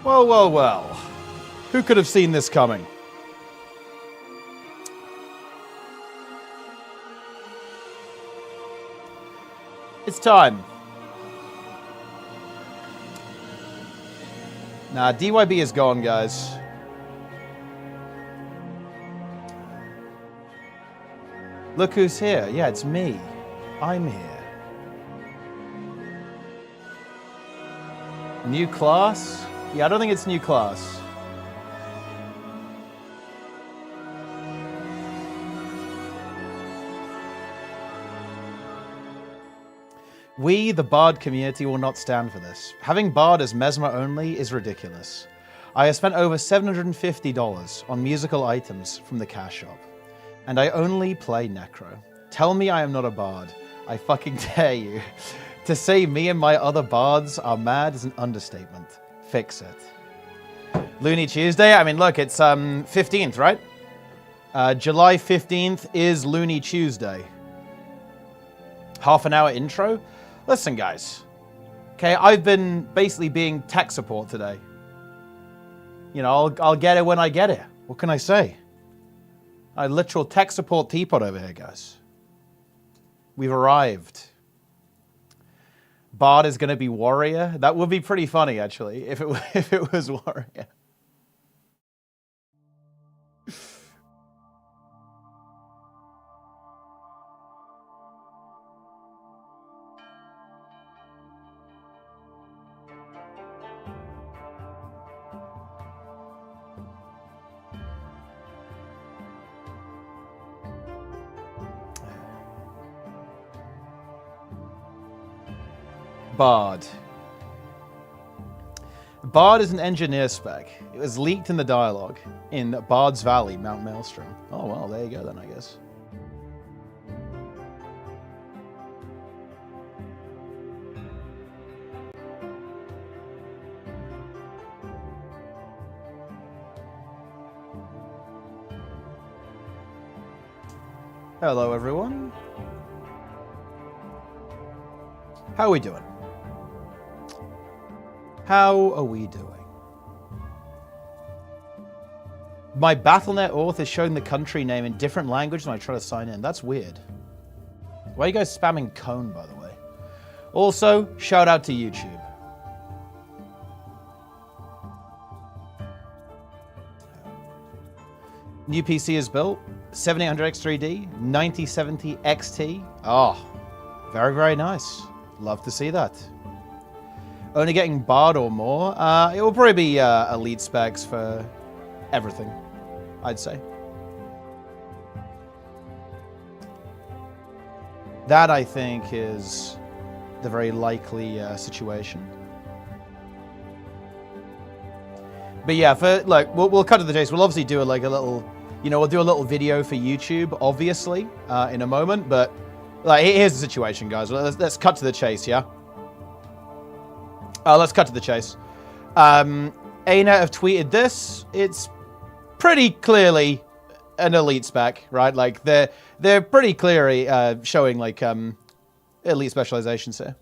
Well, well, well. Who could have seen this coming? It's time. Nah, DYB is gone, guys. Look who's here. Yeah, it's me. I'm here. New class? Yeah, I don't think it's new class. We, the BARD community, will not stand for this. Having BARD as Mesmer only is ridiculous. I have spent over $750 on musical items from the cash shop. And I only play Necro. Tell me I am not a BARD. I fucking dare you. To say me and my other bards are mad is an understatement. Fix it. Looney Tuesday? I mean, look, it's 15th, right? July 15th is Looney Tuesday. Half an hour intro? Listen, guys. Okay, I've been basically being tech support today. You know, I'll get it when I get it. What can I say? A literal tech support teapot over here, guys. We've arrived. Bard is going to be warrior. That would be pretty funny, actually, if it was warrior. BARD. BARD is an engineer spec. It was leaked in the dialogue in Bard's Valley, Mount Maelstrom. Oh, well, there you go then, I guess. Hello, everyone. How are we doing? How are we doing? My BattleNet auth is showing the country name in different language when I try to sign in. That's weird. Why are you guys spamming cone, by the way? Also, shout out to YouTube. New PC is built. 7800X3D, 9070 XT. Oh, very, very nice. Love to see that. Only getting BARD or more. It will probably be elite specs for everything, I'd say. That, I think, is the very likely situation. But yeah, we'll cut to the chase. We'll obviously do a little, we'll do a little video for YouTube, obviously, in a moment. But here's the situation, guys. Let's cut to the chase, yeah? Let's cut to the chase. ArenaNet have tweeted this. It's pretty clearly an elite spec, right? Like they're pretty clearly showing elite specializations here.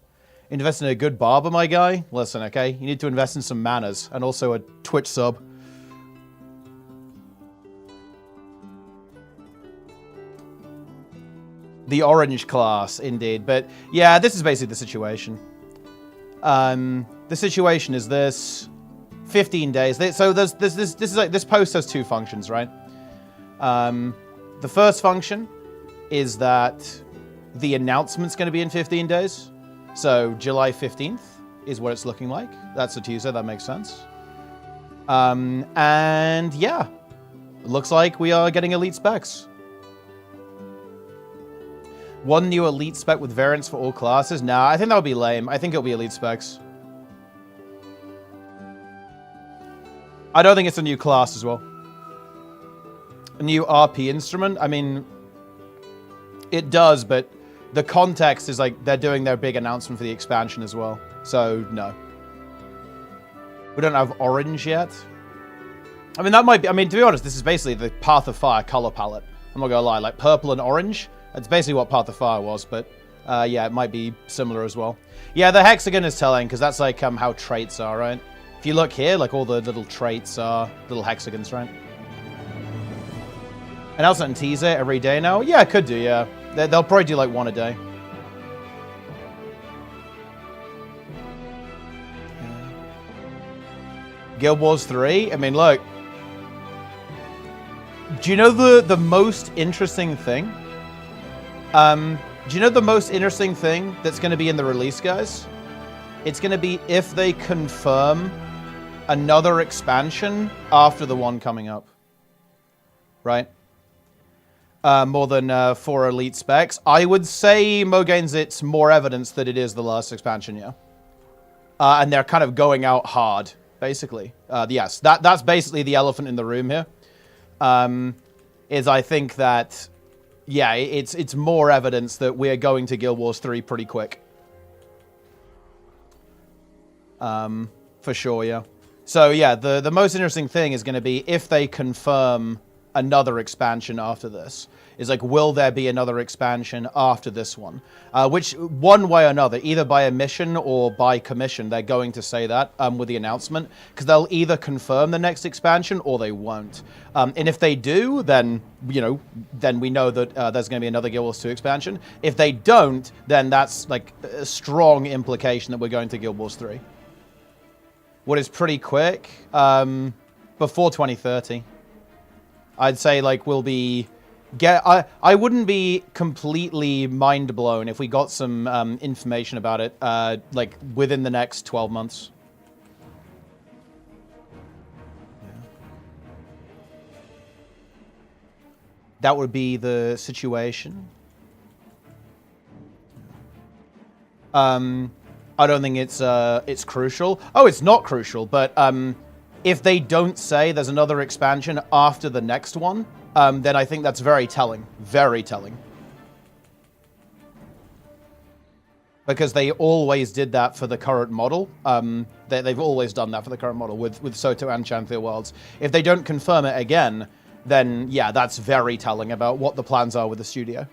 Invest in a good barber, my guy. Listen, okay, you need to invest in some manners and also a Twitch sub. The orange class, indeed. But yeah, this is basically the situation. The situation is this: 15 days. So this post has two functions, right? The first function is that the announcement's going to be in 15 days. So July 15th is what it's looking like. That's a Tuesday. That makes sense. And yeah, it looks like we are getting elite specs. One new elite spec with variants for all classes. Nah, I think that would be lame. I think it'll be elite specs. I don't think it's a new class as well. A new RP instrument. I mean, it does, but the context is like they're doing their big announcement for the expansion as well. So, no. We don't have orange yet. I mean, that might be... I mean, to be honest, this is basically the Path of Fire color palette. I'm not gonna lie. Like, purple and orange. That's basically what Path of Fire was, but... yeah, it might be similar as well. Yeah, the hexagon is telling, because that's like how traits are, right? If you look here, like all the little traits are little hexagons, right? And also in Teaser every day now? Yeah, could do, yeah. They'll probably do like one a day. Guild Wars 3? I mean, look. Do you know the most interesting thing? Do you know the most interesting thing that's going to be in the release, guys? It's going to be if they confirm another expansion after the one coming up. Right? More than 4 elite specs. I would say, Mogains, it's more evidence that it is the last expansion, yeah. And they're kind of going out hard, basically. Yes, that's basically the elephant in the room here. Is I think that, yeah, it's more evidence that we're going to Guild Wars 3 pretty quick. For sure, yeah. So, yeah, the most interesting thing is going to be if they confirm another expansion after this. Is like, will there be another expansion after this one? Which, one way or another, either by omission or by commission, they're going to say that with the announcement. Because they'll either confirm the next expansion or they won't. And if they do, then, you know, then we know that there's going to be another Guild Wars 2 expansion. If they don't, then that's, like, a strong implication that we're going to Guild Wars 3. What is pretty quick? Before 2030. I'd say, like, we'll be... I wouldn't be completely mind blown if we got some information about it, like, within the next 12 months. Yeah. That would be the situation. I don't think it's crucial. Oh, it's not crucial, but if they don't say there's another expansion after the next one, then I think that's very telling. Very telling. Because they always did that for the current model. They've always done that for the current model with Soto and Chanthea Worlds. If they don't confirm it again, then yeah, that's very telling about what the plans are with the studio.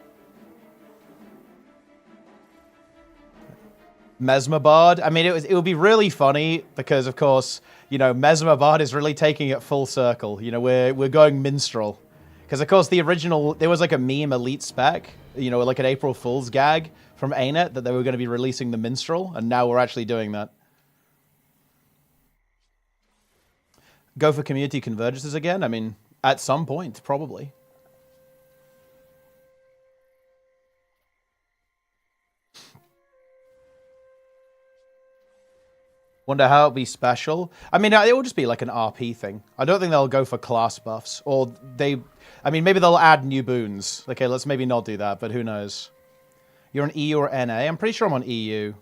Mesmer BARD. I mean, it would be really funny because, of course, you know, Mesmer BARD is really taking it full circle. You know, we're going minstrel. Because, of course, the original, there was like a meme elite spec, you know, like an April Fool's gag from ArenaNet that they were going to be releasing the minstrel, and now we're actually doing that. Go for community convergences again? I mean, at some point, probably. Wonder how it'll be special. I mean, it will just be like an RP thing. I don't think they'll go for class buffs. Or they... I mean, maybe they'll add new boons. Okay, let's maybe not do that, but who knows. You're on EU or NA? I'm pretty sure I'm on EU.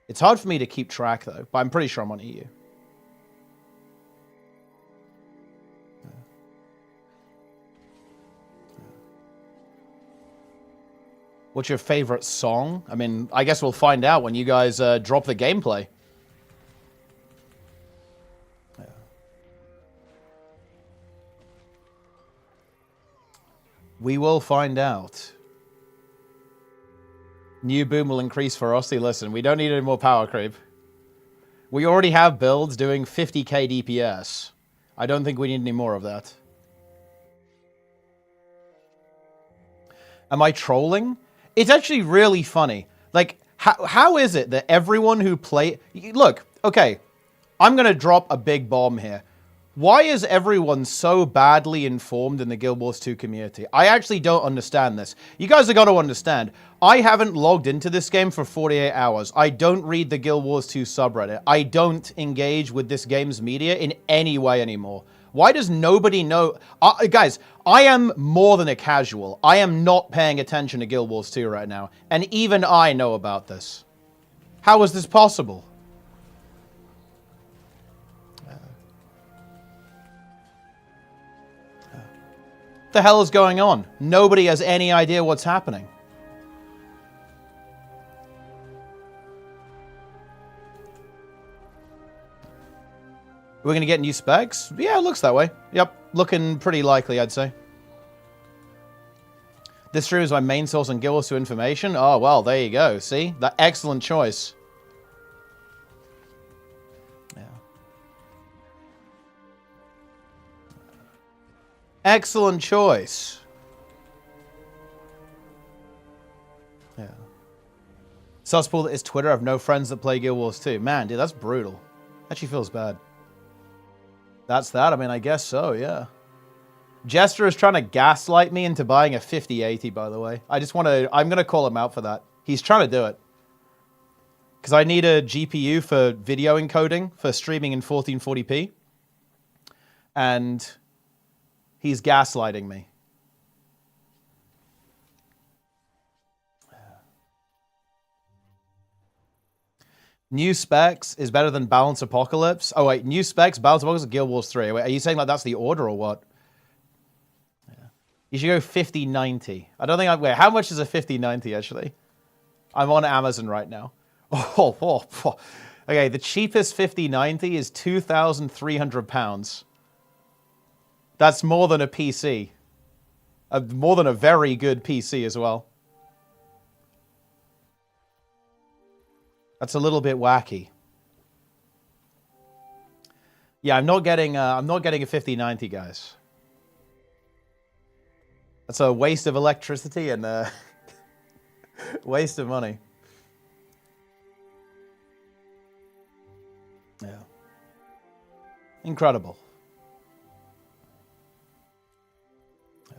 It's hard for me to keep track, though, but I'm pretty sure I'm on EU. What's your favorite song? I mean, I guess we'll find out when you guys drop the gameplay. Yeah. We will find out. New boom will increase ferocity. Listen, we don't need any more power creep. We already have builds doing 50k DPS. I don't think we need any more of that. Am I trolling? It's actually really funny. Like, how is it that everyone who play... Look, okay, I'm going to drop a big bomb here. Why is everyone so badly informed in the Guild Wars 2 community? I actually don't understand this. You guys have got to understand. I haven't logged into this game for 48 hours. I don't read the Guild Wars 2 subreddit. I don't engage with this game's media in any way anymore. Why does nobody know? Guys, I am more than a casual. I am not paying attention to Guild Wars 2 right now. And even I know about this. How is this possible? What the hell is going on? Nobody has any idea what's happening. We're going to get new specs? Yeah, it looks that way. Yep, looking pretty likely, I'd say. This stream is my main source on Guild Wars 2 information. Oh, well, there you go. See? That excellent choice. Excellent choice. Yeah. Susspool is Twitter. I have no friends that play Guild Wars 2. Man, dude, that's brutal. Actually feels bad. That's that? I mean, I guess so, yeah. Jester is trying to gaslight me into buying a 5080, by the way. I just want to... I'm going to call him out for that. He's trying to do it. Because I need a GPU for video encoding for streaming in 1440p. And he's gaslighting me. New specs is better than Balance Apocalypse. Oh, wait. New specs, Balance Apocalypse, Guild Wars 3. Wait, are you saying like that's the order or what? Yeah. You should go 5090. I don't think I... Wait, how much is a 5090, actually? I'm on Amazon right now. Oh. Okay, the cheapest 5090 is £2,300. That's more than a PC. More than a very good PC as well. That's a little bit wacky. Yeah, I'm not getting a 5090, guys. That's a waste of electricity and a waste of money. Yeah. Incredible. Yeah.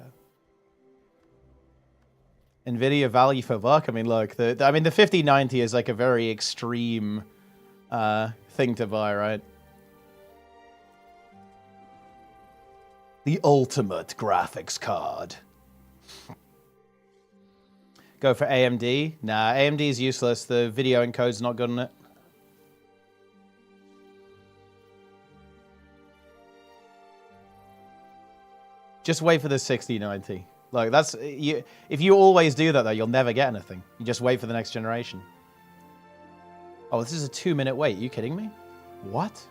NVIDIA value for buck. I mean, look, the 5090 is like a very extreme thing to buy, right? The ultimate graphics card. Go for AMD? Nah, AMD is useless. The video encode's not good on it. Just wait for the 6090. Like, that's... if you always do that, though, you'll never get anything. You just wait for the next generation. Oh, this is a 2-minute wait. Are you kidding me? What?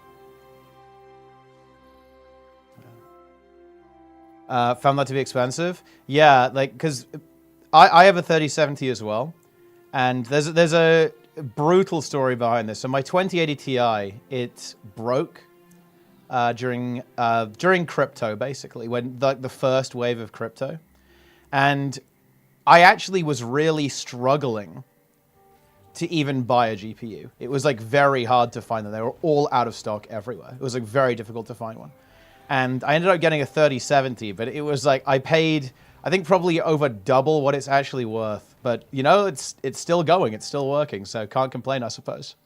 Found that to be expensive? Yeah, like, because I have a 3070 as well. And there's a brutal story behind this. So my 2080 Ti, it broke... during crypto, basically, when the first wave of crypto. And I actually was really struggling to even buy a GPU. It was like very hard to find them. They were all out of stock everywhere. It was like very difficult to find one. And I ended up getting a 3070, but it was like I paid, I think probably over double what it's actually worth. But you know, it's still going, it's still working, so can't complain, I suppose.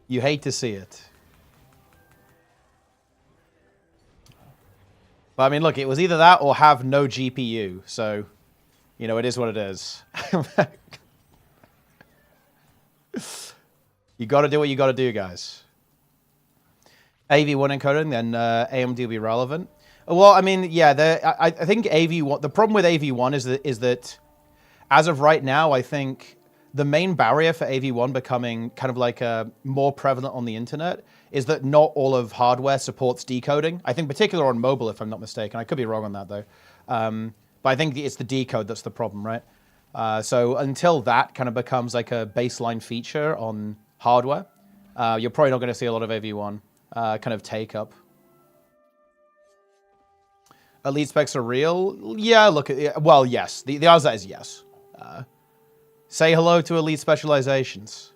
You hate to see it. But I mean, look, it was either that or have no GPU. So, you know, it is what it is. You got to do what you got to do, guys. AV1 encoding, then AMD will be relevant. Well, I mean, yeah, I think AV1... The problem with AV1 is that as of right now, I think... The main barrier for AV1 becoming kind of like more prevalent on the internet is that not all of hardware supports decoding. I think particularly on mobile, if I'm not mistaken. I could be wrong on that, though. But I think it's the decode that's the problem, right? So until that kind of becomes like a baseline feature on hardware, you're probably not going to see a lot of AV1 kind of take up. Elite specs are real? Yeah, look at it. Well, yes. The answer is yes. Say hello to Elite Specializations.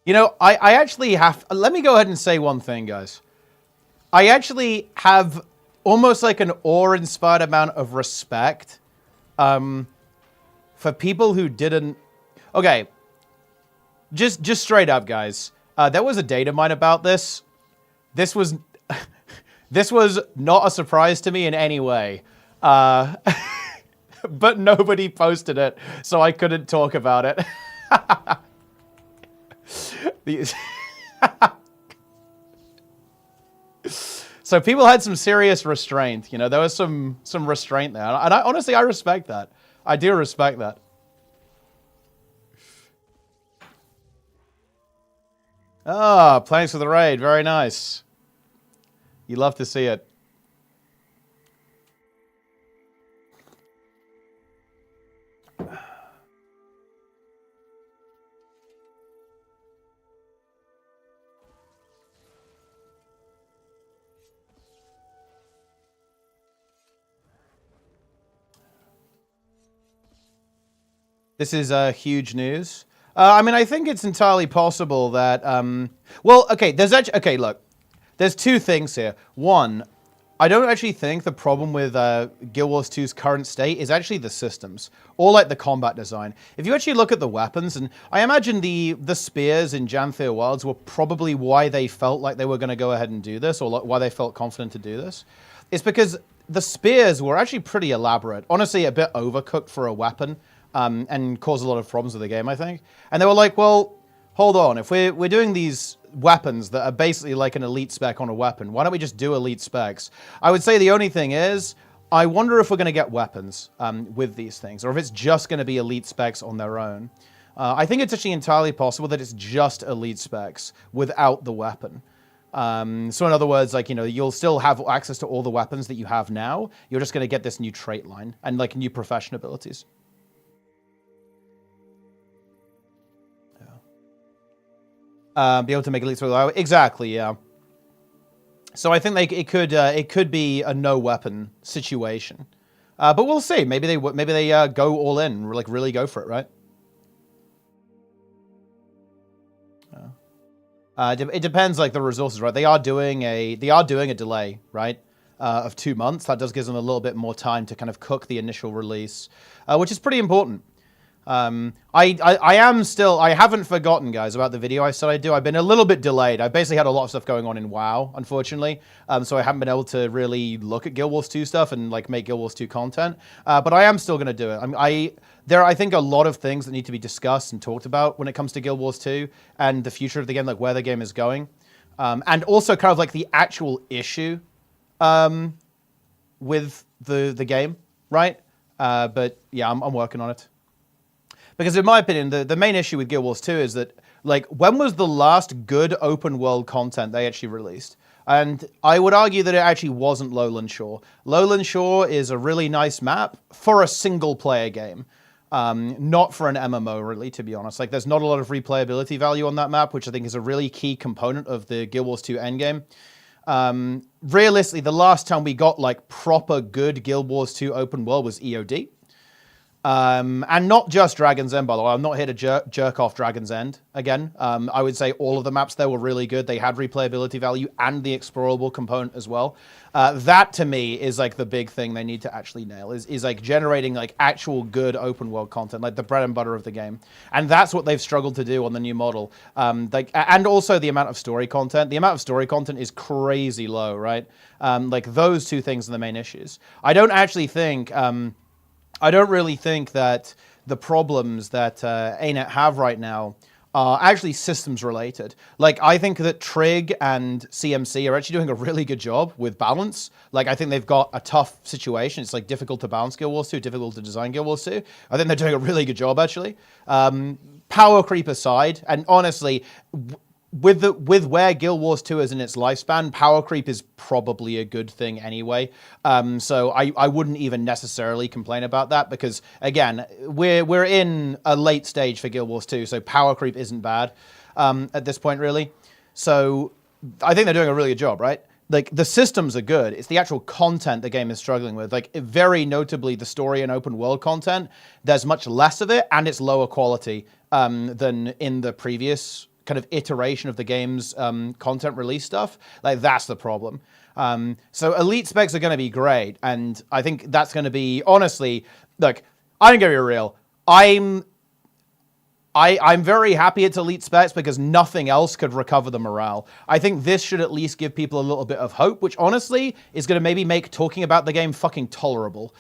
You know, I actually have... Let me go ahead and say one thing, guys. I actually have almost like an awe-inspired amount of respect for people who didn't... Okay. Just straight up, guys. There was a data mine about this. This was... This was not a surprise to me in any way. But nobody posted it, so I couldn't talk about it. So people had some serious restraint. You know, there was some restraint there. And honestly, I respect that. I do respect that. Ah, planks for the raid. Very nice. You love to see it. This is huge news. I mean, I think it's entirely possible that. Well, okay. There's actually okay. Look, there's two things here. One, I don't actually think the problem with Guild Wars 2's current state is actually the systems or like the combat design. If you actually look at the weapons, and I imagine the spears in Janthea Wilds were probably why they felt like they were going to go ahead and do this, or why they felt confident to do this. It's because the spears were actually pretty elaborate. Honestly, a bit overcooked for a weapon, and caused a lot of problems with the game, I think. And they were like, well, hold on, if we're doing these weapons that are basically like an elite spec on a weapon, why don't we just do elite specs? I would say the only thing is, I wonder if we're going to get weapons with these things, or if it's just going to be elite specs on their own. I think it's actually entirely possible that it's just elite specs without the weapon. So in other words, like, you know, you'll still have access to all the weapons that you have now. You're just going to get this new trait line and like new profession abilities. Be able to make elites with exactly, yeah. So I think it could be a no weapon situation, but we'll see. Maybe they go all in, like really go for it, right? It depends, like the resources, right? They are doing a delay, right, of 2 months. That does give them a little bit more time to kind of cook the initial release, which is pretty important. I haven't forgotten, guys, about the video I said I'd do. I've been a little bit delayed. I basically had a lot of stuff going on in WoW, unfortunately. So I haven't been able to really look at Guild Wars 2 stuff and like make Guild Wars 2 content. But I am still going to do it. There are, I think, a lot of things that need to be discussed and talked about when it comes to Guild Wars 2 and the future of the game, like where the game is going. And also kind of like the actual issue with the game, right? But yeah, I'm working on it. Because in my opinion, the main issue with Guild Wars 2 is that, like, when was the last good open world content they actually released? And I would argue that it actually wasn't Lowland Shore. Lowland Shore is a really nice map for a single player game. Not for an MMO, really, to be honest. Like, there's not a lot of replayability value on that map, which I think is a really key component of the Guild Wars 2 endgame. Realistically, the last time we got, like, proper good Guild Wars 2 open world was EOD. And not just Dragon's End, by the way. I'm not here to jerk off Dragon's End again. I would say all of the maps there were really good. They had replayability value and the explorable component as well. That, to me, is like the big thing they need to actually nail, is like generating like actual good open world content, like the bread and butter of the game. And that's what they've struggled to do on the new model. And also the amount of story content. The amount of story content is crazy low, right? Like those two things are the main issues. I don't really think that the problems that ArenaNet have right now are actually systems related. Like, I think that Trig and CMC are actually doing a really good job with balance. Like, I think they've got a tough situation. It's like difficult to balance Guild Wars 2, difficult to design Guild Wars 2. I think they're doing a really good job, actually. Power creep aside, and honestly, with where Guild Wars 2 is in its lifespan, power creep is probably a good thing anyway. So I wouldn't even necessarily complain about that because, again, we're in a late stage for Guild Wars 2, so power creep isn't bad at this point, really. So I think they're doing a really good job, right? Like, the systems are good. It's the actual content the game is struggling with. Like, very notably, the story and open world content, there's much less of it, and it's lower quality than in the previous kind of iteration of the game's content release stuff. Like, that's the problem. So elite specs are going to be great, and I think that's going to be, honestly, look, I'm going to be real. I'm very happy it's elite specs because nothing else could recover the morale. I think this should at least give people a little bit of hope, which honestly is going to maybe make talking about the game fucking tolerable,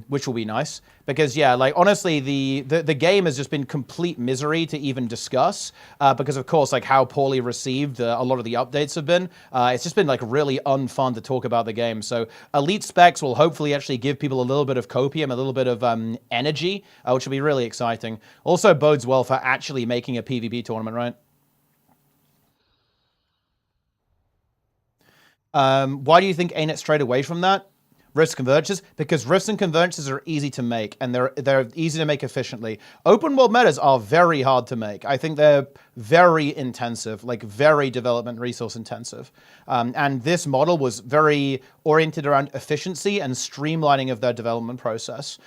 which will be nice. Because, yeah, like, honestly, the game has just been complete misery to even discuss because, of course, like, how poorly received a lot of the updates have been. It's just been, like, really unfun to talk about the game. So elite specs will hopefully actually give people a little bit of copium, a little bit of energy, which will be really exciting. Also bodes well for actually making a PvP tournament, right? Why do you think ArenaNet strayed away from that? Rifts convergences? Because rifts and convergences are easy to make, and they're easy to make efficiently. Open world metas are very hard to make. I think they're very intensive, like very development resource intensive. And this model was very oriented around efficiency and streamlining of their development process.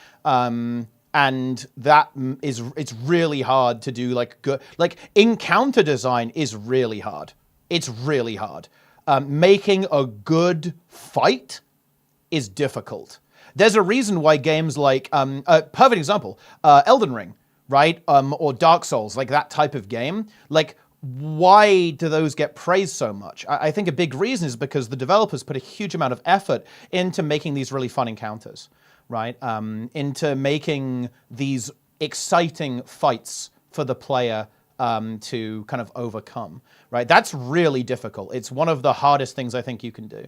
And that it's really hard to do like good, like encounter design is really hard. It's really hard. Making a good fight is difficult. There's a reason why games like, a perfect example, Elden Ring, right? Or Dark Souls, like that type of game. Like, why do those get praised so much? I think a big reason is because the developers put a huge amount of effort into making these really fun encounters, right? Into making these exciting fights for the player to kind of overcome, right? That's really difficult. It's one of the hardest things I think you can do.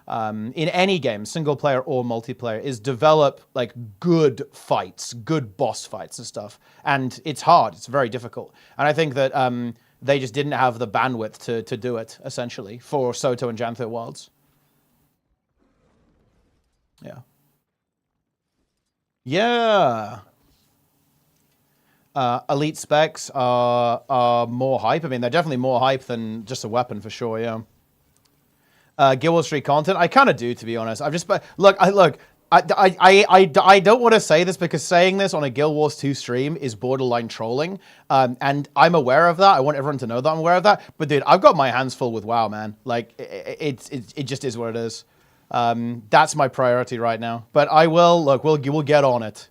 In any game, single player or multiplayer, is develop like good fights, good boss fights and stuff. And it's hard, it's very difficult. And I think that they just didn't have the bandwidth to do it, essentially, for Soto and Jantho Wilds. Yeah. Yeah. Elite specs are more hype. I mean, they're definitely more hype than just a weapon for sure, yeah. Guild Wars 3 content? I kind of do, to be honest. I've just... Look, I don't want to say this because saying this on a Guild Wars 2 stream is borderline trolling. And I'm aware of that. I want everyone to know that I'm aware of that. But dude, I've got my hands full with WoW, man. Like, it just is what it is. That's my priority right now. But I will... Look, we'll get on it.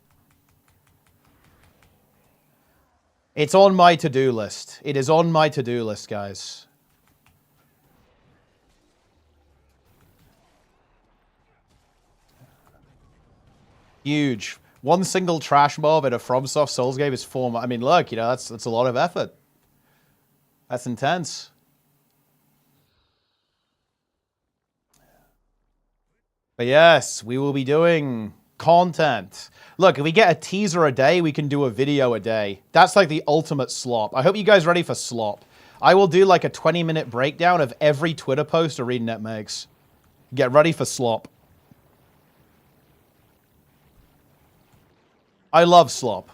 It's on my to-do list. It is on my to-do list, guys. Huge. One single trash mob in a FromSoft Souls game is 4. I mean, look, you know, that's a lot of effort. That's intense. But yes, we will be doing content. Look, if we get a teaser a day, we can do a video a day. That's like the ultimate slop. I hope you guys are ready for slop. I will do like a 20-minute breakdown of every Twitter post ArenaNet makes. Get ready for slop. I love slop.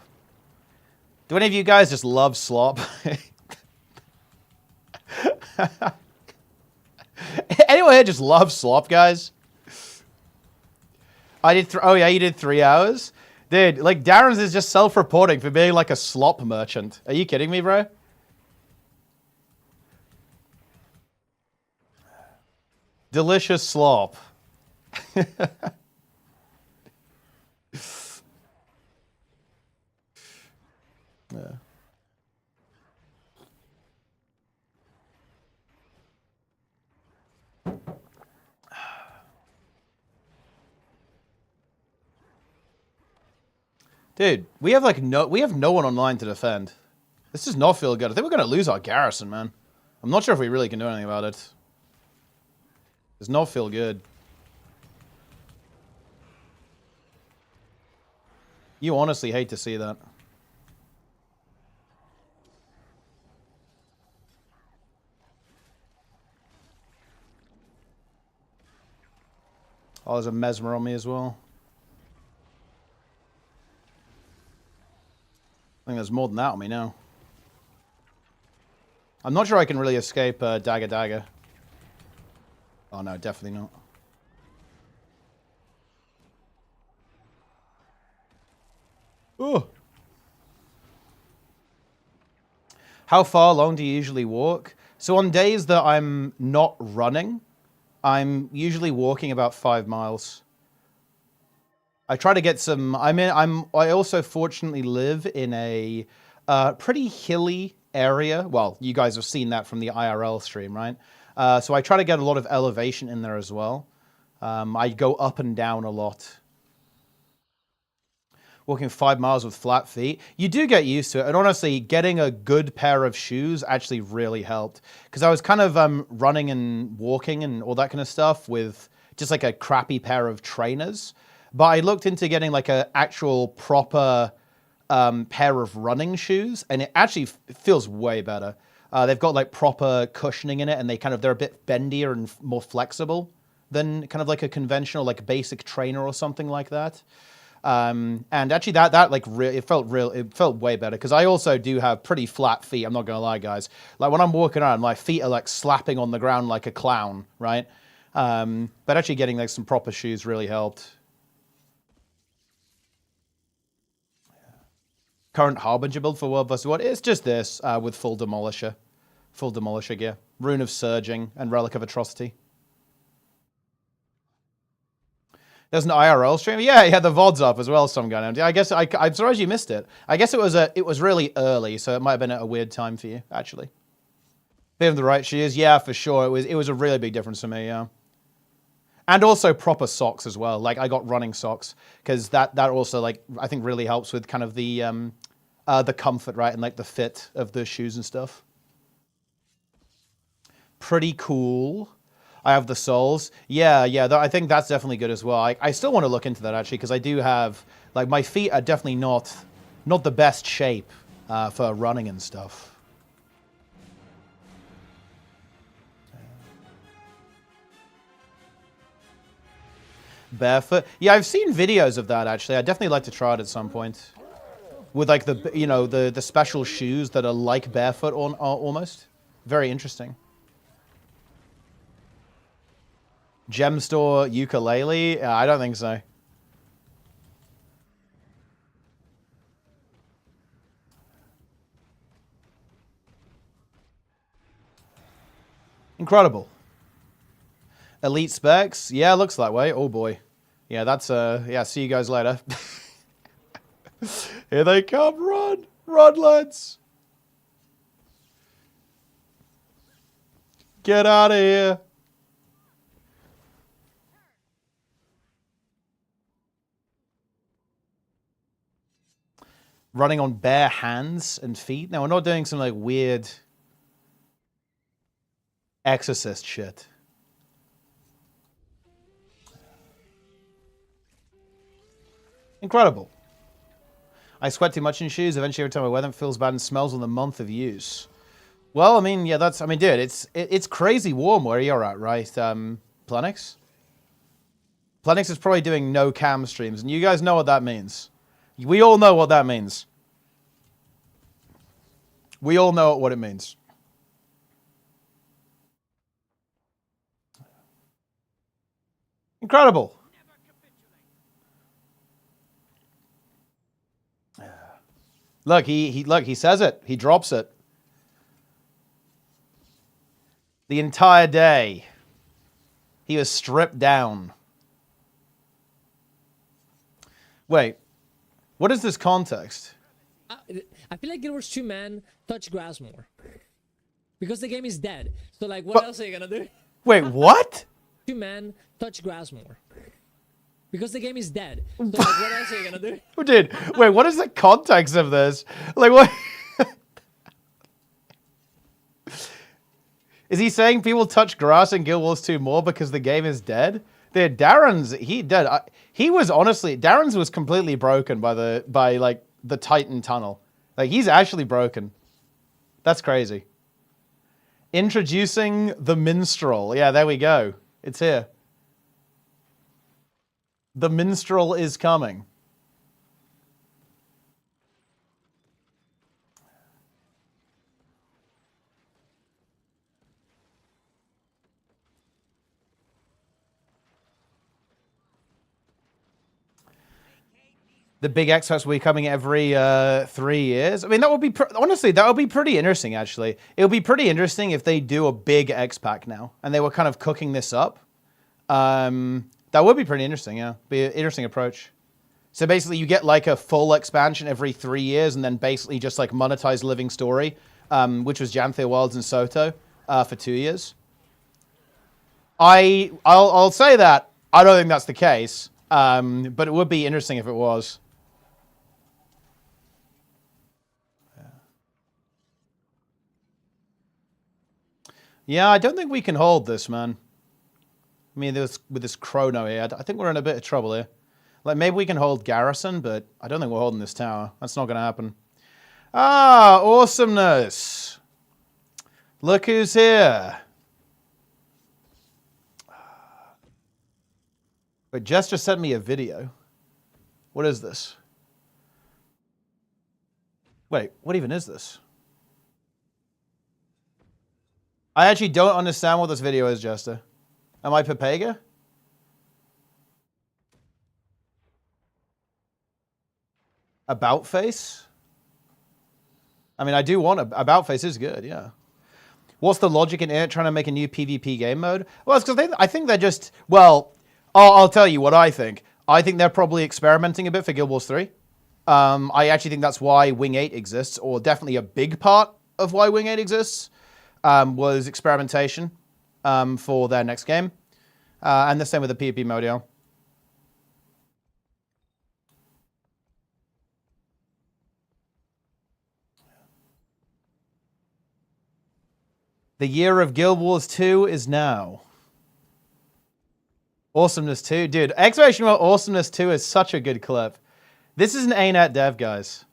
Do any of you guys just love slop? Anyone here just loves slop, guys? I did. Oh yeah, you did 3 hours, dude. Like Darren's is just self-reporting for being like a slop merchant. Are you kidding me, bro? Delicious slop. Yeah. Dude, we have no one online to defend. This does not feel good. I think we're gonna lose our garrison, man. I'm not sure if we really can do anything about it. Does not feel good. You honestly hate to see that. Oh, there's a mesmer on me as well. I think there's more than that on me now. I'm not sure I can really escape Dagger. Oh no, definitely not. Oh. How far long do you usually walk? So on days that I'm not running, I'm usually walking about 5 miles. I try to get some... I also fortunately live in a pretty hilly area. Well, you guys have seen that from the IRL stream, right? So I try to get a lot of elevation in there as well. I go up and down a lot. Walking 5 miles with flat feet. You do get used to it. And honestly, getting a good pair of shoes actually really helped. Because I was kind of running and walking and all that kind of stuff with just like a crappy pair of trainers. But I looked into getting like an actual proper pair of running shoes. And it actually feels way better. They've got like proper cushioning in it. And they're a bit bendier and more flexible than kind of like a conventional like basic trainer or something like that. And actually it felt way better because I also do have pretty flat feet. I'm not gonna lie, guys. Like when I'm walking around, my feet are like slapping on the ground like a clown, right? But actually getting like some proper shoes really helped. Current Harbinger build for World vs. World. It's just this with full Demolisher. Full Demolisher gear. Rune of Surging and Relic of Atrocity. There's an IRL stream? Yeah, the VOD's up as well, some guy. I guess I'm surprised you missed it. I guess it was really early, so it might have been a weird time for you, actually. Being the right she is, yeah, for sure. It was a really big difference for me, yeah. And also proper socks as well. Like I got running socks because that also like I think really helps with kind of the comfort, right, and like the fit of the shoes and stuff. Pretty cool. I have the soles. Yeah, I think that's definitely good as well. I still want to look into that actually because I do have like my feet are definitely not the best shape for running and stuff. Barefoot. Yeah, I've seen videos of that actually. I'd definitely like to try it at some point. With like the special shoes that are like barefoot almost. Very interesting. Gem store ukulele? I don't think so. Incredible. Elite specs? Yeah, looks that way. Oh boy. Yeah, that's yeah, see you guys later. Here they come, run! Run, lads! Get out of here! Running on bare hands and feet? No, we're not doing some like weird exorcist shit. Incredible. I sweat too much in shoes. Eventually, every time I wear them, it feels bad and smells on the month of use. Well, I mean, yeah, I mean, dude, it's crazy warm where you're at, right? Plenix? Plenix is probably doing no cam streams, and you guys know what that means. We all know what that means. We all know what it means. Incredible. Look, he says it. He drops it. The entire day, he was stripped down. Wait, what is this context? I feel like Guild Wars 2 man touch grass more. Because the game is dead. So like, what else are you gonna do? Wait, what? 2 man touch grass more. Because the game is dead. So like, what else are you gonna do? Oh, dude, wait, what is the context of this? Like, what? Is he saying people touch grass in Guild Wars 2 more because the game is dead? Dude, Darren's, he was honestly, Darren's was completely broken by like the Titan tunnel. Like, he's actually broken. That's crazy. Introducing the minstrel. Yeah, there we go. It's here. The minstrel is coming. The big Xbox will be coming every 3 years. I mean, that would be honestly, that would be pretty interesting. Actually, it would be pretty interesting if they do a big X pack now, and they were kind of cooking this up. That would be pretty interesting. Yeah, be an interesting approach. So basically, you get like a full expansion every 3 years, and then basically just like monetize Living Story, which was Janthea Wilds and Soto, for 2 years. I'll say that I don't think that's the case, but it would be interesting if it was. Yeah, I don't think we can hold this, man. I mean, with this chrono here, I think we're in a bit of trouble here. Like, maybe we can hold Garrison, but I don't think we're holding this tower. That's not going to happen. Ah, awesomeness. Look who's here. But Jess just sent me a video. What is this? Wait, what even is this? I actually don't understand what this video is, Jester. Am I Pepega? About face? I mean, I do want About Face is good, yeah. What's the logic in it trying to make a new PvP game mode? Well, it's because I think they're just, well, I'll tell you what I think. I think they're probably experimenting a bit for Guild Wars 3. I actually think that's why Wing 8 exists, or definitely a big part of why Wing 8 exists, was experimentation for their next game. And the same with the PvP mode, yeah. The year of Guild Wars 2 is now. Awesomeness 2. Dude, exclamation mark Awesomeness 2 is such a good clip. This is an ArenaNet dev, guys.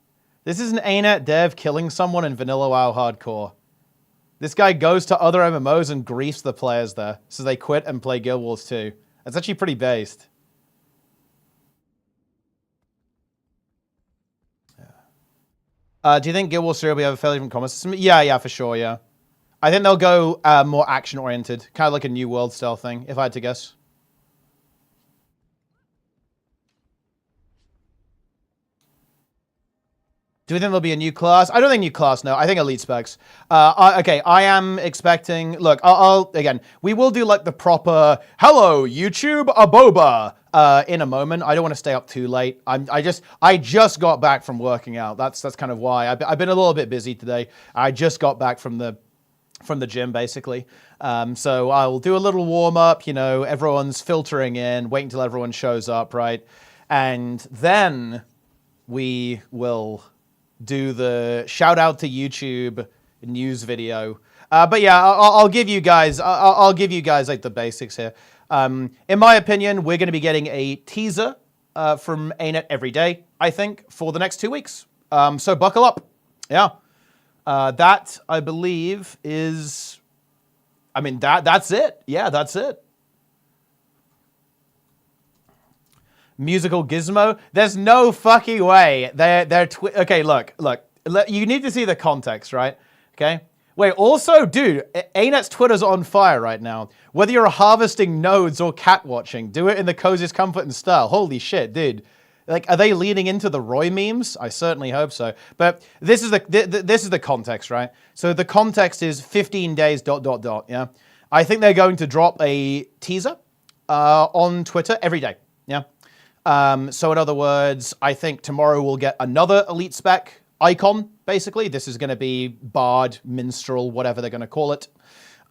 This is an ArenaNet dev killing someone in Vanilla WoW Hardcore. This guy goes to other MMOs and griefs the players there, so they quit and play Guild Wars 2. That's actually pretty based. Yeah. Do you think Guild Wars 3 will have a fairly different combat system? Yeah, for sure, yeah. I think they'll go more action-oriented, kind of like a New World style thing, if I had to guess. Do we think there'll be a new class? I don't think new class, no. I think elite specs. Okay, I am expecting... Look, again, we will do like the proper, hello, YouTube, Aboba, in a moment. I don't want to stay up too late. I just got back from working out. That's kind of why. I've been a little bit busy today. I just got back from the gym, basically. So I'll do a little warm-up, you know, everyone's filtering in, wait until everyone shows up, right? And then we will do the shout-out to YouTube news video. But yeah, I'll give you guys, I'll give you guys like the basics here. In my opinion, we're going to be getting a teaser from ArenaNet every day, I think, for the next 2 weeks. So buckle up. Yeah. That, I believe, is... I mean, that's it. Yeah, that's it. Musical gizmo? There's no fucking way. Okay, look. You need to see the context, right? Okay? Wait, also, dude, ArenaNet's Twitter's on fire right now. Whether you're harvesting nodes or cat watching, do it in the coziest comfort and style. Holy shit, dude. Like, are they leaning into the Roy memes? I certainly hope so. But this is the context, right? So the context is 15 days ... yeah? I think they're going to drop a teaser on Twitter every day, yeah? So in other words, I think tomorrow we'll get another elite spec icon, basically. This is going to be Bard, Minstrel, whatever they're going to call it.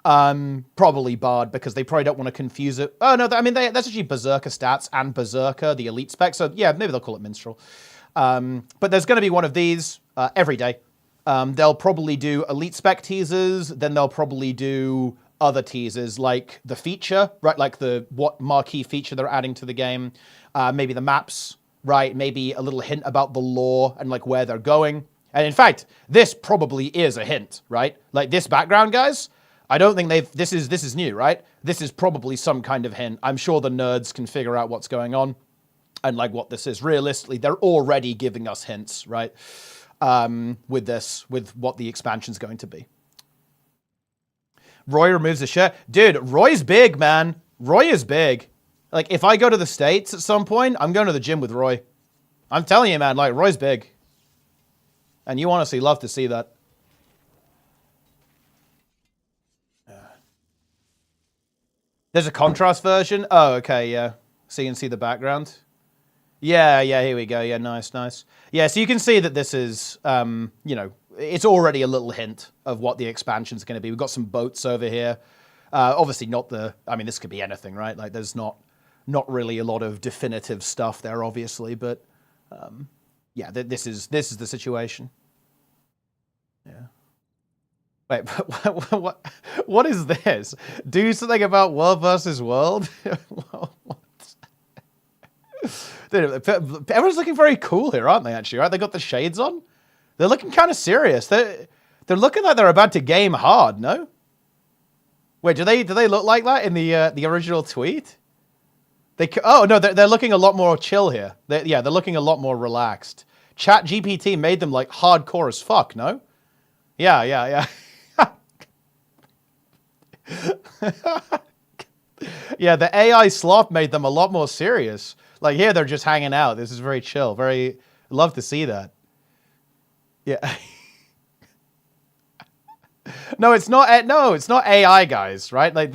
Probably Bard, because they probably don't want to confuse it. Oh, no, I mean, that's actually Berserker stats and Berserker, the elite spec. So, yeah, maybe they'll call it Minstrel. But there's going to be one of these every day. They'll probably do elite spec teasers. Then they'll probably do other teasers, like the feature, right? Like what marquee feature they're adding to the game. Maybe the maps, right? Maybe a little hint about the lore and, like, where they're going. And, in fact, this probably is a hint, right? Like, this background, guys... I don't think this is new, right? This is probably some kind of hint. I'm sure the nerds can figure out what's going on and like what this is. Realistically, they're already giving us hints, right? With what the expansion's going to be. Roy removes the shirt. Dude, Roy's big, man. Roy is big. Like, if I go to the States at some point, I'm going to the gym with Roy. I'm telling you, man, like, Roy's big. And you honestly love to see that. There's a contrast version? Oh, okay, yeah. So you can see the background. Yeah, here we go. Yeah, nice. Yeah, so you can see that this is, you know, it's already a little hint of what the expansion's going to be. We've got some boats over here. Obviously not I mean, this could be anything, right? Like, there's not really a lot of definitive stuff there, obviously, but, yeah, this is the situation. Yeah. Wait, what is this? Do something about world versus world? Dude, everyone's looking very cool here, aren't they, actually, right? They got the shades on. They're looking kind of serious. They're looking like they're about to game hard, no? Wait, do they look like that in the original tweet? Oh, no, they're looking a lot more chill here. They're looking a lot more relaxed. ChatGPT made them, like, hardcore as fuck, no? Yeah. Yeah, the AI slop made them a lot more serious. Like, here they're just hanging out. This is very chill. Love to see that. Yeah. No, it's not. No, it's not AI guys, right? Like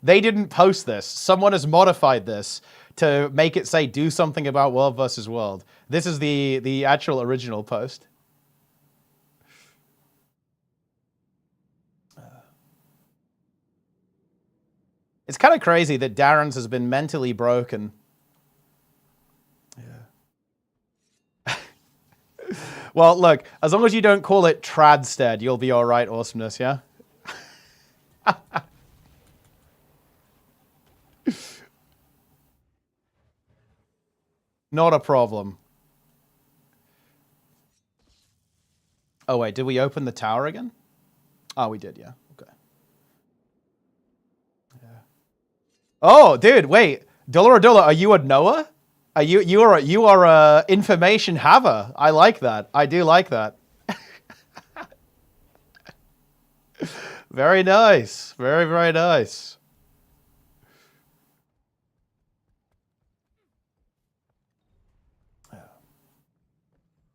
they didn't post this. Someone has modified this to make it say do something about world versus world. This is the actual original post. It's kind of crazy that Darren's has been mentally broken. Yeah. Well, look, as long as you don't call it Tradstead, you'll be all right, awesomeness, yeah? Not a problem. Oh, wait, did we open the tower again? Oh, we did, yeah. Okay. Yeah. Oh, dude, wait. Dollar, are you a Noah? You are a information haver. I like that. I do like that. Very nice. Very, very nice.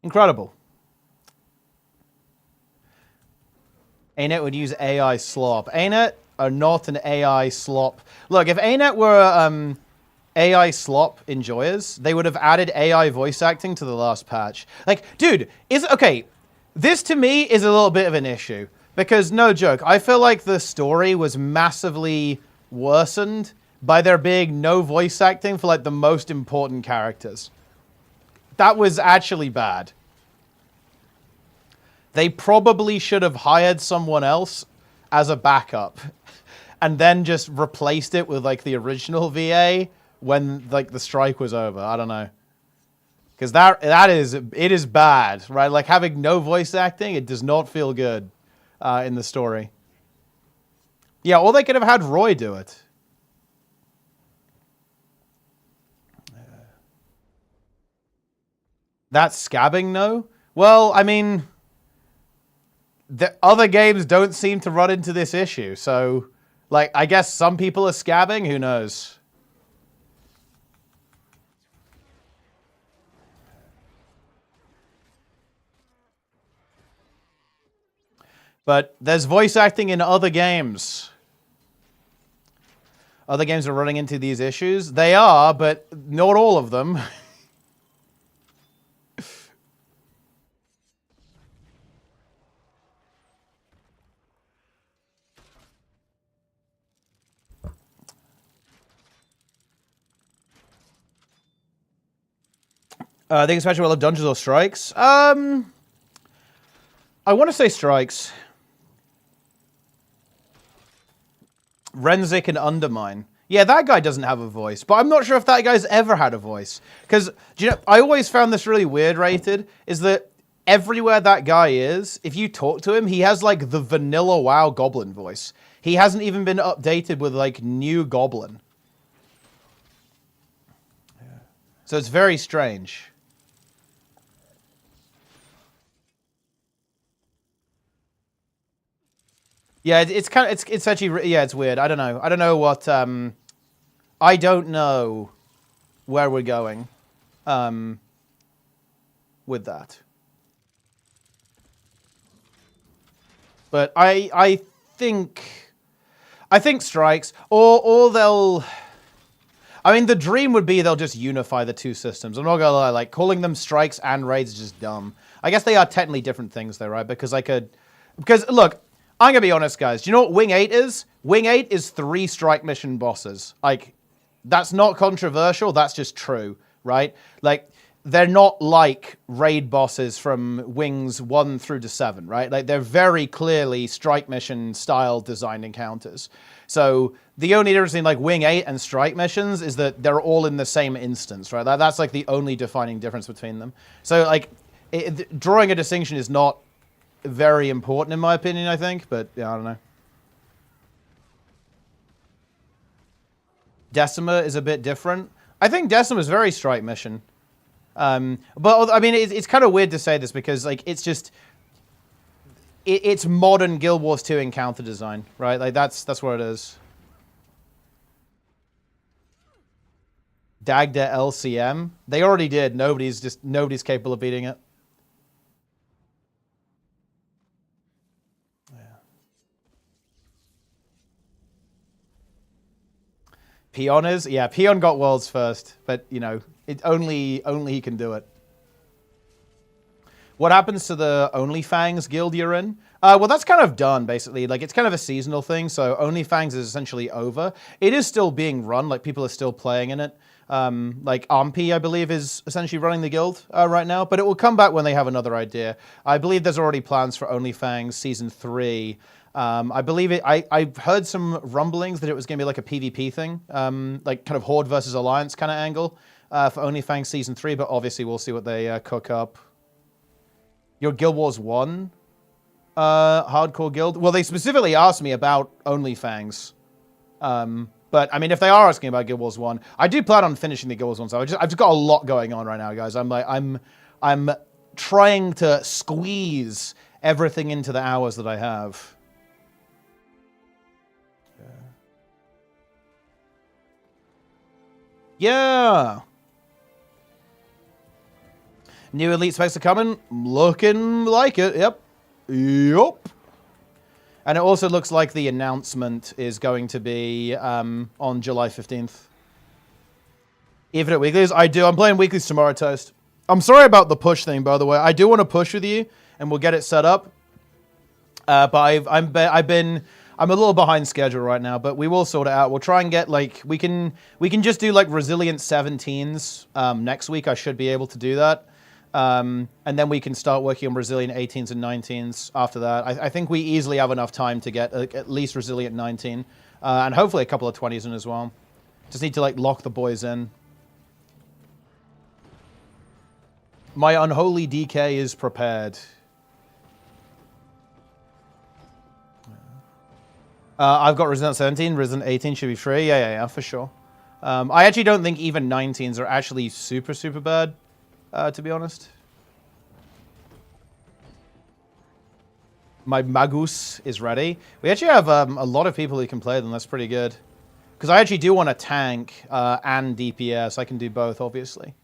Incredible. ArenaNet would use AI slop. ArenaNet are not an AI slop. Look, if ArenaNet were AI slop enjoyers, they would have added AI voice acting to the last patch. Like, dude, okay, this to me is a little bit of an issue. Because, no joke, I feel like the story was massively worsened by there being no voice acting for, like, the most important characters. That was actually bad. They probably should have hired someone else as a backup and then just replaced it with, like, the original VA when, like, the strike was over. I don't know. Because it is bad, right? Like, having no voice acting, it does not feel good in the story. Yeah, or they could have had Roy do it. That's scabbing, no? Well, I mean, the other games don't seem to run into this issue, so, like, I guess some people are scabbing, who knows? But there's voice acting in other games. Other games are running into these issues. They are, but not all of them. I think especially well of dungeons or strikes. I want to say strikes. Renzik and Undermine. Yeah, that guy doesn't have a voice, but I'm not sure if that guy's ever had a voice. Because, you know, I always found this really weird, Rated, is that everywhere that guy is, if you talk to him, he has, like, the vanilla WoW Goblin voice. He hasn't even been updated with, like, new Goblin. Yeah. So it's very strange. Yeah, it's kind of, it's actually, yeah, it's weird. I don't know. I don't know what, I don't know where we're going, with that. But I think strikes, or they'll, I mean, the dream would be they'll just unify the two systems. I'm not gonna lie, like, calling them strikes and raids is just dumb. I guess they are technically different things though, right? Because look, I'm gonna be honest, guys. Do you know what Wing 8 is? Wing 8 is 3 strike mission bosses. Like, that's not controversial, that's just true, right? Like, they're not like raid bosses from Wings 1 through to 7, right? Like, they're very clearly strike mission style designed encounters. So, the only difference between, like, Wing 8 and strike missions is that they're all in the same instance, right? That's, like, the only defining difference between them. So, like, drawing a distinction is not very important in my opinion, I think, but yeah, I don't know. Decima is a bit different. I think Decima is very strike mission. But I mean, it's kind of weird to say this because, like, it's just it's modern Guild Wars 2 encounter design, right? Like, that's what it is. Dagda LCM. They already did. Nobody's capable of beating it. Peon is? Yeah, Peon got worlds first, but, you know, only he can do it. What happens to the OnlyFangs guild you're in? Well, that's kind of done, basically. Like, it's kind of a seasonal thing, so OnlyFangs is essentially over. It is still being run, like, people are still playing in it. Like, Armpy, I believe, is essentially running the guild right now, but it will come back when they have another idea. I believe there's already plans for OnlyFangs Season 3. I believe it. I've heard some rumblings that it was going to be like a PvP thing, like kind of Horde versus Alliance kind of angle for OnlyFangs Season 3, but obviously we'll see what they cook up. Your Guild Wars 1 hardcore guild? Well, they specifically asked me about OnlyFangs. But, I mean, if they are asking about Guild Wars 1, I do plan on finishing the Guild Wars 1, so I've just got a lot going on right now, guys. I'm trying to squeeze everything into the hours that I have. Yeah. New elite specs are coming. Looking like it. Yep. Yup. And it also looks like the announcement is going to be on July 15th. Even at weeklies, I'm playing weeklies tomorrow, Toast. I'm sorry about the push thing, by the way. I do want to push with you, and we'll get it set up. But I'm a little behind schedule right now, but we will sort it out. We'll try and get, like, we can just do, like, Resilient 17s next week. I should be able to do that. And then we can start working on Resilient 18s and 19s after that. I think we easily have enough time to get at least Resilient 19. And hopefully a couple of 20s in as well. Just need to, like, lock the boys in. My unholy DK is prepared. I've got Resident 17, Resident 18 should be free. Yeah, for sure. I actually don't think even 19s are actually super, super bad, to be honest. My Magus is ready. We actually have a lot of people who can play them. That's pretty good. Because I actually do want a tank and DPS. I can do both, obviously.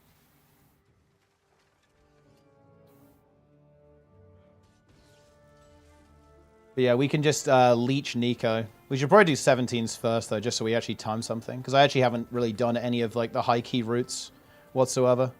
But yeah, we can just leech Nico. We should probably do 17s first, though, just so we actually time something. Because I actually haven't really done any of like the high key routes whatsoever.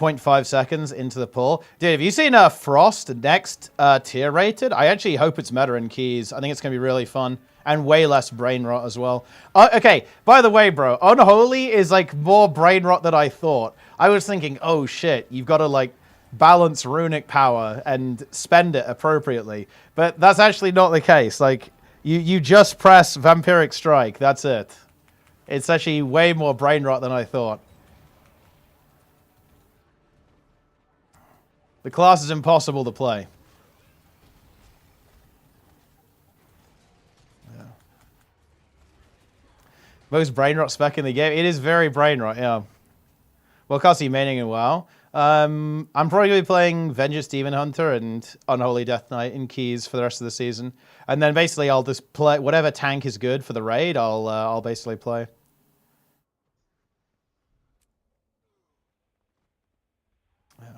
0.5 seconds into the pull. Dude, have you seen Frost next tier rated? I actually hope it's meta in keys. I think it's going to be really fun. And way less brain rot as well. Okay, by the way, bro, Unholy is like more brain rot than I thought. I was thinking, oh shit, you've got to like balance runic power and spend it appropriately. But that's actually not the case. Like, you just press Vampiric Strike. That's it. It's actually way more brain rot than I thought. The class is impossible to play. Yeah. Most brain rot spec in the game. It is very brain rot, yeah. Well, can't see maining in WoW. I'm probably going to be playing Vengeance Demon Hunter and Unholy Death Knight in keys for the rest of the season. And then basically I'll just play whatever tank is good for the raid, I'll basically play. Yeah.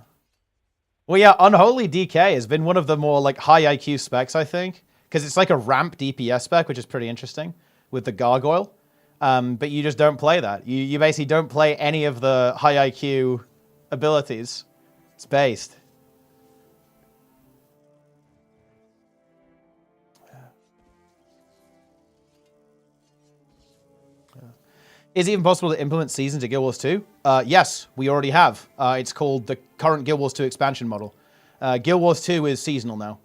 Well, yeah, Unholy DK has been one of the more like high IQ specs, I think. Because it's like a ramp DPS spec, which is pretty interesting with the Gargoyle. But you just don't play that. You basically don't play any of the high IQ abilities. It's based. Yeah. Is it even possible to implement seasons to Guild Wars 2? Yes, we already have. It's called the current Guild Wars 2 expansion model. Guild Wars 2 is seasonal now.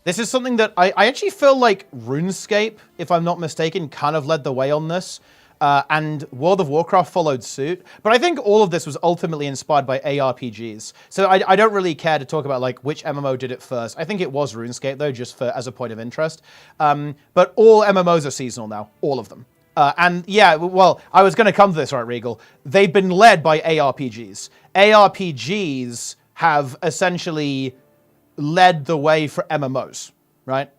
This is something that I actually feel like RuneScape, if I'm not mistaken, kind of led the way on this. And World of Warcraft followed suit. But I think all of this was ultimately inspired by ARPGs. So I don't really care to talk about like which MMO did it first. I think it was RuneScape, though, just as a point of interest. But all MMOs are seasonal now. All of them. And yeah, well, I was going to come to this, right, Regal? They've been led by ARPGs. ARPGs have essentially led the way for MMOs, right?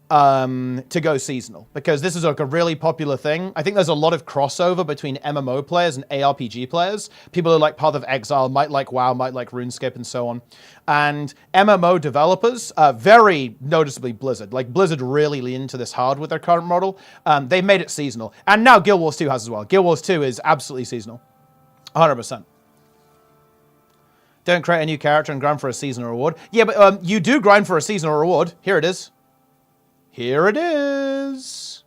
to go seasonal, because this is like a really popular thing. I think there's a lot of crossover between MMO players and ARPG players. People who like Path of Exile might like WoW, might like RuneScape, and so on. And MMO developers, very noticeably Blizzard. Like Blizzard really lean into this hard with their current model. They've made it seasonal. And now Guild Wars 2 has as well. Guild Wars 2 is absolutely seasonal. 100%. Don't create a new character and grind for a seasonal reward. Yeah, but you do grind for a seasonal reward. Here it is. Here it is.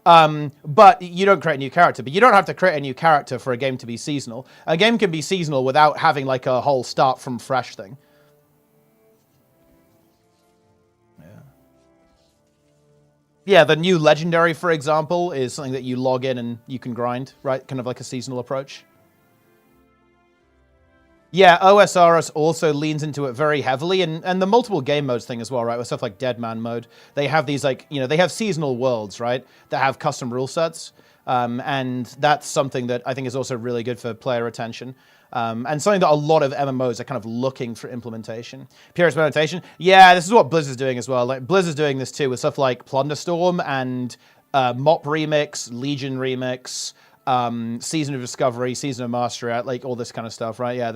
But you don't create a new character. But you don't have to create a new character for a game to be seasonal. A game can be seasonal without having like a whole start from fresh thing. Yeah, the new legendary, for example, is something that you log in and you can grind, right? Kind of like a seasonal approach. Yeah, OSRS also leans into it very heavily, and the multiple game modes thing as well, right? With stuff like Dead Man mode. They have these, like, you know, they have seasonal worlds, right? That have custom rule sets. And that's something that I think is also really good for player retention. And something that a lot of MMOs are kind of looking for implementation. Pure experimentation. Yeah, this is what Blizzard's doing as well. Like, Blizzard's doing this too with stuff like Plunderstorm and MOP Remix, Legion Remix, Season of Discovery, Season of Mastery, like all this kind of stuff, right? Yeah,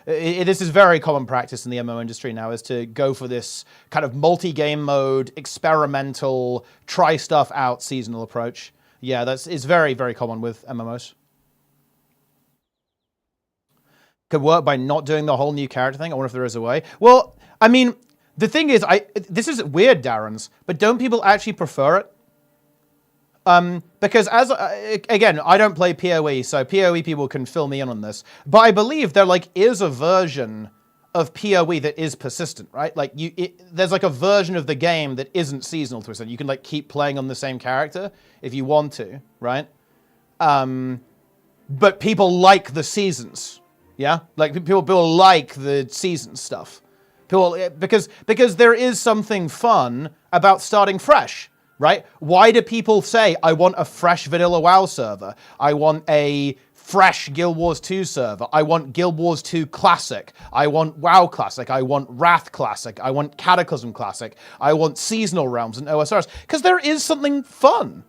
this is very common practice in the MMO industry now, is to go for this kind of multi-game mode, experimental, try stuff out seasonal approach. Yeah, it's very, very common with MMOs. Could work by not doing the whole new character thing. I wonder if there is a way. Well, I mean, the thing is, this is weird, Darren's, but don't people actually prefer it? Because again, I don't play PoE, so PoE people can fill me in on this. But I believe there like is a version of PoE that is persistent, right? Like there's like a version of the game that isn't seasonal to a extent. You can like keep playing on the same character if you want to, right? But people like the seasons, yeah? Like people like the season stuff. Because there is something fun about starting fresh. Right? Why do people say, I want a fresh vanilla WoW server? I want a fresh Guild Wars 2 server. I want Guild Wars 2 Classic. I want WoW Classic. I want Wrath Classic. I want Cataclysm Classic. I want Seasonal Realms and OSRs. Because there is something fun,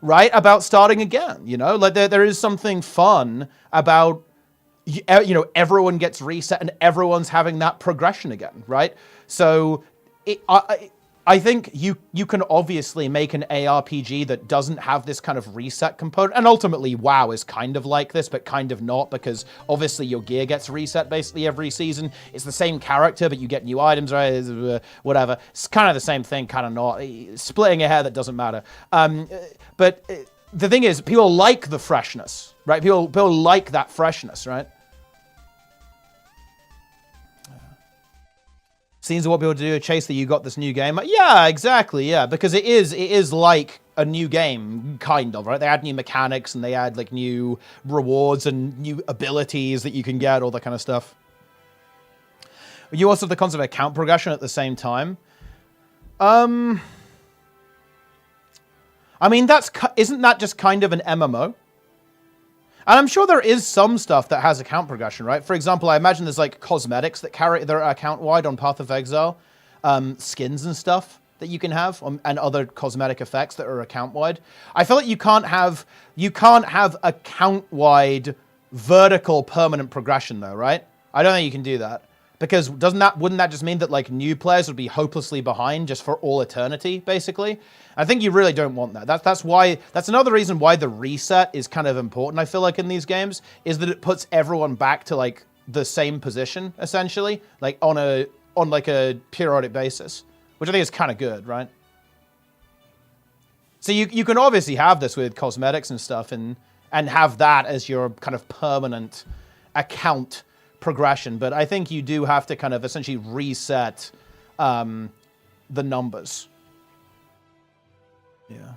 right, about starting again, you know? Like there is something fun about, you know, everyone gets reset and everyone's having that progression again, right? So I think you can obviously make an ARPG that doesn't have this kind of reset component. And ultimately, WoW is kind of like this, but kind of not, because obviously your gear gets reset basically every season. It's the same character, but you get new items, right? Whatever. It's kind of the same thing, kind of not. Splitting a hair that doesn't matter. But the thing is, people like the freshness, right? People like that freshness, right? Seems what people do, Chase, that you got this new game. Yeah, exactly, yeah. Because it is like a new game, kind of, right? They add new mechanics and they add like new rewards and new abilities that you can get, all that kind of stuff. You also have the concept of account progression at the same time. I mean, isn't that just kind of an MMO? And I'm sure there is some stuff that has account progression, right? For example, I imagine there's like cosmetics that carry their account wide on Path of Exile, skins and stuff that you can have, and other cosmetic effects that are account wide. I feel like you can't have account wide vertical permanent progression though, right? I don't think you can do that. Because wouldn't that just mean that like new players would be hopelessly behind just for all eternity, basically? I think you really don't want that. That's another reason why the reset is kind of important, I feel like, in these games, is that it puts everyone back to like the same position, essentially, like on like a periodic basis, which I think is kind of good, right? So you can obviously have this with cosmetics and stuff and have that as your kind of permanent account progression, but I think you do have to kind of essentially reset the numbers. Yeah.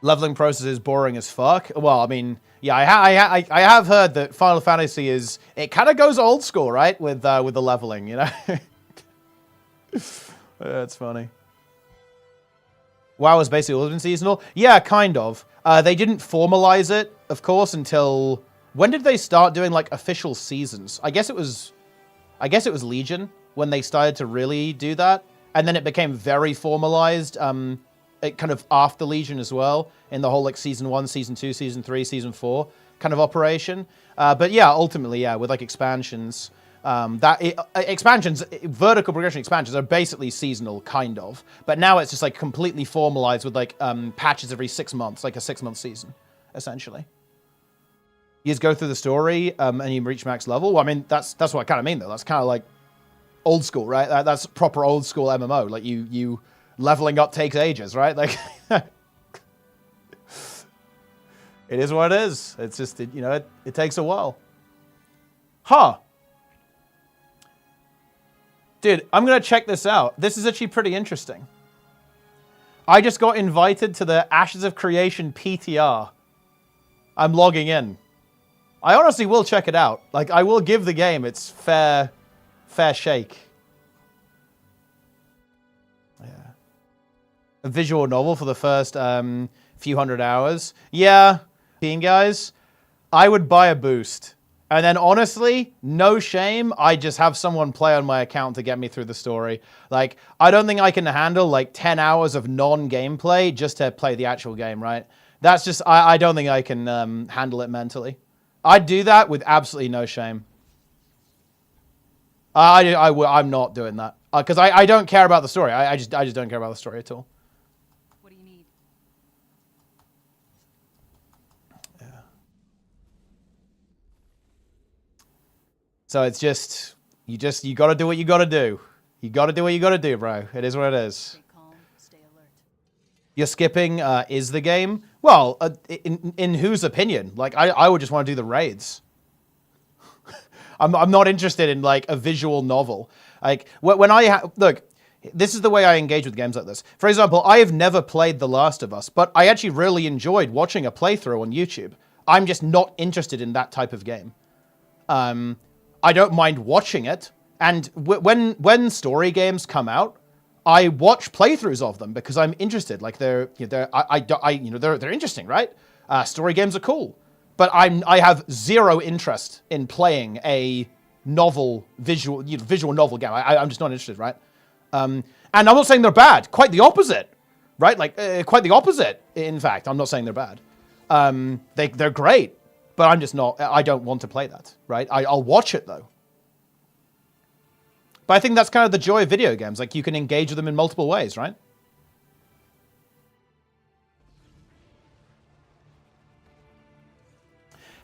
Leveling process is boring as fuck. Well, I mean, yeah, I have heard that Final Fantasy it kind of goes old school, right? With the leveling, you know? That's funny. WoW has basically always been seasonal. Yeah, kind of. They didn't formalize it, of course, until... When did they start doing like official seasons? I guess it was Legion when they started to really do that. and then it became very formalized. It kind of after Legion as well, in the whole like season 1, season 2, season 3, season 4 kind of operation. But yeah, ultimately, yeah, with like expansions, vertical progression expansions are basically seasonal, kind of. But now it's just like completely formalized with like patches every 6 months, like a 6-month season, essentially. You just go through the story and you reach max level. Well, I mean, that's what I kind of mean though. That's kind of like old school, right? That's proper old school MMO. Like you leveling up takes ages, right? Like it is what it is. It's just, you know, it takes a while. Huh. Dude, I'm going to check this out. This is actually pretty interesting. I just got invited to the Ashes of Creation PTR. I'm logging in. I honestly will check it out. Like, I will give the game its fair shake. Yeah. A visual novel for the first few hundred hours. Yeah. Team guys, I would buy a boost. And then honestly, no shame, I just have someone play on my account to get me through the story. Like, I don't think I can handle like 10 hours of non-gameplay just to play the actual game, right? That's just, I don't think I can handle it mentally. I'd do that with absolutely no shame. I'm not doing that. Because I don't care about the story. I just don't care about the story at all. What do you need? Yeah. So it's just, you got to do what you got to do. You got to do what you got to do, bro. It is what it is. Stay calm, stay alert. You're skipping is the game? Well, in whose opinion? Like, I would just want to do the raids. I'm not interested in, like, a visual novel. Like, when look, this is the way I engage with games like this. For example, I have never played The Last of Us, but I actually really enjoyed watching a playthrough on YouTube. I'm just not interested in that type of game. I don't mind watching it, and when story games come out, I watch playthroughs of them because I'm interested. Like they're interesting, right? Story games are cool, but I have zero interest in playing a novel visual novel game. I'm just not interested, right? And I'm not saying they're bad. Quite the opposite, right? Like quite the opposite. In fact, I'm not saying they're bad. They're great, but I'm just not. I don't want to play that, right? I'll watch it though. But I think that's kind of the joy of video games. Like, you can engage with them in multiple ways, right?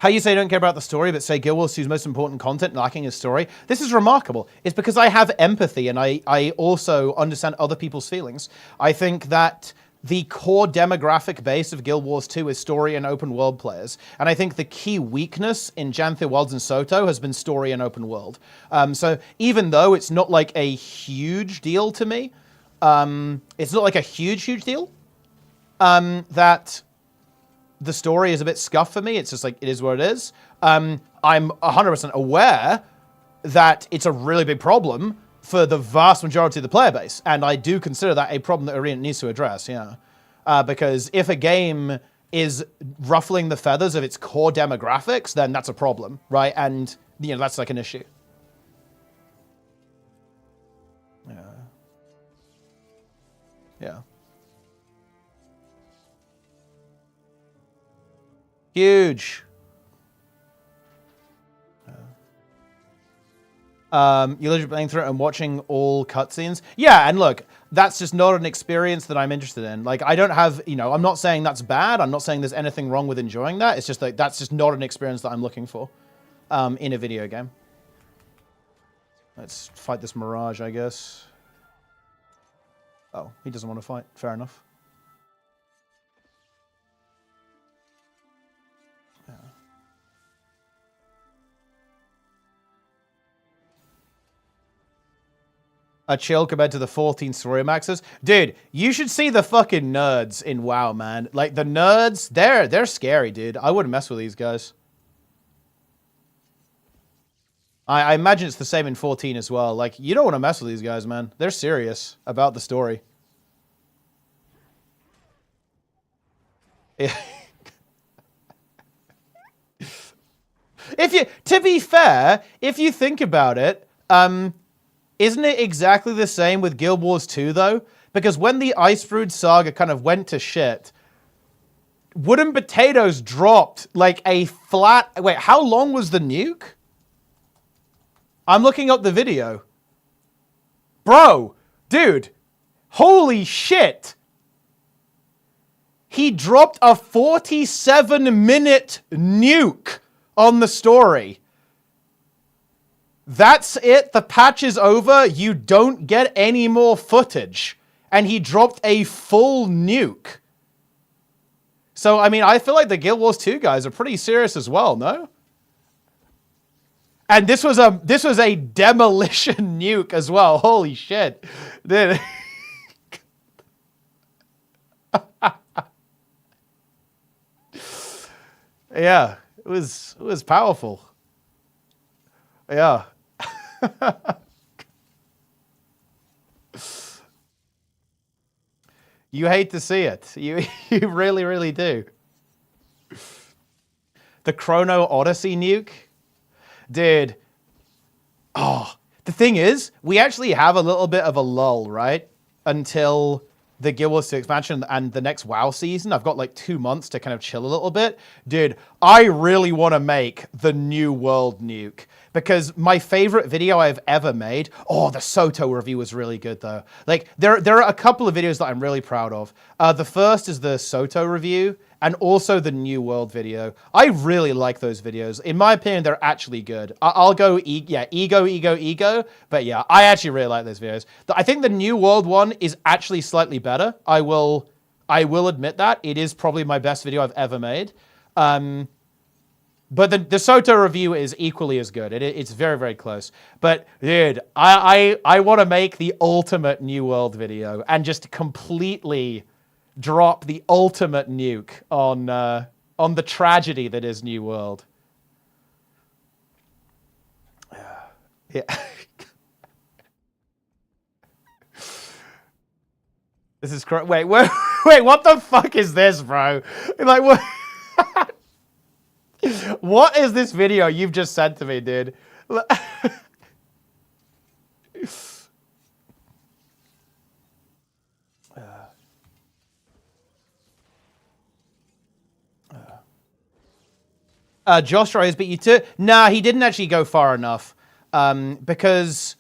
How you say you don't care about the story, but say Guild Wars 2's most important content lacking is story. This is remarkable. It's because I have empathy and I also understand other people's feelings. I think that the core demographic base of Guild Wars 2 is story and open world players. And I think the key weakness in Janthir Wilds and Soto has been story and open world. So even though it's not like a huge deal to me, it's not like a huge deal, that the story is a bit scuffed for me. It's just like, it is what it is. I'm 100% aware that it's a really big problem for the vast majority of the player base. And I do consider that a problem that ArenaNet needs to address, yeah. Because if a game is ruffling the feathers of its core demographics, then that's a problem, right? And, you know, that's like an issue. Yeah. Yeah. Huge. You're literally playing through it and watching all cutscenes. Yeah, and look, that's just not an experience that I'm interested in. Like, I don't have, you know, I'm not saying that's bad. I'm not saying there's anything wrong with enjoying that. It's just like, that's just not an experience that I'm looking for in a video game. Let's fight this Mirage, I guess. Oh, he doesn't want to fight. Fair enough. A chill compared to the 14 story maxes. Dude, you should see the fucking nerds in WoW, man. Like, the nerds, they're scary, dude. I wouldn't mess with these guys. I imagine it's the same in 14 as well. Like, you don't want to mess with these guys, man. They're serious about the story. Yeah. To be fair, if you think about it, Isn't it exactly the same with Guild Wars 2, though? Because when the Icebrood saga kind of went to shit, Wooden Potatoes dropped like a flat... Wait, how long was the nuke? I'm looking up the video. Bro, dude, holy shit. He dropped a 47-minute nuke on the story. That's it. The patch is over. You don't get any more footage. And he dropped a full nuke. So, I mean, I feel like the Guild Wars 2 guys are pretty serious as well, no? And this was a demolition nuke as well. Holy shit. Dude. Yeah, it was powerful. Yeah. You hate to see it. You really, really do. The Chrono Odyssey nuke? Dude. Oh, the thing is, we actually have a little bit of a lull, right? Until the Guild Wars 2 expansion and the next WoW season. I've got like 2 months to kind of chill a little bit. Dude, I really want to make the New World nuke. Because my favorite video I've ever made... Oh, the Soto review was really good, though. Like, there are a couple of videos that I'm really proud of. The first is the Soto review, and also the New World video. I really like those videos. In my opinion, they're actually good. I'll go, ego. But yeah, I actually really like those videos. I think the New World one is actually slightly better. I will admit that. It is probably my best video I've ever made. But the Soto review is equally as good. It's very, very close. But dude, I want to make the ultimate New World video and just completely drop the ultimate nuke on the tragedy that is New World. Yeah. This is correct. Wait, what the fuck is this, bro? Like, what? What is this video you've just sent to me, dude? Josh tries, but you too. Nah, he didn't actually go far enough. Because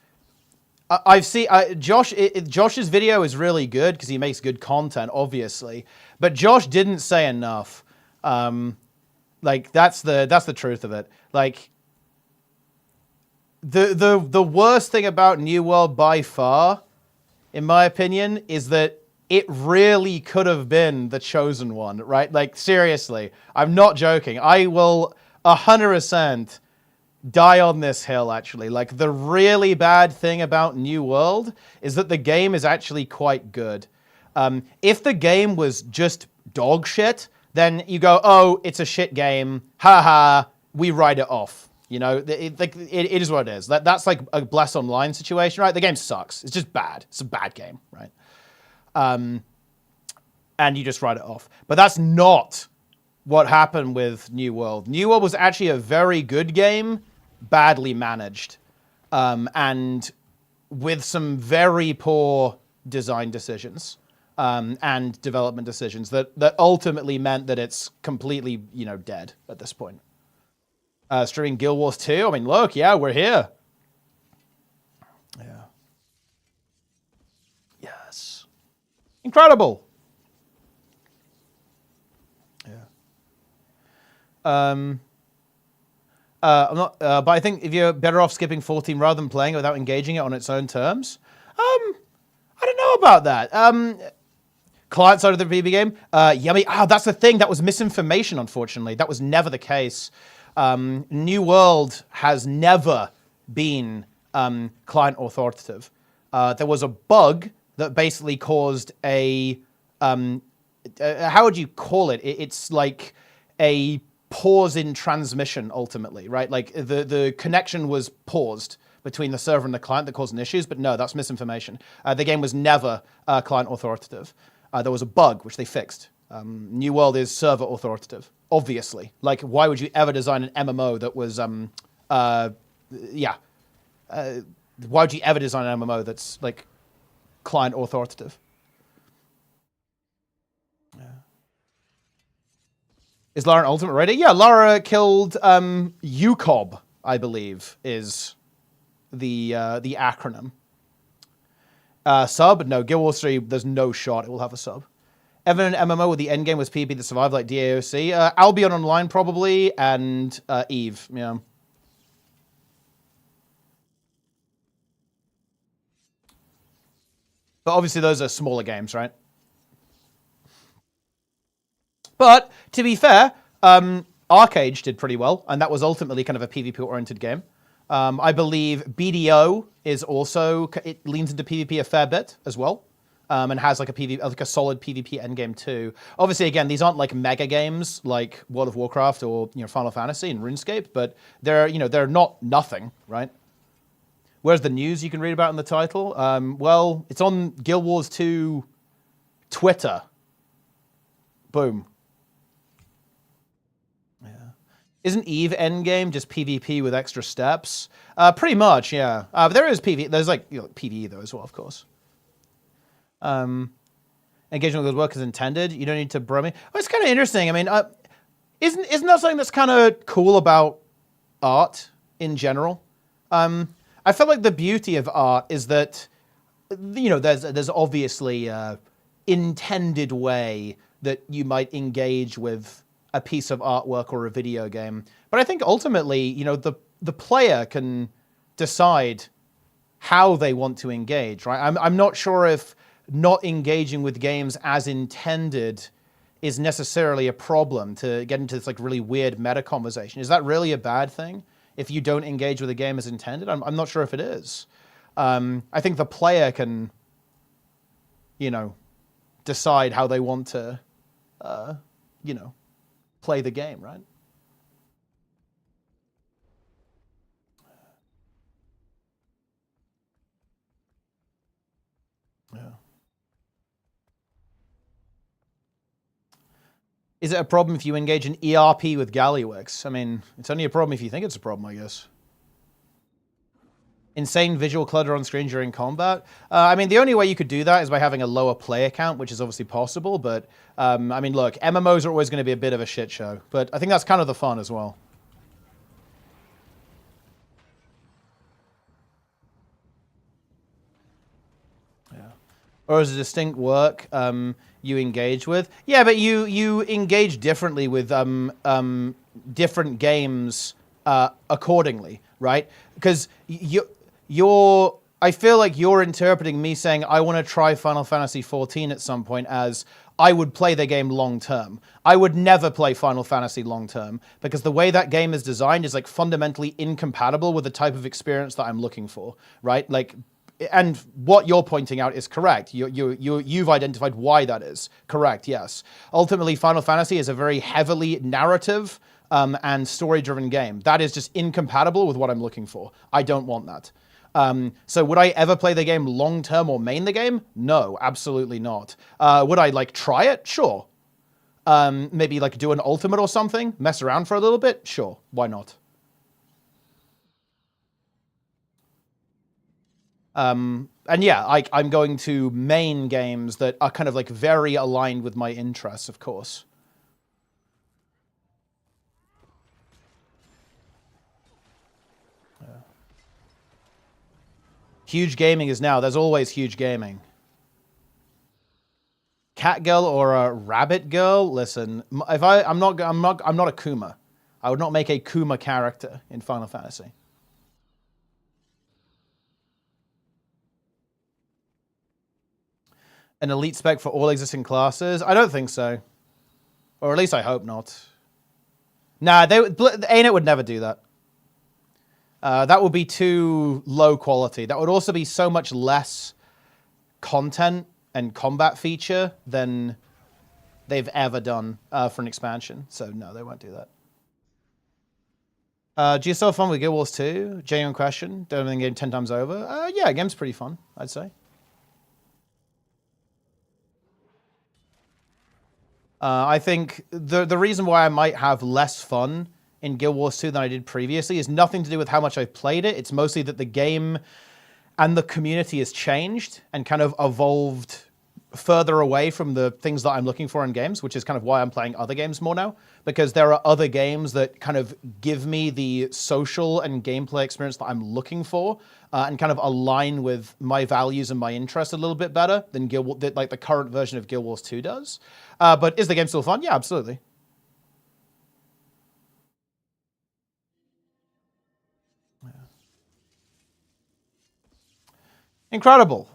I've seen Josh's video is really good because he makes good content, obviously. But Josh didn't say enough. Like that's the truth of it. Like the worst thing about New World by far, in my opinion, is that it really could have been the chosen one, right? Like seriously, I'm not joking. I will 100% die on this hill, actually. Like the really bad thing about New World is that the game is actually quite good. If the game was just dog shit, then you go, oh, it's a shit game. Haha, we write it off. You know, it is what it is. That's like a Bless Online situation, right? The game sucks. It's just bad. It's a bad game, right? And you just write it off. But that's not what happened with New World. New World was actually a very good game, badly managed, and with some very poor design decisions. And development decisions that ultimately meant that it's completely, dead at this point. Streaming Guild Wars 2. I mean, look, yeah, we're here. Yeah. Yes. Incredible. Yeah. I'm not, but I think if you're better off skipping 14 rather than playing it without engaging it on its own terms. I don't know about that. Client side of the BB game, yummy. That's the thing. That was misinformation, unfortunately. That was never the case. New World has never been client authoritative. There was a bug that basically caused a... how would you call it? It's like a pause in transmission, ultimately, right? Like the connection was paused between the server and the client that caused issues, but no, that's misinformation. The game was never client authoritative. There was a bug, which they fixed. New World is server authoritative, obviously. Like, why would you ever design an MMO that was, why would you ever design an MMO that's like client authoritative? Yeah. Is Lara an ultimate raider? Yeah, Lara killed UCOB, I believe, is the acronym. Sub? No, Guild Wars 3, there's no shot it will have a sub. Evan an MMO with the endgame was PvP that survived like DAOC. Albion Online, probably, and Eve, yeah. But obviously those are smaller games, right? But, to be fair, Arcade did pretty well, and that was ultimately kind of a PvP-oriented game. I believe BDO is also, it leans into PvP a fair bit as well, and has like a solid PvP endgame too. Obviously, again, these aren't like mega games like World of Warcraft or Final Fantasy and RuneScape, but they're not nothing, right? Where's the news you can read about in the title? Well, it's on Guild Wars 2 Twitter. Boom. Yeah. Isn't Eve endgame just PvP with extra steps? Pretty much, yeah. But there is PvE. There's like PvE though as well, of course. Engagement with work as intended. You don't need to bro me. Oh, it's kind of interesting. I mean, isn't that something that's kind of cool about art in general? I feel like the beauty of art is that, there's obviously a intended way that you might engage with a piece of artwork or a video game. But I think ultimately, the player can decide how they want to engage, right? I'm not sure if not engaging with games as intended is necessarily a problem to get into this like really weird meta conversation. Is that really a bad thing if you don't engage with a game as intended? I'm not sure if it is. I think the player can, decide how they want to, play the game, right? Yeah. Is it a problem if you engage in ERP with Gallywix? I mean, it's only a problem if you think it's a problem, I guess. Insane visual clutter on screen during combat? I mean, the only way you could do that is by having a lower player count, which is obviously possible, but, I mean, look, MMOs are always going to be a bit of a shit show, but I think that's kind of the fun as well. Yeah. Or is it distinct work you engage with? Yeah, but you engage differently with different games accordingly, right? Because I feel like you're interpreting me saying I want to try Final Fantasy XIV at some point as I would play the game long term. I would never play Final Fantasy long term because the way that game is designed is like fundamentally incompatible with the type of experience that I'm looking for, right? Like, and what you're pointing out is correct. You've identified why that is. Correct, yes. Ultimately, Final Fantasy is a very heavily narrative and story-driven game. That is just incompatible with what I'm looking for. I don't want that. So would I ever play the game long-term or main the game? No, absolutely not. Would I like try it? Sure. Maybe like do an ultimate or something? Mess around for a little bit? Sure, why not? And yeah, I'm going to main games that are kind of like very aligned with my interests, of course. Yeah. Huge gaming is now. There's always huge gaming. Cat girl or a rabbit girl? Listen, if I'm not a Kuma. I would not make a Kuma character in Final Fantasy. An elite spec for all existing classes? I don't think so. Or at least I hope not. Nah, ArenaNet would never do that. That would be too low quality. That would also be so much less content and combat feature than they've ever done for an expansion. So no, they won't do that. Do you still have fun with Guild Wars 2? Genuine question. Don't think game 10 times over? Yeah, game's pretty fun, I'd say. I think the reason why I might have less fun in Guild Wars 2 than I did previously is nothing to do with how much I've played it. It's mostly that the game and the community has changed and kind of evolved further away from the things that I'm looking for in games, which is kind of why I'm playing other games more now, because there are other games that kind of give me the social and gameplay experience that I'm looking for, and kind of align with my values and my interests a little bit better than like the current version of Guild Wars 2 does. But is the game still fun? Yeah, absolutely. Yeah. Incredible.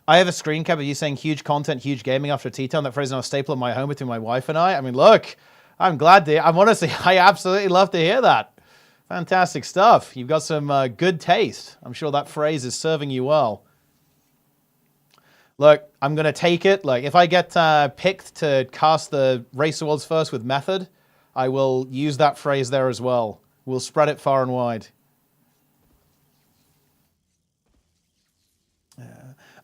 I have a screen cap of you saying huge content, huge gaming after tea time. That phrase is now a staple in my home between my wife and I. I mean, look, I'm glad to. I'm honestly, I absolutely love to hear that. Fantastic stuff. You've got some good taste. I'm sure that phrase is serving you well. Look, I'm going to take it. Like, if I get picked to cast the Race Awards first with Method, I will use that phrase there as well. We'll spread it far and wide.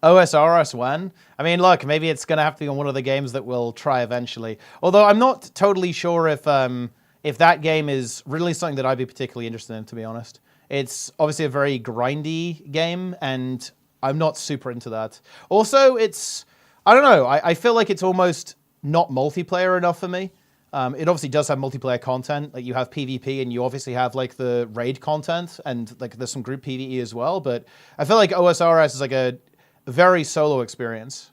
OSRS when? I mean, look, maybe it's going to have to be on one of the games that we'll try eventually. Although I'm not totally sure if that game is really something that I'd be particularly interested in, to be honest. It's obviously a very grindy game, and I'm not super into that. Also, I don't know, I feel like it's almost not multiplayer enough for me. It obviously does have multiplayer content. Like, you have PvP, and you obviously have like the raid content, and like there's some group PvE as well. But I feel like OSRS is like a very solo experience.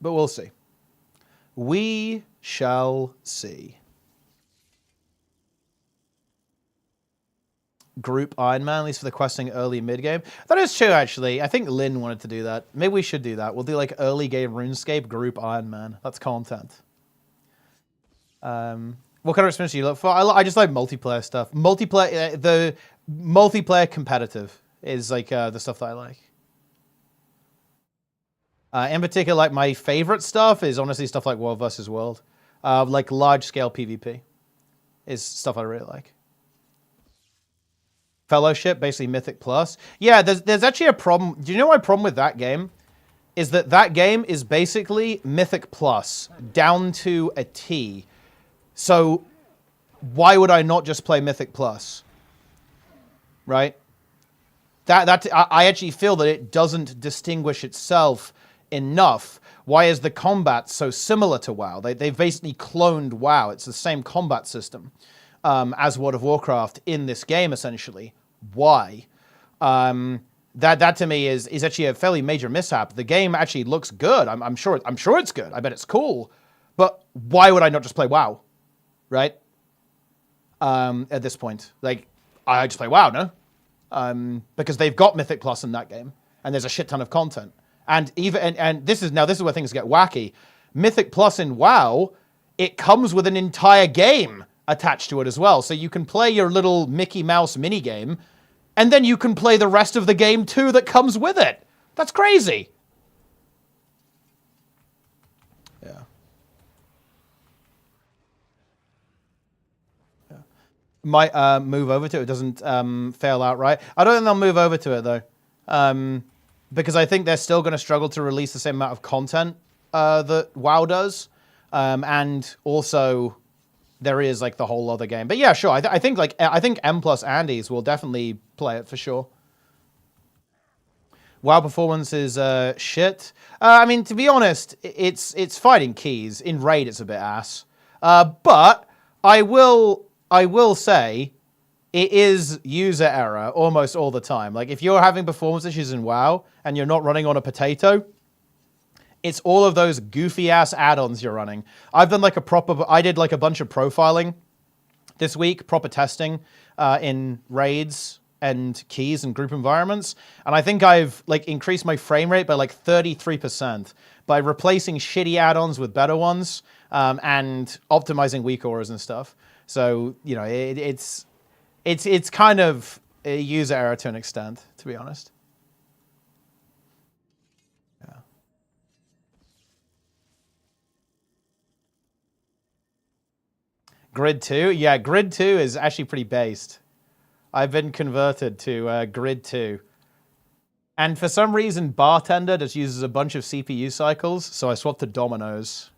But we'll see. We shall see. Group Iron Man, at least for the questing early mid-game. That is true, actually. I think Lynn wanted to do that. Maybe we should do that. We'll do like early game RuneScape Group Iron Man. That's content. What kind of experience do you look for? I just like multiplayer stuff. The multiplayer competitive is like the stuff that I like. In particular, like my favorite stuff is honestly stuff like World vs. World. Like large-scale PvP is stuff I really like. Fellowship, basically Mythic Plus. Yeah, there's actually a problem. Do you know my problem with that game? Is that game is basically Mythic Plus down to a T. So why would I not just play Mythic Plus? Right? I actually feel that it doesn't distinguish itself enough. Why is the combat so similar to WoW? They've basically cloned WoW. It's the same combat system as World of Warcraft in this game, essentially. Why? That to me is actually a fairly major mishap. The game actually looks good. I'm sure it's good. I bet it's cool. But why would I not just play WoW? Right? At this point, like, I just play WoW, no? Because they've got Mythic Plus in that game, and there's a shit ton of content. And this is where things get wacky. Mythic Plus in WoW, it comes with an entire game attached to it as well. So you can play your little Mickey Mouse mini game, and then you can play the rest of the game too that comes with it. That's crazy. Yeah. Might move over to it. It doesn't fail outright. I don't think they'll move over to it though. Because I think they're still going to struggle to release the same amount of content that WoW does. And also, there is like the whole other game. But yeah, sure. I think M plus Andes will definitely play it for sure. WoW performance is shit. I mean, to be honest, it's fighting keys. In raid, it's a bit ass. But I will say, it is user error almost all the time. Like, if you're having performance issues in WoW and you're not running on a potato, it's all of those goofy ass add-ons you're running. I did like a bunch of profiling this week, proper testing in raids and keys and group environments. And I think I've like increased my frame rate by like 33% by replacing shitty add-ons with better ones and optimizing weak auras and stuff. So, you know, it's kind of a user error to an extent, to be honest. Yeah. Grid 2? Yeah, Grid 2 is actually pretty based. I've been converted to Grid 2. And for some reason, Bartender just uses a bunch of CPU cycles, so I swapped to Dominoes.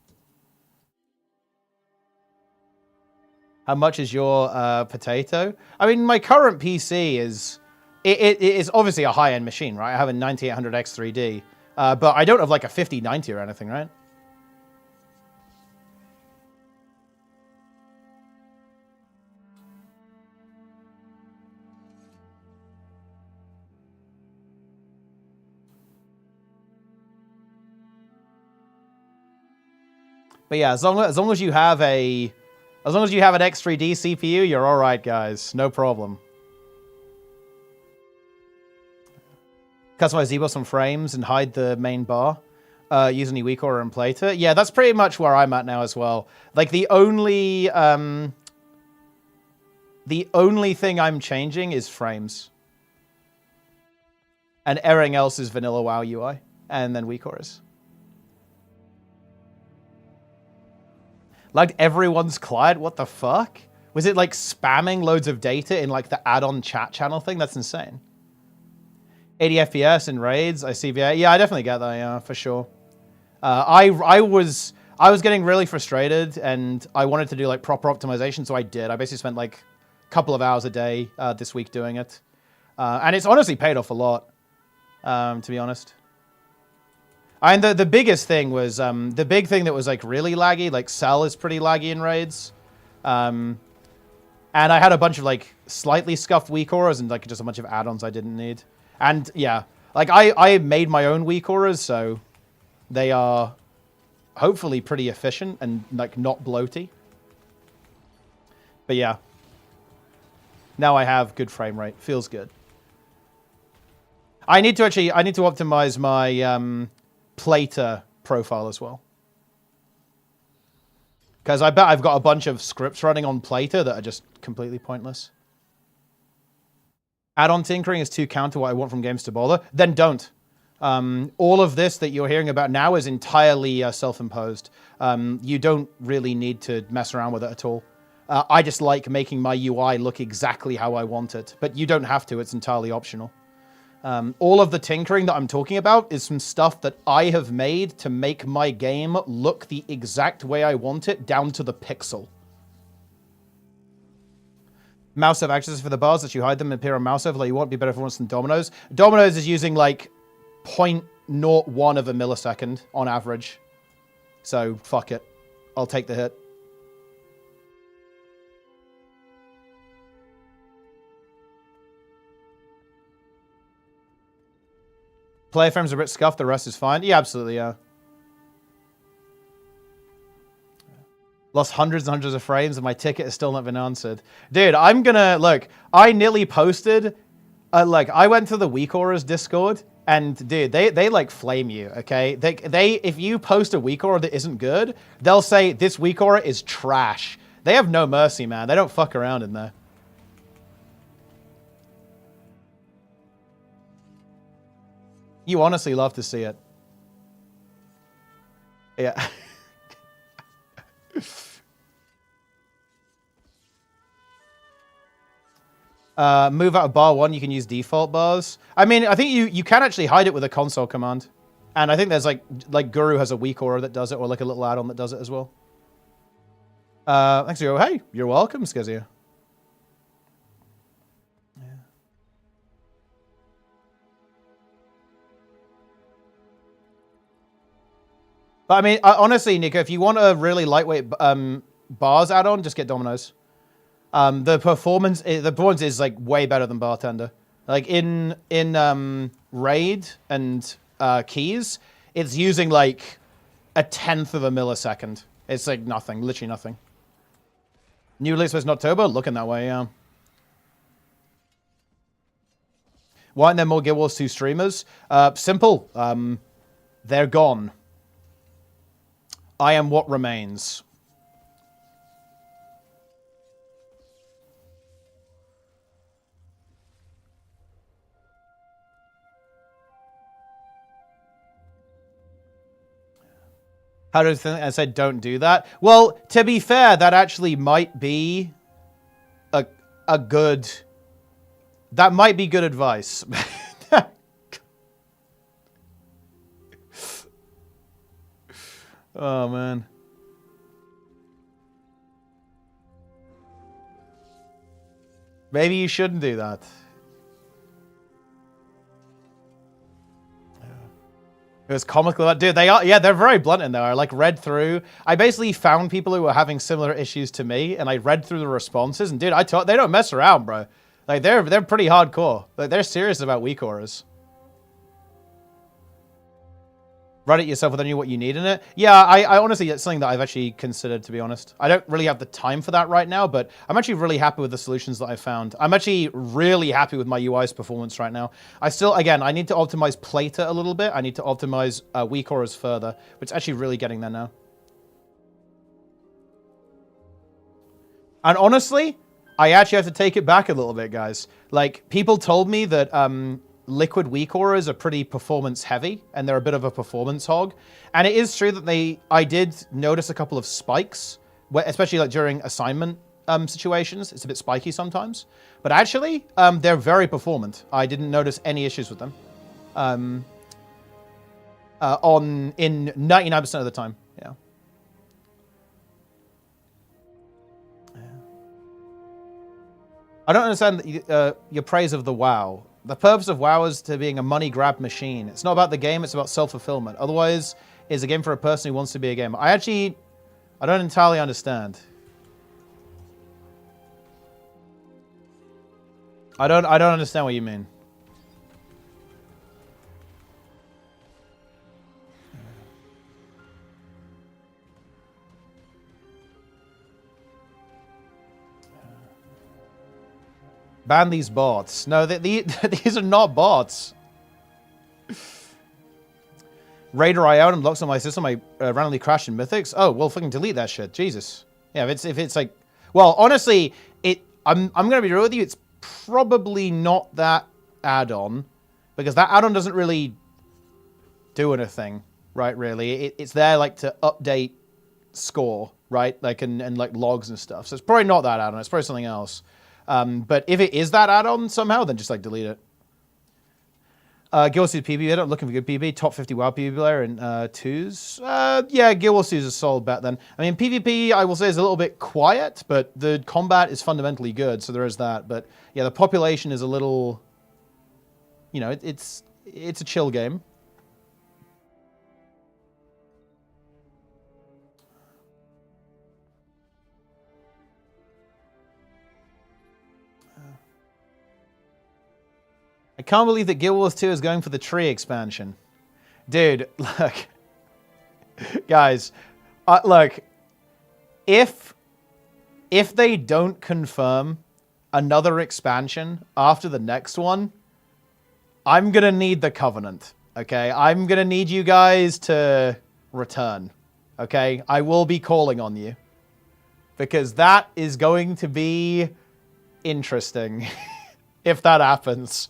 How much is your potato? I mean, my current PC is... It is obviously a high-end machine, right? I have a 9800X 3D. But I don't have like a 5090 or anything, right? But yeah, as long as you have an X3D CPU, you're all right, guys. No problem. Customize ZBoss on frames and hide the main bar. Use any weak aura and plater. Yeah, that's pretty much where I'm at now as well. Like the only thing I'm changing is frames. And everything else is vanilla WoW UI and then weak auras. Like everyone's client, what the fuck? Was it like spamming loads of data in like the add-on chat channel thing? That's insane. 80 FPS in raids, I see. Yeah, I definitely get that, yeah, for sure. I was getting really frustrated and I wanted to do like proper optimization, so I did. I basically spent like a couple of hours a day this week doing it. And it's honestly paid off a lot, to be honest. And the biggest thing was, the big thing that was like really laggy, like Cell is pretty laggy in raids. And I had a bunch of like slightly scuffed weak auras and like just a bunch of add-ons I didn't need. And yeah, like I made my own weak auras, so they are hopefully pretty efficient and like not bloaty. But yeah, now I have good frame rate. Feels good. I need to optimize my plater profile as well. Because I bet I've got a bunch of scripts running on plater that are just completely pointless. Add-on tinkering is too counter what I want from games to bother. Then don't. All of this that you're hearing about now is entirely self-imposed. You don't really need to mess around with it at all. I just like making my UI look exactly how I want it. But you don't have to. It's entirely optional. All of the tinkering that I'm talking about is some stuff that I have made to make my game look the exact way I want it, down to the pixel. Mouse have access for the bars that you hide them and appear on mouse overlay. You won't be better for once than Dominoes. Dominoes is using like 0.01 of a millisecond on average. So fuck it. I'll take the hit. Player frames are a bit scuffed, the rest is fine. Yeah, absolutely, yeah. Lost hundreds and hundreds of frames and my ticket has still not been answered. Dude, I'm gonna... Look, I nearly posted... like, I went to the Weak Auras Discord and, dude, they like, flame you, okay? They if you post a Weak Aura that isn't good, they'll say, this Weak Aura is trash. They have no mercy, man. They don't fuck around in there. You honestly love to see it. Yeah. Move out of bar 1, you can use default bars. I mean, I think you can actually hide it with a console command. And I think there's like Guru has a weak aura that does it, or like a little add-on that does it as well. Thanks, Yo. Hey, you're welcome, Skizia. Yeah. But I mean, honestly, Nico, if you want a really lightweight bars add-on, just get Dominoes. The performance is like way better than Bartender. Like in Raid and Keys, it's using like 1/10 of a millisecond. It's like nothing, literally nothing. New release was in October, looking that way, yeah. Why aren't there more Guild Wars 2 streamers? Simple. They're gone. I am what remains. How do I said don't do that? Well, to be fair, that actually might be a good... That might be good advice. Oh, man. Maybe you shouldn't do that. It was comical. Dude, they are, yeah, they're very blunt in there. I like read through. I basically found people who were having similar issues to me, and I read through the responses. And dude, they don't mess around, bro. Like they're pretty hardcore. Like they're serious about weak auras. Run it yourself without knowing what you need in it. Yeah, I honestly, it's something that I've actually considered, to be honest. I don't really have the time for that right now, but I'm actually really happy with the solutions that I found. I'm actually really happy with my UI's performance right now. I still, again, I need to optimize Plater a little bit. I need to optimize weak auras further, but it's actually really getting there now. And honestly, I actually have to take it back a little bit, guys. Like, people told me that liquid weak auras are pretty performance heavy and they're a bit of a performance hog. And it is true that I did notice a couple of spikes, especially like during assignment situations. It's a bit spiky sometimes, but actually they're very performant. I didn't notice any issues with them in 99% of the time. Yeah. I don't understand your praise of the WoW. The purpose of WoW is to being a money grab machine. It's not about the game, it's about self-fulfillment. Otherwise, it's a game for a person who wants to be a gamer. I don't entirely understand. I don't understand what you mean. Ban these bots. No, these are not bots. Raider I out and blocks on my system. I randomly crashed in Mythics. Oh, well, fucking delete that shit. Jesus. Yeah, if it's like, well, honestly, I'm gonna be real with you. It's probably not that add-on because that add-on doesn't really do anything, right? Really, it's there like to update score, right? Like and like logs and stuff. So it's probably not that add-on. It's probably something else. But if it is that add-on somehow, then just like delete it. Guild Wars 2 PB, I'm looking for good PB. Top 50 WoW PB player in 2s. Yeah, Guild Wars 2 is a solid bet then. I mean, PvP, I will say, is a little bit quiet, but the combat is fundamentally good, so there is that. But yeah, the population is a little, you know, it's a chill game. I can't believe that Guild Wars 2 is going for the tree expansion. Dude, look. Guys, look. If they don't confirm another expansion after the next one, I'm going to need the Covenant, okay? I'm going to need you guys to return, okay? I will be calling on you. Because that is going to be interesting if that happens.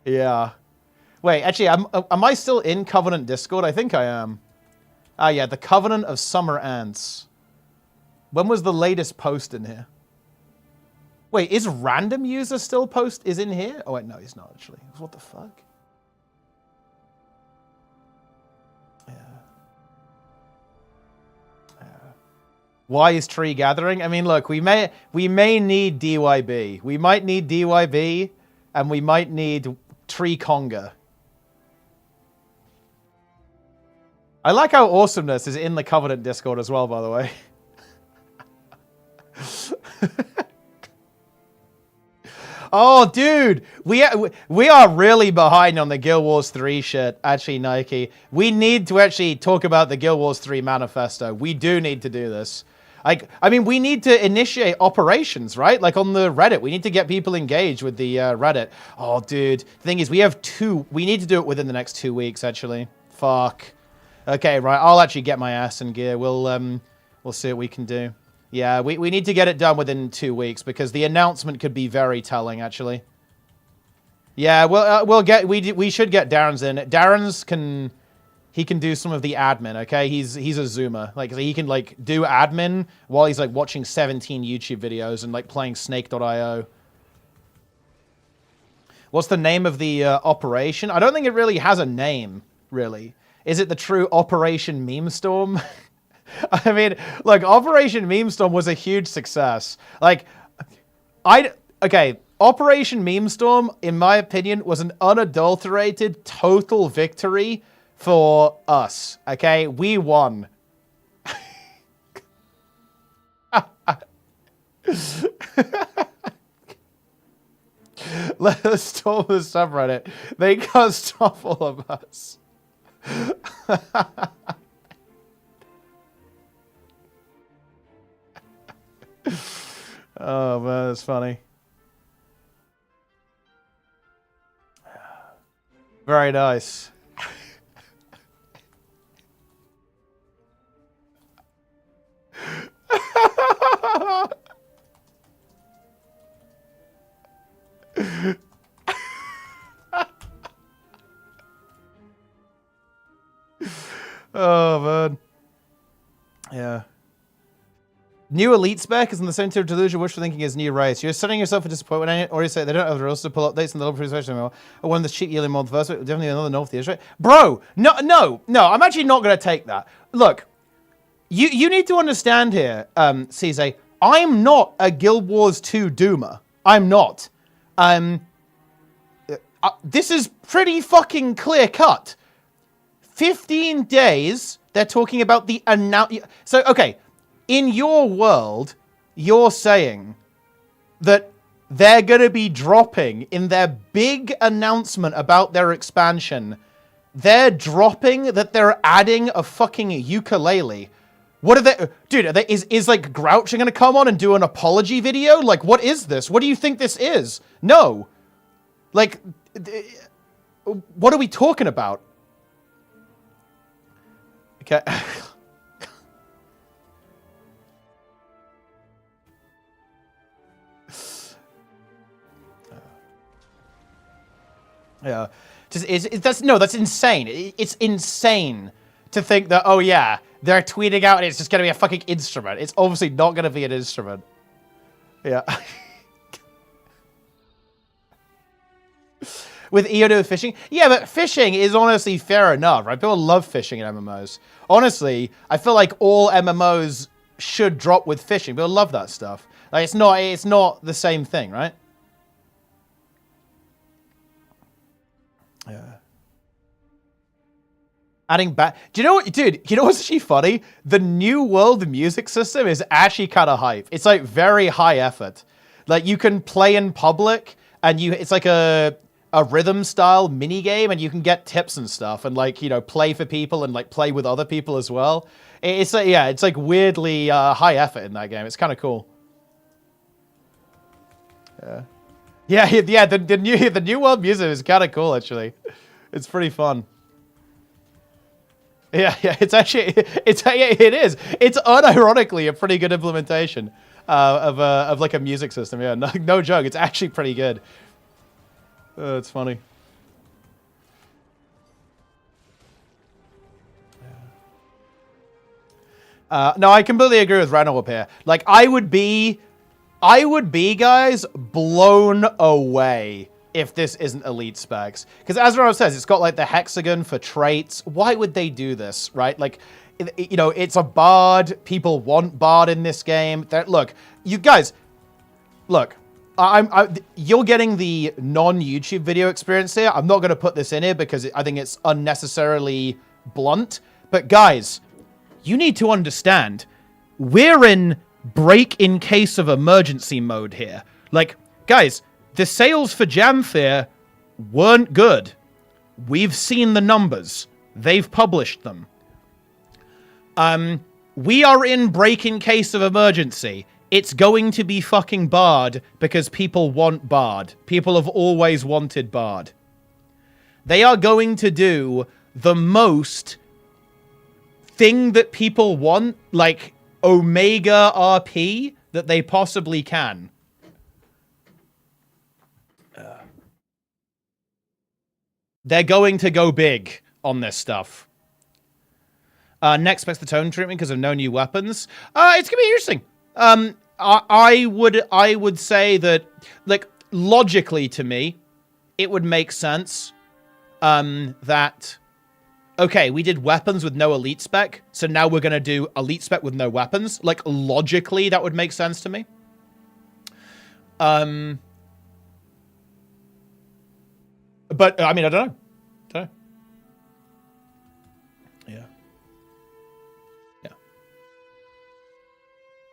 Yeah. Wait, actually, am I still in Covenant Discord? I think I am. Ah, yeah, the Covenant of Summer Ants. When was the latest post in here? Wait, is random user still is in here? Oh, wait, no, he's not, actually. What the fuck? Yeah. Why is tree gathering? I mean, look, we may need DYB. We might need DYB, and we might need tree conga. I like how awesomeness is in the Covenant Discord as well, by the way. Oh, dude, we are really behind on the Guild Wars 3 shit. Actually, Nike, we need to actually talk about the Guild Wars 3 manifesto. We do need to do this. Like, I mean, we need to initiate operations, right? Like on the Reddit, we need to get people engaged with the Reddit. Oh, dude, the thing is, we need to do it within the next 2 weeks, actually. Fuck. Okay, right, I'll actually get my ass in gear. We'll see what we can do. Yeah, we need to get it done within 2 weeks because the announcement could be very telling, actually. Yeah, we should get Darren's in. Darren's can do some of the admin, okay? He's a zoomer. Like, he can, like, do admin while he's, like, watching 17 YouTube videos and, like, playing Snake.io. What's the name of the operation? I don't think it really has a name, really. Is it the true Operation Meme Storm? I mean, look, Operation Meme Storm was a huge success. Like, okay, Operation Meme Storm, in my opinion, was an unadulterated, total victory for us, okay? We won. Let us storm the subreddit. They can't stop all of us. Oh man, that's funny. Very nice. Oh man. Yeah. New elite spec is in the center of delusion, wishful thinking is new race. You're setting yourself for disappointment, or you say they don't have the rules to pull updates and the level preservation anymore. Or one of the cheap yielding mod first, definitely another North the right? Bro, no, I'm actually not gonna take that. Look, you need to understand here, CZ, I'm not a Guild Wars 2 doomer. I'm not. This is pretty fucking clear cut. 15 days, they're talking about the So, okay, in your world, you're saying that they're going to be dropping in their big announcement about their expansion. They're dropping that they're adding a fucking ukulele. What are they... Dude, is like Grouch going to come on and do an apology video? Like, what is this? What do you think this is? No. Like, what are we talking about? Okay. Yeah. That's insane. It's insane to think that, oh yeah, they're tweeting out and it's just going to be a fucking instrument. It's obviously not going to be an instrument. Yeah. With EO fishing? Yeah, but fishing is honestly fair enough, right? People love fishing in MMOs. Honestly, I feel like all MMOs should drop with fishing. People love that stuff. Like, it's not the same thing, right? Yeah. Adding back... Do you know what... Dude, you know what's actually funny? The New World music system is actually kind of hype. It's, like, very high effort. Like, you can play in public, and it's like a rhythm-style mini-game, and you can get tips and stuff, and, like, you know, play for people, and, like, play with other people as well. It's, like, yeah, it's, like, weirdly high effort in that game. It's kind of cool. Yeah. Yeah, the New World music is kind of cool, actually. It's pretty fun. Yeah, it is. It's unironically a pretty good implementation of like a music system. Yeah, no joke. It's actually pretty good. It's funny. No, I completely agree with Randall up here. Like, I would be, guys, blown away if this isn't elite specs. Because as Ronald says, it's got, like, the hexagon for traits. Why would they do this, right? Like, you know, it's a BARD. People want BARD in this game. Look, you guys, look, you're getting the non-YouTube video experience here. I'm not going to put this in here because I think it's unnecessarily blunt. But, guys, you need to understand, we're in break in case of emergency mode here. Like, guys, the sales for Jamfair weren't good. We've seen the numbers. They've published them. We are in break in case of emergency. It's going to be fucking BARD because people want BARD. People have always wanted BARD. They are going to do the most thing that people want, like Omega RP, that they possibly can. They're going to go big on this stuff. Next expects the tone treatment because of no new weapons. It's gonna be interesting. I would say that, like, logically to me, it would make sense that, okay, we did weapons with no elite spec, so now we're going to do elite spec with no weapons. Like, logically, that would make sense to me. But, I mean, I don't know. Yeah.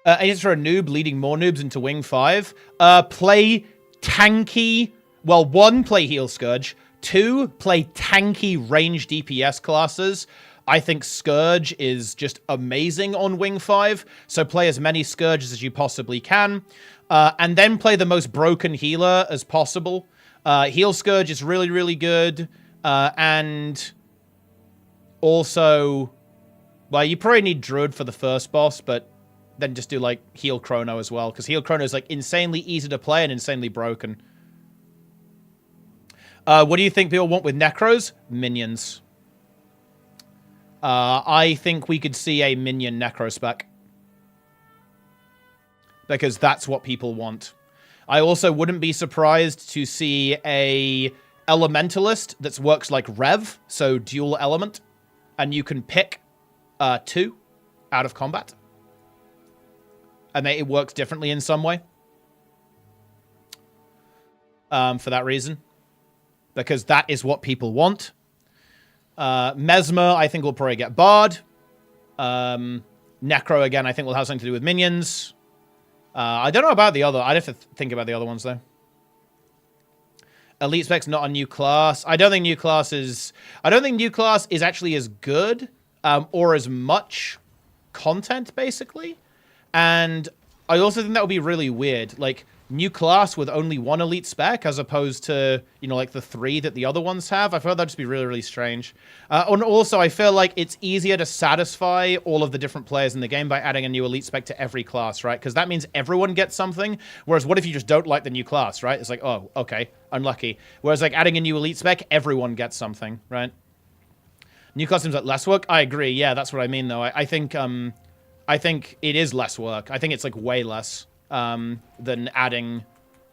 Aims for a noob, leading more noobs into Wing 5. Play tanky... Well, 1, play Heal Scourge. 2, play tanky range DPS classes. I think Scourge is just amazing on Wing 5, so play as many Scourges as you possibly can. And then play the most broken healer as possible. Heal Scourge is really, really good. And also, well, you probably need Druid for the first boss, but then just do, like, Heal Chrono as well, because Heal Chrono is, like, insanely easy to play and insanely broken. What do you think people want with Necros? Minions. I think we could see a minion Necro spec. Because that's what people want. I also wouldn't be surprised to see a Elementalist that works like Rev, so dual element, and you can pick 2 out of combat. And it works differently in some way. For that reason. Because that is what people want. Mesmer, I think, will probably get Bard. Necro, again, I think will have something to do with minions. I don't know about the other. I'd have to think about the other ones, though. Elite spec's not a new class. I don't think new class is actually as good or as much content, basically. And I also think that would be really weird. Like, new class with only 1 elite spec as opposed to, you know, like the 3 that the other ones have. I feel like that'd just be really, really strange. And also, I feel like it's easier to satisfy all of the different players in the game by adding a new elite spec to every class, right? Because that means everyone gets something. Whereas what if you just don't like the new class, right? It's like, oh, okay, unlucky. Whereas, like, adding a new elite spec, everyone gets something, right? New class seems like less work. I agree. Yeah, that's what I mean, though. I think it is less work. I think it's, like, way less. Than adding,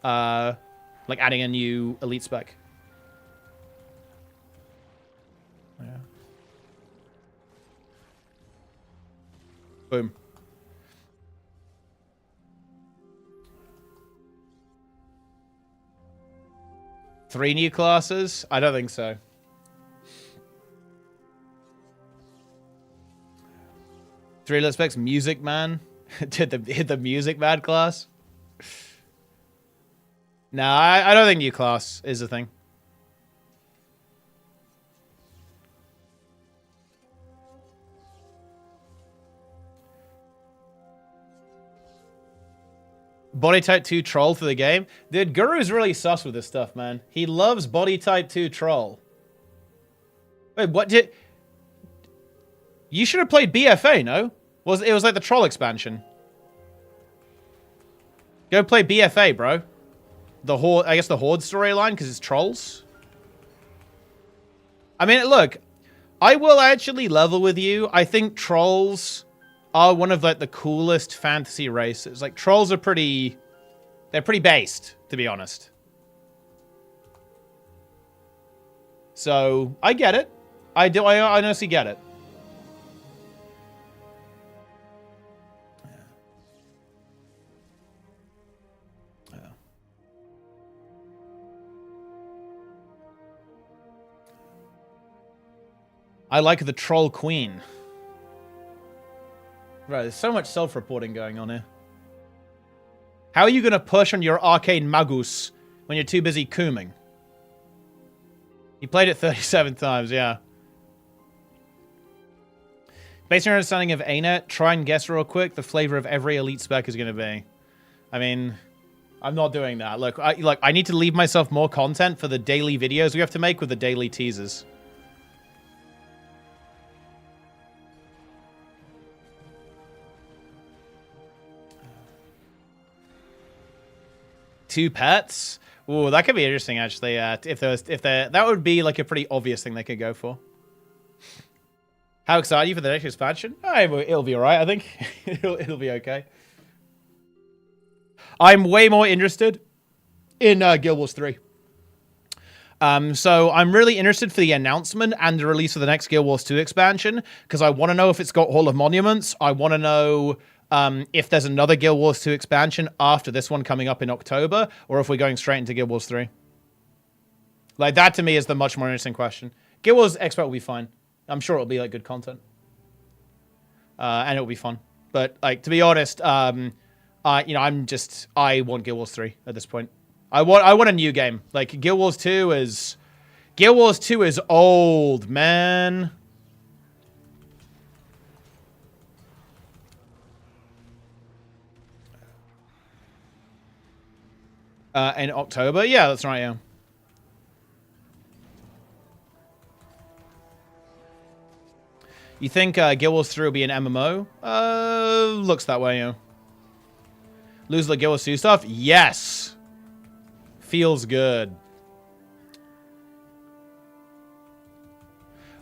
like adding a new elite spec. Yeah. Boom. Three new classes? I don't think so. Three elite specs, Music Man. Did the Music Man class? No, I don't think new class is a thing. Body type 2 troll for the game. Dude, Guru's really sus with this stuff, man. He loves body type 2 troll. Wait, what did... You should have played BFA, no? It was like the troll expansion. Go play BFA, bro. The Horde, I guess the Horde storyline, because it's trolls. I mean, look, I will actually level with you. I think trolls are one of like the coolest fantasy races. Like trolls are they're pretty based, to be honest. So I get it. I honestly get it. I like the Troll Queen. Right, there's so much self-reporting going on here. How are you going to push on your Arcane Magus when you're too busy cooming? You played it 37 times, yeah. Based on your understanding of ArenaNet, try and guess real quick the flavor of every elite spec is going to be. I mean, I'm not doing that. Look, I need to leave myself more content for the daily videos we have to make with the daily teasers. Two pets? Ooh, that could be interesting, actually. That would be like a pretty obvious thing they could go for. How excited are you for the next expansion? It'll be alright, I think. it'll be okay. I'm way more interested in Guild Wars 3. So I'm really interested for the announcement and the release of the next Guild Wars 2 expansion, because I want to know if it's got Hall of Monuments. I want to know if there's another Guild Wars 2 expansion after this one coming up in October, or if we're going straight into Guild Wars 3. Like, that to me is the much more interesting question. Guild Wars Expert will be fine. I'm sure it'll be, like, good content. And it'll be fun. But, like, to be honest, I want Guild Wars 3 at this point. I want a new game. Like, Guild Wars 2 is old, man. In October? Yeah, that's right, yeah. You think Guild Wars 3 will be an MMO? Looks that way, yeah. Lose the Guild Wars 2 stuff? Yes! Feels good.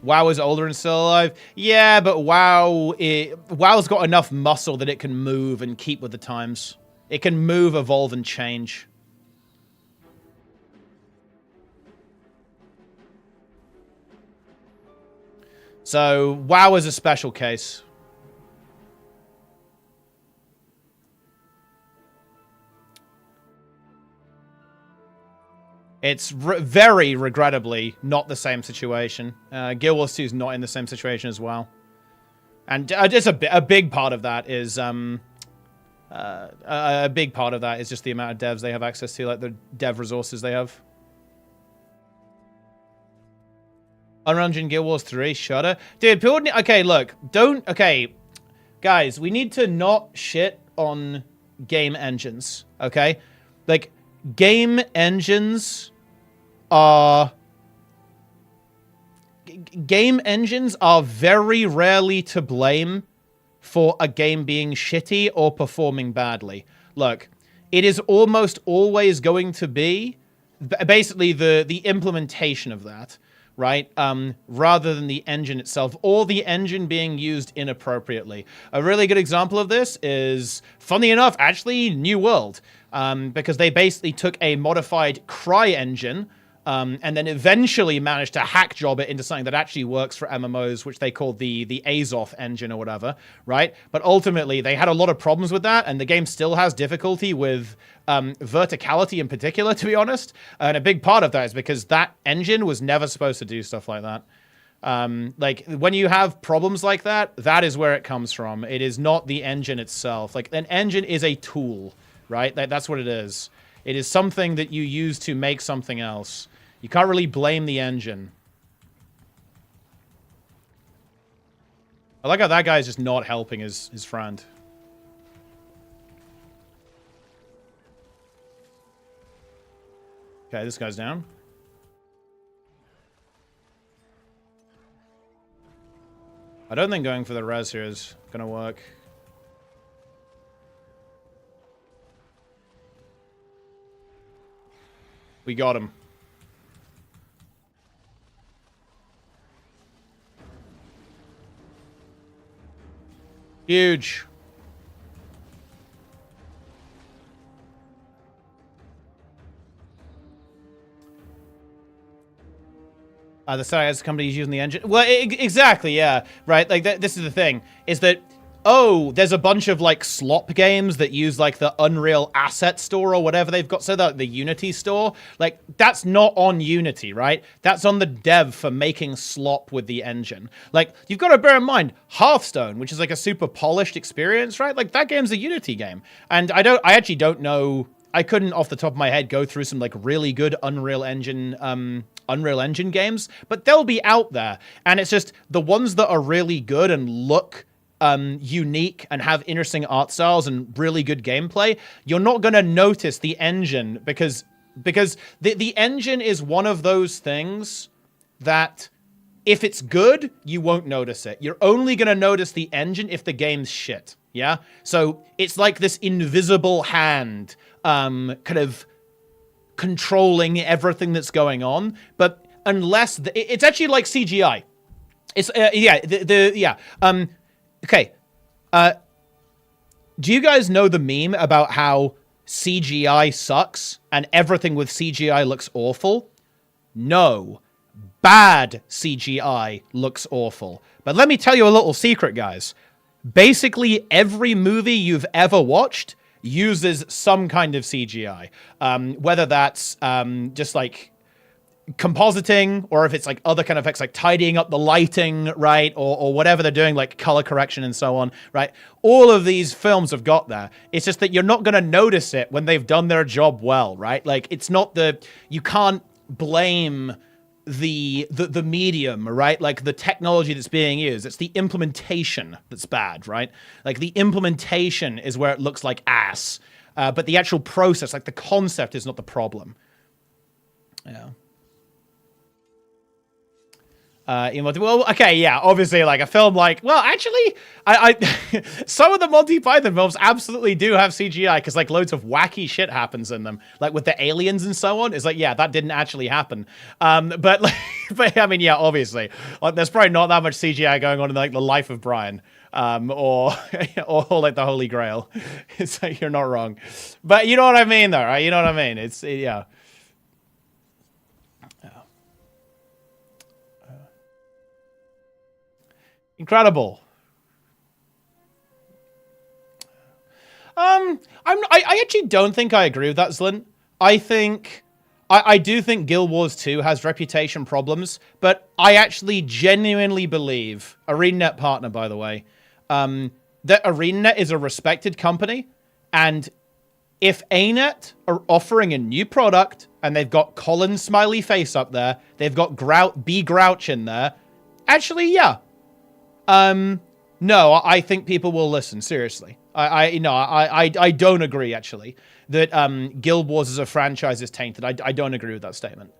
WoW is older and still alive? Yeah, but WoW's got enough muscle that it can move and keep with the times. It can move, evolve, and change. So, WoW is a special case. It's very regrettably not the same situation. Guild Wars 2 is not in the same situation as well. And just a big part of that is a big part of that is just the amount of devs they have access to, like the dev resources they have. Unreal Engine Guild Wars 3, Shudder. Dude, people need, okay, look, okay, guys, we need to not shit on game engines, okay? Like, game engines are very rarely to blame for a game being shitty or performing badly. Look, it is almost always going to be basically the implementation of that, right? Rather than the engine itself, or the engine being used inappropriately. A really good example of this is, funny enough, actually New World, because they basically took a modified Cry engine, and then eventually managed to hack job it into something that actually works for MMOs, which they called the Azoth engine or whatever, right? But ultimately, they had a lot of problems with that, and the game still has difficulty with verticality in particular, to be honest. And a big part of that is because that engine was never supposed to do stuff like that. Like, when you have problems like that, that is where it comes from. It is not the engine itself. Like, an engine is a tool, right? That's what it is. It is something that you use to make something else. You can't really blame the engine. I like how that guy is just not helping his friend. Okay, this guy's down. I don't think going for the res here is gonna work. We got him. Huge. The science company is using the engine. Well, exactly, yeah. Right, like, this is the thing. Is that, oh, there's a bunch of, like, slop games that use, like, the Unreal Asset Store or whatever they've got. So the Unity Store. Like, that's not on Unity, right? That's on the dev for making slop with the engine. Like, you've got to bear in mind, Hearthstone, which is, like, a super polished experience, right? Like, that game's a Unity game. And I actually don't know... I couldn't, off the top of my head, go through some, like, really good Unreal Engine games, but they'll be out there. And it's just the ones that are really good and look unique and have interesting art styles and really good gameplay, you're not going to notice the engine because the engine is one of those things that if it's good, you won't notice it. You're only going to notice the engine if the game's shit. Yeah? So it's like this invisible hand kind of controlling everything that's going on. But unless... it's actually like CGI. It's... okay. Do you guys know the meme about how CGI sucks and everything with CGI looks awful? No. Bad CGI looks awful. But let me tell you a little secret, guys. Basically, every movie you've ever watched uses some kind of CGI. Whether that's just like compositing, or if it's like other kind of effects like tidying up the lighting, right, or whatever they're doing, like color correction and so on, right? All of these films have got that. It's just that you're not going to notice it when they've done their job well, right? Like, it's not you can't blame the medium, right? Like the technology that's being used. It's the implementation that's bad, right? Like the implementation is where it looks like ass, but the actual process, like the concept, is not the problem. Yeah. Well, okay, yeah, obviously, like a film like, well, actually, I some of the Monty Python films absolutely do have CGI, because like loads of wacky shit happens in them, like with the aliens and so on. It's like, yeah, that didn't actually happen. But like, but I mean, yeah, obviously, like, there's probably not that much CGI going on in like the Life of Brian, or like the Holy Grail. It's like, you're not wrong, but you know what I mean, though, right? You know what I mean? It's yeah. Incredible. I actually don't think I agree with that, Zlin. I do think Guild Wars 2 has reputation problems, but I actually genuinely believe, ArenaNet partner, by the way, that ArenaNet is a respected company, and if ArenaNet are offering a new product, and they've got Colin's smiley face up there, they've got B Grouch in there, actually, yeah. No, I think people will listen, seriously. I don't agree, actually, that Guild Wars as a franchise is tainted. I don't agree with that statement.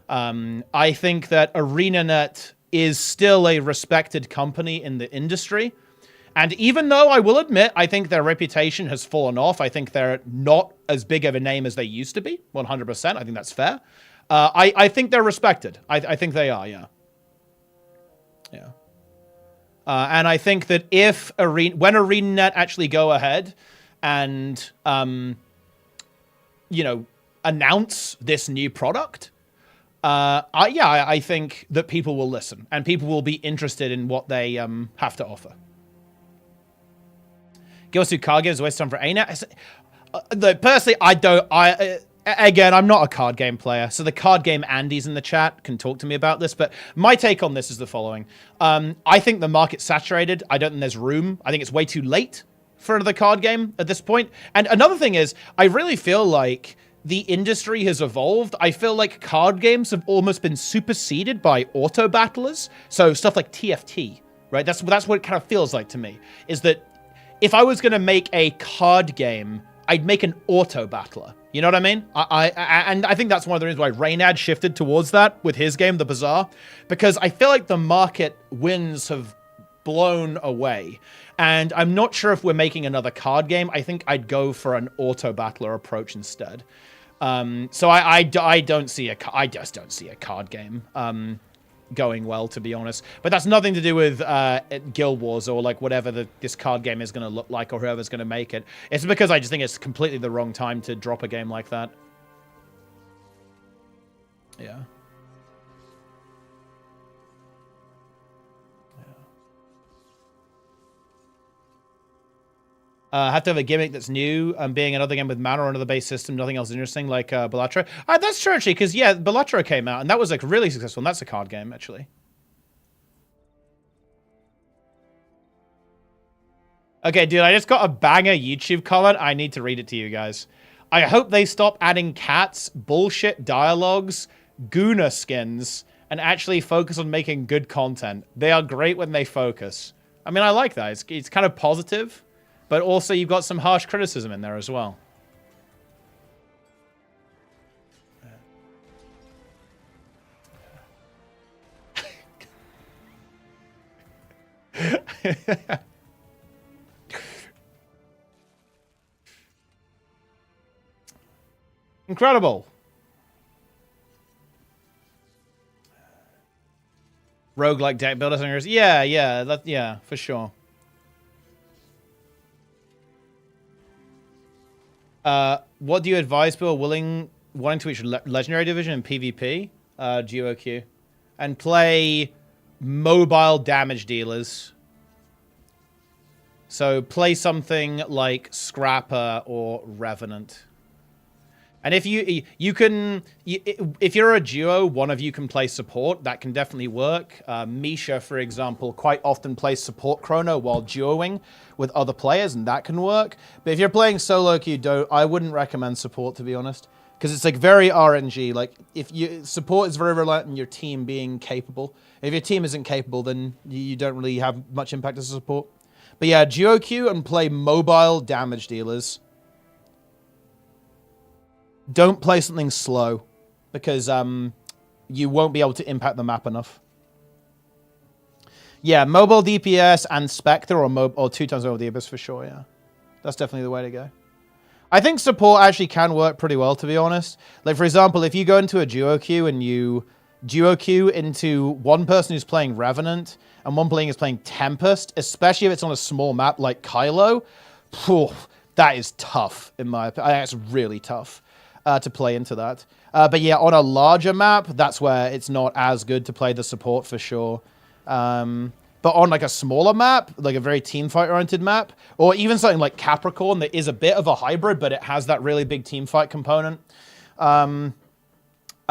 I think that ArenaNet is still a respected company in the industry. And even though I will admit, I think their reputation has fallen off, I think they're not as big of a name as they used to be, 100%. I think that's fair. I think they're respected. I think they are, yeah. Yeah. And I think that when ArenaNet actually go ahead and, announce this new product, I think that people will listen and people will be interested in what they have to offer. gw2 card games waste time for ArenaNet. Personally, again, I'm not a card game player, so the card game Andy's in the chat can talk to me about this, but my take on this is the following. I think the market's saturated. I don't think there's room. I think it's way too late for another card game at this point. And another thing is, I really feel like the industry has evolved. I feel like card games have almost been superseded by auto battlers. So stuff like TFT, right? That's what it kind of feels like to me, is that if I was going to make a card game, I'd make an auto battler. You know what I mean? And I think that's one of the reasons why Reynad shifted towards that with his game, The Bazaar, because I feel like the market winds have blown away. And I'm not sure if we're making another card game. I think I'd go for an auto battler approach instead. So I just don't see a card game going well, to be honest. But that's nothing to do with Guild Wars or like whatever this card game is going to look like, or whoever's going to make it. It's because I just think it's completely the wrong time to drop a game like that. Yeah. Have to have a gimmick that's new, being another game with mana or another base system, nothing else interesting, like Balatro. That's true, actually, because, yeah, Balatro came out, and that was, like, really successful, and that's a card game, actually. Okay, dude, I just got a banger YouTube comment. I need to read it to you guys. I hope they stop adding cats, bullshit dialogues, Guna skins, and actually focus on making good content. They are great when they focus. I mean, I like that. It's kind of positive. But also, you've got some harsh criticism in there as well. Incredible. Roguelike deck builder singers. Yeah, for sure. What do you advise people wanting to reach Legendary Division in PvP? duo queue, and play mobile damage dealers. So play something like Scrapper or Revenant. And if if you're a duo, one of you can play support. That can definitely work. Misha, for example, quite often plays support chrono while duoing with other players, and that can work. But if you're playing solo queue, I wouldn't recommend support, to be honest, because it's like very RNG. Like support is very reliant on your team being capable. If your team isn't capable, then you don't really have much impact as a support. But yeah, duo queue and play mobile damage dealers. Don't play something slow, because you won't be able to impact the map enough. Yeah, mobile DPS and Spectre or 2 times mobile DPS for sure, yeah. That's definitely the way to go. I think support actually can work pretty well, to be honest. Like, for example, if you go into a duo queue and you duo queue into one person who's playing Revenant and one player is playing Tempest, especially if it's on a small map like Kylo, that is tough, in my opinion. That's really tough. To play into that. But yeah, on a larger map, that's where it's not as good to play the support for sure. But on like a smaller map, like a very teamfight-oriented map, or even something like Capricorn that is a bit of a hybrid, but it has that really big teamfight component, a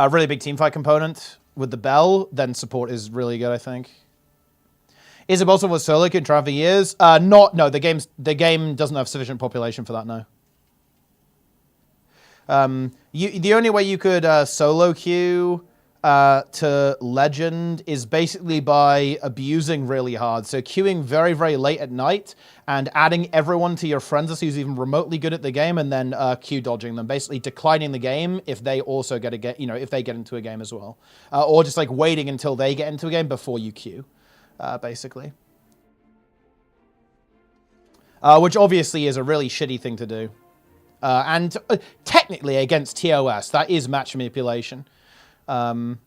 really big teamfight component with the Bell, then support is really good, I think. Is it possible with solo queue and try for years? No, the game doesn't have sufficient population for that, no. The only way you could solo queue to Legend is basically by abusing really hard. So queuing very, very late at night and adding everyone to your friends list who's even remotely good at the game, and then queue dodging them, basically declining the game if they also if they get into a game as well, or just like waiting until they get into a game before you queue, basically. Which obviously is a really shitty thing to do. And technically against TOS, that is match manipulation. Number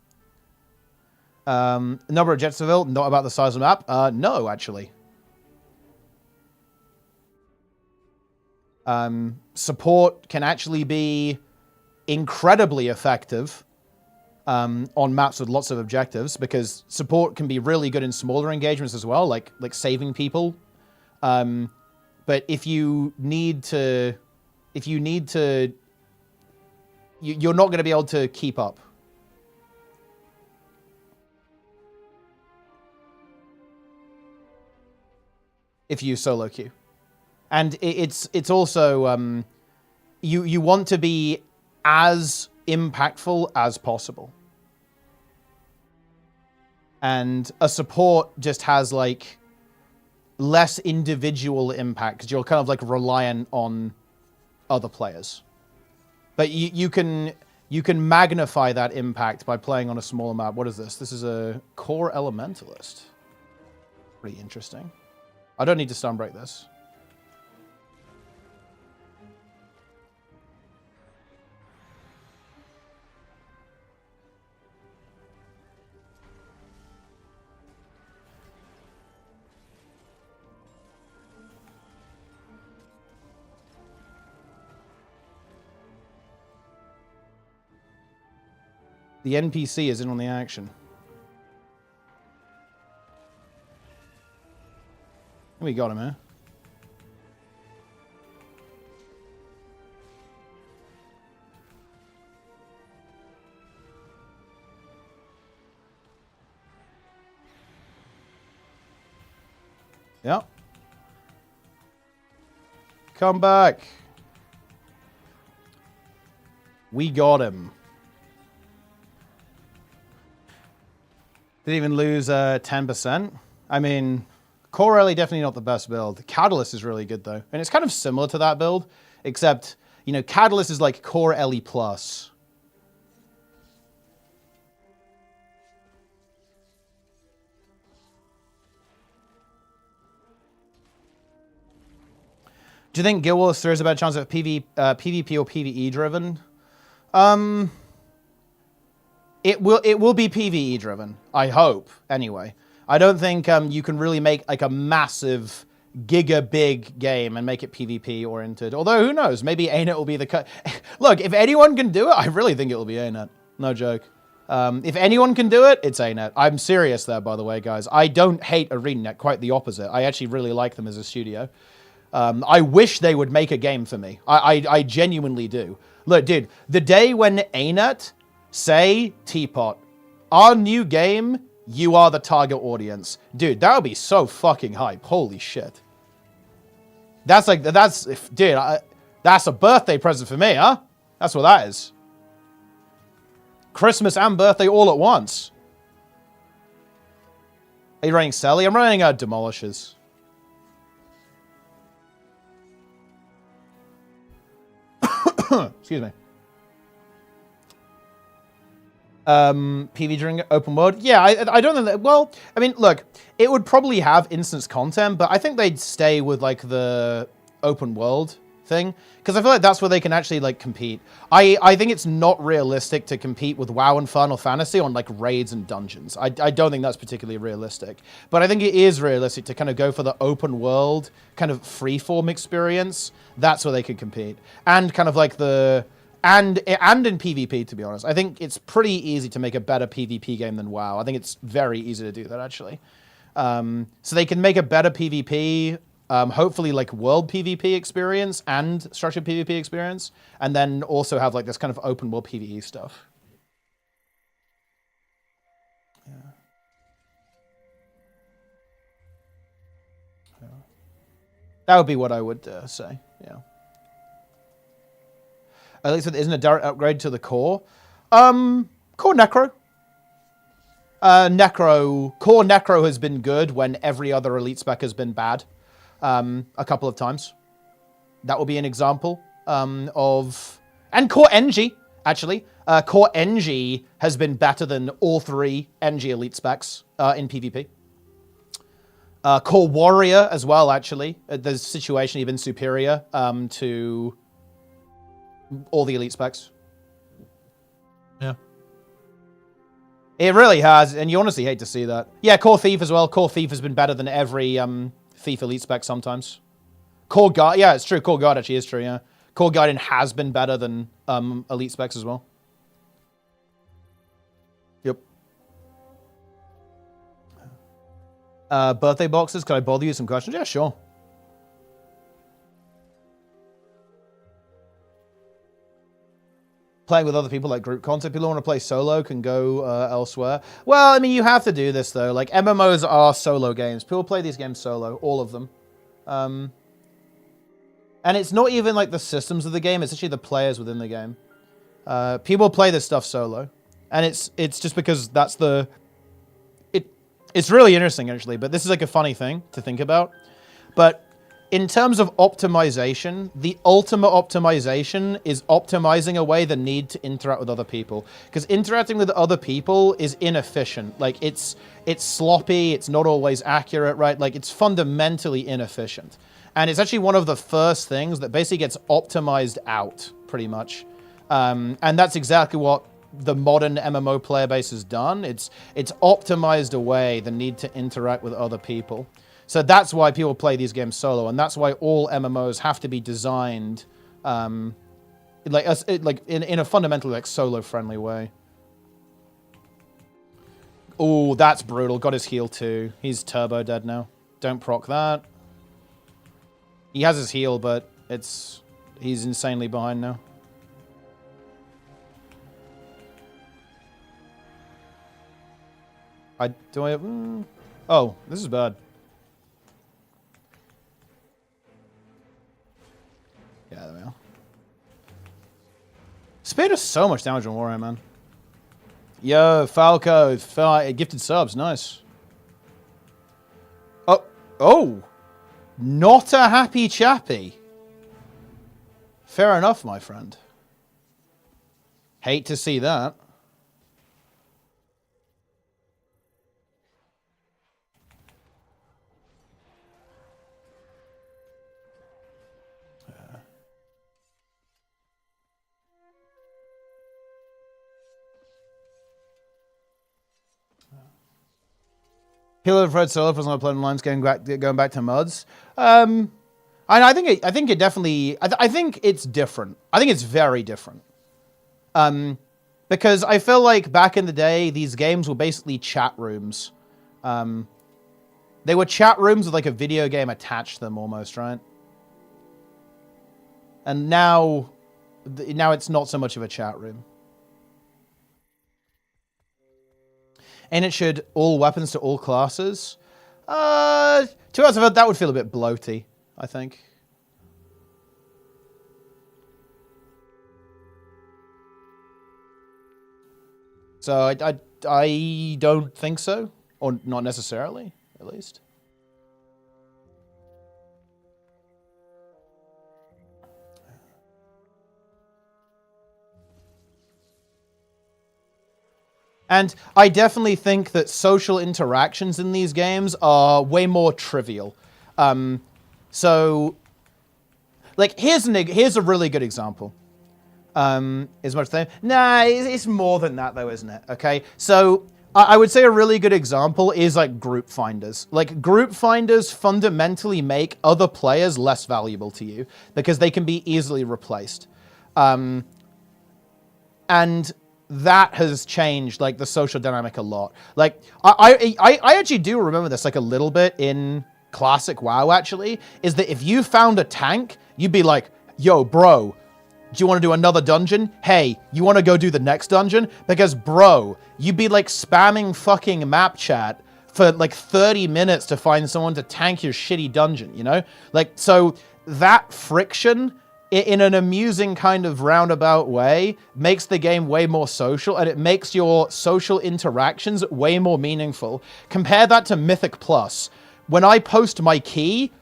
of objectives available, not about the size of the map. No, actually. Support can actually be incredibly effective on maps with lots of objectives, because support can be really good in smaller engagements as well, like saving people. But if you need to... you're not going to be able to keep up. If you solo queue. And it's also, you want to be as impactful as possible. And a support just has like less individual impact, because you're kind of like reliant on other players. But you can magnify that impact by playing on a smaller map. What is this? This is a core elementalist. Pretty interesting. I don't need to stun break this. The NPC is in on the action. We got him, eh? Yep. Come back. We got him. Didn't even lose 10%. I mean, Core Rally definitely not the best build. Catalyst is really good though. And it's kind of similar to that build, except, you know, Catalyst is like Core Ellie plus. Do you think Guild Wars 3 is a better chance of PvP or PvE driven? It will be PvE driven, I hope, anyway. I don't think you can really make like a massive, giga big game and make it PvP oriented. Although, who knows? Maybe ArenaNet will be the cut. Look, if anyone can do it, I really think it will be ArenaNet. No joke. If anyone can do it, it's ArenaNet. I'm serious there, by the way, guys. I don't hate ArenaNet, quite the opposite. I actually really like them as a studio. I wish they would make a game for me. I genuinely do. Look, dude, the day when ArenaNet say, Teapot, our new game, you are the target audience. Dude, that would be so fucking hype. Holy shit. That's like, that's a birthday present for me, huh? That's what that is. Christmas and birthday all at once. Are you running Sally? I'm running Demolishers. Excuse me. PV during open world? Yeah, I don't know that. Well, I mean, look, it would probably have instance content, but I think they'd stay with like the open world thing because I feel like that's where they can actually like compete. I think it's not realistic to compete with WoW and Final Fantasy on like raids and dungeons. I don't think that's particularly realistic, but I think it is realistic to kind of go for the open world kind of freeform experience. That's where they could compete, and kind of like the and in PvP, to be honest. I think it's pretty easy to make a better PvP game than WoW. I think it's very easy to do that, actually. So they can make a better PvP, hopefully like world PvP experience and structured PvP experience, and then also have like this kind of open world PvE stuff. Yeah. Yeah. That would be what I would say, yeah. At least it isn't a direct upgrade to the core. Core Necro. Core Necro has been good when every other elite spec has been bad. A couple of times. That will be an example of... And Core NG, actually. Core NG has been better than all three NG elite specs in PvP. Core Warrior as well, actually. The situation even superior to all the elite specs. Yeah. It really has, and you honestly hate to see that. Yeah, Core Thief as well. Core Thief has been better than every Thief elite spec sometimes. Core Guard, yeah, it's true. Core Guard actually is true, yeah. Core Guardian has been better than elite specs as well. Yep. Birthday boxes, can I bother you with some questions? Yeah, sure. Playing with other people like group content. People who want to play solo can go elsewhere. Well, I mean, you have to do this, though. Like, MMOs are solo games. People play these games solo, all of them. And it's not even, like, the systems of the game. It's actually the players within the game. People play this stuff solo. And it's just because that's the... It's really interesting, actually. But this is, like, a funny thing to think about. But... in terms of optimization, the ultimate optimization is optimizing away the need to interact with other people. Because interacting with other people is inefficient. Like, it's sloppy, it's not always accurate, right? Like, it's fundamentally inefficient. And it's actually one of the first things that basically gets optimized out, pretty much. And that's exactly what the modern MMO player base has done. It's optimized away the need to interact with other people. So that's why people play these games solo, and that's why all MMOs have to be designed like in a fundamentally like solo-friendly way. Oh, that's brutal. Got his heal too. He's turbo dead now. Don't proc that. He has his heal, but he's insanely behind now. Oh, this is bad. Yeah, there we are. Spear does so much damage on Warrior, man. Yo, Falco, gifted subs, nice. Oh, not a happy chappy. Fair enough, my friend. Hate to see that. People have read solo for some playing lines going back to mods. I think it definitely. I think it's different. I think it's very different. Because I feel like back in the day, these games were basically chat rooms. They were chat rooms with like a video game attached to them almost, right? And now it's not so much of a chat room. And it should all weapons to all classes. To be honest, that would feel a bit bloaty, I think. So I don't think so, or not necessarily, at least. And I definitely think that social interactions in these games are way more trivial. So, like, here's a really good example. Is much the same? Nah, it's more than that though, isn't it? Okay, so I would say a really good example is like group finders. Like group finders fundamentally make other players less valuable to you because they can be easily replaced. And that has changed like the social dynamic a lot. Like I actually do remember this like a little bit in classic WoW actually, is that if you found a tank, you'd be like, yo, bro, do you want to do another dungeon? Hey, you want to go do the next dungeon? Because, bro, you'd be like spamming fucking map chat for like 30 minutes to find someone to tank your shitty dungeon, you know? Like, so that friction in an amusing kind of roundabout way makes the game way more social, and it makes your social interactions way more meaningful. Compare that to Mythic Plus. When I post my key,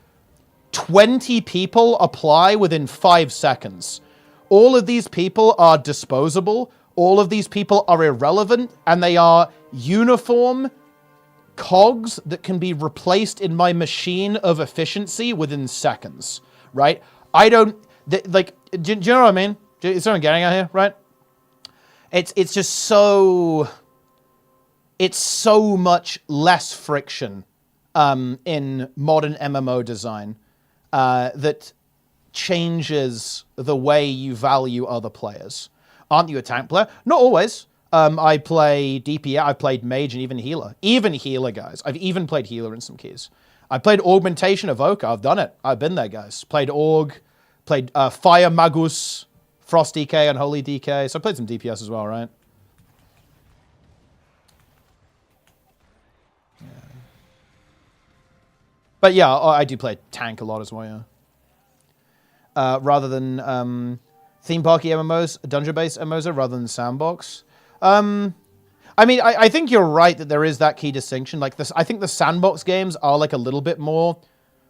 20 people apply within 5 seconds. All of these people are disposable, all of these people are irrelevant, and they are uniform cogs that can be replaced in my machine of efficiency within seconds, right? I don't, like, do you know what I mean? It's what I'm getting at here, right? It's just so, it's so much less friction in modern MMO design that changes the way you value other players. Aren't you a tank player? Not always. I play DPS, I played mage and even healer. Even healer, guys. I've even played healer in some keys. I played augmentation evoker. I've done it. I've been there, guys. Played org, played fire magus, frost DK, and holy DK. So I played some DPS as well, right? Yeah. But yeah, I do play tank a lot as well, yeah. Rather than theme parky MMOs, dungeon-based MMOs, rather than sandbox. I mean, I think you're right that there is that key distinction. Like this, I think the sandbox games are like a little bit more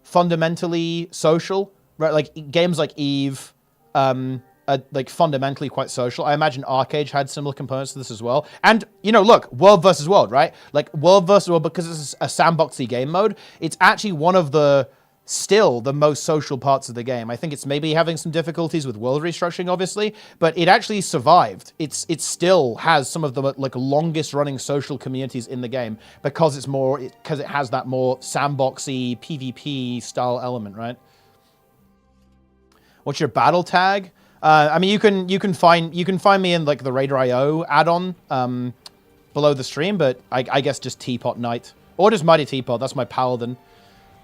fundamentally social, right? Like games like Eve, are like fundamentally quite social. I imagine Arcade had similar components to this as well. And you know, look, World versus World, right? Like World versus World, because it's a sandboxy game mode, it's actually one of the still the most social parts of the game. I think it's maybe having some difficulties with world restructuring, obviously, but it actually survived. It still has some of the like longest running social communities in the game because it's more, because it has that more sandboxy PvP style element, right? What's your battle tag? I mean, you can find me in like the Raider.io add-on below the stream, but I guess just Teapot Knight or just Mighty Teapot. That's my paladin.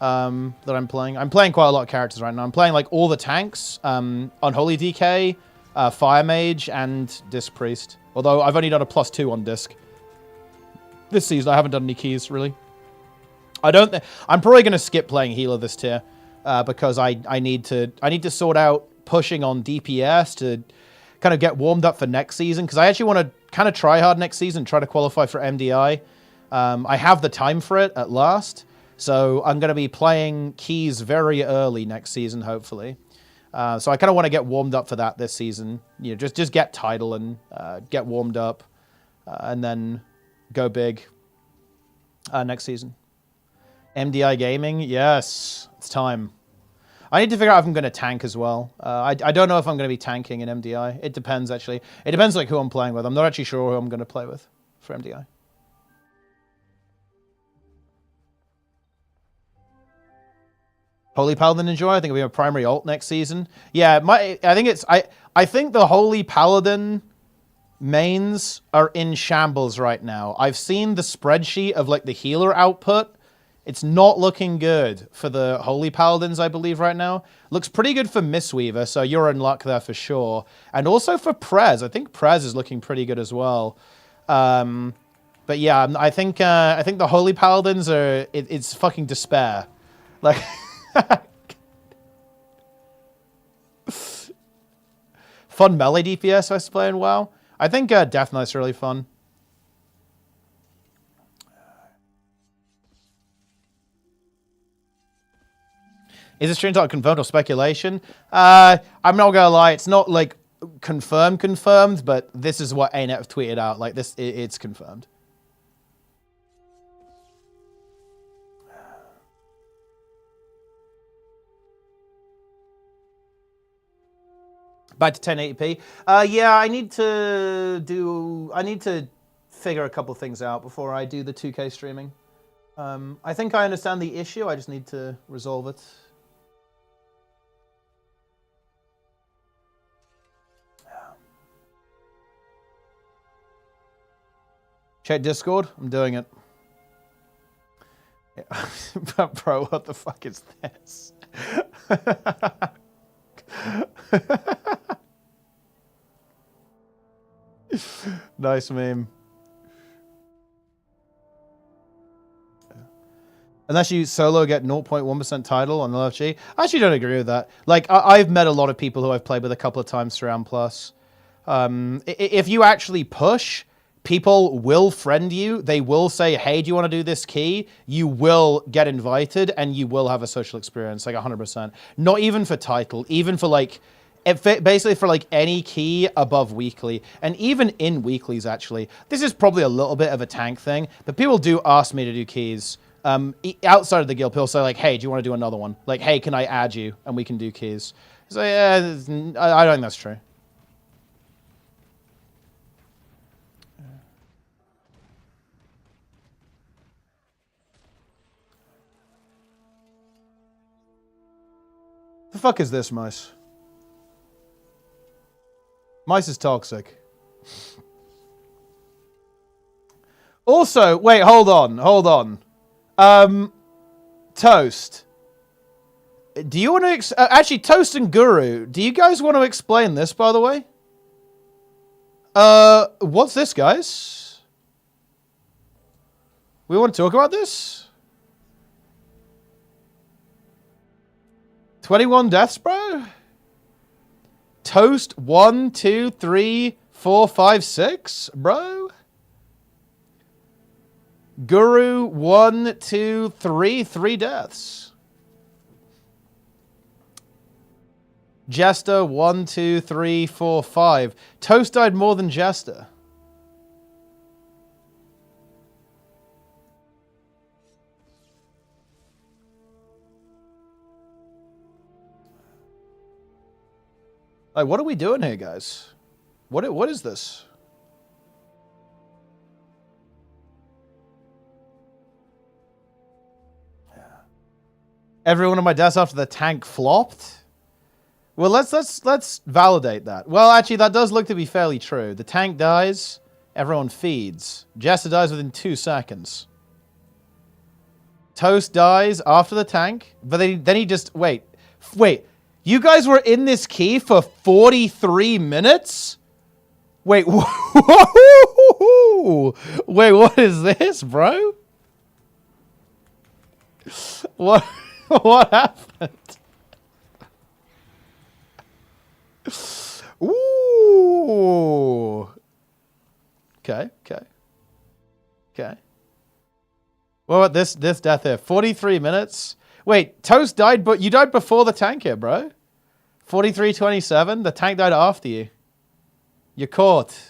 That I'm playing. I'm playing quite a lot of characters right now. I'm playing like all the tanks on Holy DK, Fire Mage, and Disc Priest. Although I've only done a +2 on Disc this season. I haven't done any keys really. I'm probably going to skip playing healer this tier because I need to sort out pushing on DPS to kind of get warmed up for next season, because I actually want to kind of try hard next season, try to qualify for MDI. I have the time for it at last. So I'm going to be playing keys very early next season, hopefully. So I kind of want to get warmed up for that this season. You know, just get title and get warmed up, and then go big next season. MDI Gaming, yes, it's time. I need to figure out if I'm going to tank as well. I don't know if I'm going to be tanking in MDI. It depends, actually. It depends like who I'm playing with. I'm not actually sure who I'm going to play with for MDI. Holy Paladin enjoy. I think it'll be a primary ult next season. Yeah, I think the Holy Paladin mains are in shambles right now. I've seen the spreadsheet of like the healer output. It's not looking good for the Holy Paladins, I believe, right now. Looks pretty good for Mistweaver, so you're in luck there for sure. And also for Prez. I think Prez is looking pretty good as well. But yeah, I think the Holy Paladins are... it's fucking despair. Like... Fun melee DPS I was playing WoW. I think Death Knight's really fun. Is the stream talk confirmed or speculation? I'm not gonna lie, it's not like confirmed, but this is what ArenaNet have tweeted out. Like this, it's confirmed. Back to 1080p. Yeah, I need to figure a couple things out before I do the 2K streaming. I think I understand the issue. I just need to resolve it. Check Discord. I'm doing it. Yeah. Bro, what the fuck is this? Nice meme. Unless you solo get 0.1% title on the LFG. I actually don't agree with that. Like, I've met a lot of people who I've played with a couple of times through AM+. If you actually push, people will friend you. They will say, hey, do you want to do this key? You will get invited, and you will have a social experience, like 100%. Not even for title, even for, like, basically for, like, any key above weekly. And even in weeklies, actually. This is probably a little bit of a tank thing, but people do ask me to do keys. Outside of the guild, people say, like, hey, do you want to do another one? Like, hey, can I add you? And we can do keys. So, yeah, I don't think that's true. The fuck is this, Mice? Mice is toxic. Also, wait, hold on. Toast. Do you want to... actually, Toast and Guru, do you guys want to explain this, by the way? What's this, guys? We want to talk about this? 21 deaths, bro? Toast 1, 2, 3, 4, 5, 6, bro? Guru 1, 2, 3, 3 deaths. Jester 1, 2, 3, 4, 5. Toast died more than Jester. Like, what are we doing here, guys? What is this? Every one of my deaths after the tank flopped? Well, let's validate that. Well, actually, that does look to be fairly true. The tank dies, everyone feeds. Jester dies within 2 seconds. Toast dies after the tank, but then he just... Wait. You guys were in this key for 43 minutes? Wait, wait, what is this, bro? What happened? Ooh. Okay. What about this death here? 43 minutes? Wait, Toast died, but you died before the tank here, bro. 43:27. The tank died after you. You're caught.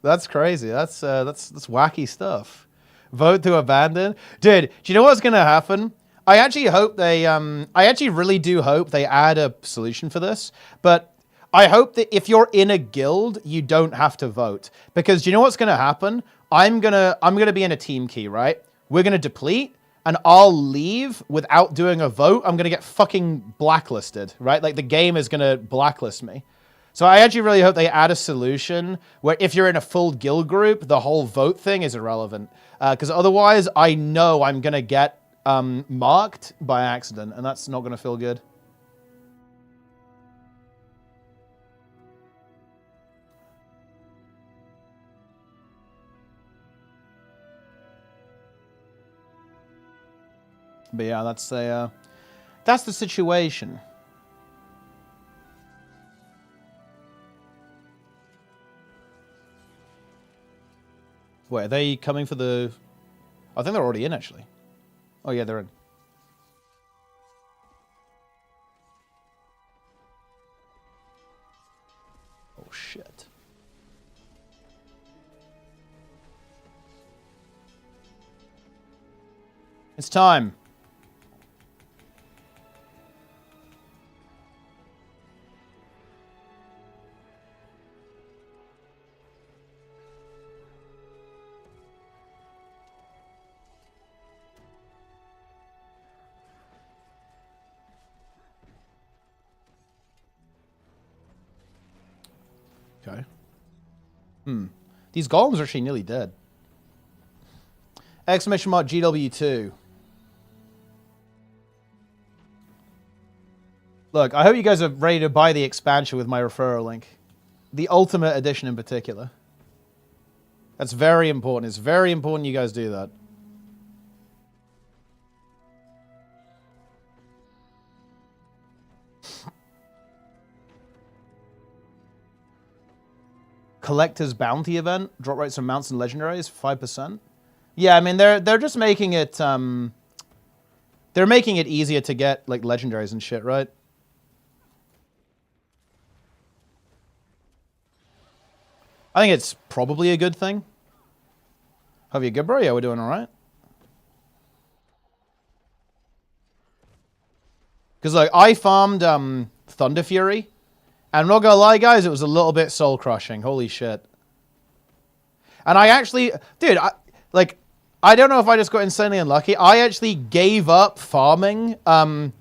That's crazy. That's wacky stuff. Vote to abandon, dude. Do you know what's gonna happen? I actually hope they. I actually really do hope they add a solution for this. But I hope that if you're in a guild, you don't have to vote. Because do you know what's going to happen? I'm gonna be in a team key, right? We're going to deplete, and I'll leave without doing a vote. I'm going to get fucking blacklisted, right? Like, the game is going to blacklist me. So I actually really hope they add a solution where if you're in a full guild group, the whole vote thing is irrelevant. Because otherwise, I know I'm going to get marked by accident, and that's not going to feel good. But yeah, that's the situation. Wait, are they coming for the... I think they're already in, actually. Oh, yeah, they're in. Oh, shit. It's time. Okay. These golems are actually nearly dead. Exclamation mark GW2. Look, I hope you guys are ready to buy the expansion with my referral link. The Ultimate Edition in particular. That's very important. It's very important you guys do that. Collector's Bounty event. Drop rates on mounts and legendaries, 5%. Yeah, I mean, they're just making it... they're making it easier to get, like, legendaries and shit, right? I think it's probably a good thing. Hope you're good, bro? Yeah, we're doing all right. Because, like, I farmed Thunder Fury. And I'm not going to lie, guys, it was a little bit soul-crushing. Holy shit. And I actually... Dude, I don't know if I just got insanely unlucky. I actually gave up farming the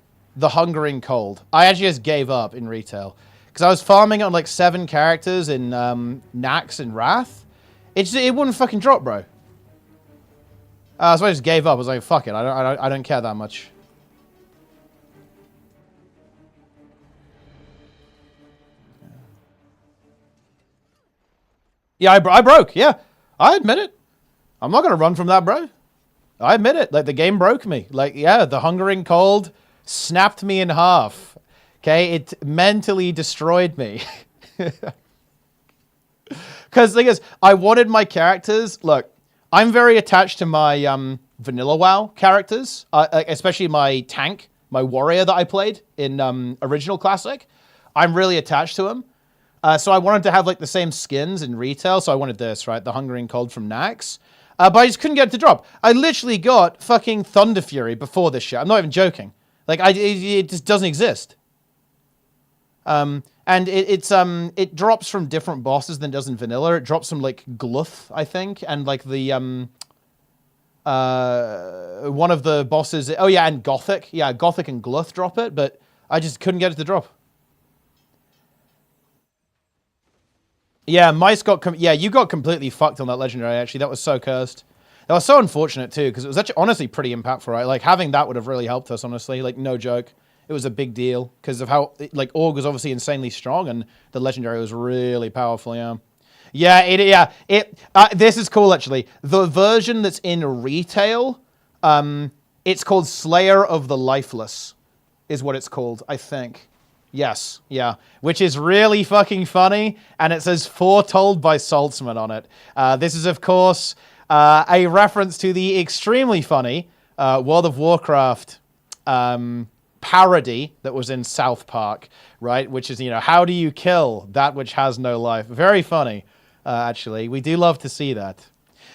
Hungering Cold. I actually just gave up in retail. Because I was farming on like 7 characters in Nax and Wrath. It wouldn't fucking drop, bro. So I just gave up. I was like, fuck it. I don't care that much. Yeah, I broke. Yeah, I admit it. I'm not going to run from that, bro. I admit it. Like, the game broke me. Like, yeah, the Hungering Cold snapped me in half. Okay, it mentally destroyed me. Because the thing is, I wanted my characters... Look, I'm very attached to my vanilla WoW characters. Especially my tank, my warrior that I played in Original Classic. I'm really attached to him. So I wanted to have like the same skins in retail. So I wanted this, right? The Hungering Cold from Nax. But I just couldn't get it to drop. I literally got fucking Thunder Fury before this shit. I'm not even joking. Like, it just doesn't exist. And it drops from different bosses than it does in vanilla. It drops from like Gluth, I think, and like the one of the bosses. Oh yeah, and Gothic. Yeah, Gothic and Gluth drop it, but I just couldn't get it to drop. Yeah, Mice got... yeah, you got completely fucked on that legendary, actually. That was so cursed. That was so unfortunate, too, because it was actually honestly pretty impactful, right? Like, having that would have really helped us, honestly. Like, no joke. It was a big deal because of how... Like, Org was obviously insanely strong, and the legendary was really powerful, yeah. Yeah, this is cool, actually. The version that's in retail, it's called Slayer of the Lifeless, is what it's called, I think. Yes, yeah, which is really fucking funny, and it says foretold by Saltzman on it. This is, of course, a reference to the extremely funny World of Warcraft parody that was in South Park, right? Which is, you know, how do you kill that which has no life? Very funny, actually. We do love to see that.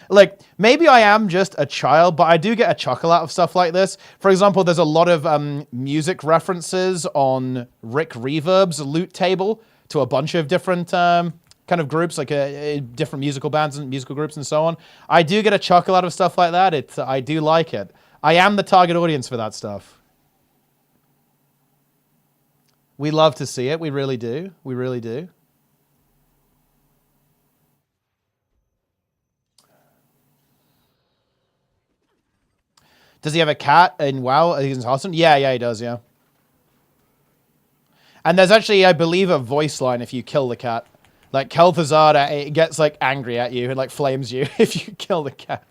Like, maybe I am just a child, but I do get a chuckle out of stuff like this. For example, there's a lot of music references on Rick Reverb's loot table to a bunch of different kind of groups, like different musical bands and musical groups and so on. I do get a chuckle out of stuff like that. I do like it. I am the target audience for that stuff. We love to see it. We really do. We really do. Does he have a cat in WoW? He's awesome. Yeah, he does, yeah. And there's actually, I believe, a voice line if you kill the cat. Like, Kel'Thuzad gets, like, angry at you and, like, flames you if you kill the cat.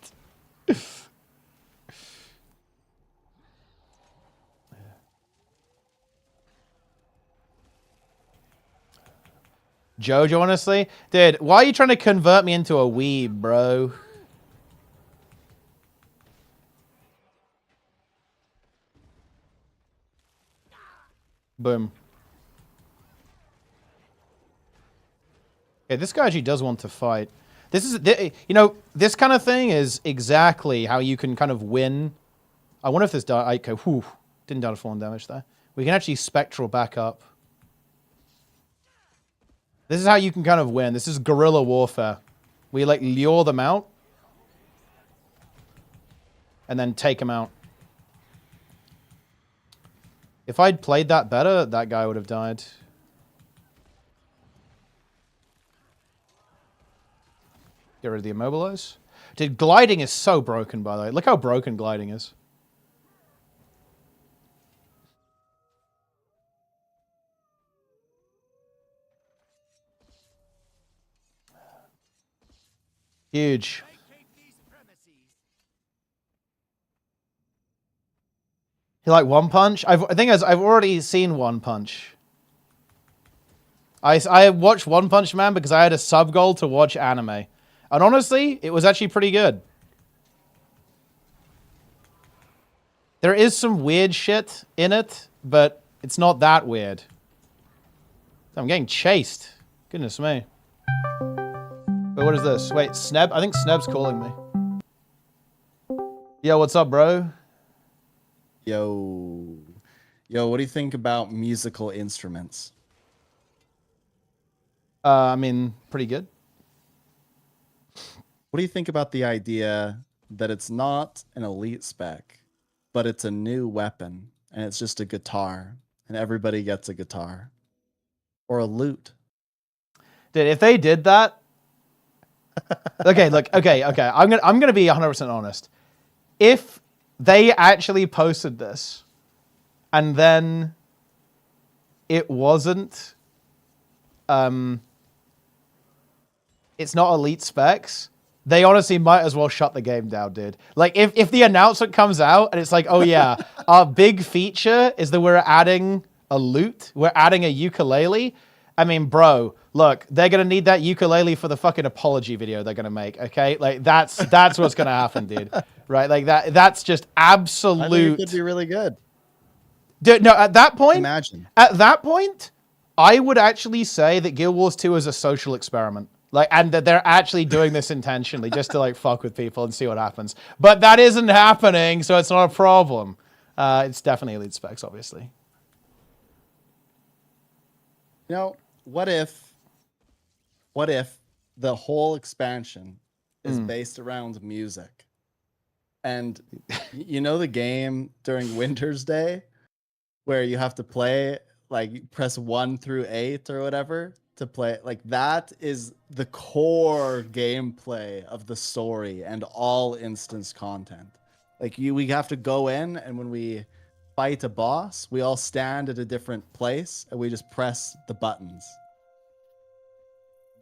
Jojo, honestly? Dude, why are you trying to convert me into a weeb, bro? Boom. Okay, this guy actually does want to fight. This is, you know, this kind of thing is exactly how you can kind of win. I wonder if this died. Okay, whew, didn't die to fallen damage there. We can actually spectral back up. This is how you can kind of win. This is guerrilla warfare. We like lure them out and then take them out. If I'd played that better, that guy would have died. Get rid of the immobilize. Dude, gliding is so broken, by the way. Look how broken gliding is. Huge. You like One Punch? I think I've already seen One Punch. I watched One Punch Man because I had a sub goal to watch anime. And honestly, it was actually pretty good. There is some weird shit in it, but it's not that weird. I'm getting chased. Goodness me. Wait, what is this? Wait, Sneb? I think Sneb's calling me. Yo, what's up, bro? Yo, what do you think about musical instruments? I mean, pretty good. What do you think about the idea that it's not an elite spec, but it's a new weapon, and it's just a guitar, and everybody gets a guitar? Or a lute? Dude, if they did that... Okay, look, okay. I'm gonna be 100% honest. If they actually posted this, and then it wasn't... it's not elite specs, they honestly might as well shut the game down, dude. Like, if the announcement comes out, and it's like, oh yeah, our big feature is that we're adding a lute, we're adding a ukulele. I mean, bro, look, they're gonna need that ukulele for the fucking apology video they're gonna make, okay? Like, that's what's gonna happen, dude. Right? Like, that's just absolute... I think it could be really good. Dude, no, at that point... Imagine. At that point, I would actually say that Guild Wars 2 is a social experiment. Like, and that they're actually doing this intentionally just to, like, fuck with people and see what happens. But that isn't happening, so it's not a problem. It's definitely elite specs, obviously. You know, what if the whole expansion is based around music? And you know the game during Winter's Day where you have to play, like, press 1 through 8 or whatever to play? Like, that is the core gameplay of the story and all instance content. Like, we have to go in, and when we fight a boss, we all stand at a different place and we just press the buttons.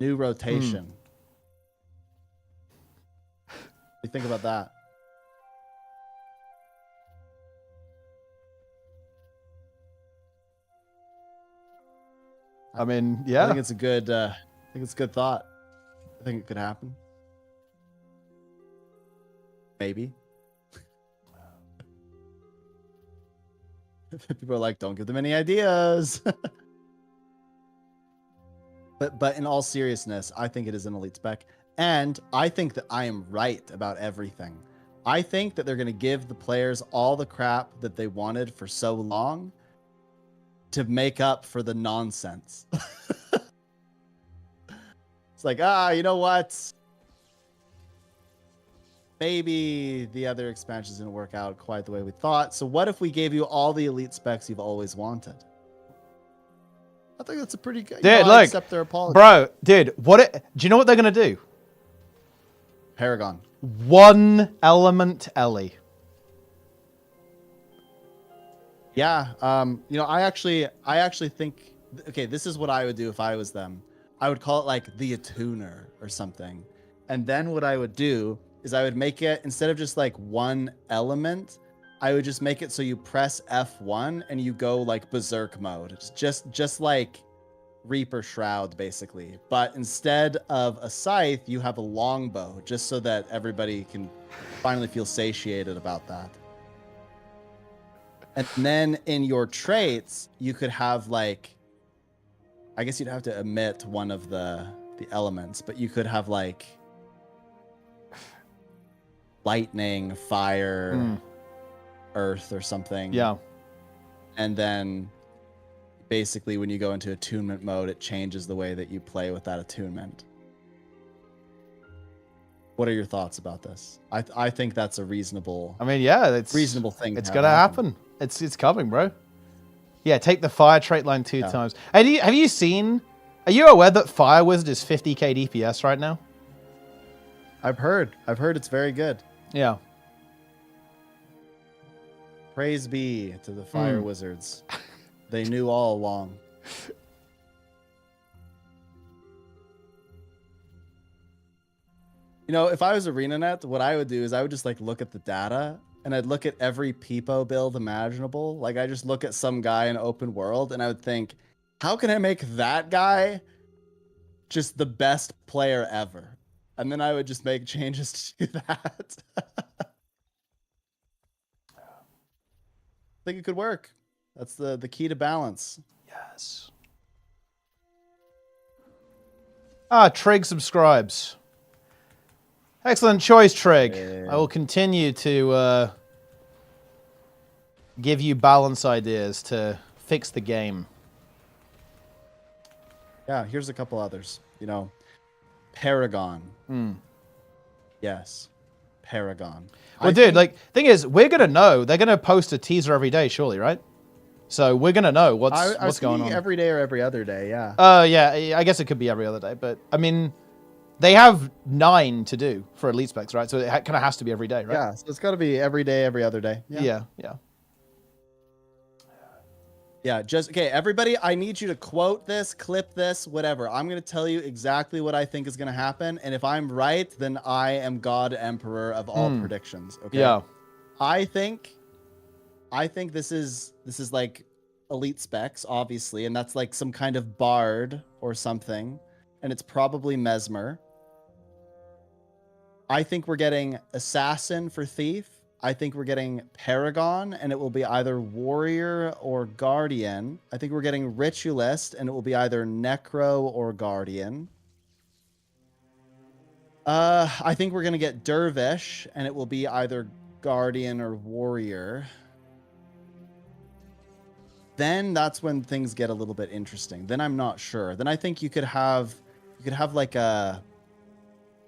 New rotation. What do you think about that? I mean, yeah. I think it's a good thought. I think it could happen. Maybe. People are like, don't give them any ideas. But in all seriousness, I think it is an elite spec. And I think that I am right about everything. I think that they're going to give the players all the crap that they wanted for so long to make up for the nonsense. It's like, you know what? Maybe the other expansions didn't work out quite the way we thought. So what if we gave you all the elite specs you've always wanted? I think that's a pretty good. Dude, I look, accept their apology. bro, dude, do you know what they're gonna do? Paragon. One element Ellie. Yeah. I actually think. Okay, this is what I would do if I was them. I would call it like the attuner or something, and then what I would do is I would make it, instead of just like one element, I would just make it so you press F1 and you go like berserk mode. It's just like Reaper Shroud basically. But instead of a scythe, you have a longbow, just so that everybody can finally feel satiated about that. And then in your traits, you could have like, I guess you'd have to omit one of the elements, but you could have like lightning, fire, earth or something. Yeah. And then basically when you go into attunement mode, it changes the way that you play with that attunement. What are your thoughts about this? I think that's a reasonable. I mean, yeah, it's reasonable thing. It's gonna happen. It's coming, bro. Yeah, take the fire trait line 2 times. Have you seen? Are you aware that Fire Wizard is 50k DPS right now? I've heard it's very good. Yeah. Praise be to the fire wizards. They knew all along. If I was ArenaNet, what I would do is I would just like look at the data and I'd look at every Peepo build imaginable. Like I just look at some guy in open world and I would think, how can I make that guy just the best player ever? And then I would just make changes to that. I think it could work. That's the key to balance. Yes. Trig subscribes. Excellent choice, Trig. I will continue to give you balance ideas to fix the game. Yeah, here's a couple others. Paragon. Yes. Paragon. Well, dude, thing is, we're going to know. They're going to post a teaser every day, surely, right? So we're going to know what's going on. Every day or every other day, yeah. Yeah, I guess it could be every other day. But, I mean, they have 9 to do for elite specs, right? So it kind of has to be every day, right? Yeah, so it's got to be every day, every other day. Yeah. Yeah, okay, everybody, I need you to quote this, clip this, whatever. I'm going to tell you exactly what I think is going to happen. And if I'm right, then I am God Emperor of all predictions. Okay. Yeah. I think this is like elite specs, obviously, and that's like some kind of bard or something. And it's probably Mesmer. I think we're getting Assassin for Thief. I think we're getting Paragon, and it will be either Warrior or Guardian. I think we're getting Ritualist, and it will be either Necro or Guardian. I think we're going to get Dervish, and it will be either Guardian or Warrior. Then that's when things get a little bit interesting. Then I'm not sure. Then I think you could have like a...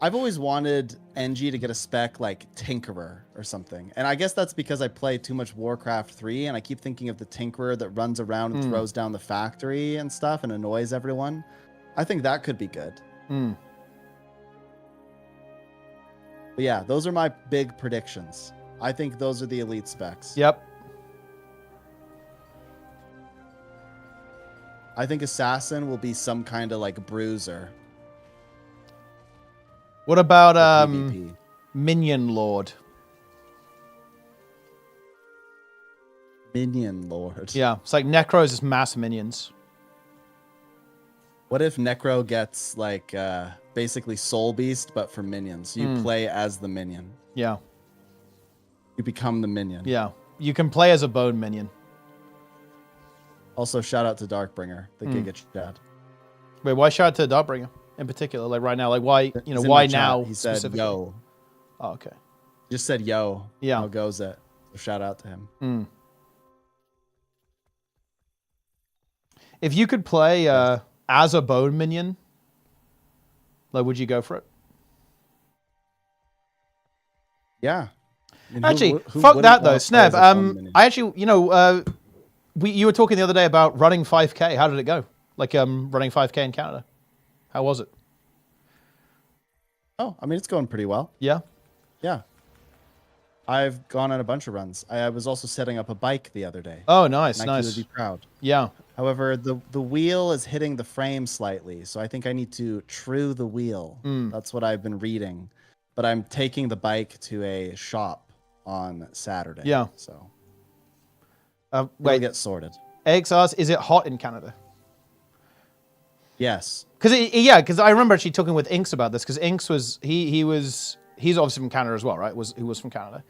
I've always wanted NG to get a spec like Tinkerer or something. And I guess that's because I play too much Warcraft 3 and I keep thinking of the Tinkerer that runs around and throws down the factory and stuff and annoys everyone. I think that could be good. But yeah, those are my big predictions. I think those are the elite specs. Yep. I think Assassin will be some kind of like bruiser. What about PvP. Minion Lord? Minion Lord. Yeah, it's like Necros is mass minions. What if Necro gets like basically Soul Beast, but for minions? You play as the minion. Yeah. You become the minion. Yeah. You can play as a bone minion. Also, shout out to Darkbringer, the Giga Chad. Wait, why shout out to Darkbringer in particular? Like right now, like why? He's in Why the chat. now? He said specifically? yo. Oh, okay. Just said yo. Yeah. How goes it? So shout out to him. If you could play as a bone minion, Like, would you go for it? Yeah. I mean, Actually, who fuck wouldn't that though, wanna play as Sneb. a fun mini? I actually, you were talking the other day about running 5K. How did it go? Like, running 5K in Canada. How was it? Oh, I mean, it's going pretty well. Yeah. Yeah. I've gone on a bunch of runs. I was also setting up a bike the other day. Oh, nice, Nike nice. would be proud. Yeah. However, the wheel is hitting the frame slightly, so I think I need to true the wheel. That's what I've been reading. But I'm taking the bike to a shop on Saturday. Yeah. So Wait, we'll get sorted. AX asks, is it hot in Canada? Yes. Because I remember actually talking with Inks about this, because Inks was he's obviously from Canada as well, right? Who was from Canada,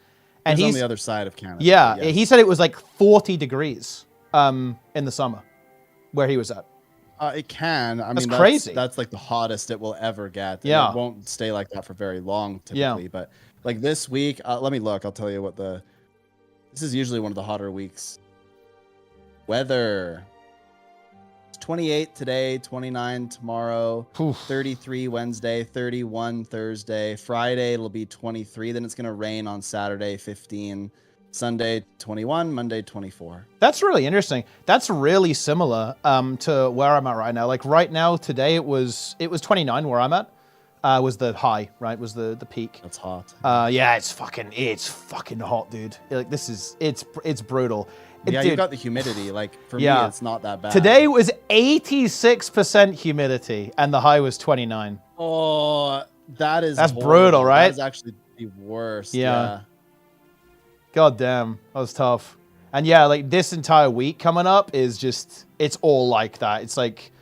and He's he's on the other side of Canada. yeah. but yes. He said it was like 40 degrees in the summer where he was at. It can. I That's mean, crazy. That's like the hottest it will ever get. And Yeah. It won't stay like that for very long, Yeah. typically. But like this week, let me look. I'll tell you what this is usually one of the hotter weeks. Weather. It's 28 today, 29 tomorrow, Oof. 33 Wednesday, 31 Thursday. Friday, it'll be 23. Then it's going to rain on Saturday, 15. Sunday 21, Monday 24. That's really interesting. That's really similar to where I'm at right now. Like right now, today it was 29 where I'm at. Was the high, right? Was the peak. That's hot. Yeah, it's fucking hot, dude. Like it's brutal. Yeah, Dude, you've got the humidity. Like for Yeah. me, it's not that bad. today was 86% humidity and the high was 29. Oh, that's That's horrible. brutal, right? That is actually the worst. Yeah. God damn, that was tough. And yeah, like this entire week coming up is just, it's all like that. It's like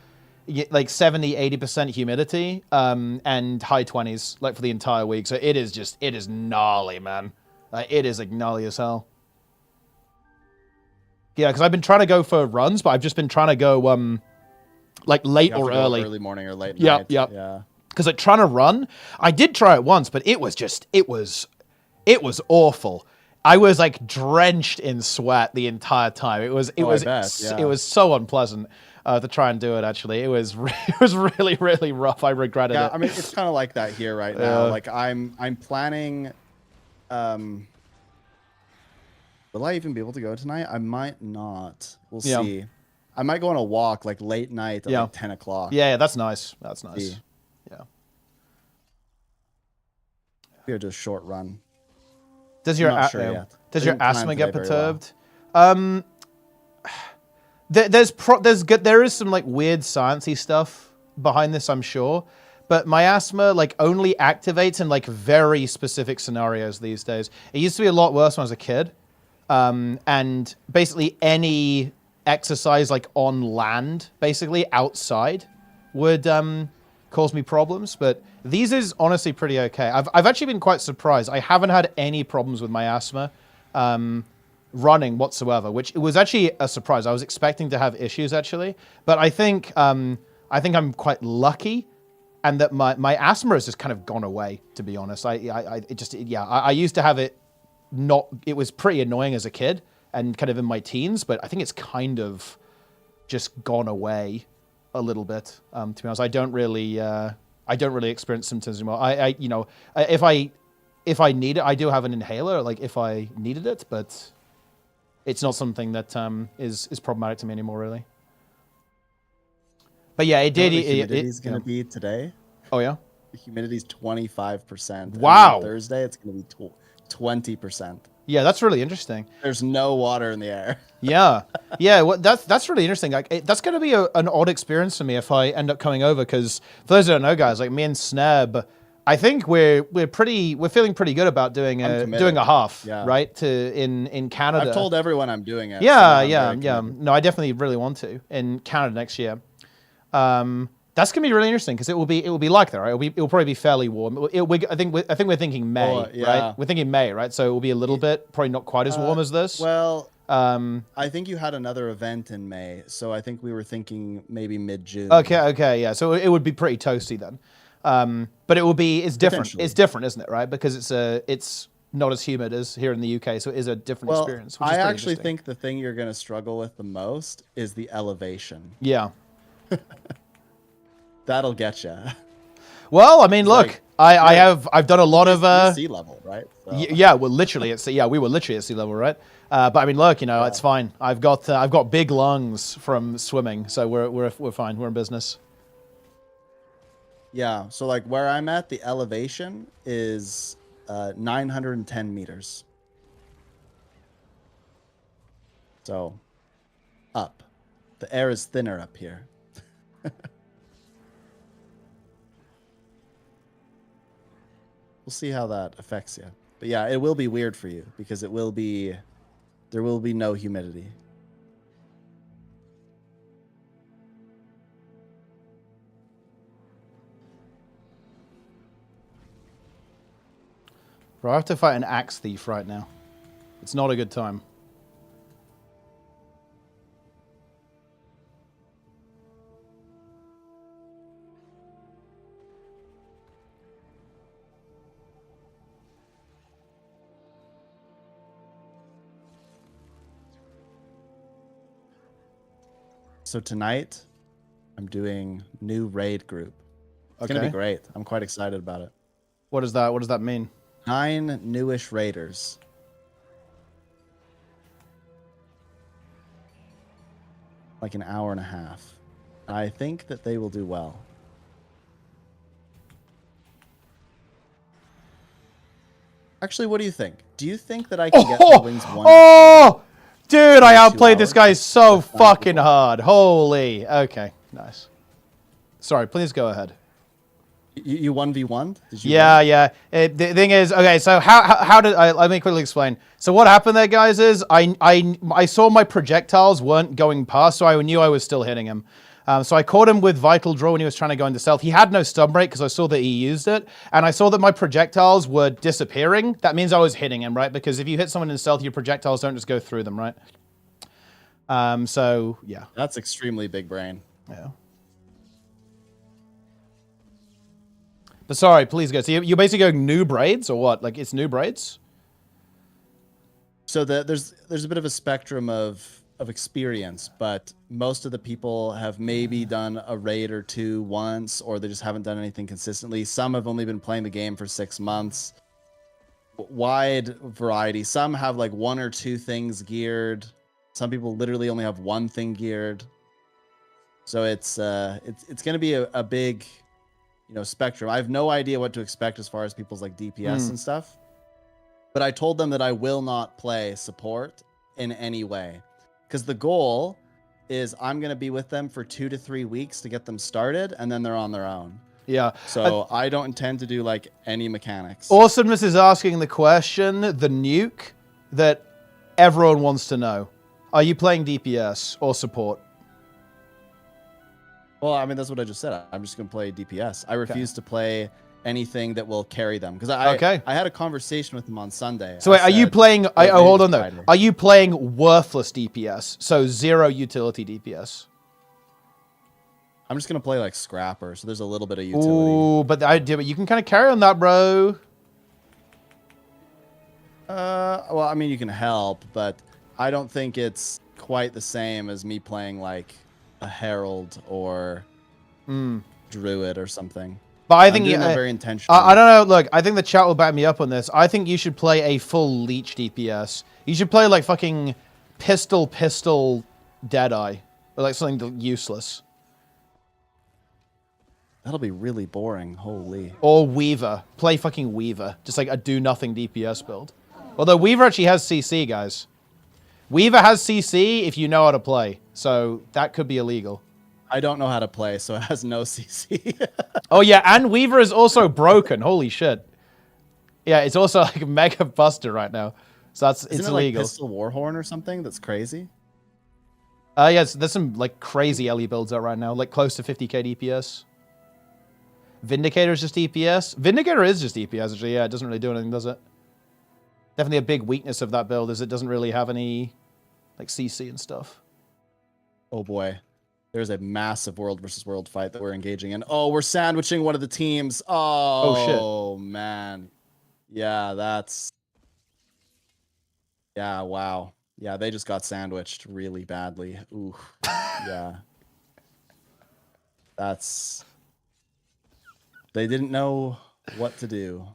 70, 80% humidity and high 20s like for the entire week. So it is gnarly, man. It is like gnarly as hell. Yeah, because I've been trying to go for runs, but I've just been trying to go like late You have or to go early. early morning or late Yep, night. yep. Yeah. Because like trying to run, I did try it once, but it was awful. I was like drenched in sweat the entire time. It was so unpleasant to try and do it. Actually, it was really really rough. I regretted Yeah, it. I mean, it's kind of like that here right now. Like I'm planning. Will I even be able to go tonight? I might not. We'll Yeah. see. I might go on a walk like late night at like 10 o'clock. Yeah, that's nice. That's nice. See. Yeah. Here, just a short run. Does your not sure yet. does I your didn't plan asthma get today very well. perturbed? There is some like weird sciencey stuff behind this, I'm sure. But my asthma like only activates in like very specific scenarios these days. It used to be a lot worse when I was a kid. And basically any exercise like on land, basically outside, would cause me problems. But these is honestly pretty okay. I've actually been quite surprised. I haven't had any problems with my asthma running whatsoever, which it was actually a surprise. I was expecting to have issues actually, but I think I'm quite lucky, and that my asthma has just kind of gone away. To be honest, I used to have it. It was pretty annoying as a kid and kind of in my teens, but I think it's kind of just gone away a little bit. To be honest, I don't really experience symptoms anymore. If I need it, I do have an inhaler, like if I needed it, but it's not something that is problematic to me anymore, really. But yeah, it did. The humidity's going to be today. Oh yeah. The humidity's 25%. Wow. And on Thursday, it's going to be 20%. Yeah, that's really interesting. There's no water in the air. Yeah, yeah. Well, that's really interesting. Like, that's going to be an odd experience for me if I end up coming over. Because for those who don't know, guys, like me and Sneb, I think we're feeling pretty good about doing a half, Yeah. right? In Canada. I've told everyone I'm doing it. Yeah, so yeah, I'm very yeah. committed. No, I definitely really want to in Canada next year. That's gonna be really interesting because it will be like that, right? It'll probably be fairly warm. I think we're thinking May, Oh, yeah. right? We're thinking May, right? So it will be a little bit, probably not quite as warm as this. Well, I think you had another event in May, so I think we were thinking maybe mid-June. Okay, yeah. So it would be pretty toasty then. But it's different. Potentially. It's different, isn't it? Right? Because it's not as humid as here in the UK, so it is a different Well, experience. Which is I pretty actually interesting. think the thing you're going to struggle with the most is the elevation. Yeah. That'll get you. Well, I mean, It's look, like- I've done a lot of You're sea level, right? So, yeah, well, literally, we were literally at sea level, right? But I mean, look, you know, it's fine. I've got big lungs from swimming, so we're fine. We're in business. yeah. So like where I'm at, the elevation is 910 meters. So up. The air is thinner up here. We'll see how that affects you. But yeah, it will be weird for you because there will be no humidity. Bro, I have to fight an axe thief right now. It's not a good time. So tonight, I'm doing new raid group. It's gonna be Okay. great. I'm quite excited about it. What does that mean? 9 newish raiders. Like an hour and a half. I think that they will do well. Actually, what do you think? Do you think that I can get the wings one? Oh, dude, I in 2 outplayed this hours? guy so With 9 fucking people. hard. Holy. Okay, nice. Sorry, please go ahead. You 1v1? Did you Yeah, win? yeah. The thing is, okay. So how did I? Let me quickly explain. So what happened there, guys, is I saw my projectiles weren't going past, so I knew I was still hitting him. So I caught him with Vital Draw when he was trying to go into stealth. He had no stun break because I saw that he used it, and I saw that my projectiles were disappearing. That means I was hitting him, right? Because if you hit someone in stealth, your projectiles don't just go through them, right? So yeah, That's extremely big brain. yeah. But sorry, please go. So you're basically going new braids or what? Like it's new braids? So there's a bit of a spectrum of experience, but most of the people have maybe done a raid or two once, or they just haven't done anything consistently. Some have only been playing the game for 6 months. Wide variety. Some have like 1 or 2 things geared. Some people literally only have 1 thing geared. So it's going to be a big, spectrum. I have no idea what to expect as far as people's like DPS and stuff. But I told them that I will not play support in any way. Because the goal is I'm going to be with them for 2 to 3 weeks to get them started, and then they're on their own. Yeah. So I don't intend to do like any mechanics. Awesomeness is asking the question, the nuke, that everyone wants to know. Are you playing DPS or support? Well, I mean, that's what I just said. I'm just going to play DPS. I refuse to play anything that will carry them. Because I had a conversation with them on Sunday. So wait, are you playing... hold on, though. Friday. Are you playing worthless DPS? So 0 utility DPS? I'm just going to play like Scrapper. So there's a little bit of utility. Ooh, but you can kind of carry on that, bro. Well, I mean, you can help, but I don't think it's quite the same as me playing like a Herald or Druid or something. But I think I'm doing that very intentionally. I don't know. Look, I think the chat will back me up on this. I think you should play a full leech DPS. You should play like fucking pistol Deadeye, or like something useless. That'll be really boring. Holy. Or Weaver. Play fucking Weaver. Just like a do nothing DPS build. Although Weaver actually has CC, guys. Weaver has CC if you know how to play. So that could be illegal. I don't know how to play, so it has no CC. Oh yeah, and Weaver is also broken. Holy shit. Yeah, it's also like mega buster right now. So it's Isn't it illegal. like Pistol Warhorn or something? That's crazy. Yes, there's some like crazy LE builds out right now, like close to 50k DPS. Vindicator is just DPS. Vindicator is just DPS, actually. Yeah, it doesn't really do anything, does it? Definitely a big weakness of that build is it doesn't really have any like CC and stuff. Oh boy. There's a massive world versus world fight that we're engaging in. Oh, we're sandwiching one of the teams. Oh, shit. Man. Yeah, that's... Yeah, wow. Yeah, they just got sandwiched really badly. Ooh. Yeah. That's... They didn't know what to do.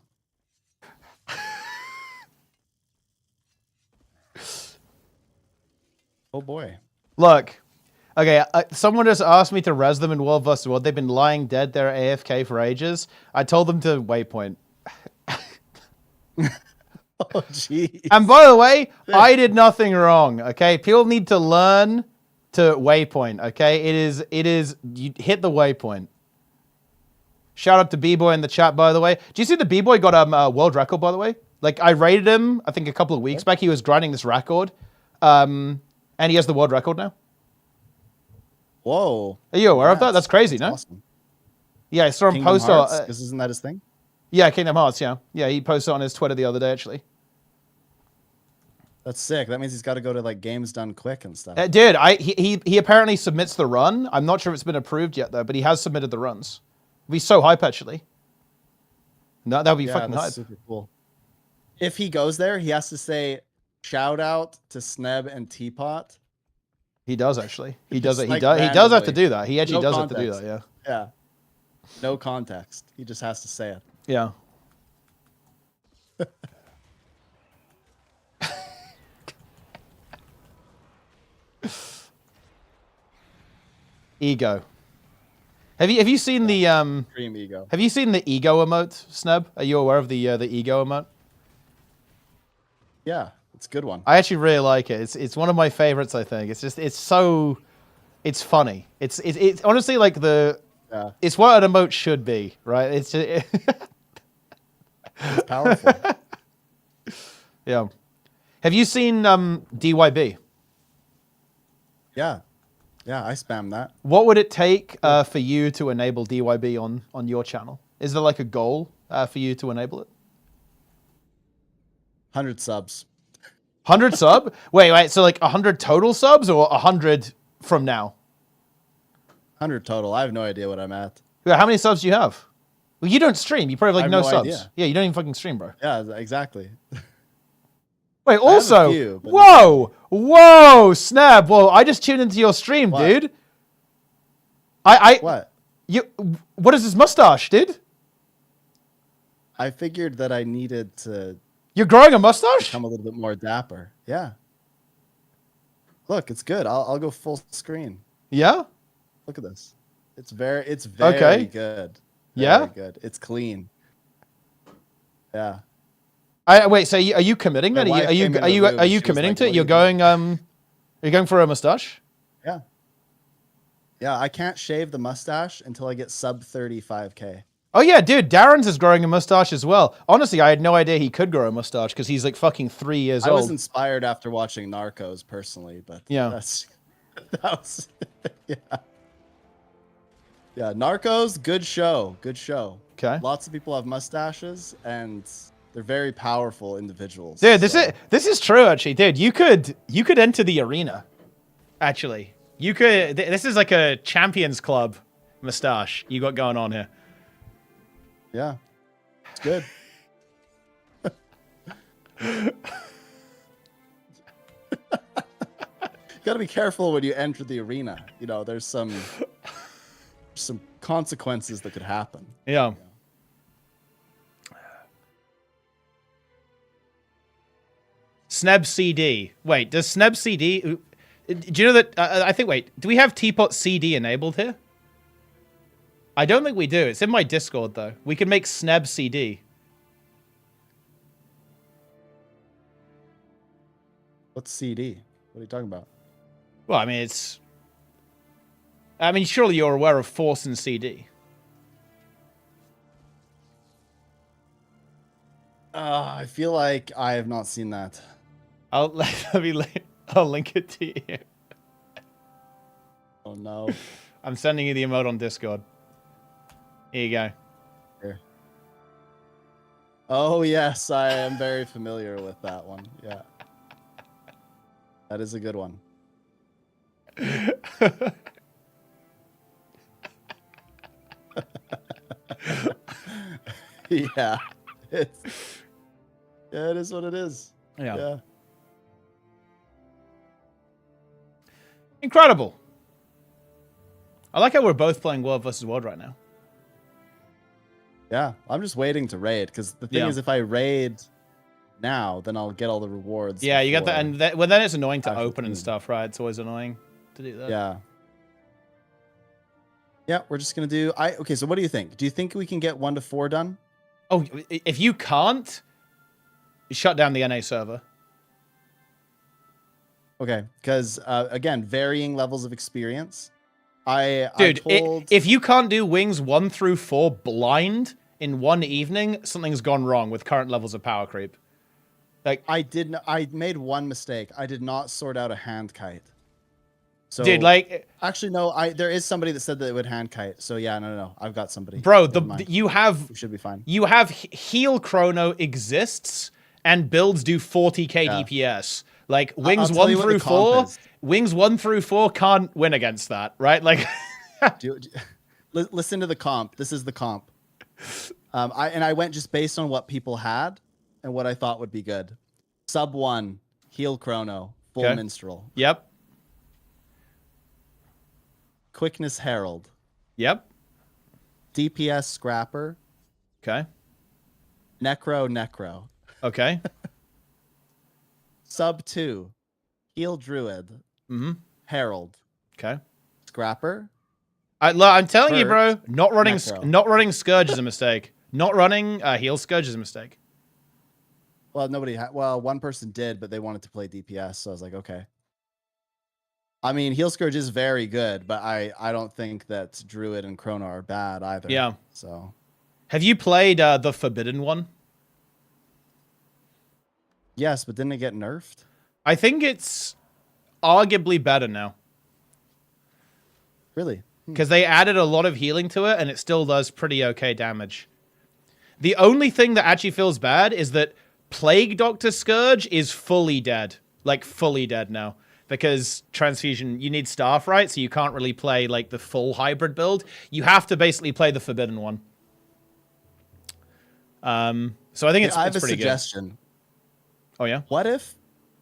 Oh boy. Look, okay, someone just asked me to res them in World vs. World. They've been lying dead. They're AFK for ages. I told them to waypoint. Oh jeez. And by the way, I did nothing wrong. Okay, people need to learn to waypoint. Okay, it is you hit the waypoint. Shout out to B-Boy in the chat, by the way. Do you see the B-Boy got a world record, by the way? Like, I rated him, I think a couple of weeks back. He was grinding this record. And he has the world record now. Whoa. Are you aware of that? That's crazy, no? Awesome. Yeah, I saw him Kingdom post Hearts, on... 'cause isn't that his thing? yeah, Kingdom Hearts, yeah. Yeah, he posted on his Twitter the other day, actually. That's sick. That means he's got to go to like games done quick and stuff. Dude, he apparently submits the run. I'm not sure if it's been approved yet, though, but he has submitted the runs. It'd be so hype, actually. No, that would be fucking hype. Super cool. If he goes there, he has to say shout out to Sneb and Teapot. He does, actually. He does it. Like He does have to randomly. do that. He actually No does have to do context. that, yeah. Yeah. No context. He just has to say it. Yeah. Ego. Have you seen the Dream ego. have you seen the ego emote, Sneb? Are you aware of the ego emote? Yeah, it's a good one. I actually really like it. It's one of my favorites, I think. It's just it's funny. It's honestly like Yeah, it's what an emote should be, right? It's it's powerful. yeah. Have you seen DYB? Yeah. Yeah, I spam that. What would it take for you to enable DYB on your channel? Is there like a goal for you to enable it? 100 subs. 100 sub? Wait. So like 100 total subs or 100 from now? 100 total. I have no idea what I'm at. Yeah, how many subs do you have? Well, you don't stream. You probably have like I no have no subs. idea. Yeah, you don't even fucking stream, bro. Yeah, exactly. Wait, have a also, few, but- whoa, Snap. Whoa, I just tuned into your stream, What? dude. What? What is this mustache, dude? I figured that I needed to You're growing a mustache? become a little bit more dapper. Yeah. Look, it's good. I'll go full screen. Yeah? Look at this. It's very Okay. good. Yeah? Very good. It's clean. Yeah. Wait, so are you committing My then? wife came in the room Are and she you was committing like, to it? "What You're are you going you're going for a mustache? Yeah. Yeah, I can't shave the mustache until I get sub 35K. Oh yeah, dude, Darren's is growing a mustache as well. Honestly, I had no idea he could grow a mustache because he's like fucking 3 years I old. was inspired after watching Narcos personally, but Yeah. that was yeah. Yeah, Narcos, good show. Good show. Okay. Lots of people have mustaches and they're very powerful individuals. Dude, so- this is true actually, dude. You could enter the arena. Actually, you could. This is like a Champions Club mustache you got going on here. Yeah. It's good. You gotta be careful when you enter the arena. You know, there's some consequences that could happen. Yeah. Sneb CD. Wait, does Sneb CD? Do you know that? I think. Wait, do we have Teapot CD enabled here? I don't think we do. It's in my Discord though. We can make Sneb CD. What's CD? What are you talking about? Well, I mean, it's. I mean, surely you're aware of Force and CD. I feel like I have not seen that. I'll link it to you. Oh no. I'm sending you the emote on Discord. Here you go. Here. Oh yes, I am very familiar with that one. Yeah. That is a good one. Yeah. It is what it is. Yeah. Yeah. Incredible. I like how we're both playing World vs. World right now. Yeah, I'm just waiting to raid because the thing Yeah. is, if I raid now, then I'll get all the rewards. Yeah, you get that, before and well, then it's annoying to actual open and team. stuff, right? It's always annoying to do that. Yeah. Yeah, we're just gonna do. Okay. So what do you think? Do you think we can get 1 to 4 done? Oh, if you can't, shut down the NA server. Okay, because again, varying levels of experience. Dude, I told if you can't do wings 1 through 4 blind in one evening, something's gone wrong with current levels of power creep. Like, I made one mistake. I did not sort out a hand kite. So dude, like, actually no, there is somebody that said that it would hand kite. So yeah, no, I've got somebody. bro, Never mind. you have We should be fine. you have heal chrono exists and builds do 40k Yeah. DPS. Like I'll wings tell 1 you what through the comp 4, is. wings 1 through 4 can't win against that, right? Like, Listen to the comp. This is the comp. I went just based on what people had and what I thought would be good. Sub 1, heal chrono, full Okay. minstrel, yep, quickness herald, yep, DPS scrapper, okay, necro. okay, Sub 2, heal druid, herald, okay. scrapper. I'm telling you, bro, Bert, not running Necro. Scourge is a mistake. Not running heal Scourge is a mistake. Well, well, one person did, but they wanted to play DPS, so I was like, okay. I mean, heal scourge is very good, but I don't think that druid and chrono are bad either. Yeah. So Have you played the Forbidden one? yes, but didn't it get nerfed? I think it's arguably better now. Really? Because they added a lot of healing to it, and it still does pretty okay damage. The only thing that actually feels bad is that Plague Doctor Scourge is fully dead. Like, fully dead now. Because transfusion, you need staff, right? So you can't really play, like, the full hybrid build. You have to basically play the Forbidden one. So I think it's I have a pretty suggestion. good. Oh, yeah? What if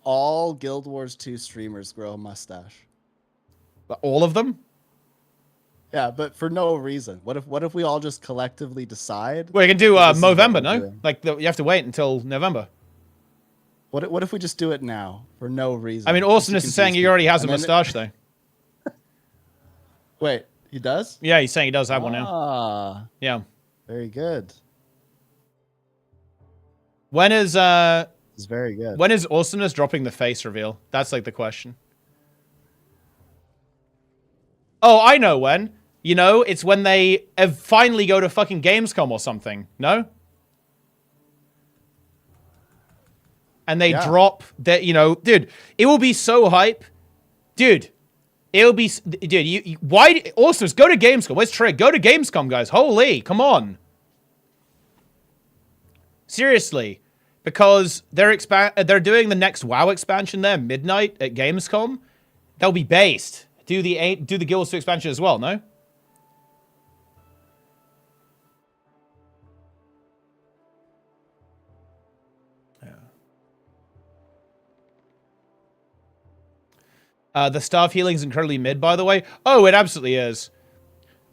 all Guild Wars 2 streamers grow a mustache? All of them? Yeah, but for no reason. What if we all just collectively decide? Well, you can do this is what Movember, we're no? doing? Like, you have to wait until November. What if we just do it now for no reason? I mean, just to Awesomeness is saying confuse he already people? has a And then- mustache, though. Wait, he does? Yeah, he's saying he does have one now. Ah, Yeah. very good. When is It's very good. when is Awesomeness dropping the face reveal? That's like the question. Oh, I know when. You know, it's when they finally go to fucking Gamescom or something. No? And they Yeah. drop that, you know, dude, it will be so hype. Dude, it'll be, dude, why, Awesomeness, go to Gamescom. Where's Trey? Go to Gamescom, guys. Holy, come on. Seriously. Because they're doing the next WoW expansion there, midnight at Gamescom. They'll be based. Do the Guild Wars 2 expansion as well, no? The staff healing is incredibly mid, by the way. Oh, it absolutely is.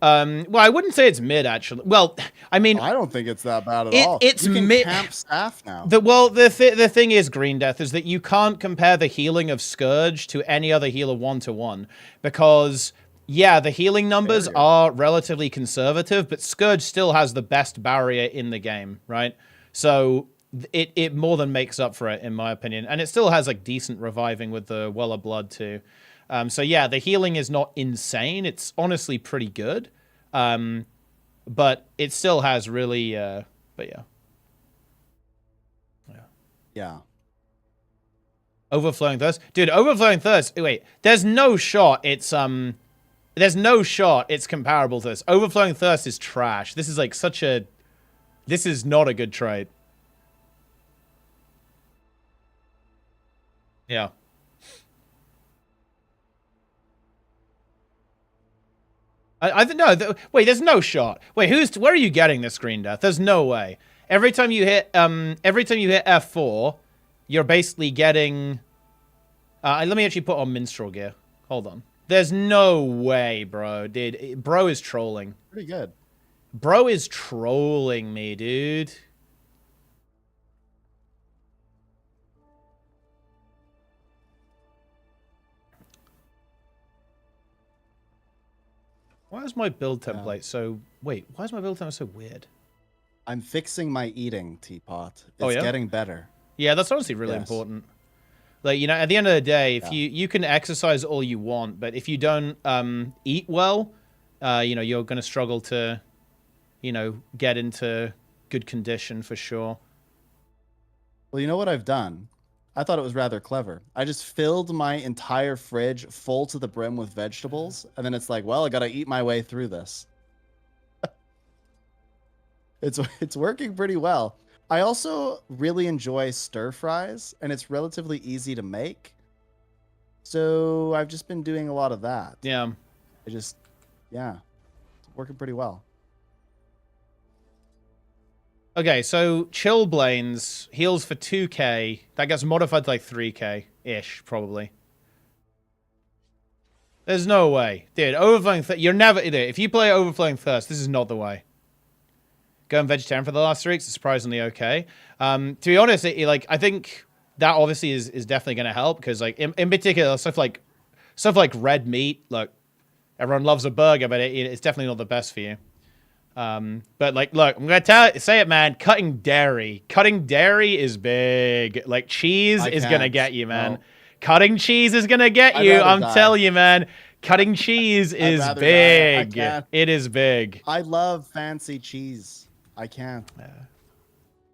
Well, I wouldn't say it's mid, actually. Well, I mean, I don't think it's that bad at It- all. it's you can mid- camp staff now. the thing is, Green Death, is that you can't compare the healing of Scourge to any other healer 1-to-1 because, yeah, the healing numbers Barrier. are relatively conservative, but Scourge still has the best barrier in the game, right? So it more than makes up for it, in my opinion, and it still has like decent reviving with the Well of Blood too. So yeah, the healing is not insane. It's honestly pretty good. But it still has really, but yeah. Yeah. Overflowing Thirst. Dude, Overflowing Thirst, wait, there's no shot it's comparable to this. Overflowing Thirst is trash. This is like this is not a good trait. Yeah. I think no. Wait, there's no shot. Wait, where are you getting this Green Death? There's no way. Every time you hit F4, you're basically getting. Let me actually put on minstrel gear. Hold on. There's no way, bro. Dude, bro is trolling. Pretty good. Bro is trolling me, dude. Why is my build template so... Wait, why is my build template so weird? I'm fixing my eating, Teapot. It's Oh, yeah? getting better. Yeah, that's honestly really Yes. important. Like, you know, at the end of the day, if Yeah. you can exercise all you want, but if you don't eat well, you know, you're going to struggle to, you know, get into good condition for sure. Well, you know what I've done? I thought it was rather clever. I just filled my entire fridge full to the brim with vegetables, and then it's like, well, I got to eat my way through this. It's working pretty well. I also really enjoy stir fries, and it's relatively easy to make. So I've just been doing a lot of that. Yeah. It's working pretty well. Okay, so Chillblains heals for 2k. That gets modified to like 3k-ish, probably. There's no way. Dude, Overflowing Thirst, you're never... If you play Overflowing Thirst, this is not the way. Going vegetarian for the last 3 weeks is surprisingly okay. To be honest, I think that obviously is definitely going to help, because like in particular, stuff like red meat, look, everyone loves a burger, but it's definitely not the best for you. But like, look, I'm gonna say it, man. Cutting dairy is big. Like, cheese is gonna get you, man. No. Cutting cheese is gonna get I'd you. rather I'm die. telling you, man. Cutting cheese is rather die. I big. can't. It is big. I love fancy cheese. I can't.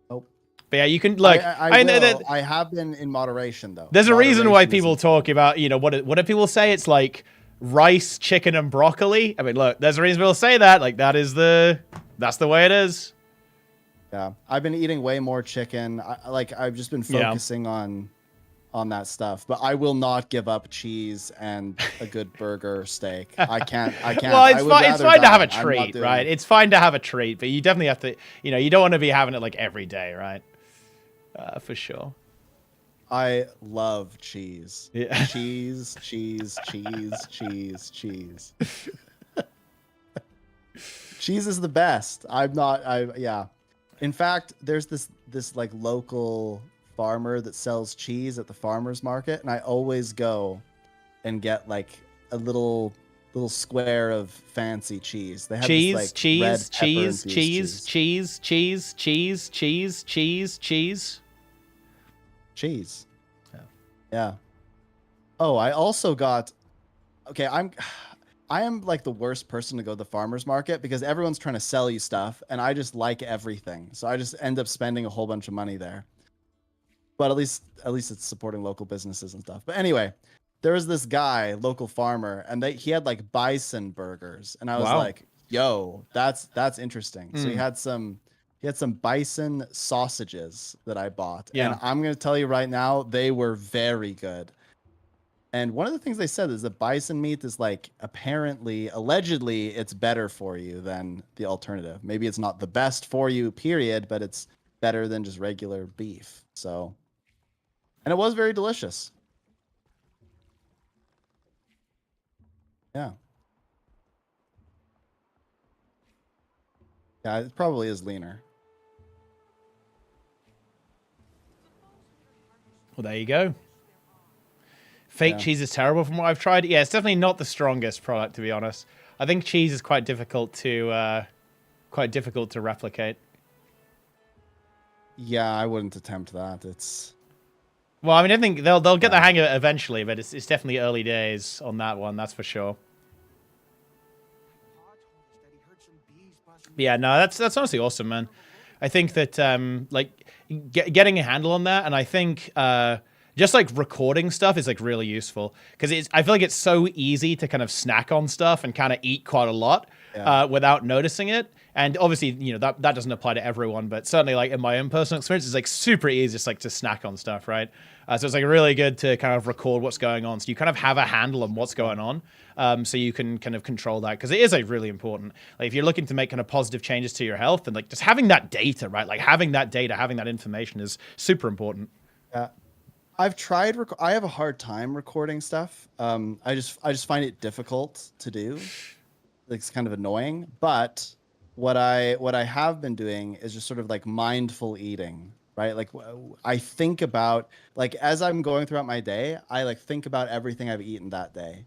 Nope. But yeah, you can look. I know will. that I have been in moderation though. there's a reason why Moderation is people talk about, you know, what do people say? It's like rice, chicken, and broccoli. I mean, look, there's a reason people say that. Like, that's the way it is. Yeah, I've been eating way more chicken. I've just been focusing on that stuff. But I will not give up cheese and a good burger steak. I can't. Well, it's fine to have a I'm not treat, doing right? it. It's fine to have a treat, but you definitely have to, you know, you don't want to be having it like every day, right? For sure. I love cheese. Yeah. Cheese. Cheese is the best. Yeah. In fact, there's this like local farmer that sells cheese at the farmer's market, and I always go and get like a little square of fancy cheese. They have this, like, red pepper-infused cheese. Yeah. Oh, I also got... Okay, I am like the worst person to go to the farmer's market, because everyone's trying to sell you stuff, and I just like everything. So I just end up spending a whole bunch of money there. But at least it's supporting local businesses and stuff. But anyway, there was this guy, local farmer, and he had like bison burgers, and I was like, "Yo, that's interesting." So he had some bison sausages that I bought, and I'm gonna tell you right now, they were very good. And one of the things they said is that bison meat is like allegedly, it's better for you than the alternative. Maybe it's not the best for you, period, but it's better than just regular beef. So, and it was very delicious. Yeah. Yeah, it probably is leaner. Well, there you go. Fake cheese is terrible from what I've tried. Yeah, it's definitely not the strongest product, to be honest. I think cheese is quite difficult to replicate. Yeah, I wouldn't attempt that. Well, I mean, I think they'll get the hang of it eventually, but it's definitely early days on that one, that's for sure. But yeah, no, that's honestly awesome, man. I think that like getting a handle on that, and I think just like recording stuff is like really useful, because I feel like it's so easy to kind of snack on stuff and kind of eat quite a lot without noticing it. And obviously, you know, that doesn't apply to everyone, but certainly like in my own personal experience, it's like super easy just like to snack on stuff, right? So it's like really good to kind of record what's going on, so you kind of have a handle on what's going on, so you can kind of control that, because it is like really important. Like if you're looking to make kind of positive changes to your health, and like just having that data, right? Like having that data, having that information is super important. Yeah. I've tried. I have a hard time recording stuff. I just find it difficult to do. It's kind of annoying, but what I have been doing is just sort of like mindful eating, right? Like I think about, like, as I'm going throughout my day, I like think about everything I've eaten that day,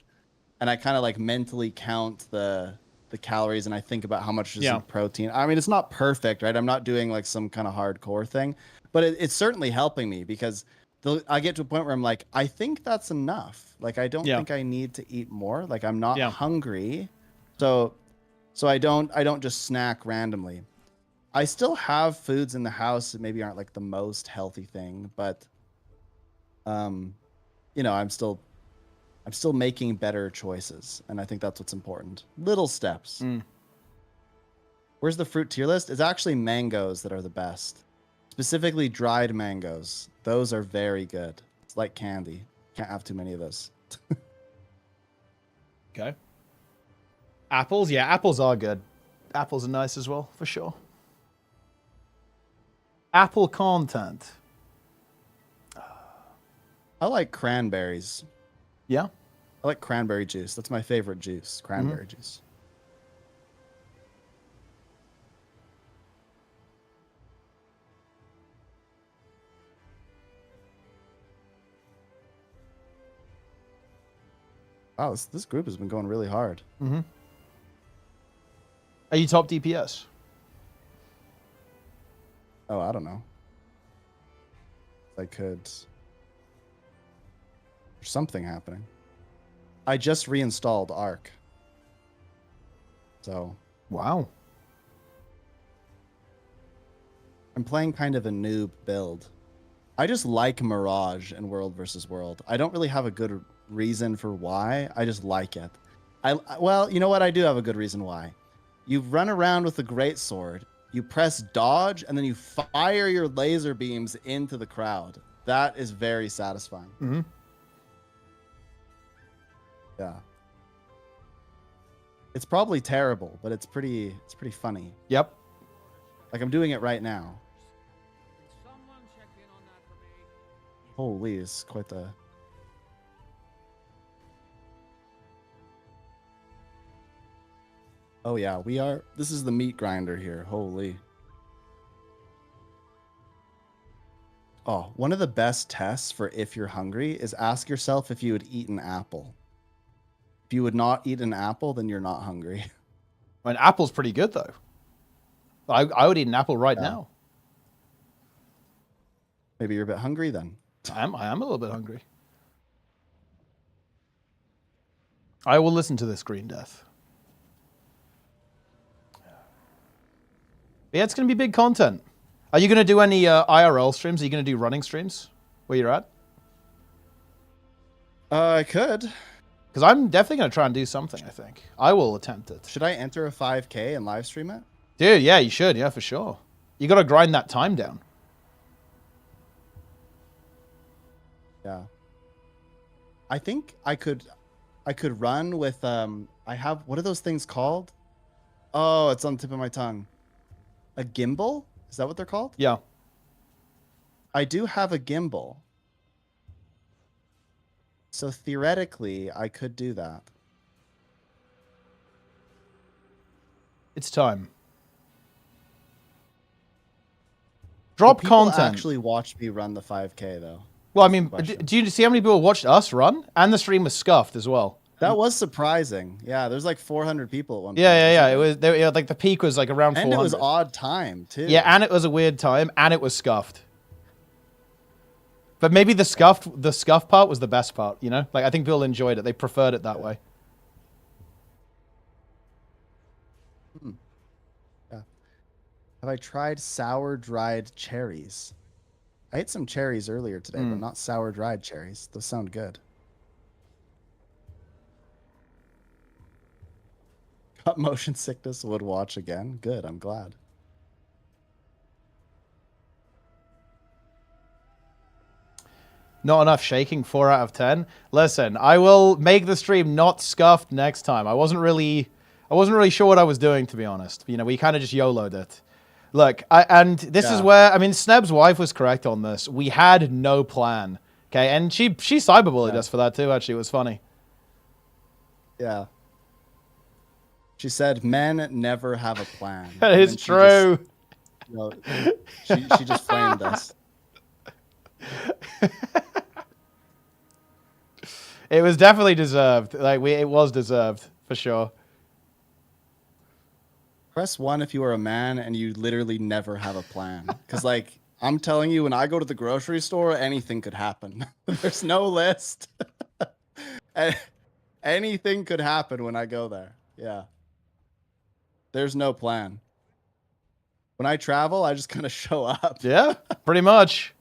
and I kind of like mentally count the calories, and I think about how much is Yeah. in protein. I mean, it's not perfect, right? I'm not doing like some kind of hardcore thing, but it's certainly helping me because I get to a point where I'm like, I think that's enough. Like, I don't Yeah. think I need to eat more. Like, I'm not Yeah. hungry, so I don't just snack randomly. I still have foods in the house that maybe aren't like the most healthy thing, but you know, I'm still making better choices, and I think that's what's important. Little steps. Mm. Where's the fruit tier list? It's actually mangoes that are the best. Specifically dried mangoes. Those are very good. It's like candy. Can't have too many of those. Okay. Apples? Yeah, apples are good. Apples are nice as well, for sure. Apple content. I like cranberries. Yeah. I like cranberry juice. That's my favorite juice. Cranberry juice. Wow, this group has been going really hard. Mm-hmm. Are you top DPS? Oh, I don't know. I could. There's something happening. I just reinstalled Arc. So. Wow. I'm playing kind of a noob build. I just like Mirage and World versus World. I don't really have a good reason for why. I just like it. Well, you know what? I do have a good reason why. You run around with a great sword, you press dodge, and then you fire your laser beams into the crowd. That is very satisfying. Mm-hmm. Yeah. It's probably terrible, but it's pretty funny. Yep. Like, I'm doing it right now. Holy, it's quite the... Oh yeah, we are... This is the meat grinder here. Holy. Oh, one of the best tests for if you're hungry is ask yourself if you would eat an apple. If you would not eat an apple, then you're not hungry. I mean, apple's pretty good, though. I would eat an apple right now. Maybe you're a bit hungry then. I am a little bit hungry. I will listen to this Green Death. Yeah, it's going to be big content. Are you going to do any IRL streams? Are you going to do running streams where you're at? I could. Because I'm definitely going to try and do something, I think. I will attempt it. Should I enter a 5K and live stream it? Dude, yeah, you should. Yeah, for sure. You got to grind that time down. Yeah. I think I could run with I have, what are those things called? Oh, it's on the tip of my tongue. A gimbal? Is that what they're called? Yeah. I do have a gimbal. So theoretically, I could do that. It's time. Drop People content. actually watch me run the 5K though. Well, I mean, Question. do you see how many people watched us run? And the stream was scuffed as well. That was surprising. Yeah, there's like 400 people at one point. Yeah. It was like the peak was like around 400. And it was odd time too. Yeah, and it was a weird time, and it was scuffed. But maybe the scuff part was the best part, you know? Like, I think people enjoyed it. They preferred it that way. Yeah. Have I tried sour dried cherries? I ate some cherries earlier today, but not sour dried cherries. Those sound good. Got motion sickness, would watch again. Good, I'm glad. Not enough shaking, 4 out of 10. Listen, I will make the stream not scuffed next time. I wasn't really sure what I was doing, to be honest. You know, we kind of just YOLO'd it. Look, this is where, I mean, Sneb's wife was correct on this. We had no plan. Okay, and she cyberbullied us for that too, actually. It was funny. Yeah. She said, "Men never have a plan." That And is then she true. Just, you know, she just flamed us. It was definitely deserved. Like it was deserved for sure. Press 1 if you are a man and you literally never have a plan. Because, like, I'm telling you, when I go to the grocery store, anything could happen. There's no list. Anything could happen when I go there. Yeah. There's no plan. When I travel, I just kind of show up. Yeah, pretty much.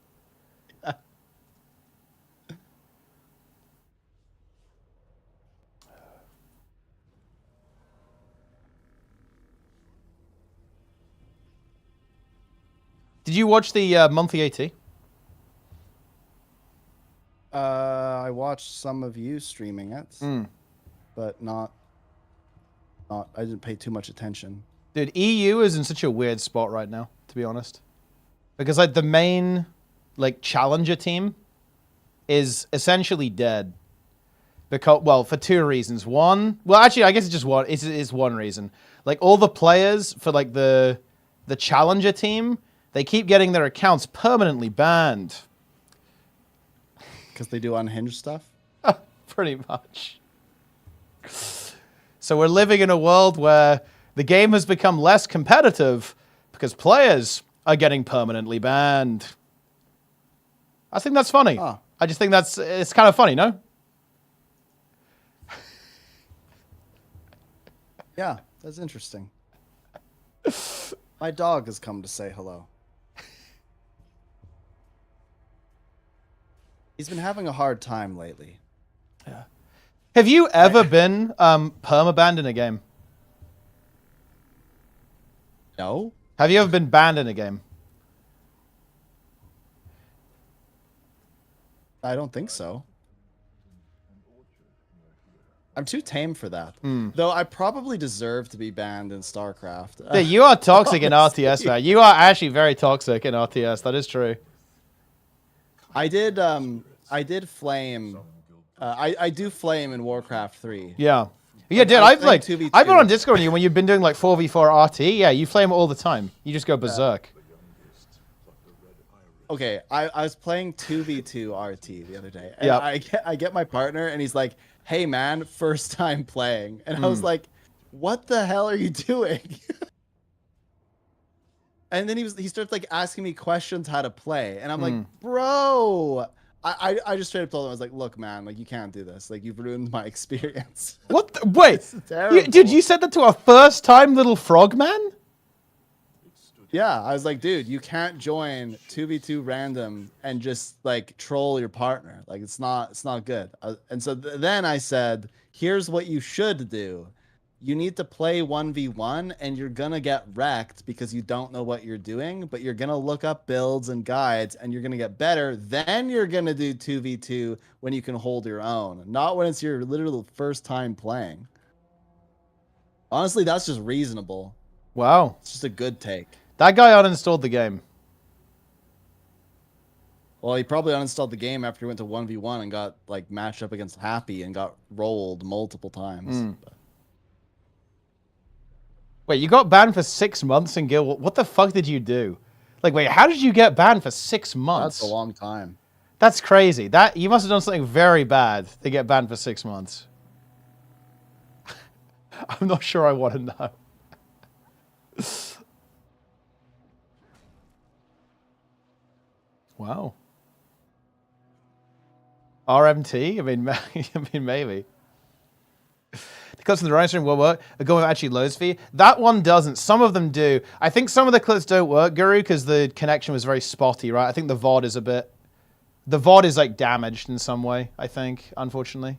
Did you watch the monthly AT? I watched some of you streaming it, but not. I didn't pay too much attention. Dude, EU is in such a weird spot right now, to be honest. Because like the main like challenger team is essentially dead. Because well, for two reasons. One, well actually I guess it's just one it's one reason. Like all the players for like the challenger team, they keep getting their accounts permanently banned. Because they do unhinged stuff? Pretty much. So we're living in a world where the game has become less competitive because players are getting permanently banned. I think that's funny. Huh. I just think it's kind of funny, no? Yeah, that's interesting. My dog has come to say hello. He's been having a hard time lately. Yeah. Have you ever been permabanned in a game? No? Have you ever been banned in a game? I don't think so. I'm too tame for that. Though I probably deserve to be banned in StarCraft. Yeah, you are toxic in Honestly. RTS, man. You are actually very toxic in RTS. That is true. I did flame. I do flame in Warcraft 3. Yeah. Yeah, dude, I I've played like 2v2. I've been on Discord with you when you've been doing like 4v4 RT. Yeah, you flame it all the time. You just go berserk. Okay, I was playing 2v2 RT the other day. And Yep. I get my partner and he's like, "Hey man, first time playing." And I was like, "What the hell are you doing?" And then he starts like asking me questions how to play. And I'm like, "Bro, I just straight up told him, I was like, "Look, man, like you can't do this. Like you've ruined my experience." What? Wait, terrible. dude, you said that to a first-time little frogman? Yeah, I was like, dude, you can't join 2v2 random and just like troll your partner. Like it's not good. And so then I said, here's what you should do. You need to play 1v1 and you're going to get wrecked because you don't know what you're doing, but you're going to look up builds and guides and you're going to get better. Then you're going to do 2v2 when you can hold your own, not when it's your literal first time playing. Honestly, that's just reasonable. Wow. It's just a good take. That guy uninstalled the game. Well, he probably uninstalled the game after he went to 1v1 and got like matched up against Happy and got rolled multiple times. Wait, you got banned for 6 months in Guild? What the fuck did you do? Like, wait, how did you get banned for 6 months? That's a long time. That's crazy. That you must have done something very bad to get banned for 6 months. I'm not sure I want to know. Wow. RMT? I mean, maybe. The clips in the right stream will work. The going actually loads for you. That one doesn't. Some of them do. I think some of the clips don't work, Guru, because the connection was very spotty, right? I think the VOD is a bit... The VOD is, like, damaged in some way, I think, unfortunately.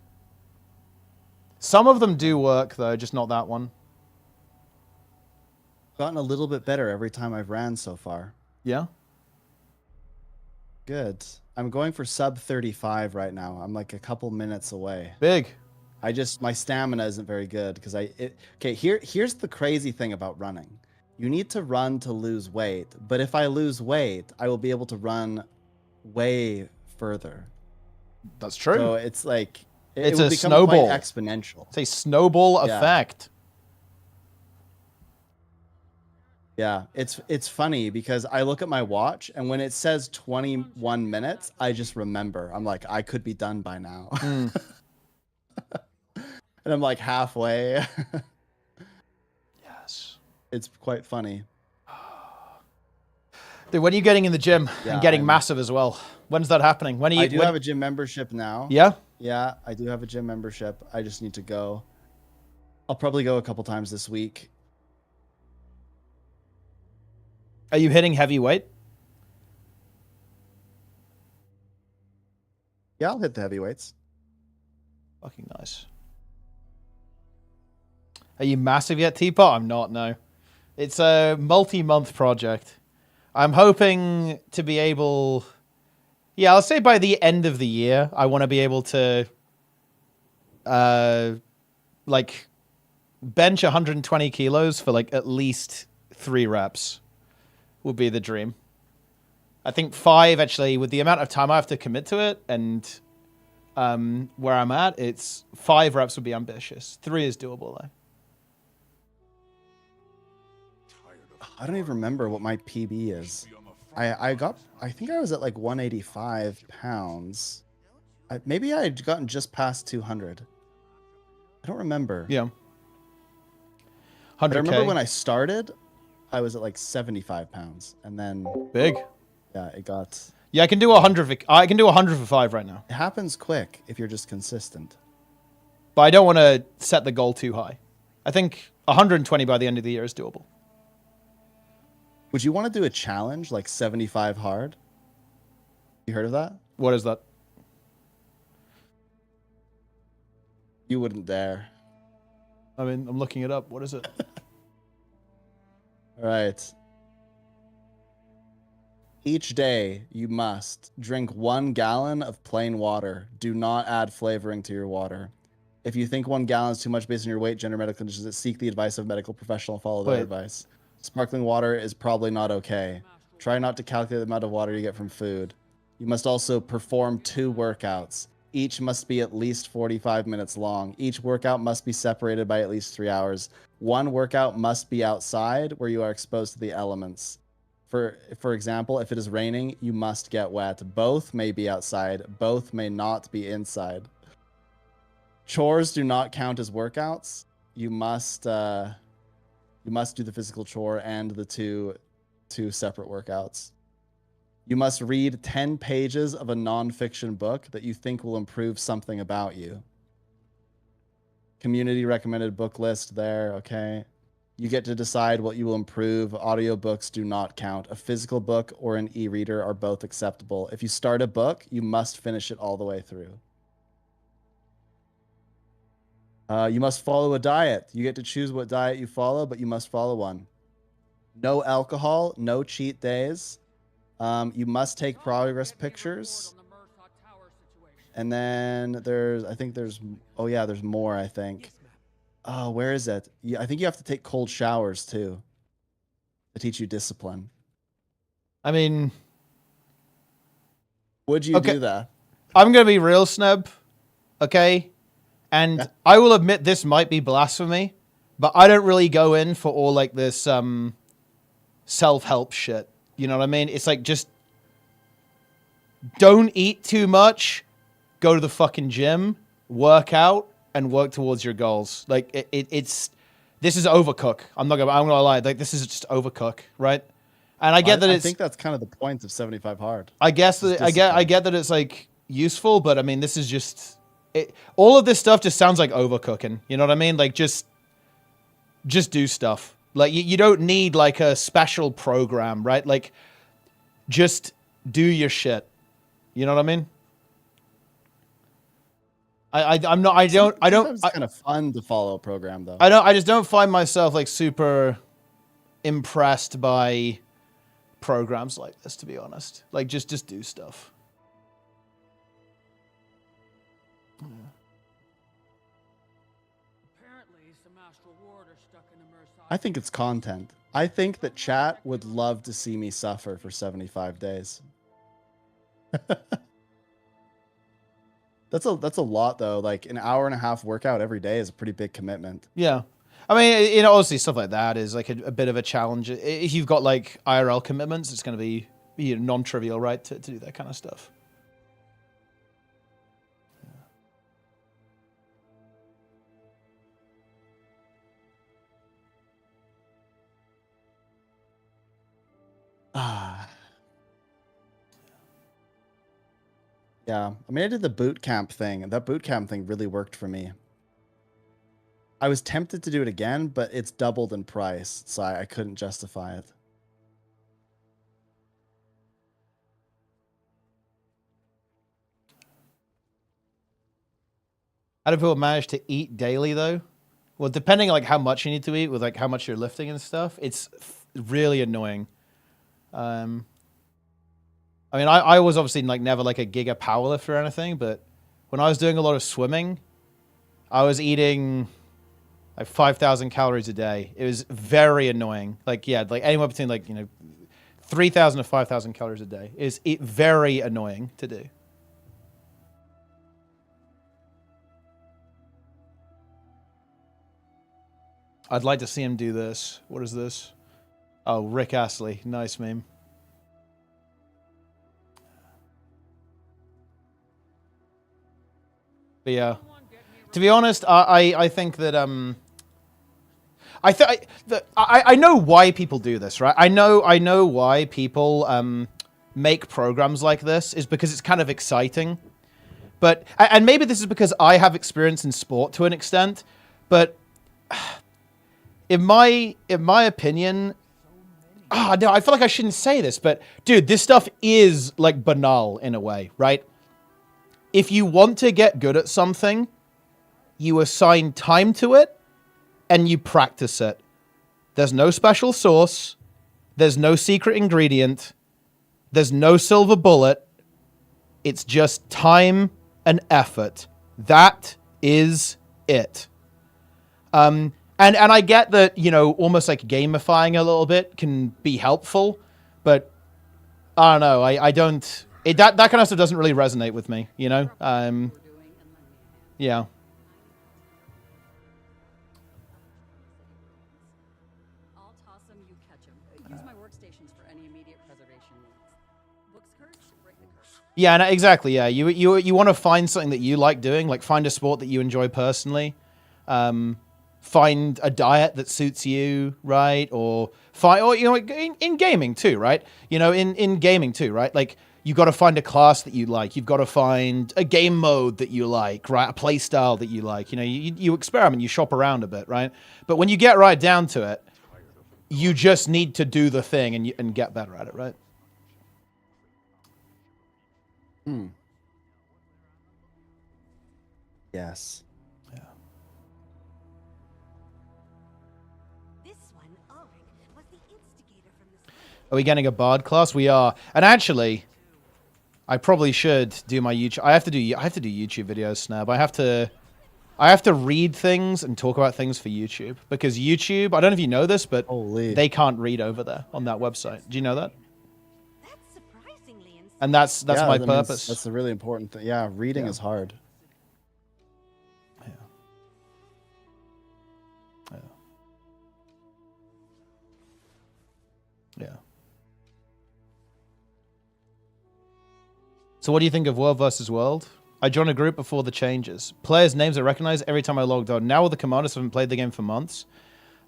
Some of them do work, though, just not that one. Gotten a little bit better every time I've ran so far. Yeah? Good. I'm going for sub 35 right now. I'm like a couple minutes away. Big. My stamina isn't very good because here's the crazy thing about running. You need to run to lose weight, but if I lose weight, I will be able to run way further. That's true. So it's like It's will a become snowball. quite exponential. It's a snowball effect. Yeah, it's funny because I look at my watch and when it says 21 minutes, I just remember. I'm like, I could be done by now. Mm. And I'm like halfway. Yes. It's quite funny. Dude, when are you getting in the gym Yeah, and getting massive as well? When's that happening? When are you? I do have a gym membership now. Yeah. Yeah, I do have a gym membership. I just need to go. I'll probably go a couple times this week. Are you hitting heavyweight? Yeah, I'll hit the heavyweights. Fucking nice. Are you massive yet, Teapot? I'm not, no. It's a multi-month project. I'm hoping to be able... Yeah, I'll say by the end of the year, I want to be able to... like, bench 120 kilos for, like, at least 3 reps would be the dream. I think 5, actually, with the amount of time I have to commit to it, and where I'm at, it's 5 reps would be ambitious. 3 is doable, though. I don't even remember what my PB is. I think I was at like 185 pounds. Maybe I had gotten just past 200. I don't remember. Yeah. 100K. I remember when I started, I was at like 75 pounds, and then Big. yeah, it got. Yeah, I can do 100. I can do 100 for 5 right now, It happens quick if you're just consistent. but I don't want to set the goal too high. I think 120 by the end of the year is doable. Would you want to do a challenge like 75 hard? You heard of that? What is that? You wouldn't dare. I mean, I'm looking it up. What is it? All right. Each day, you must drink 1 gallon of plain water. Do not add flavoring to your water. If you think 1 gallon is too much based on your weight, gender, medical conditions, seek the advice of a medical professional and follow their Wait. advice. Sparkling water is probably not okay. Try not to calculate the amount of water you get from food. You must also perform 2 workouts. Each must be at least 45 minutes long. Each workout must be separated by at least 3 hours. 1 workout must be outside where you are exposed to the elements. For example, if it is raining, you must get wet. Both may be outside. Both may not be inside. Chores do not count as workouts. You must do the physical chore and the two separate workouts. You must read 10 pages of a nonfiction book that you think will improve something about you. Community recommended book list there, okay. You get to decide what you will improve. Audiobooks do not count. A physical book or an e-reader are both acceptable. If you start a book, you must finish it all the way through. You must follow a diet. You get to choose what diet you follow, but you must follow one. No alcohol, no cheat days. You must take progress pictures. And then there's more, I think. Oh, where is it? I think you have to take cold showers too to teach you discipline. I mean, Would you do that? I'm going to be real, Snub. Okay? And Yeah. I will admit this might be blasphemy, but I don't really go in for all like this self-help shit. You know what I mean? It's like just don't eat too much, go to the fucking gym, work out, and work towards your goals. Like this is overcook. I'm gonna lie. Like this is just overcook, right? And I get that I think that's kind of the point of 75 hard. I guess that I get that it's like useful, but I mean this is just all of this stuff just sounds like overcooking. You know what I mean? Like just do stuff. Like you don't need like a special program, right? Like just do your shit. You know what I mean? Sometimes it's kind of fun to follow a program though. I just don't find myself like super impressed by programs like this, to be honest. Like just do stuff. I think it's content. I think that chat would love to see me suffer for 75 days. That's a lot though. Like an hour and a half workout every day is a pretty big commitment. Yeah. I mean, you know, obviously stuff like that is like a bit of a challenge. If you've got like IRL commitments, it's going to be non-trivial, right, to do that kind of stuff. Yeah, I mean, I did the boot camp thing, and that boot camp thing really worked for me. I was tempted to do it again, but it's doubled in price, so I couldn't justify it. How do people manage to eat daily though? Well, depending like how much you need to eat with like how much you're lifting and stuff, it's really annoying. I mean, I was obviously like never like a giga powerlifter or anything, but when I was doing a lot of swimming, I was eating like 5,000 calories a day. It was very annoying. Like, yeah, like anywhere between like, 3,000 to 5,000 calories a day is very annoying to do. I'd like to see him do this. What is this? Oh, Rick Astley. Nice meme. But yeah, to be honest, I think that I know why people do this, right? I know why people make programs like this is because it's kind of exciting. But and maybe this is because I have experience in sport to an extent, but in my opinion, no, I feel like I shouldn't say this, but dude, this stuff is like banal in a way, right? If you want to get good at something, you assign time to it and you practice it. There's no special sauce. There's no secret ingredient. There's no silver bullet. It's just time and effort. That is it. And I get that, almost like gamifying a little bit can be helpful, but I don't know. I don't. That kind of stuff doesn't really resonate with me, Yeah. I'll toss them, you catch them. Use my workstations for any immediate preservation needs. Books curse, break the curse. Yeah, no, exactly. Yeah, you want to find something that you like doing, like find a sport that you enjoy personally, find a diet that suits you, right? Or in gaming too, right? In gaming too, right? Like you got to find a class that you like. You've got to find a game mode that you like, right? A play style that you like. You experiment, you shop around a bit, right? But when you get right down to it, you just need to do the thing and get better at it, right? Yes. Yeah. This one, Ulrich, was the instigator from the Are we getting a BARD class? We are. And actually, I probably should do my YouTube. I have to do YouTube videos, Snap. I have to read things and talk about things for YouTube because YouTube, I don't know if you know this, but they can't read over there on that website. Do you know that? That's surprisingly insane. And that's my that purpose. means that's a really important thing. Yeah, reading is hard. Yeah. Yeah. Yeah. So what do you think of World vs. World? I joined a group before the changes. Players' names are recognized every time I logged on. Now all the commanders haven't played the game for months.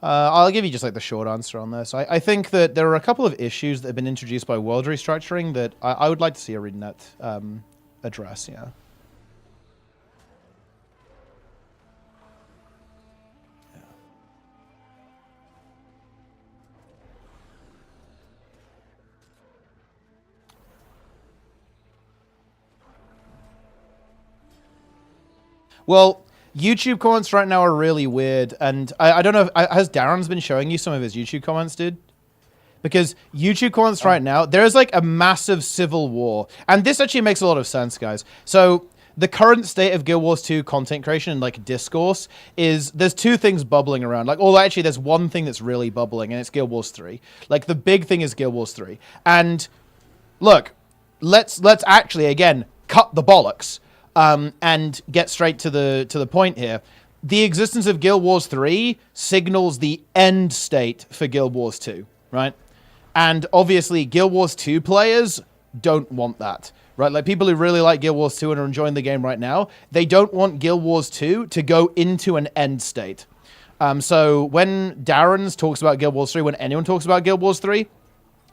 I'll give you just like the short answer on this. I think that there are a couple of issues that have been introduced by world restructuring that I would like to see ArenaNet address, yeah. Well, YouTube comments right now are really weird, and I don't know, has Darren's been showing you some of his YouTube comments, dude? Because YouTube comments right now, there's like a massive civil war, and this actually makes a lot of sense, guys. So the current state of Guild Wars 2 content creation and like discourse is there's two things bubbling around. Like, well, actually, there's one thing that's really bubbling, and it's Guild Wars 3. Like the big thing is Guild Wars 3, and look, let's actually again cut the bollocks. And get straight to the point here. the existence of Guild Wars 3 signals the end state for Guild Wars 2, right? And obviously, Guild Wars 2 players don't want that, right? Like, people who really like Guild Wars 2 and are enjoying the game right now, they don't want Guild Wars 2 to go into an end state. So when Darren's talks about Guild Wars 3, when anyone talks about Guild Wars 3,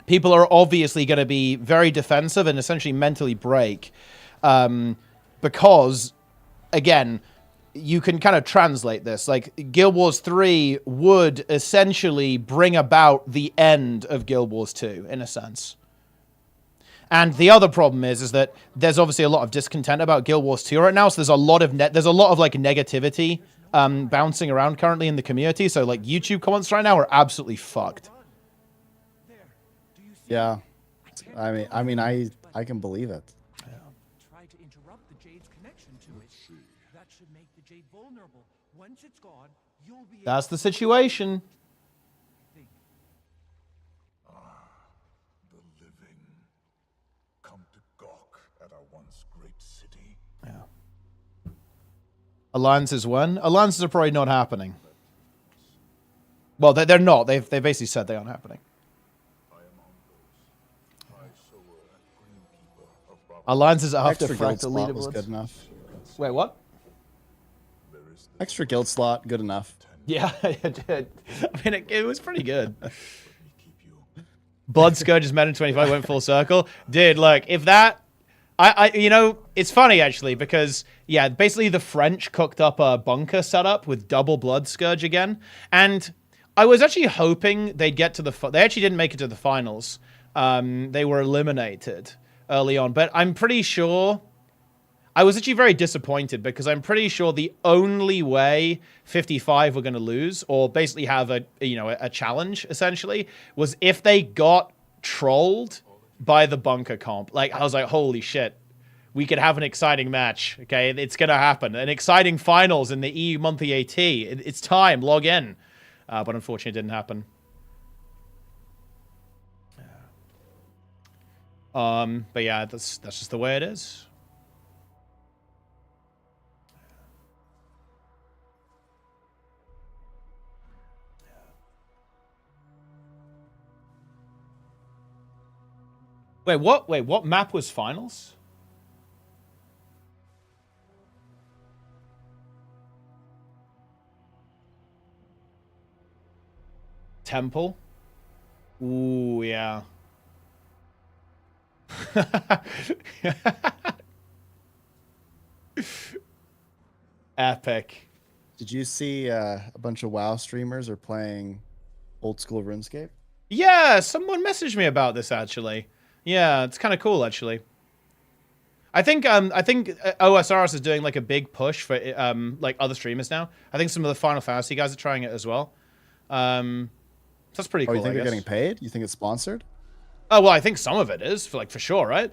people are obviously going to be very defensive and essentially mentally break. Because, again, you can kind of translate this. Like, Guild Wars 3 would essentially bring about the end of Guild Wars 2, in a sense. And the other problem is that there's obviously a lot of discontent about Guild Wars 2 right now, so there's a lot of like negativity bouncing around currently in the community. So like YouTube comments right now are absolutely fucked. Yeah, I mean, I can believe it. Try to interrupt the Jade's connection to it. That should make the Jade vulnerable. Once it's gone, you'll be That's the situation. The living come to gawk at our once great city. Yeah. Alliances when? Alliances are probably not happening. Well, they're not. They basically said they aren't happening. Alliances are after Extra guild fractal slot was leaderboards. good enough. Wait, what? Extra guild slot, good enough. Yeah, it did. I mean, it was pretty good. Blood Scourge's Madden 25 went full circle. Dude, look, if that... you know, it's funny, actually, because, yeah, basically the French cooked up a bunker setup with double Blood Scourge again. And I was actually hoping they'd get to the... They actually didn't make it to the finals. They were eliminated early on. But I'm pretty sure... I was actually very disappointed because I'm pretty sure the only way 55 were going to lose, or basically have a challenge, essentially, was if they got trolled by the bunker comp. Like, I was like, holy shit, we could have an exciting match. Okay, it's going to happen. An exciting finals in the EU monthly AT. It's time, log in. But unfortunately, it didn't happen. But yeah, that's just the way it is. Wait, what? Wait, what map was finals? Temple? Ooh, yeah. Epic. Did you see a bunch of WoW streamers are playing old school RuneScape? Yeah, someone messaged me about this, actually. Yeah, it's kind of cool, actually. I think OSRS is doing like a big push for like other streamers now. I think some of the Final Fantasy guys are trying it as well. So that's pretty cool. You think I they're guess. getting paid? You think it's sponsored? Oh well, I think some of it is for sure, right?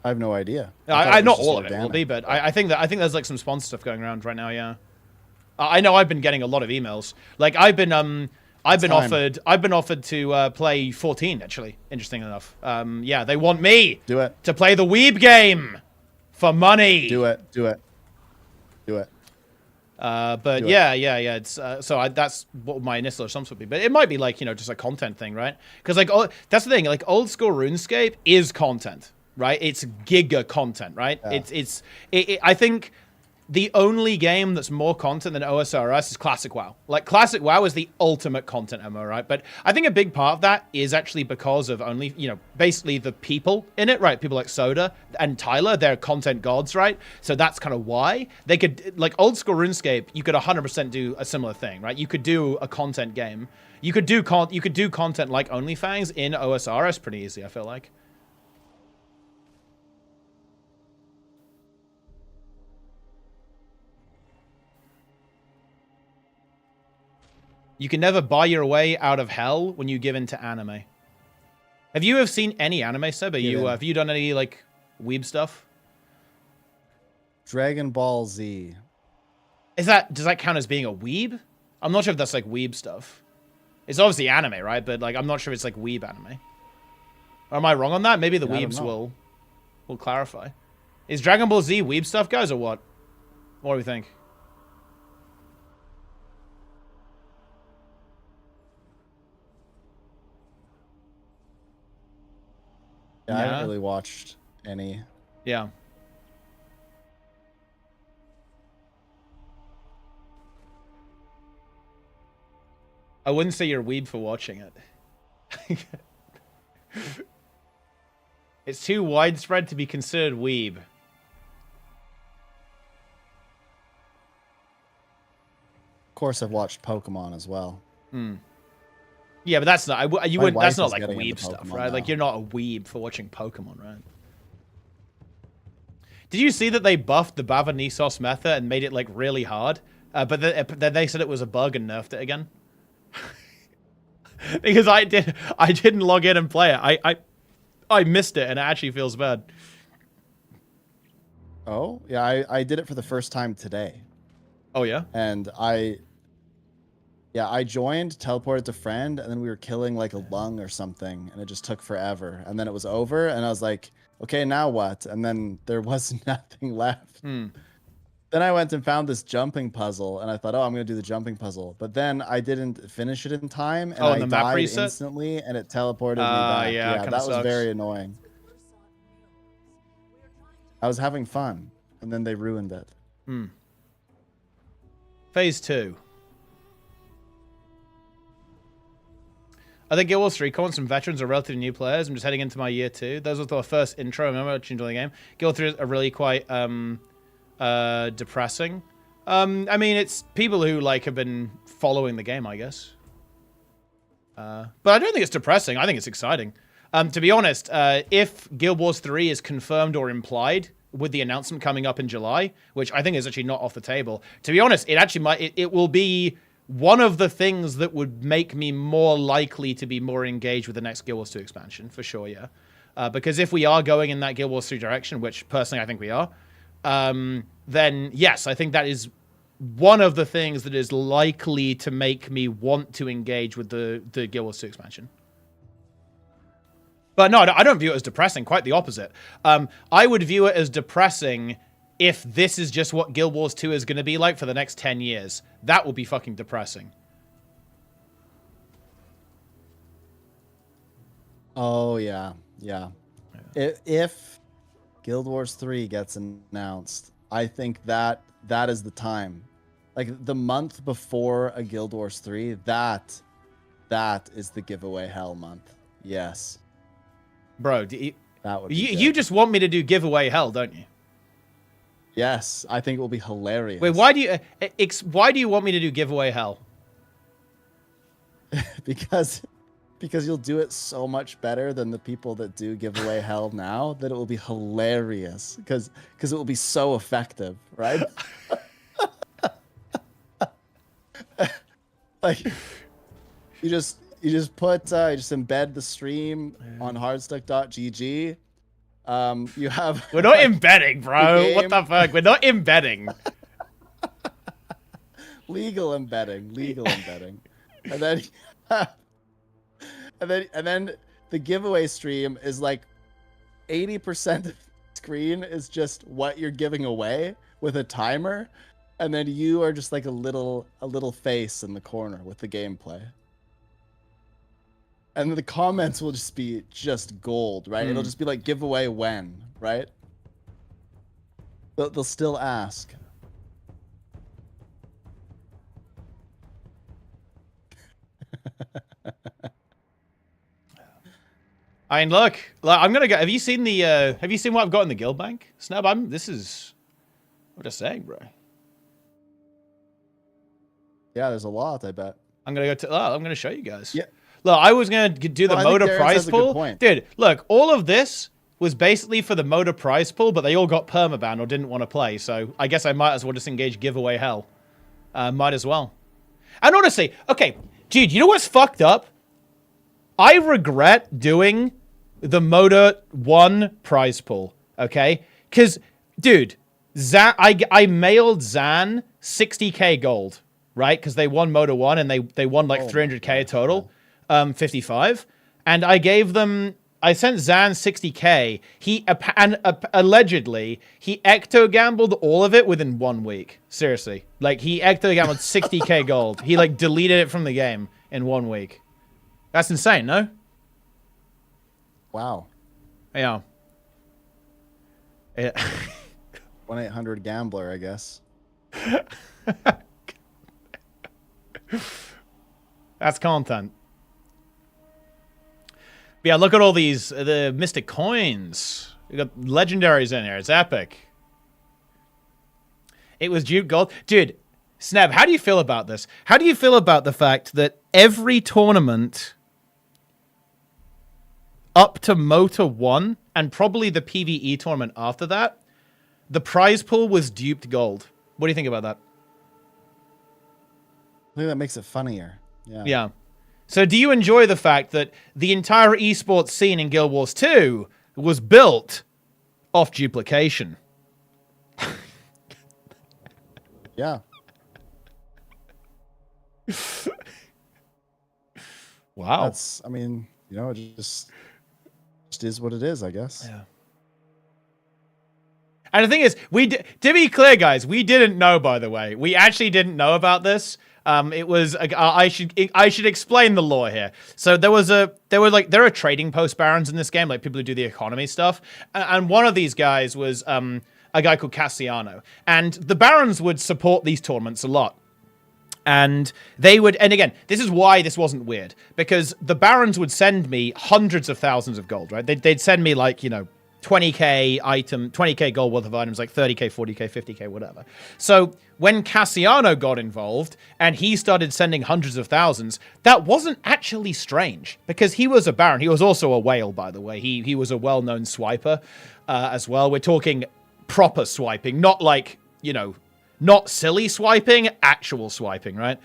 I have no idea. I not all of it will be, but I think there's like some sponsor stuff going around right now. Yeah, I know I've been getting a lot of emails. Like I've been offered to play 14 actually. Interesting enough. Yeah, they want me to play the Weeb game for money. Do it. But yeah. It's that's what my initial assumption would be. But it might be like just a content thing, right? Because like that's the thing. Like old school RuneScape is content, right? It's giga content, right? Yeah. I think the only game that's more content than OSRS is Classic WoW. Like, Classic WoW is the ultimate content MMO, right? But I think a big part of that is actually because of only, basically the people in it, right? People like Soda and Tyler, they're content gods, right? So that's kind of why. They could, like, old school RuneScape, you could 100% do a similar thing, right? You could do a content game. You could do content like OnlyFans in OSRS pretty easy, I feel like. You can never buy your way out of hell when you give in to anime. Have you seen any anime, Seb? Have you done any, like, weeb stuff? Dragon Ball Z. Does that count as being a weeb? I'm not sure if that's, like, weeb stuff. It's obviously anime, right? But, like, I'm not sure if it's, like, weeb anime. Or am I wrong on that? Maybe the weebs will clarify. Is Dragon Ball Z weeb stuff, guys, or what? What do we think? Yeah, I Yeah. haven't really watched any. Yeah. I wouldn't say you're a weeb for watching it. It's too widespread to be considered weeb. Of course, I've watched Pokemon as well. Yeah, but that's not. You My would. That's wife not is like getting weeb into stuff, Pokemon right? Like now. you're not a weeb for watching Pokemon, right? Did you see that they buffed the Bava meta and made it like really hard? But then they said it was a bug and nerfed it again. Because I didn't log in and play it. I missed it and it actually feels bad. Oh, yeah, I did it for the first time today. Oh yeah. And I joined, teleported to friend, and then we were killing like a lung or something, and it just took forever. And then it was over, and I was like, okay, now what? And then there was nothing left. Then I went and found this jumping puzzle, and I thought, oh, I'm gonna do the jumping puzzle. But then I didn't finish it in time, and Oh, and I the map died reset? instantly, and it teleported me back. Yeah, Yeah, kinda that was sucks. very annoying. I was having fun, and then they ruined it. Phase 2. I think Guild Wars 3 comments from veterans are relatively new players. I'm just heading into my year 2. Those were the first intro. I remember watching the game. Guild Wars 3 are really quite depressing. I mean, it's people who like have been following the game, I guess. But I don't think it's depressing. I think it's exciting. To be honest, if Guild Wars 3 is confirmed or implied with the announcement coming up in July, which I think is actually not off the table, to be honest, it actually might. It will be one of the things that would make me more likely to be more engaged with the next Guild Wars 2 expansion, for sure, yeah. Because if we are going in that Guild Wars 3 direction, which personally I think we are, then yes, I think that is one of the things that is likely to make me want to engage with the Guild Wars 2 expansion. But no, I don't view it as depressing. Quite the opposite. I would view it as depressing if this is just what Guild Wars 2 is going to be like for the next 10 years. That would be fucking depressing. Oh, yeah. If Guild Wars 3 gets announced, I think that is the time. Like, the month before a Guild Wars 3, that is the giveaway hell month. Yes. Bro, That would be you good. just want me to do giveaway hell, don't you? Yes, I think it will be hilarious. Wait, why do you want me to do giveaway hell? because you'll do it so much better than the people that do giveaway hell now that it will be hilarious because it will be so effective, right? Like you just embed the stream on hardstuck.gg. You have We're not embedding, bro. the What the fuck? We're not embedding. legal embedding, and then and then the giveaway stream is like 80% of the screen is just what you're giving away with a timer, and then you are just like a little face in the corner with the gameplay. And then the comments will just be gold, right? It'll just be like giveaway when, right? They'll still ask. I mean, look, I'm gonna go. Have you seen what I've got in the guild bank? Snub, I'm just saying, bro. Yeah, there's a lot, I bet. I'm gonna show you guys. Yeah. Look, I was gonna do the Well, I think Moda Darren prize has a good pool. point. Dude, look, all of this was basically for the Moda prize pool, but they all got permaban or didn't want to play, so I guess I might as well just engage giveaway hell. Might as well. And honestly, okay, dude, you know what's fucked up? I regret doing the Moda 1 prize pool, okay? Because, dude, I mailed Zan 60k gold, right? Because they won Moda 1 and they won like 300k total, 55. And I sent Zan 60k. Allegedly, he ecto gambled all of it within 1 week. Seriously. Like, he ecto gambled 60k gold. He, like, deleted it from the game in 1 week. That's insane, no? Wow. Yeah. Yeah. 1-800-GAMBLER, I guess. That's content. But yeah, look at all these, the Mystic Coins. We got legendaries in here. It's epic. It was Duke Gold. Dude, Sneb, how do you feel about this? How do you feel about the fact that every tournament up to Motor 1, and probably the PvE tournament after that, the prize pool was duped gold? What do you think about that? I think that makes it funnier. Yeah. Yeah. So do you enjoy the fact that the entire esports scene in Guild Wars 2 was built off duplication? Yeah. Wow. That's, I mean, you know, it just is what it is, I guess. Yeah. And the thing is, to be clear, guys, we didn't know, by the way. We actually didn't know about this. It was, I should explain the lore here. So there are trading post barons in this game, like people who do the economy stuff. And one of these guys was, a guy called Cassiano. And the barons would support these tournaments a lot. And they would, and again, this is why this wasn't weird, because the barons would send me hundreds of thousands of gold, right? They'd send me like, 20k gold worth of items, like 30k, 40k, 50k, whatever. So when Cassiano got involved and he started sending hundreds of thousands, that wasn't actually strange, because he was a baron. He was also a whale, by the way. He was a well-known swiper as well. We're talking proper swiping, not like, not silly swiping, actual swiping, right?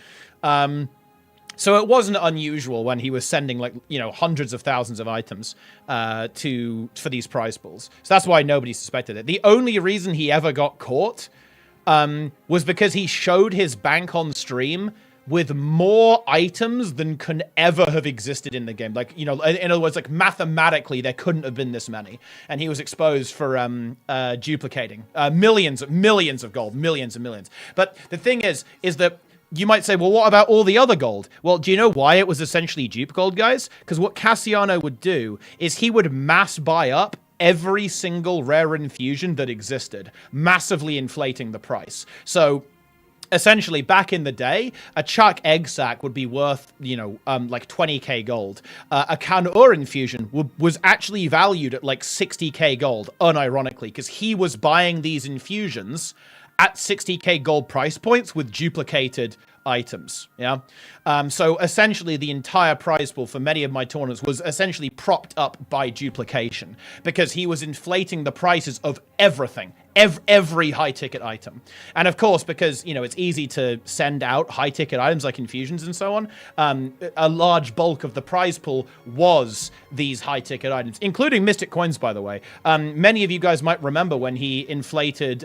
So it wasn't unusual when he was sending like, hundreds of thousands of items for these prize pools. So that's why nobody suspected it. The only reason he ever got caught was because he showed his bank on stream with more items than can ever have existed in the game. Like, in other words, like mathematically, there couldn't have been this many. And he was exposed for duplicating millions of gold, millions and millions. But the thing is that you might say, well, what about all the other gold? Well, do you know why it was essentially dupe gold, guys? Because what Cassiano would do is he would mass buy up every single rare infusion that existed, massively inflating the price. So essentially, back in the day, a Chuck egg sack would be worth, like 20k gold. A Kanur infusion was actually valued at like 60k gold, unironically, because he was buying these infusions at 60k gold price points with duplicated items, yeah? So essentially, the entire prize pool for many of my tournaments was essentially propped up by duplication, because he was inflating the prices of everything, every high-ticket item. And of course, because, it's easy to send out high-ticket items like infusions and so on, a large bulk of the prize pool was these high-ticket items, including Mystic Coins, by the way. Many of you guys might remember when he inflated...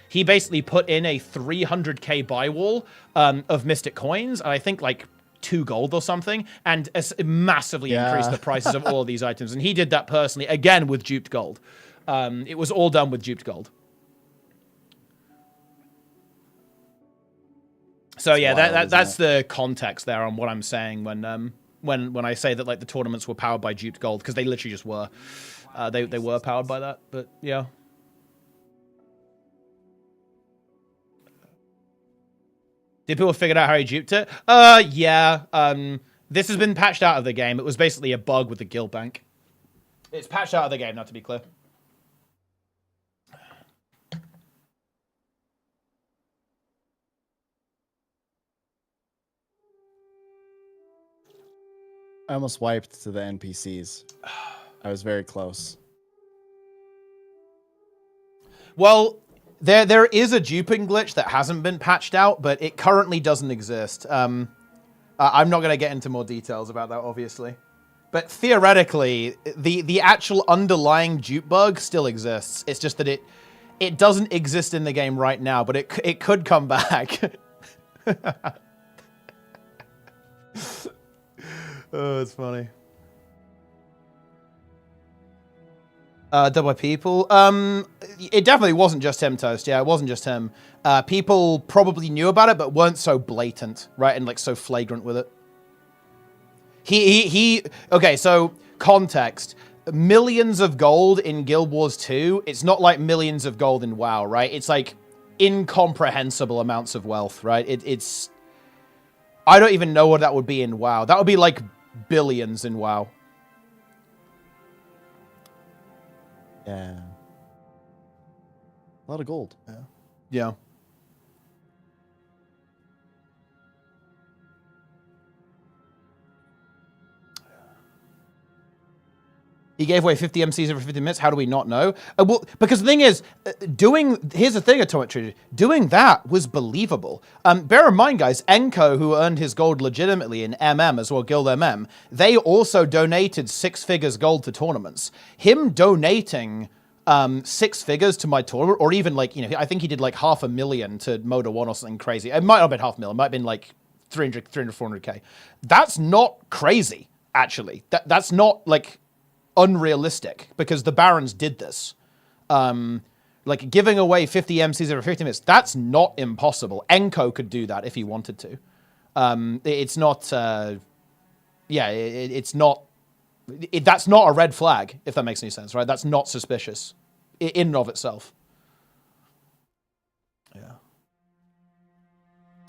he basically put in a 300k buy wall of Mystic Coins, and I think like 2 gold or something, and massively increased the prices of all of these items. And he did that personally, again, with duped gold. It was all done with duped gold. So yeah, that's the context there on what I'm saying when I say that like the tournaments were powered by duped gold, because they literally just were. They were powered by that, but yeah. Did people figure out how he duped it? Yeah. This has been patched out of the game. It was basically a bug with the guild bank. It's patched out of the game, not to be clear. I almost wiped to the NPCs. I was very close. Well, there is a duping glitch that hasn't been patched out, but it currently doesn't exist. I'm not going to get into more details about that, obviously. But theoretically, the actual underlying dupe bug still exists. It's just that it doesn't exist in the game right now, but it could come back. Oh, it's funny. Done by people. It definitely wasn't just him, Toast. Yeah, it wasn't just him. People probably knew about it, but weren't so blatant, right? And like so flagrant with it. Okay, so context. millions of gold in Guild Wars 2, it's not like millions of gold in WoW, right? It's like incomprehensible amounts of wealth, right? It's... I don't even know what that would be in WoW. That would be like billions in WoW. Yeah. A lot of gold. Yeah. He gave away 50 MCs every 50 minutes. How do we not know? Well, because the thing is, here's the thing, Atomic Trigger, doing that was believable. Bear in mind, guys, Enko, who earned his gold legitimately in MM as well, Guild MM, they also donated 6 figures gold to tournaments. Him donating 6 figures to my tournament, or even like, you know, I think he did like 500,000 to Moda 1 or something crazy. It might not have been 500,000, it might have been like 300, 400k. That's not crazy, actually. That's not like unrealistic, because the Barons did this. Like giving away 50 MCs every 50 minutes, that's not impossible. Enko could do that if he wanted to. It's not, it's not, that's not a red flag, if that makes any sense, right? That's not suspicious in and of itself. Yeah.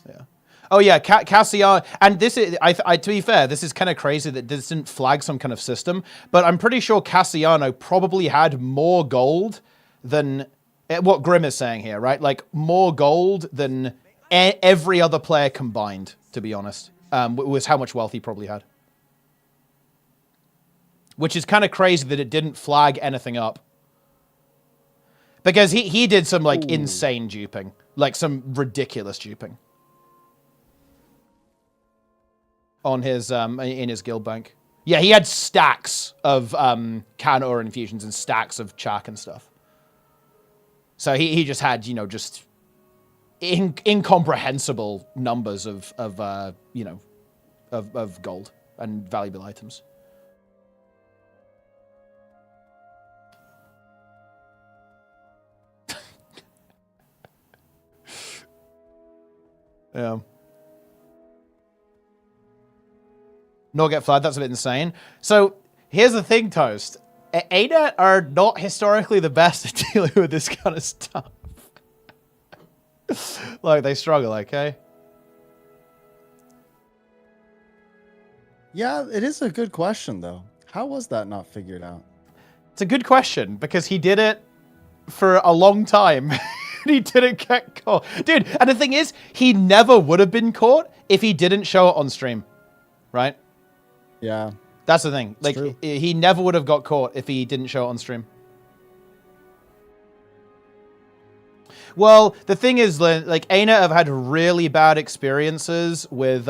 Yeah. Oh yeah, Cassian, and this is, to be fair, this is kind of crazy that this didn't flag some kind of system, but I'm pretty sure Cassiano probably had more gold than, what Grim is saying here, right? Like, more gold than every other player combined, to be honest, was how much wealth he probably had. Which is kind of crazy that it didn't flag anything up. Because he did some, like, insane duping. Like, some ridiculous duping. On his in his guild bank. Yeah, he had stacks of counter infusions and stacks of chak and stuff. So he just had, you know, just incomprehensible numbers of you know, of gold and valuable items. Yeah. Not get flagged, that's a bit insane. So, here's the thing, Toast. ArenaNet are not historically the best at dealing with this kind of stuff. Like, they struggle, okay? Yeah, it is a good question, though. How was that not figured out? It's a good question, because he did it for a long time. He didn't get caught. Dude, and the thing is, he never would have been caught if he didn't show it on stream. Right? Yeah. That's the thing. Like, he never would have got caught if he didn't show it on stream. Well, the thing is, like, ArenaNet have had really bad experiences with,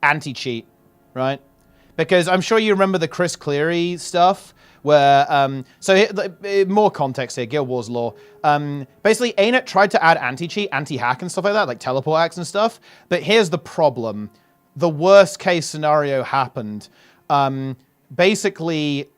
anti-cheat, right? Because I'm sure you remember the Chris Cleary stuff, where, more context here, Guild Wars lore. Basically, ArenaNet tried to add anti-cheat, anti-hack and stuff like that, like teleport hacks and stuff. But here's the problem. The worst case scenario happened. Basically,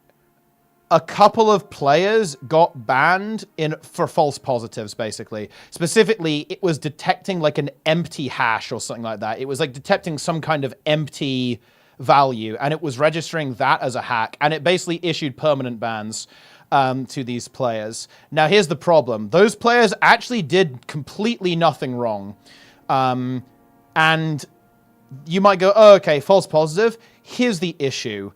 a couple of players got banned for false positives, basically. Specifically, it was detecting like an empty hash or something like that. It was like detecting some kind of empty value, and it was registering that as a hack, and it basically issued permanent bans to these players. Now, here's the problem. Those players actually did completely nothing wrong. And you might go, oh, okay, false positive. Here's the issue.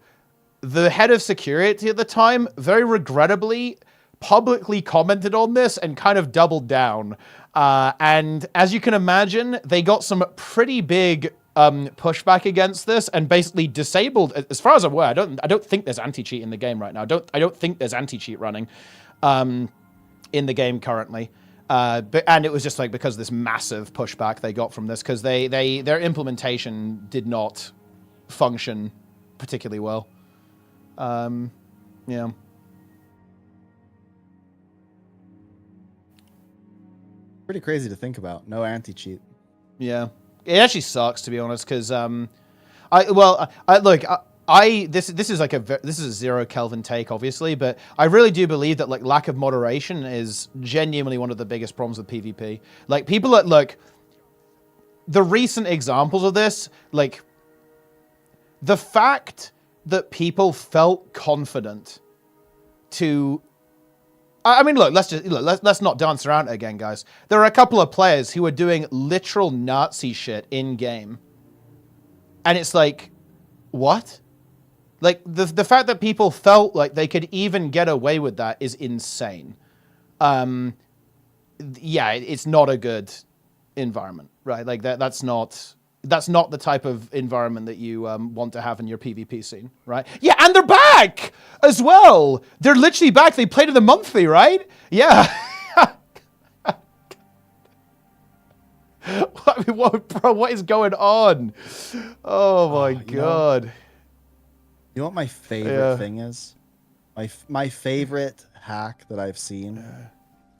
The head of security at the time, very regrettably, publicly commented on this and kind of doubled down. And as you can imagine, they got some pretty big pushback against this and basically disabled, as far as I'm aware, I don't think there's anti-cheat in the game right now. I don't think there's anti-cheat running in the game currently. And it was just like because of this massive pushback they got from this, because their implementation did not function particularly well. Yeah. Pretty crazy to think about. No anti-cheat. Yeah. It actually sucks, to be honest, because this is a 0 Kelvin take, obviously, but I really do believe that like lack of moderation is genuinely one of the biggest problems with PvP. Like people that look, the recent examples of this, like the fact that people felt confident to... I mean, look, let's not dance around it again, guys. There are a couple of players who are doing literal Nazi shit in-game. And it's like, what? Like, the fact that people felt like they could even get away with that is insane. Yeah, it's not a good environment, right? Like, that's not the type of environment that you want to have in your PvP scene, right? Yeah, and they're back as well. They're literally back. They played in the monthly, right? Yeah. I mean, bro, what is going on? Oh my god. You know what my favorite thing is? My favorite hack that I've seen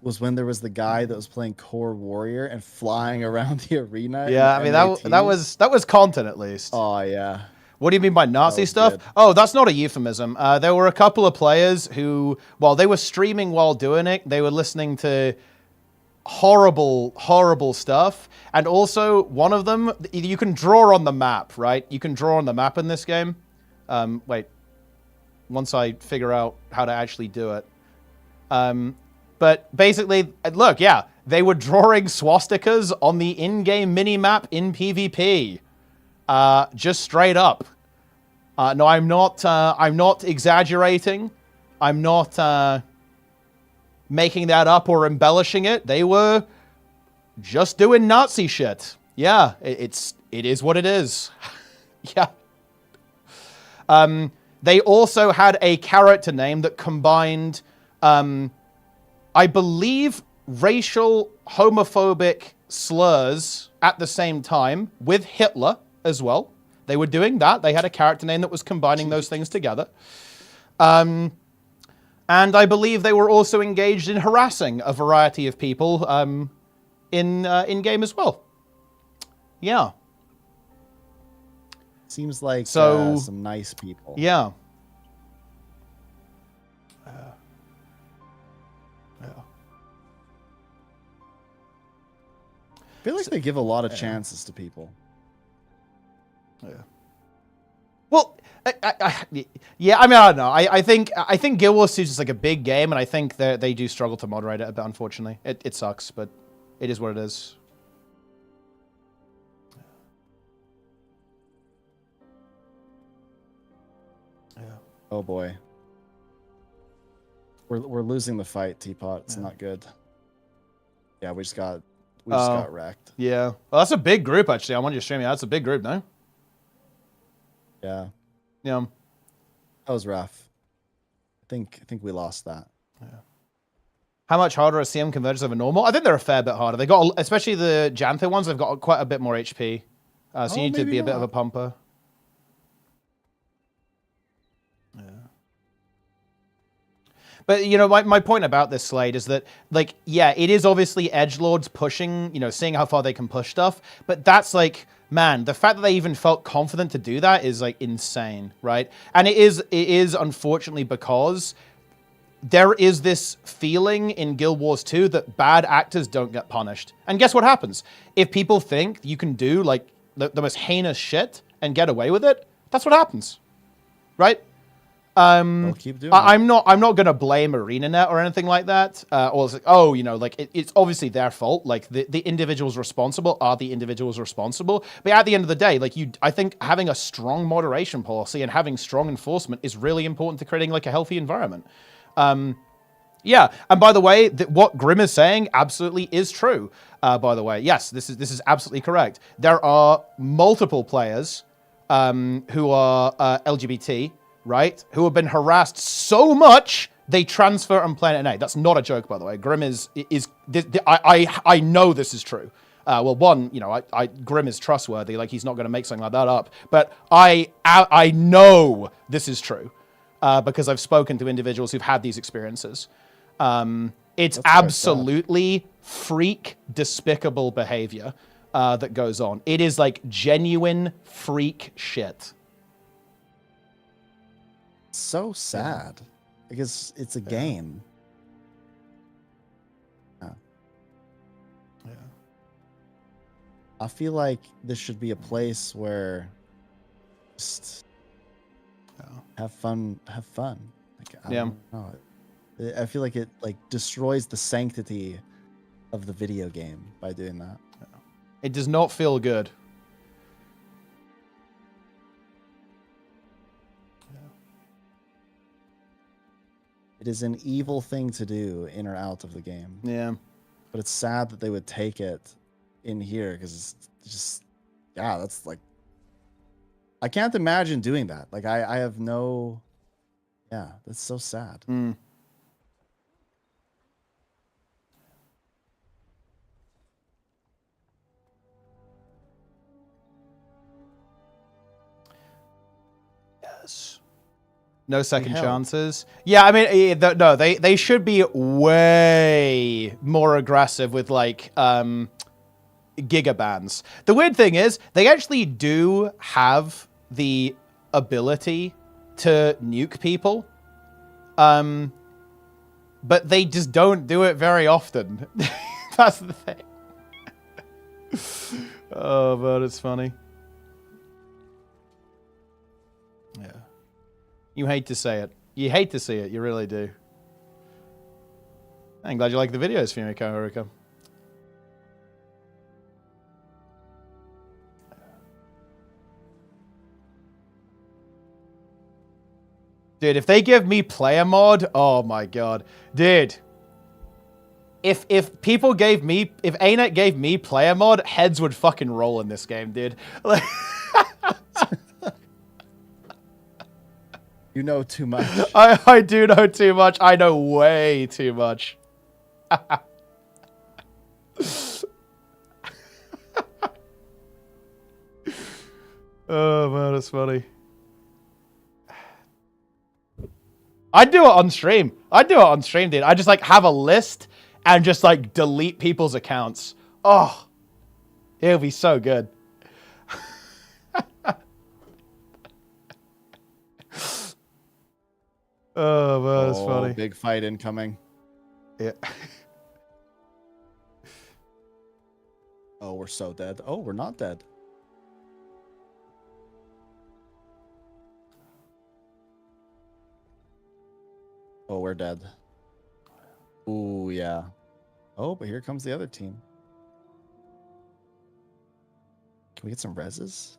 was when there was the guy that was playing Core Warrior and flying around the arena. Yeah, I mean that was content at least. Oh yeah. What do you mean by Nazi stuff? Good. Oh, that's not a euphemism. There were a couple of players who, while they were streaming while doing it, they were listening to horrible, horrible stuff. And also, one of them, you can draw on the map, right? You can draw on the map in this game. Wait. Once I figure out how to actually do it. But basically, look, yeah, they were drawing swastikas on the in-game mini-map in PvP. Just straight up. No, I'm not exaggerating. I'm not making that up or embellishing it. They were just doing Nazi shit. Yeah, it is what it is. Yeah. They also had a character name that combined, I believe, racial homophobic slurs at the same time with Hitler as well. They were doing that. They had a character name that was combining those things together. And I believe they were also engaged in harassing a variety of people in-game as well. Yeah. Seems like So, some nice people. Yeah. I feel like they give a lot of chances to people. Yeah. Well, yeah. I mean, I don't know. I think Guild Wars 2 is just like a big game, and I think they do struggle to moderate it a bit. Unfortunately, it sucks, but it is what it is. Yeah. Oh boy. We're losing the fight, Teapot. It's not good. Yeah, we just got wrecked. Yeah. Well, that's a big group actually. I want you to stream. Yeah, that's a big group, no? Yeah. Yeah. That was rough. I think we lost that. Yeah. How much harder are CM convergence over normal? I think they're a fair bit harder. They got, especially the Jantho ones, they've got quite a bit more HP. So you need to be a bit of a pumper. Yeah. But, you know, my point about this, Slade, is that, like, yeah, it is obviously edgelords pushing, you know, seeing how far they can push stuff. But that's, like, man, the fact that they even felt confident to do that is, like, insane, right? And it is unfortunately because there is this feeling in Guild Wars 2 that bad actors don't get punished. And guess what happens? If people think you can do, like, the most heinous shit and get away with it, that's what happens, right? They'll keep doing I'm not going to blame ArenaNet or anything like that. Or it's like, oh, you know, like it's obviously their fault. Like the individuals responsible are the individuals responsible. But at the end of the day, like I think having a strong moderation policy and having strong enforcement is really important to creating like a healthy environment. Yeah, and by the way, what Grim is saying absolutely is true. By the way, yes, this is absolutely correct. There are multiple players who are LGBT. Right? Who have been harassed so much they transfer on Planet A. That's not a joke, by the way. Grim I know this is true. Well, one, you know, Grim is trustworthy. Like he's not going to make something like that up. But I know this is true because I've spoken to individuals who've had these experiences. It's absolutely freak, despicable behavior that goes on. It is like genuine freak shit. So sad because it's a game. Yeah. I feel like this should be a place where just Have fun. Have fun. Like, I Yeah. don't know. I feel like it like destroys the sanctity of the video game by doing that. It does not feel good. It is an evil thing to do in or out of the game. Yeah. But it's sad that they would take it in here because it's just, yeah, that's like, I can't imagine doing that. Like, I have no, yeah, that's so sad. Mm. Yes. No second hell. chances. Yeah, I mean, no, they should be way more aggressive with like gigabans. The weird thing is, they actually do have the ability to nuke people, but they just don't do it very often. That's the thing. Oh, but it's funny. Yeah. You hate to say it. You hate to see it. You really do. I'm glad you like the videos, Fumiko Haruka. Dude, if they give me player mod, oh my god. Dude. If people gave me, if ArenaNet gave me player mod, heads would fucking roll in this game, dude. Like, You know too much. I do know too much. I know way too much. Oh man, that's funny. I'd do it on stream. I'd do it on stream, dude. I just like have a list and just like delete people's accounts. Oh, it'll be so good. Oh man, that's funny. Big fight incoming. Yeah. Oh, we're so dead. Oh, we're not dead. Oh, we're dead. Ooh, yeah. Oh, but here comes the other team. Can we get some reses?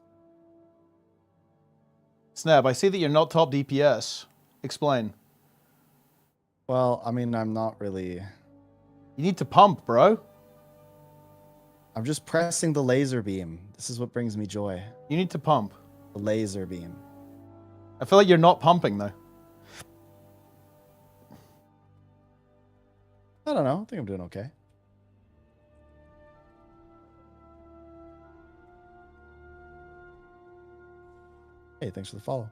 Snap, I see that you're not top DPS. Explain. Well, I mean, I'm not really... You need to pump, bro. I'm just pressing the laser beam. This is what brings me joy. You need to pump. The laser beam. I feel like you're not pumping, though. I don't know. I think I'm doing okay. Hey, thanks for the follow.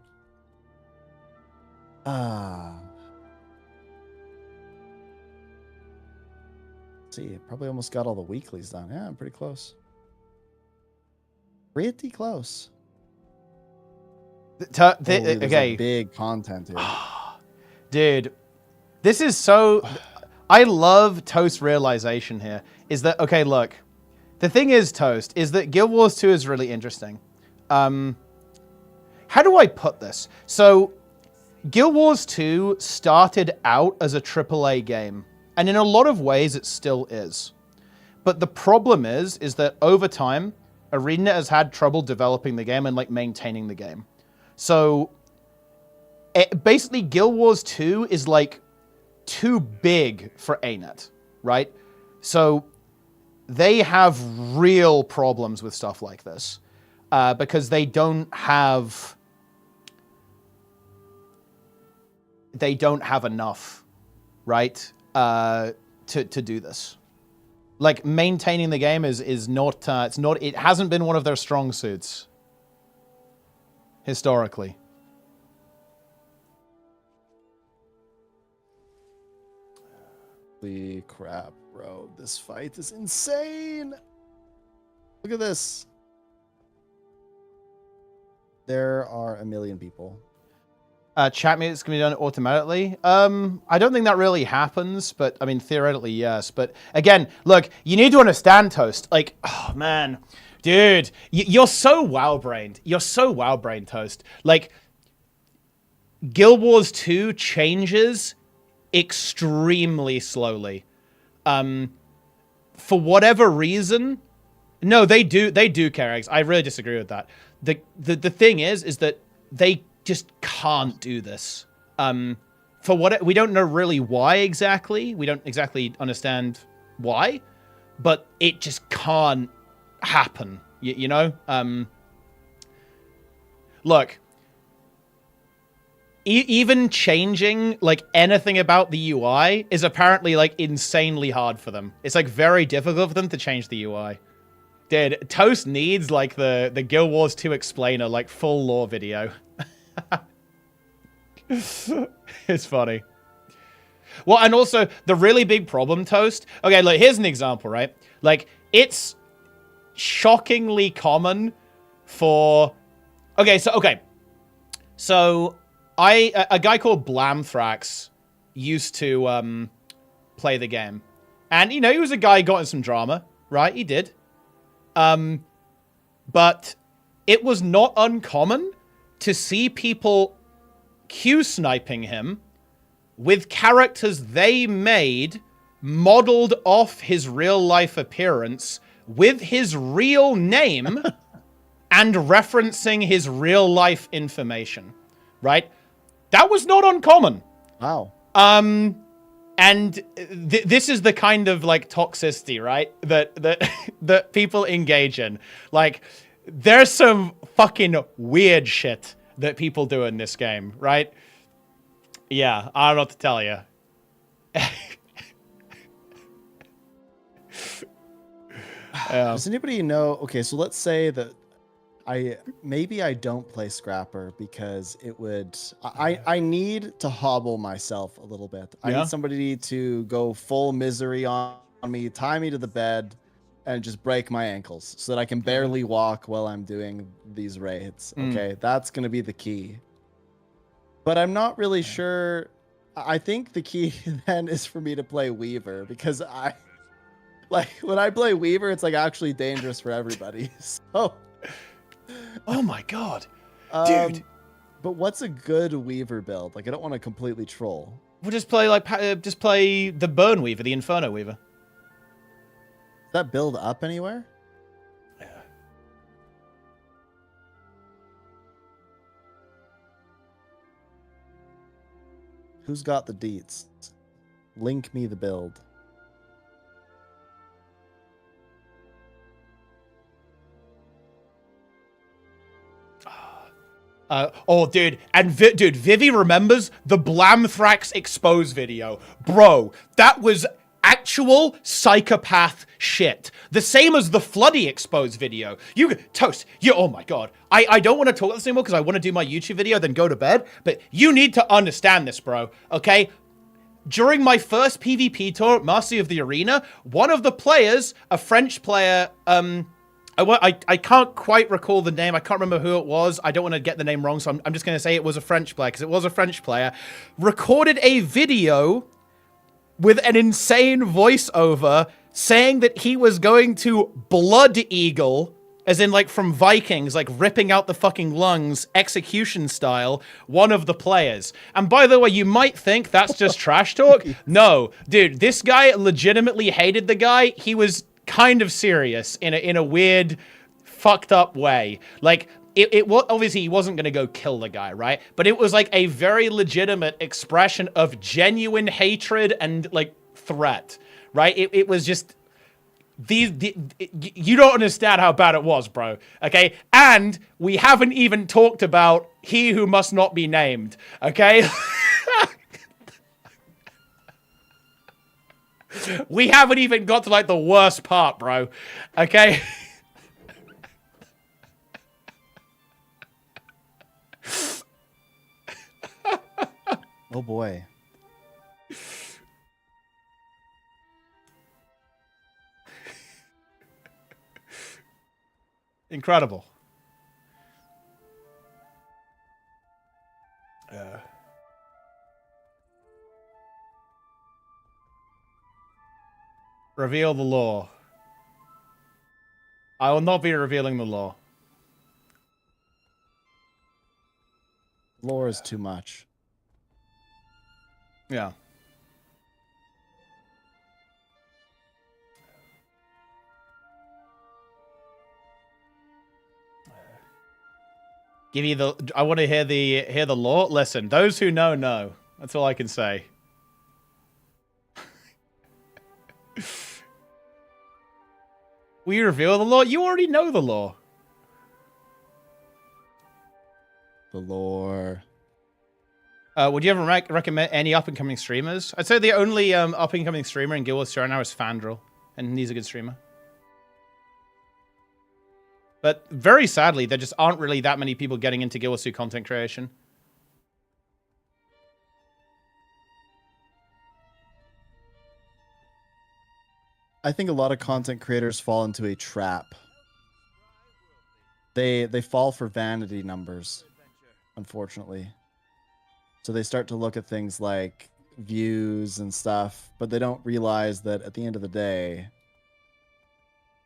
Let's see, probably almost got all the weeklies done. Yeah, I'm pretty close. Pretty close. There's Okay. big content here. Dude, this is so... I love Toast's realization here. Is that... Okay, look. The thing is, Toast, is that Guild Wars 2 is really interesting. How do I put this? So, Guild Wars 2 started out as a AAA game. And in a lot of ways, it still is. But the problem is that over time, ArenaNet has had trouble developing the game and, like, maintaining the game. So, basically, Guild Wars 2 is, like, too big for ArenaNet, right? So, they have real problems with stuff like this. Because they don't have enough, right? To do this. Like, maintaining the game is not, it hasn't been one of their strong suits. Historically. Holy crap, bro. This fight is insane. Look at this. There are a million people. Chat mute's going to be done automatically. I don't think that really happens, but I mean, theoretically, yes. But again, look, you need to understand, Toast. Like, oh man, dude, you're so wow-brained. You're so wow-brained, Toast. Like, Guild Wars 2 changes extremely slowly. For whatever reason, no, they do care, Alex. I really disagree with that. The thing is that they just can't do this. For what we don't know really why exactly. We don't exactly understand why, but it just can't happen. You know? Look, even changing like anything about the UI is apparently like insanely hard for them. It's like very difficult for them to change the UI. Dude, Toast needs like the Guild Wars 2 explainer, like full lore video. It's funny. Well, and also the really big problem, Toast. Okay, look, here's an example, right? Like, it's shockingly common for. Okay, so a guy called Blamthrax used to play the game, and you know he was a guy who got in some drama, right? He did. But it was not uncommon to see people Q sniping him with characters they made modeled off his real life appearance with his real name and referencing his real life information, right? That was not uncommon. Wow. And this is the kind of like toxicity, right? That people engage in. Like, there's some fucking weird shit that people do in this game, right? Yeah, I don't know what to tell you. Does anybody know? Okay, so let's say that maybe I don't play Scrapper because it would. I need to hobble myself a little bit. I need somebody to go full misery on me, tie me to the bed, and just break my ankles so that I can barely walk while I'm doing these raids. Okay, that's gonna be the key. But I'm not really sure. I think the key then is for me to play Weaver because when I play Weaver, it's like actually dangerous for everybody. So. Oh my god, dude! But what's a good Weaver build? Like, I don't want to completely troll. We'll just play like the Burn Weaver, the Inferno Weaver. Does that build up anywhere? Yeah. Who's got the deets? Link me the build. Oh, dude, and dude, Vivi remembers the Blamthrax expose video. Bro, that was actual psychopath shit. The same as the Floody expose video. Oh my god. I don't want to talk about this anymore because I want to do my YouTube video, then go to bed, but you need to understand this, bro, okay? During my first PvP tour, Master of the Arena, one of the players, a French player, I can't quite recall the name. I can't remember who it was. I don't want to get the name wrong, so I'm just going to say it was a French player, because it was a French player. Recorded a video with an insane voiceover saying that he was going to Blood Eagle, as in like from Vikings, like ripping out the fucking lungs, execution style, one of the players. And by the way, you might think that's just trash talk. No, dude, this guy legitimately hated the guy. He was kind of serious in a weird, fucked up way. Like, it was obviously he wasn't going to go kill the guy, right? But it was like a very legitimate expression of genuine hatred and like threat, right? It was just you don't understand how bad it was, bro. Okay, and we haven't even talked about he who must not be named. Okay. We haven't even got to, like, the worst part, bro. Okay? Oh, boy. Incredible. Reveal the law. I will not be revealing the law. Lore is too much. Yeah. Give you the. I want to hear the lore. Listen, those who know know. That's all I can say. We reveal the lore. You already know the lore. The lore. Would you ever recommend any up-and-coming streamers? I'd say the only up-and-coming streamer in Guild Wars 2 right now is Fandral, and he's a good streamer. But very sadly, there just aren't really that many people getting into Guild Wars 2 content creation. I think a lot of content creators fall into a trap. They fall for vanity numbers, unfortunately. So they start to look at things like views and stuff, but they don't realize that at the end of the day,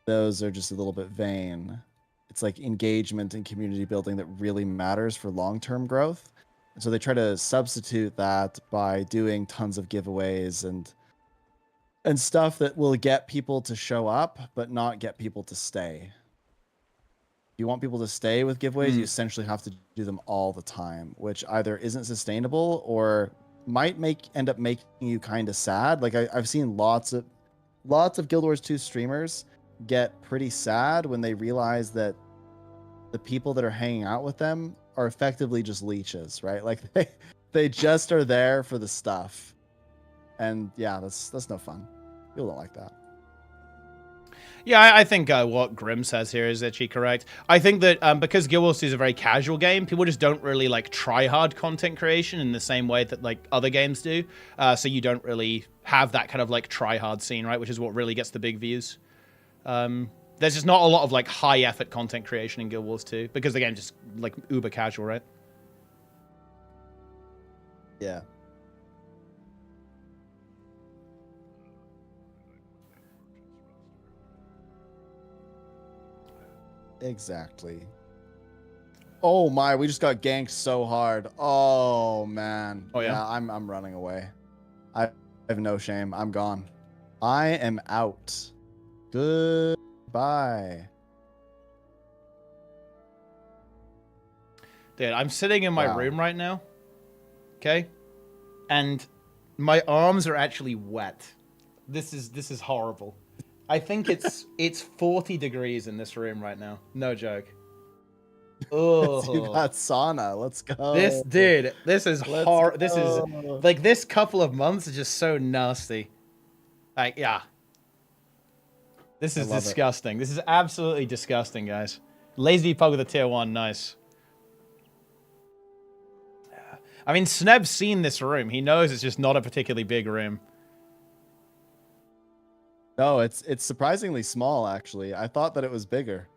those are just a little bit vain. It's like engagement and community building that really matters for long-term growth. And so they try to substitute that by doing tons of giveaways and stuff that will get people to show up, but not get people to stay. If you want people to stay with giveaways, you essentially have to do them all the time, which either isn't sustainable or might end up making you kind of sad. Like I've seen lots of Guild Wars 2 streamers get pretty sad when they realize that the people that are hanging out with them are effectively just leeches, right? Like they just are there for the stuff. And yeah, that's no fun. People don't like that. Yeah, I think what Grim says here is actually correct. I think that because Guild Wars 2 is a very casual game, people just don't really like try hard content creation in the same way that like other games do. So you don't really have that kind of like try hard scene, right? Which is what really gets the big views. There's just not a lot of like high effort content creation in Guild Wars 2 because the game's just like uber casual, right? Yeah. Exactly. Oh my, we just got ganked so hard. Oh man. Oh yeah. I'm running away. I have no shame. I'm gone. I am out. Goodbye. Dude, I'm sitting in my room right now. Okay? And my arms are actually wet. This is horrible. I think it's 40 degrees in this room right now. No joke. Oh, You got sauna. Let's go. This is horrible. This is like this couple of months is just so nasty. Like, yeah. This is disgusting. This is absolutely disgusting, guys. Lazy Pug with a tier 1, nice. I mean, Sneb's seen this room. He knows it's just not a particularly big room. No, it's surprisingly small, actually. I thought that it was bigger.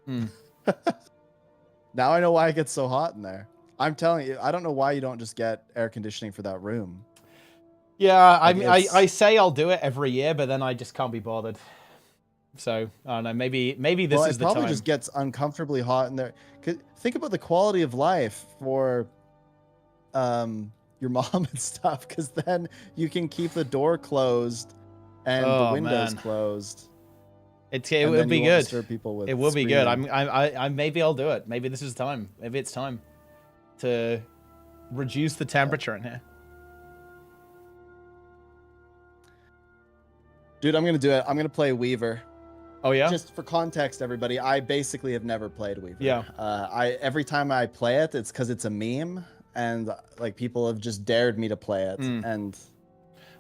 Now I know why it gets so hot in there. I'm telling you, I don't know why you don't just get air conditioning for that room. Yeah, I say I'll do it every year, but then I just can't be bothered. So, I don't know, maybe this is the time. It probably just gets uncomfortably hot in there. Think about the quality of life for your mom and stuff, because then you can keep the door closed and the windows closed. It would be good. It will be good. I maybe I'll do it. Maybe this is time. Maybe it's time to reduce the temperature in here. Dude, I'm gonna do it. I'm gonna play Weaver. Oh yeah. Just for context, everybody, I basically have never played Weaver. Yeah. Every time I play it, it's because it's a meme, and like people have just dared me to play it, and.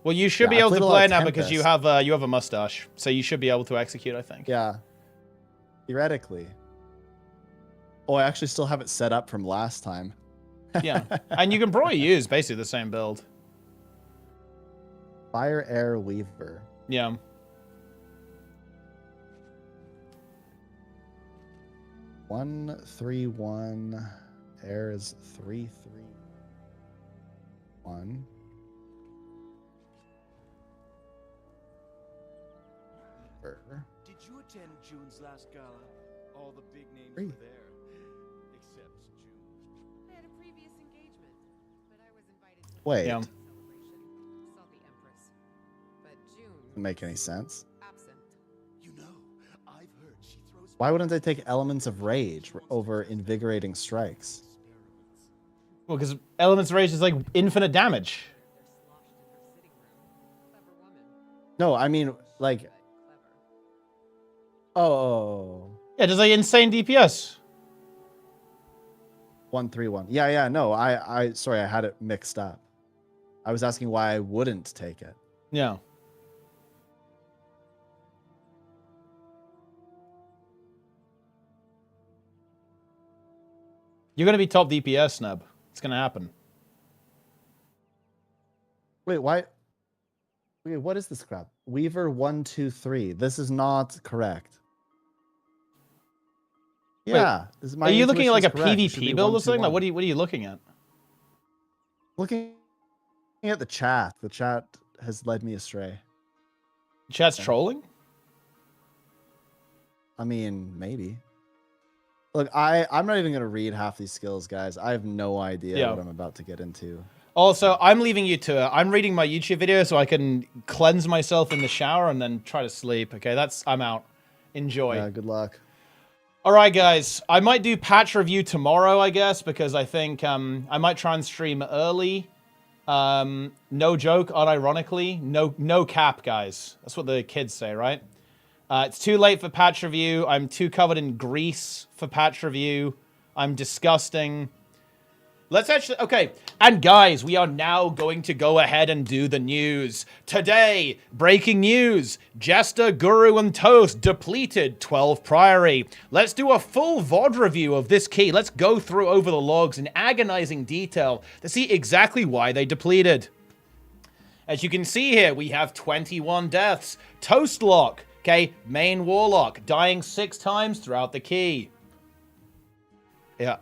Well, you should be able to play now because you have a mustache, so you should be able to execute, I think. Yeah. Theoretically. Oh, I actually still have it set up from last time. Yeah, and you can probably use basically the same build. Fire Air Weaver. Yeah. One 3-1. Air is 3-3-1. Did you attend June's last gala? All the big names were there, except June. I had a previous engagement, but I was invited to Wait. the Yeah. celebration. Saw Doesn't make any sense. Absent. You know, I've heard she throws Why wouldn't they take elements of rage over invigorating strikes? Well, because Elements of Rage is like infinite damage. Clever woman. No, I mean like. Clever. Oh. Yeah, just like insane DPS. 131. Yeah. No, I sorry, I had it mixed up. I was asking why I wouldn't take it. Yeah. You're gonna be top DPS, Neb. It's gonna happen. Wait, why? Wait, what is this crap? Weaver 123. This is not correct. Yeah. Are you looking at like a intuition's correct. It should be PvP build or something? Like 121. what are you looking at? Looking at the chat. The chat has led me astray. Chat's trolling? I mean, maybe. Look, I'm not even gonna read half these skills, guys. I have no idea what I'm about to get into. Also, I'm leaving you to it. I'm reading my YouTube video so I can cleanse myself in the shower and then try to sleep. Okay, I'm out. Enjoy. Yeah, good luck. All right, guys. I might do patch review tomorrow, I guess, because I think I might try and stream early. No joke, unironically. No cap, guys. That's what the kids say, right? It's too late for patch review. I'm too covered in grease for patch review. I'm disgusting. Let's actually... Okay. And guys, we are now going to go ahead and do the news. Today, breaking news. Jester, Guru, and Toast depleted 12 Priory. Let's do a full VOD review of this key. Let's go through over the logs in agonizing detail to see exactly why they depleted. As you can see here, we have 21 deaths. Toast lock. Okay, main Warlock, dying 6 times throughout the key. Yeah.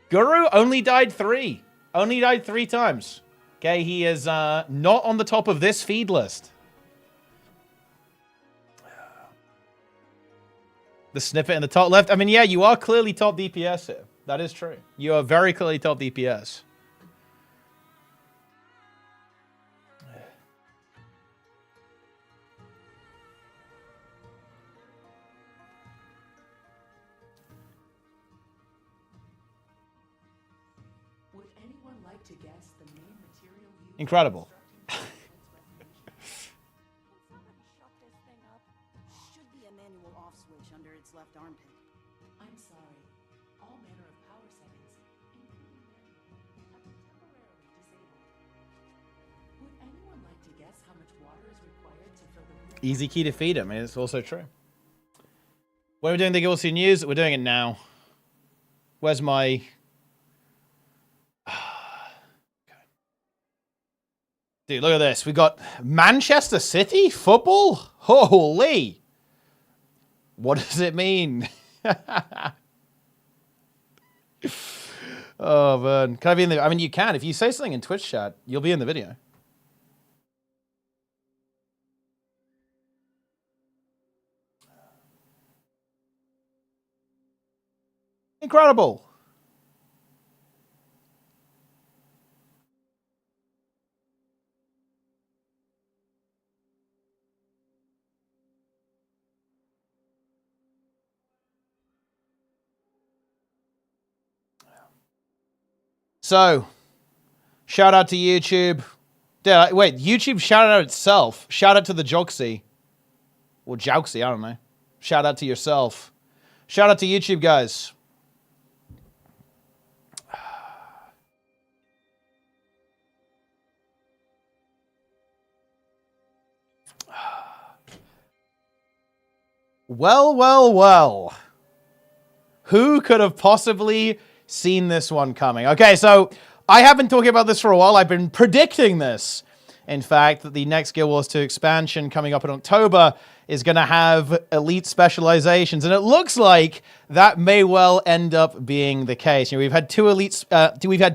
Guru only died 3. Only died 3 times. Okay, he is not on the top of this feed list. The snippet in the top left. I mean, yeah, you are clearly top DPS here. That is true. You are very clearly top DPS. Would anyone like to guess the main material used? Incredible. Can somebody shut this thing up? Should be a manual off switch under its left armpit. I'm sorry. All manner of power settings, including them, have been temporarily disabled. Would anyone like to guess how much water is required to fill the Easy key to feed him. It's also true. When we're doing the Gilsey News, we're doing it now. Where's my... Dude, look at this. We got Manchester City football? Holy! What does it mean? Oh, man. Can I be in the... I mean, you can. If you say something in Twitch chat, you'll be in the video. Incredible. So, shout out to YouTube. Wait, YouTube shouted out itself. Shout out to the Joxy. Or Jouxy, I don't know. Shout out to yourself. Shout out to YouTube, guys. Well. Who could have possibly seen this one coming? Okay, so I have been talking about this for a while. I've been predicting this. In fact, that the next Guild Wars 2 expansion coming up in October is going to have elite specializations, and it looks like that may well end up being the case. You know, we've had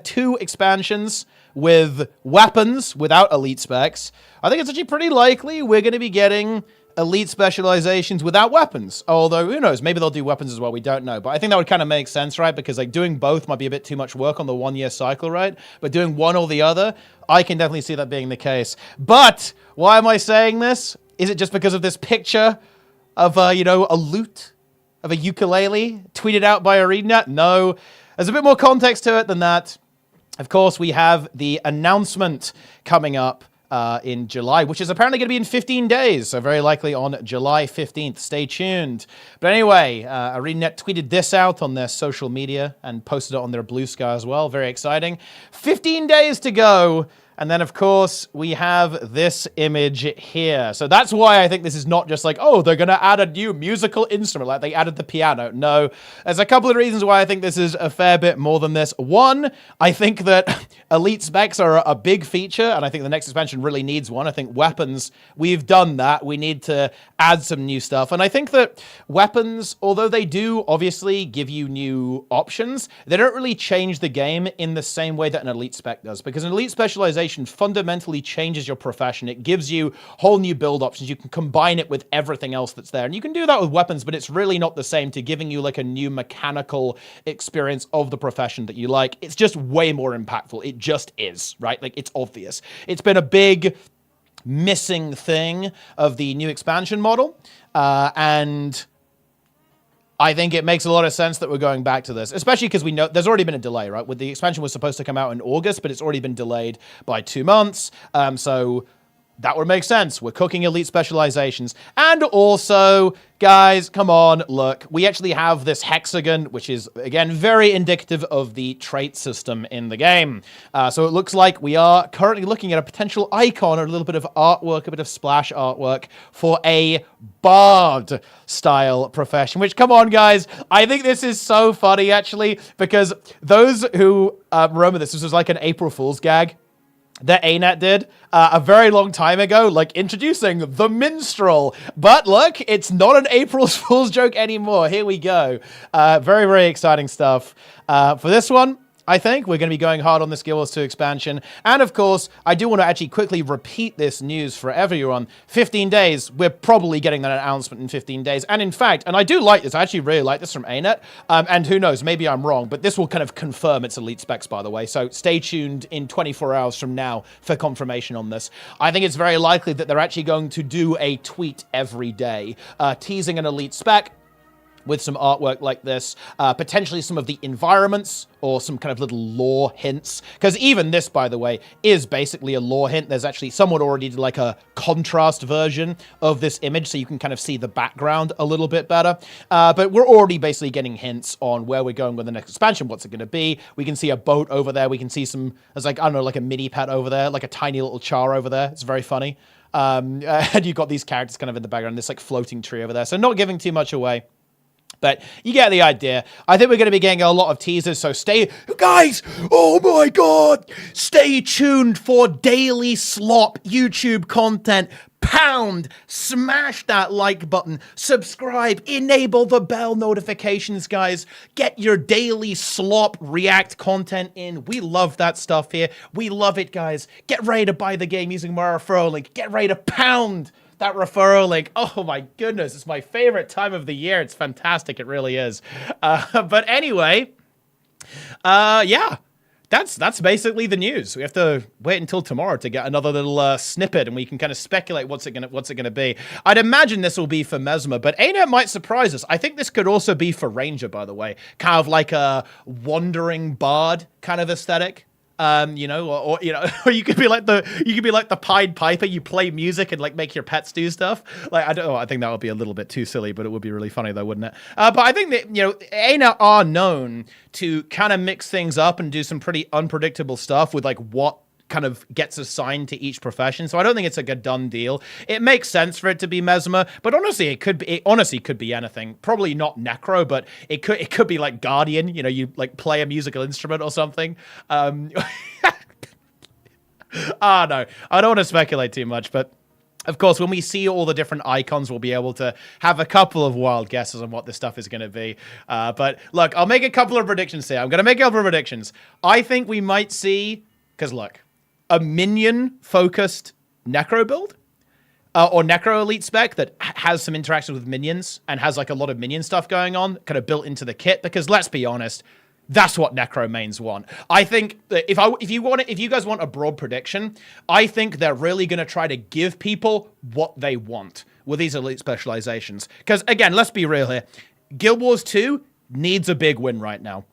two expansions with weapons without elite specs. I think it's actually pretty likely we're going to be getting elite specializations without weapons. Although, who knows, maybe they'll do weapons as well, we don't know. But I think that would kind of make sense, right? Because like doing both might be a bit too much work on the 1 year cycle, right? But doing one or the other, I can definitely see that being the case. But why am I saying this? Is it just because of this picture of, you know, a lute of a ukulele tweeted out by ArenaNet? No, there's a bit more context to it than that. Of course, we have the announcement coming up in July, which is apparently going to be in 15 days, so very likely on July 15th. Stay tuned. But anyway, ArenaNet tweeted this out on their social media and posted it on their Blue Sky as well. Very exciting. 15 days to go. And then, of course, we have this image here. So that's why I think this is not just like, oh, they're going to add a new musical instrument, like they added the piano. No, there's a couple of reasons why I think this is a fair bit more than this. One, I think that elite specs are a big feature, and I think the next expansion really needs one. I think weapons, we've done that. We need to add some new stuff. And I think that weapons, although they do obviously give you new options, they don't really change the game in the same way that an elite spec does. Because an elite specialization fundamentally changes your profession. It gives you whole new build options. You can combine it with everything else that's there. And you can do that with weapons, but it's really not the same to giving you like a new mechanical experience of the profession that you like. It's just way more impactful. It just is, right? Like, it's obvious. It's been a big missing thing of the new expansion model. And I think it makes a lot of sense that we're going back to this, especially because we know there's already been a delay, right? With the expansion was supposed to come out in August, but it's already been delayed by 2 months. So that would make sense. We're cooking elite specializations. And also, guys, come on, look. We actually have this hexagon, which is, again, very indicative of the trait system in the game. So it looks like we are currently looking at a potential icon or a little bit of artwork, a bit of splash artwork for a BARD style profession, which, come on, guys, I think this is so funny, actually, because those who remember this was like an April Fool's gag that ArenaNet did a very long time ago, like introducing the minstrel. But look, it's not an April Fool's joke anymore. Here we go. Very, very exciting stuff. For this one, I think we're going to be going hard on this Guild Wars 2 expansion. And of course, I do want to actually quickly repeat this news for everyone. 15 days, we're probably getting that announcement in 15 days. And in fact, and I do like this, I actually really like this from ArenaNet. And who knows, maybe I'm wrong, but this will kind of confirm its elite specs, by the way. So stay tuned in 24 hours from now for confirmation on this. I think it's very likely that they're actually going to do a tweet every day, teasing an elite spec with some artwork like this, potentially some of the environments or some kind of little lore hints. Because even this, by the way, is basically a lore hint. There's actually someone already did like a contrast version of this image, so you can kind of see the background a little bit better. But we're already basically getting hints on where we're going with the next expansion. What's it going to be? We can see a boat over there. We can see some, there's like, I don't know, like a mini pet over there, like a tiny little char over there. It's very funny. And you've got these characters kind of in the background, this like floating tree over there. So not giving too much away. But you get the idea. I think we're going to be getting a lot of teasers, so stay... Guys! Oh my god! Stay tuned for daily slop YouTube content. Pound! Smash that like button. Subscribe. Enable the bell notifications, guys. Get your daily slop react content in. We love that stuff here. We love it, guys. Get ready to buy the game using my referral link. Get ready to pound that referral link. Oh my goodness, it's my favorite time of the year. It's fantastic, it really is. But anyway, yeah, that's basically the news. We have to wait until tomorrow to get another little snippet, and we can kind of speculate what's it gonna be. I'd imagine this will be for Mesmer, but ArenaNet might surprise us. I think this could also be for Ranger, by the way, kind of like a wandering bard kind of aesthetic. You know, or you know, or you could be like the Pied Piper. You play music and like make your pets do stuff. Like I don't know. I think that would be a little bit too silly, but it would be really funny though, wouldn't it? But I think that, you know, ArenaNet are known to kind of mix things up and do some pretty unpredictable stuff with like what kind of gets assigned to each profession. So I don't think it's like a done deal. It makes sense for it to be Mesmer, but honestly, it honestly could be anything. Probably not Necro, but it could be like Guardian. You know, you like play a musical instrument or something. No, I don't want to speculate too much, but of course, when we see all the different icons, we'll be able to have a couple of wild guesses on what this stuff is going to be. But look, I'll make a couple of predictions here. I'm going to make a couple of predictions. I think we might see, because look, a minion-focused Necro build. or Necro Elite spec that has some interaction with minions and has like a lot of minion stuff going on, kind of built into the kit. Because let's be honest, that's what Necro mains want. I think that if you guys want a broad prediction, I think they're really going to try to give people what they want with these elite specializations. Because again, let's be real here, Guild Wars 2 needs a big win right now.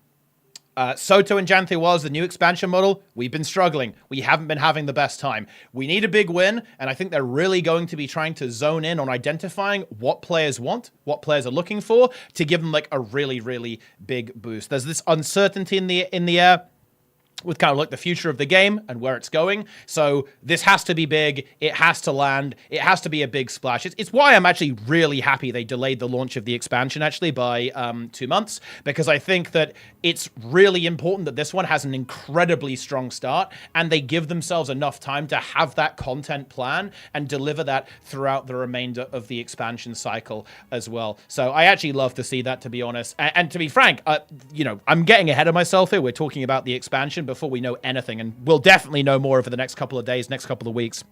Soto and Janthe was the new expansion model. We've been struggling. We haven't been having the best time. We need a big win, and I think they're really going to be trying to zone in on identifying what players want, what players are looking for, to give them like a really, really big boost. There's this uncertainty in the air with kind of like the future of the game and where it's going. So this has to be big. It has to land. It has to be a big splash. It's why I'm actually really happy they delayed the launch of the expansion actually by 2 months, because I think that it's really important that this one has an incredibly strong start and they give themselves enough time to have that content plan and deliver that throughout the remainder of the expansion cycle as well. So I actually love to see that, to be honest. And to be frank, you know, I'm getting ahead of myself here. We're talking about the expansion before we know anything, and we'll definitely know more over the next couple of days, next couple of weeks,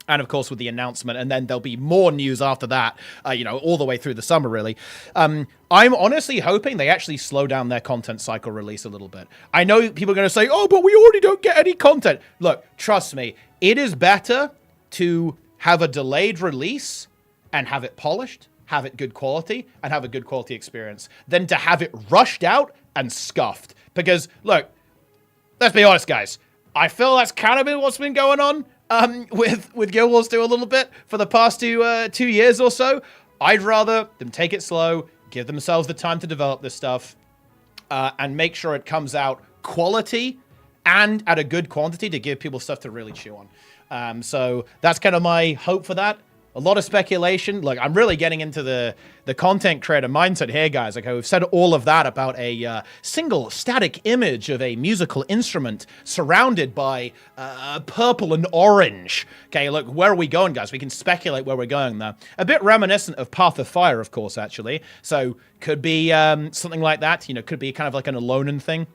and of course with the announcement, and then there'll be more news after that, you know, all the way through the summer, really. I'm honestly hoping they actually slow down their content cycle release a little bit. I know people are going to say, oh, but we already don't get any content. Look, trust me, it is better to have a delayed release and have it polished, have it good quality, and have a good quality experience, than to have it rushed out and scuffed. Because, look, let's be honest, guys. I feel that's kind of been what's been going on with Guild Wars 2 a little bit for the past 2 years or so. I'd rather them take it slow, give themselves the time to develop this stuff, and make sure it comes out quality and at a good quantity to give people stuff to really chew on. So that's kind of my hope for that. A lot of speculation. Look, I'm really getting into the content creator mindset here, guys. Like, we've said all of that about a single static image of a musical instrument surrounded by purple and orange. Okay, look, where are we going, guys? We can speculate where we're going there. A bit reminiscent of Path of Fire, of course, actually. So could be something like that. You know, could be kind of like an Alolan thing.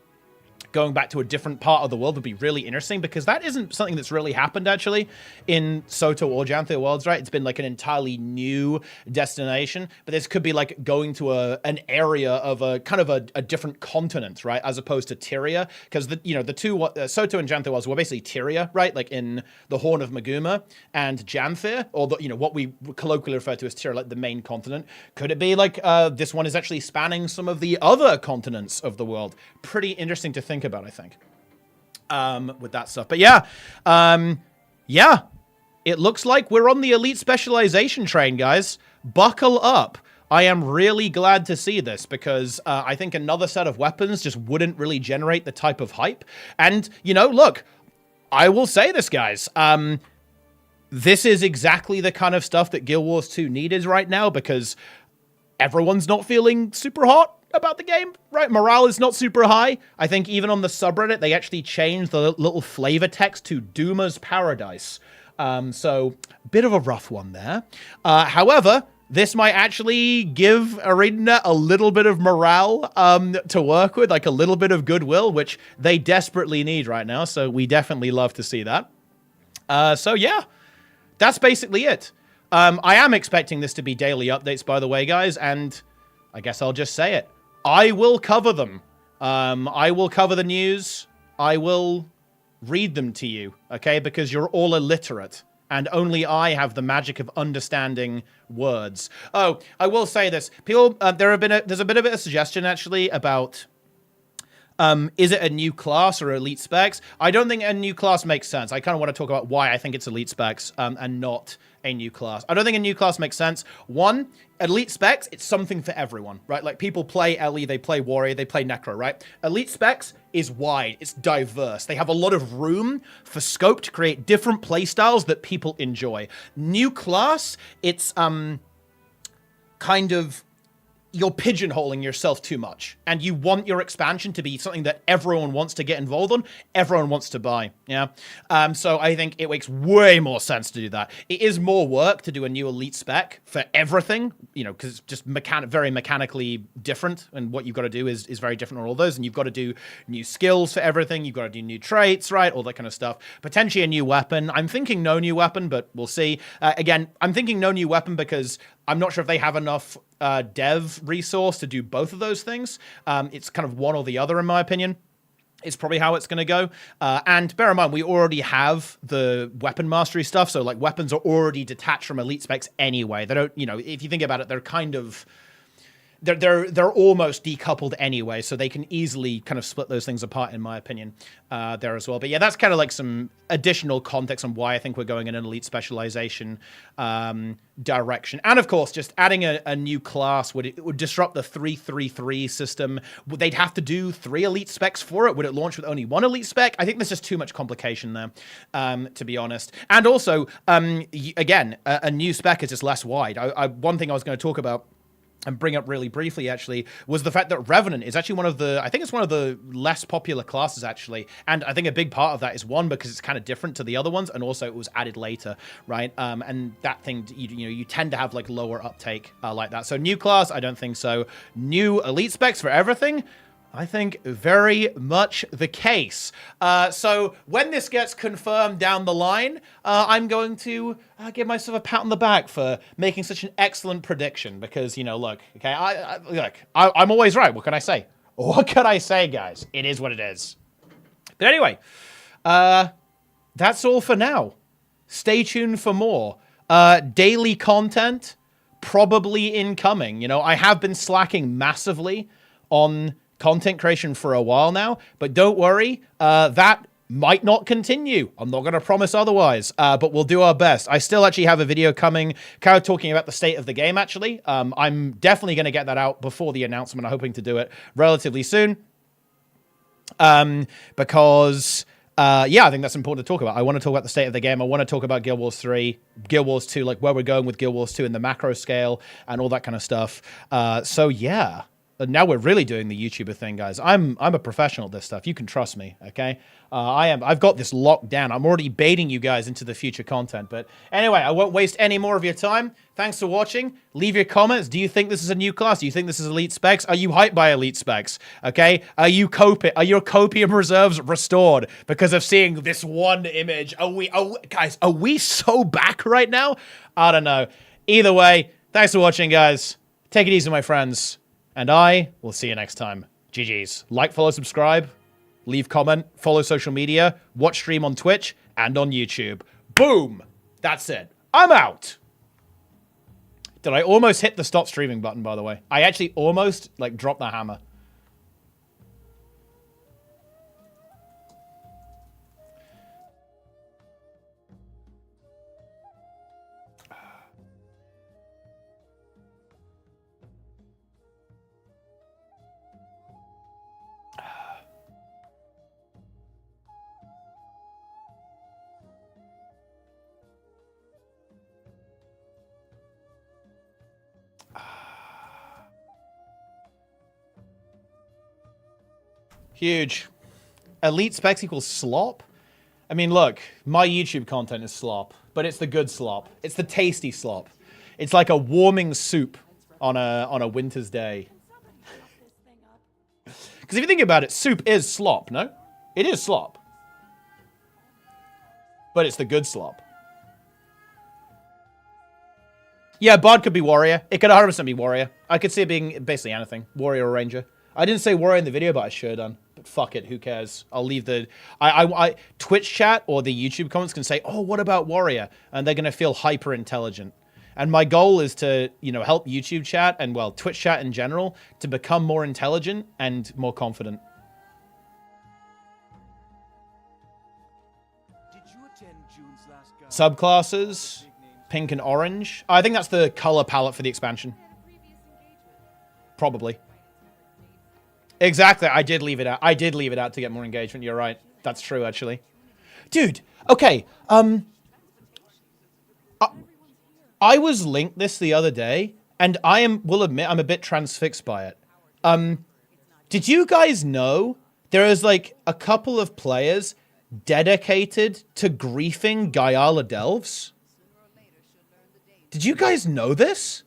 Going back to a different part of the world would be really interesting, because that isn't something that's really happened actually in Soto or Janthe worlds, right? It's been like an entirely new destination, but this could be like going to an area of a kind of a different continent, right? As opposed to Tyria, because the two Soto and Janthe worlds were basically Tyria, right? Like in the Horn of Maguma and Janthe, or what we colloquially refer to as Tyria, like the main continent. Could it be like this one is actually spanning some of the other continents of the world? Pretty interesting to think about, I think, with that stuff. But yeah, it looks like we're on the elite specialization train, guys. Buckle up. I am really glad to see this, because I think another set of weapons just wouldn't really generate the type of hype. And, you know, look, I will say this, guys. This is exactly the kind of stuff that Guild Wars 2 needed right now, because everyone's not feeling super hot about the game, right? Morale is not super high. I think even on the subreddit, they actually changed the little flavor text to Doomer's Paradise. So, bit of a rough one there. However, this might actually give ArenaNet a little bit of morale to work with, like a little bit of goodwill, which they desperately need right now. So we definitely love to see that. So yeah, that's basically it. I am expecting this to be daily updates, by the way, guys, and I guess I'll just say it. I will cover them. I will cover the news. I will read them to you, okay? Because you're all illiterate, and only I have the magic of understanding words. Oh, I will say this. People, there's a bit of a suggestion, actually, about is it a new class or elite specs? I don't think a new class makes sense. I kind of want to talk about why I think it's elite specs and not a new class. I don't think a new class makes sense. One, elite specs, it's something for everyone, right? Like, people play Ellie, they play Warrior, they play Necro, right? Elite specs is wide, it's diverse. They have a lot of room for scope to create different playstyles that people enjoy. New class, it's kind of you're pigeonholing yourself too much, and you want your expansion to be something that everyone wants to get involved on, everyone wants to buy. Yeah. So I think it makes way more sense to do that. It is more work to do a new elite spec for everything, you know, because it's just very mechanically different, and what you've got to do is very different on all those, and you've got to do new skills for everything. You've got to do new traits, right? All that kind of stuff. Potentially a new weapon. I'm thinking no new weapon, but we'll see. Again, I'm thinking no new weapon because I'm not sure if they have enough dev resource to do both of those things. It's kind of one or the other, in my opinion. It's probably how it's going to go. And bear in mind, we already have the weapon mastery stuff. So, like, weapons are already detached from elite specs anyway. They don't, you know, if you think about it, they're kind of... They're almost decoupled anyway, so they can easily kind of split those things apart, in my opinion, there as well. But yeah, that's kind of like some additional context on why I think we're going in an elite specialization direction. And of course, just adding a new class would disrupt the 3-3-3 system. They'd have to do 3 elite specs for it. Would it launch with only 1 elite spec? I think there's just too much complication there, to be honest. And also, again, a new spec is just less wide. One thing I was going to talk about and bring up really briefly, actually, was the fact that Revenant is actually one of the, I think it's one of the less popular classes, actually. And I think a big part of that is, one, because it's kind of different to the other ones, and also it was added later, right? And that thing, you know, you tend to have, like, lower uptake like that. So new class, I don't think so. New elite specs for everything? I think very much the case. So when this gets confirmed down the line, I'm going to give myself a pat on the back for making such an excellent prediction. Because, you know, look, okay, I'm always right. What can I say? What can I say, guys? It is what it is. But anyway, that's all for now. Stay tuned for more. Daily content, probably incoming. You know, I have been slacking massively on content creation for a while now, but don't worry, that might not continue. I'm not going to promise otherwise, but we'll do our best. I still actually have a video coming, kind of talking about the state of the game, actually. I'm definitely going to get that out before the announcement. I'm hoping to do it relatively soon. Because, yeah, I think that's important to talk about. I want to talk about the state of the game. I want to talk about Guild Wars 3, Guild Wars 2, like where we're going with Guild Wars 2 in the macro scale and all that kind of stuff. So, yeah. Now we're really doing the YouTuber thing, guys. I'm a professional at this stuff. You can trust me, okay? I've got this locked down. I'm already baiting you guys into the future content. But anyway, I won't waste any more of your time. Thanks for watching. Leave your comments. Do you think this is a new class? Do you think this is elite specs? Are you hyped by elite specs? Okay? Are your copium reserves restored because of seeing this one image? Guys, are we so back right now? I don't know. Either way, thanks for watching, guys. Take it easy, my friends. And I will see you next time. GG's. Like, follow, subscribe, leave comment, follow social media, watch stream on Twitch and on YouTube. Boom! That's it. I'm out! Did I almost hit the stop streaming button, by the way? I actually almost, like, dropped the hammer. Huge. Elite specs equals slop? I mean, look, my YouTube content is slop, but it's the good slop. It's the tasty slop. It's like a warming soup on a winter's day. Because if you think about it, soup is slop, no? It is slop. But it's the good slop. Yeah, BARD could be warrior. It could 100% be warrior. I could see it being basically anything. Warrior or ranger. I didn't say warrior in the video, but I should have done. But fuck it, who cares? I'll leave the... Twitch chat or the YouTube comments can say, oh, what about warrior? And they're going to feel hyper intelligent. And my goal is to, you know, help YouTube chat and, well, Twitch chat in general to become more intelligent and more confident. Did you attend June's last Subclasses, pink and orange. I think that's the color palette for the expansion. Probably. Exactly. I did leave it out. I did leave it out to get more engagement. You're right. That's true, actually. Dude, okay. I was linked this the other day, and will admit I'm a bit transfixed by it. Did you guys know there is like a couple of players dedicated to griefing Gaiala Delves? Did you guys know this?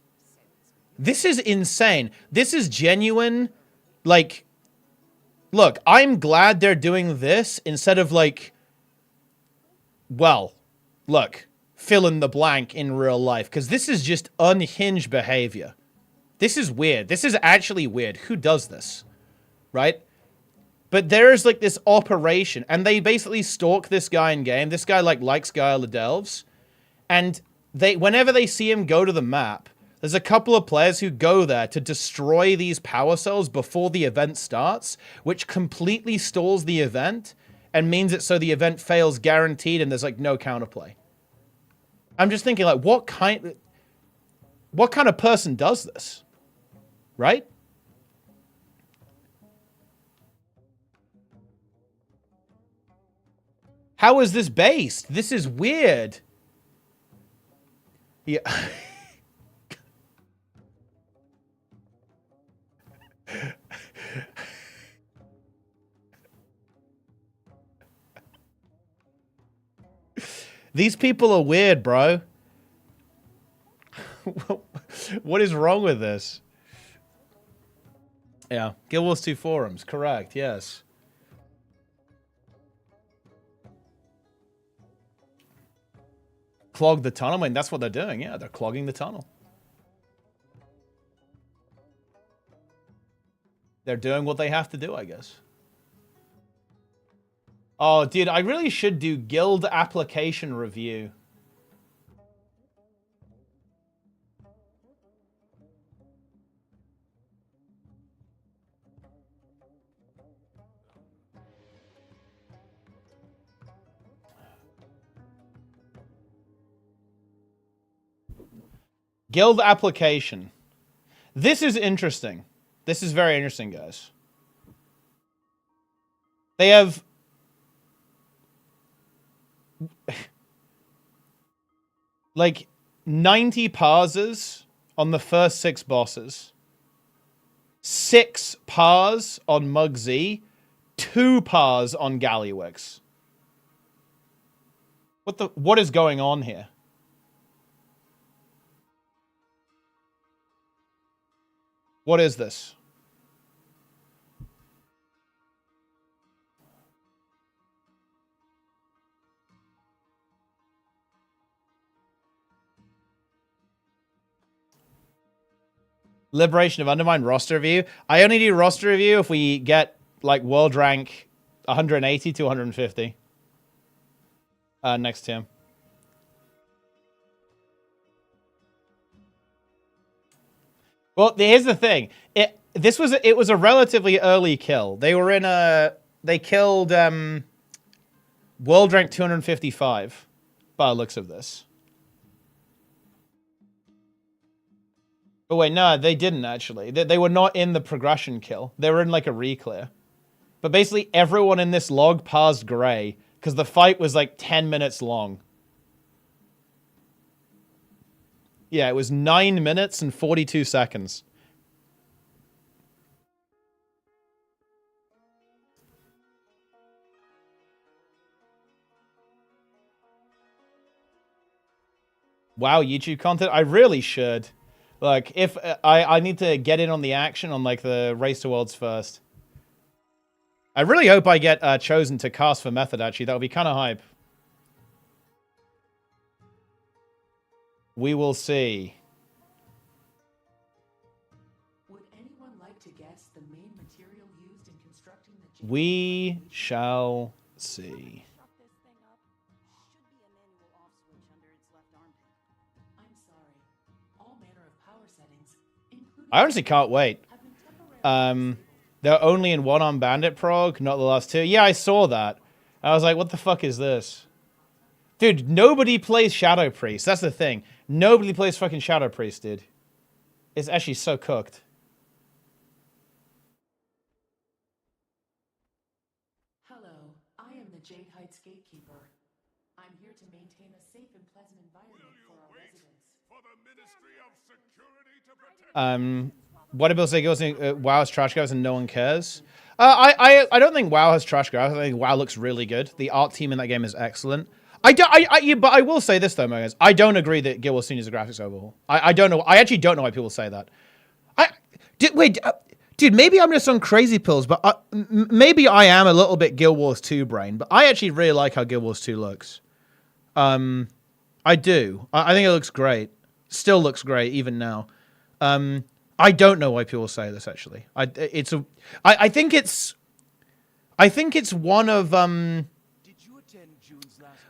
This is insane. This is genuine, like, look, I'm glad they're doing this instead of like, well, look, fill in the blank in real life, because this is just unhinged behavior. This is weird. This is actually weird. Who does this? Right? But there's like this operation, and they basically stalk this guy in game. This guy like likes Gaiala Delves, and whenever they see him go to the map, there's a couple of players who go there to destroy these power cells before the event starts, which completely stalls the event and means it so the event fails guaranteed and there's like no counterplay. I'm just thinking like, what kind of person does this? Right? How is this based? This is weird. Yeah. These people are weird, bro. What is wrong with this? Yeah, Guild Wars 2 forums, correct, yes. Clog the tunnel? I mean, that's what they're doing, yeah, they're clogging the tunnel. They're doing what they have to do, I guess. Oh, dude, I really should do guild application review. Guild application. This is interesting. This is very interesting, guys. They have... like 90 parsers on the first 6 bosses. 6 pars on Mug Z. 2 pars on Gallywix. What is going on here? What is this? Liberation of Undermine roster review. I only do roster review if we get like world rank 180 to 150. Next to him. Well, here's the thing. It was a relatively early kill. They were in they killed world rank 255 by the looks of this. Oh wait, no, they didn't actually. They were not in the progression kill. They were in like a reclear. But basically everyone in this log parsed gray because the fight was like 10 minutes long. Yeah, it was 9 minutes and 42 seconds. Wow, YouTube content? I really should. Like, if I need to get in on the action on like the Race to Worlds first. I really hope I get chosen to cast for Method, actually. That would be kind of hype. We will see. Would anyone like to guess the main material used in constructing the Jade? We shall see. Shut this thing up. Should be a manual off switch under its left armpit. I'm sorry. All manner of power settings, including I honestly can't wait. have been temporarily They're only in one-arm bandit prog, not the last 2. Yeah, I saw that. I was like, what the fuck is this? Dude, nobody plays Shadow Priest. That's the thing. Nobody plays fucking Shadow Priest, dude. It's actually so cooked. Hello, I am the Jade Heights Gatekeeper. I'm here to maintain a safe and pleasant environment for our residents. What do people say? WoW has trash grabs and no one cares. I don't think WoW has trash grabs. I think WoW looks really good. The art team in that game is excellent. But I will say this though, guys. I don't agree that Guild Wars 2 needs a graphics overhaul. I don't know. I actually don't know why people say that. Dude, maybe I'm just on crazy pills, but maybe I am a little bit Guild Wars 2 brain. But I actually really like how Guild Wars 2 looks. I do. I think it looks great. Still looks great even now. I don't know why people say this actually. I think it's one of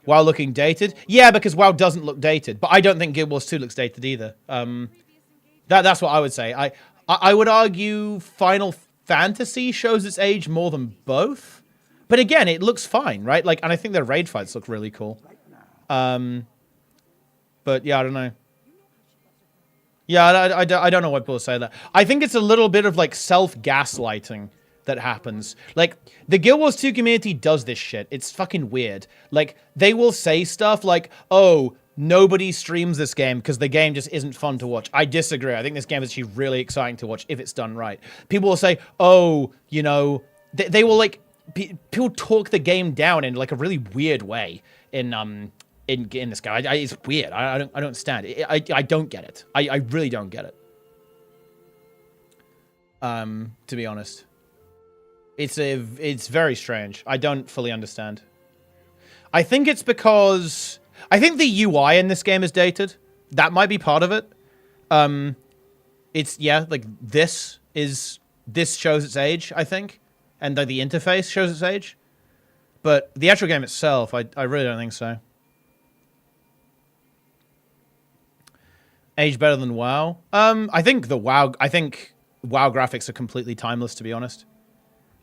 WoW looking dated. Yeah, because WoW doesn't look dated, but I don't think Guild Wars 2 looks dated either. That's what I would say. I would argue Final Fantasy shows its age more than both. But again, it looks fine, right? Like, and I think their raid fights look really cool. But yeah, I don't know. Yeah, I don't know why people say that. I think it's a little bit of like self-gaslighting that happens. Like, the Guild Wars 2 community does this shit. It's fucking weird. Like, they will say stuff like, oh, nobody streams this game because the game just isn't fun to watch. I disagree. I think this game is actually really exciting to watch if it's done right. People will say, oh, you know, they will like, people talk the game down in like a really weird way in this game. It's weird. I don't understand. I don't get it. I really don't get it. To be honest. It's very strange. I don't fully understand. I think it's because I think the UI in this game is dated. That might be part of it. It's like this shows its age, I think. And the interface shows its age. But the actual game itself, I really don't think so. Age better than WoW? I think WoW graphics are completely timeless, to be honest.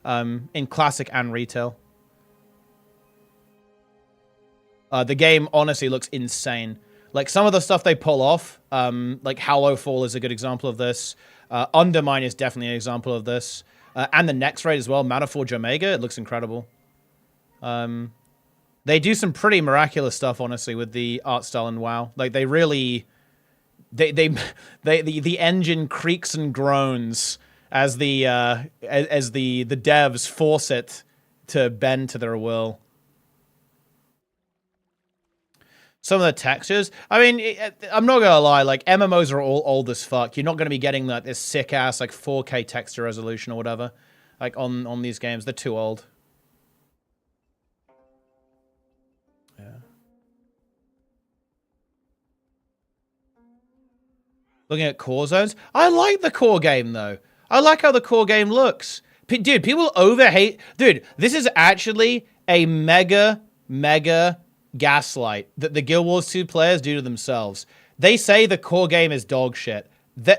In classic and retail. The game honestly looks insane. Like some of the stuff they pull off, like Hallowfall is a good example of this. Undermine is definitely an example of this. And the next raid as well, Manaforge Omega, it looks incredible. They do some pretty miraculous stuff, honestly, with the art style in WoW. Like they really, the engine creaks and groans as the devs force it to bend to their will. Some of the textures, I mean, I'm not gonna lie, like MMOs are all old as fuck. You're not gonna be getting like this sick ass like 4K texture resolution or whatever, like on these games. They're too old. Yeah. Looking at core zones, I like the core game though. I like how the core game looks. Dude, people overhate. Dude, this is actually a mega gaslight that the Guild Wars 2 players do to themselves. They say the core game is dog shit.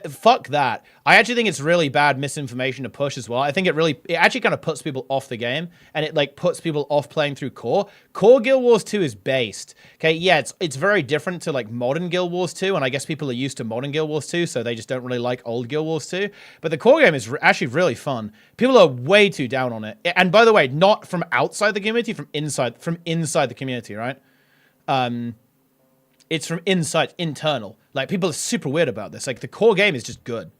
Fuck that. I actually think it's really bad misinformation to push as well. I think it actually kind of puts people off the game, and it like puts people off playing through core. Core Guild Wars 2 is based. Okay, yeah, it's very different to like modern Guild Wars 2, and I guess people are used to modern Guild Wars 2, so they just don't really like old Guild Wars 2. But the core game is actually really fun. People are way too down on it. And by the way, not from outside the community, from inside the community, right? It's from inside, internal. Like, people are super weird about this. Like, the core game is just good.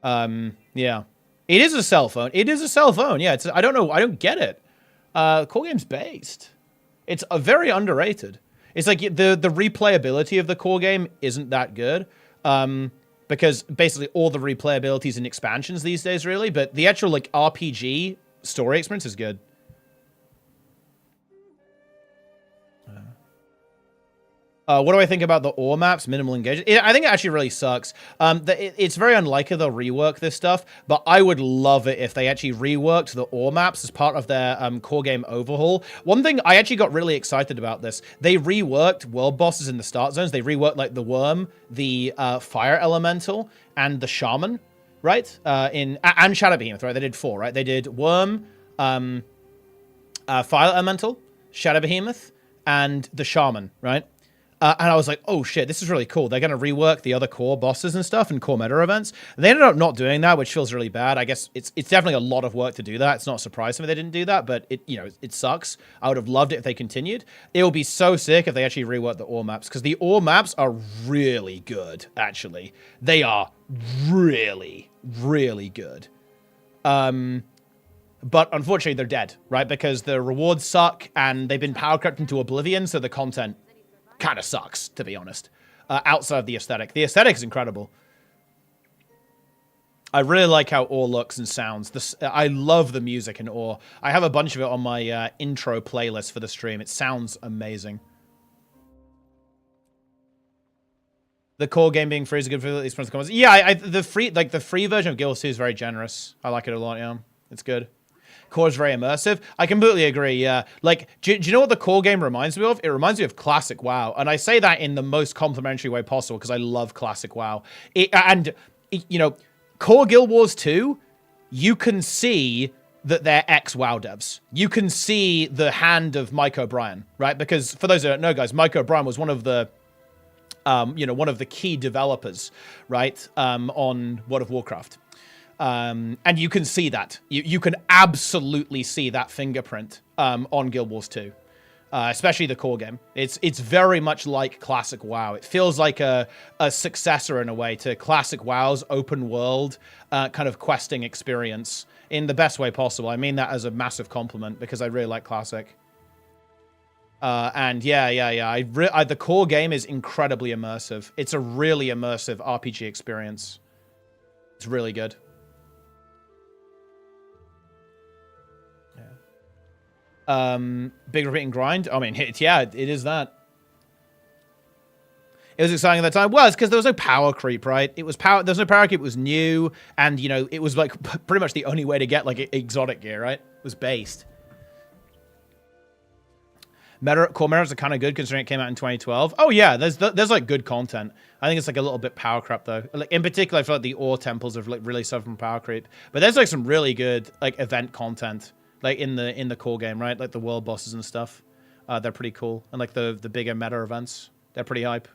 Yeah. It is a cell phone. It is a cell phone. Yeah, I don't know. I don't get it. Core game's based. It's very underrated. It's like the replayability of the core game isn't that good. Because basically all the replayability is in expansions these days, really. But the actual, like, RPG story experience is good. What do I think about the ore maps? Minimal engagement. I think it actually really sucks. It's very unlikely they'll rework this stuff, but I would love it if they actually reworked the ore maps as part of their core game overhaul. One thing, I actually got really excited about this. They reworked world bosses in the start zones. They reworked like the worm, the fire elemental, and the shaman, right? And Shadow Behemoth, right? They did 4, right? They did worm, fire elemental, Shadow Behemoth, and the shaman, right? And I was like, oh shit, this is really cool. They're going to rework the other core bosses and stuff and core meta events. They ended up not doing that, which feels really bad. I guess it's definitely a lot of work to do that. It's not surprising me they didn't do that, but it sucks. I would have loved it if they continued. It would be so sick if they actually reworked the ore maps, because the ore maps are really good, actually. They are really, really good. But unfortunately, they're dead, right? Because the rewards suck, and they've been power crept into oblivion, so the content kind of sucks, to be honest. Outside of the aesthetic. The aesthetic is incredible. I really like how Ore looks and sounds. I love the music in Ore. I have a bunch of it on my intro playlist for the stream. It sounds amazing. The core game being free is a good for these comments. Yeah, the free version of Guild 2 is very generous. I like it a lot, yeah. It's good. Core is very immersive. I completely agree, yeah. Like, do you know what the core game reminds me of? It reminds me of classic WoW. And I say that in the most complimentary way possible because I love classic WoW. Core Guild Wars 2, you can see that they're ex-WoW devs. You can see the hand of Mike O'Brien, right? Because for those who don't know, guys, Mike O'Brien was one of the one of the key developers, right, on World of Warcraft. And you can see that. You can absolutely see that fingerprint on Guild Wars 2. Especially the core game. It's very much like classic WoW. It feels like a successor in a way to classic WoW's open world kind of questing experience in the best way possible. I mean that as a massive compliment because I really like classic. And the core game is incredibly immersive. It's a really immersive RPG experience. It's really good. Big repeating grind. I mean, it is that. It was exciting at that time. Well, it's because there was no power creep, right? There was no power creep. It was new, and it was like pretty much the only way to get like exotic gear, right? It was based. Core metas are kind of good considering it came out in 2012. Oh yeah, there's like good content. I think it's like a little bit power creep though. Like in particular, I feel like the ore temples have like really suffered from power creep. But there's like some really good like event content. Like in the core game, right? Like the world bosses and stuff. They're pretty cool. And like the bigger meta events. They're pretty hype.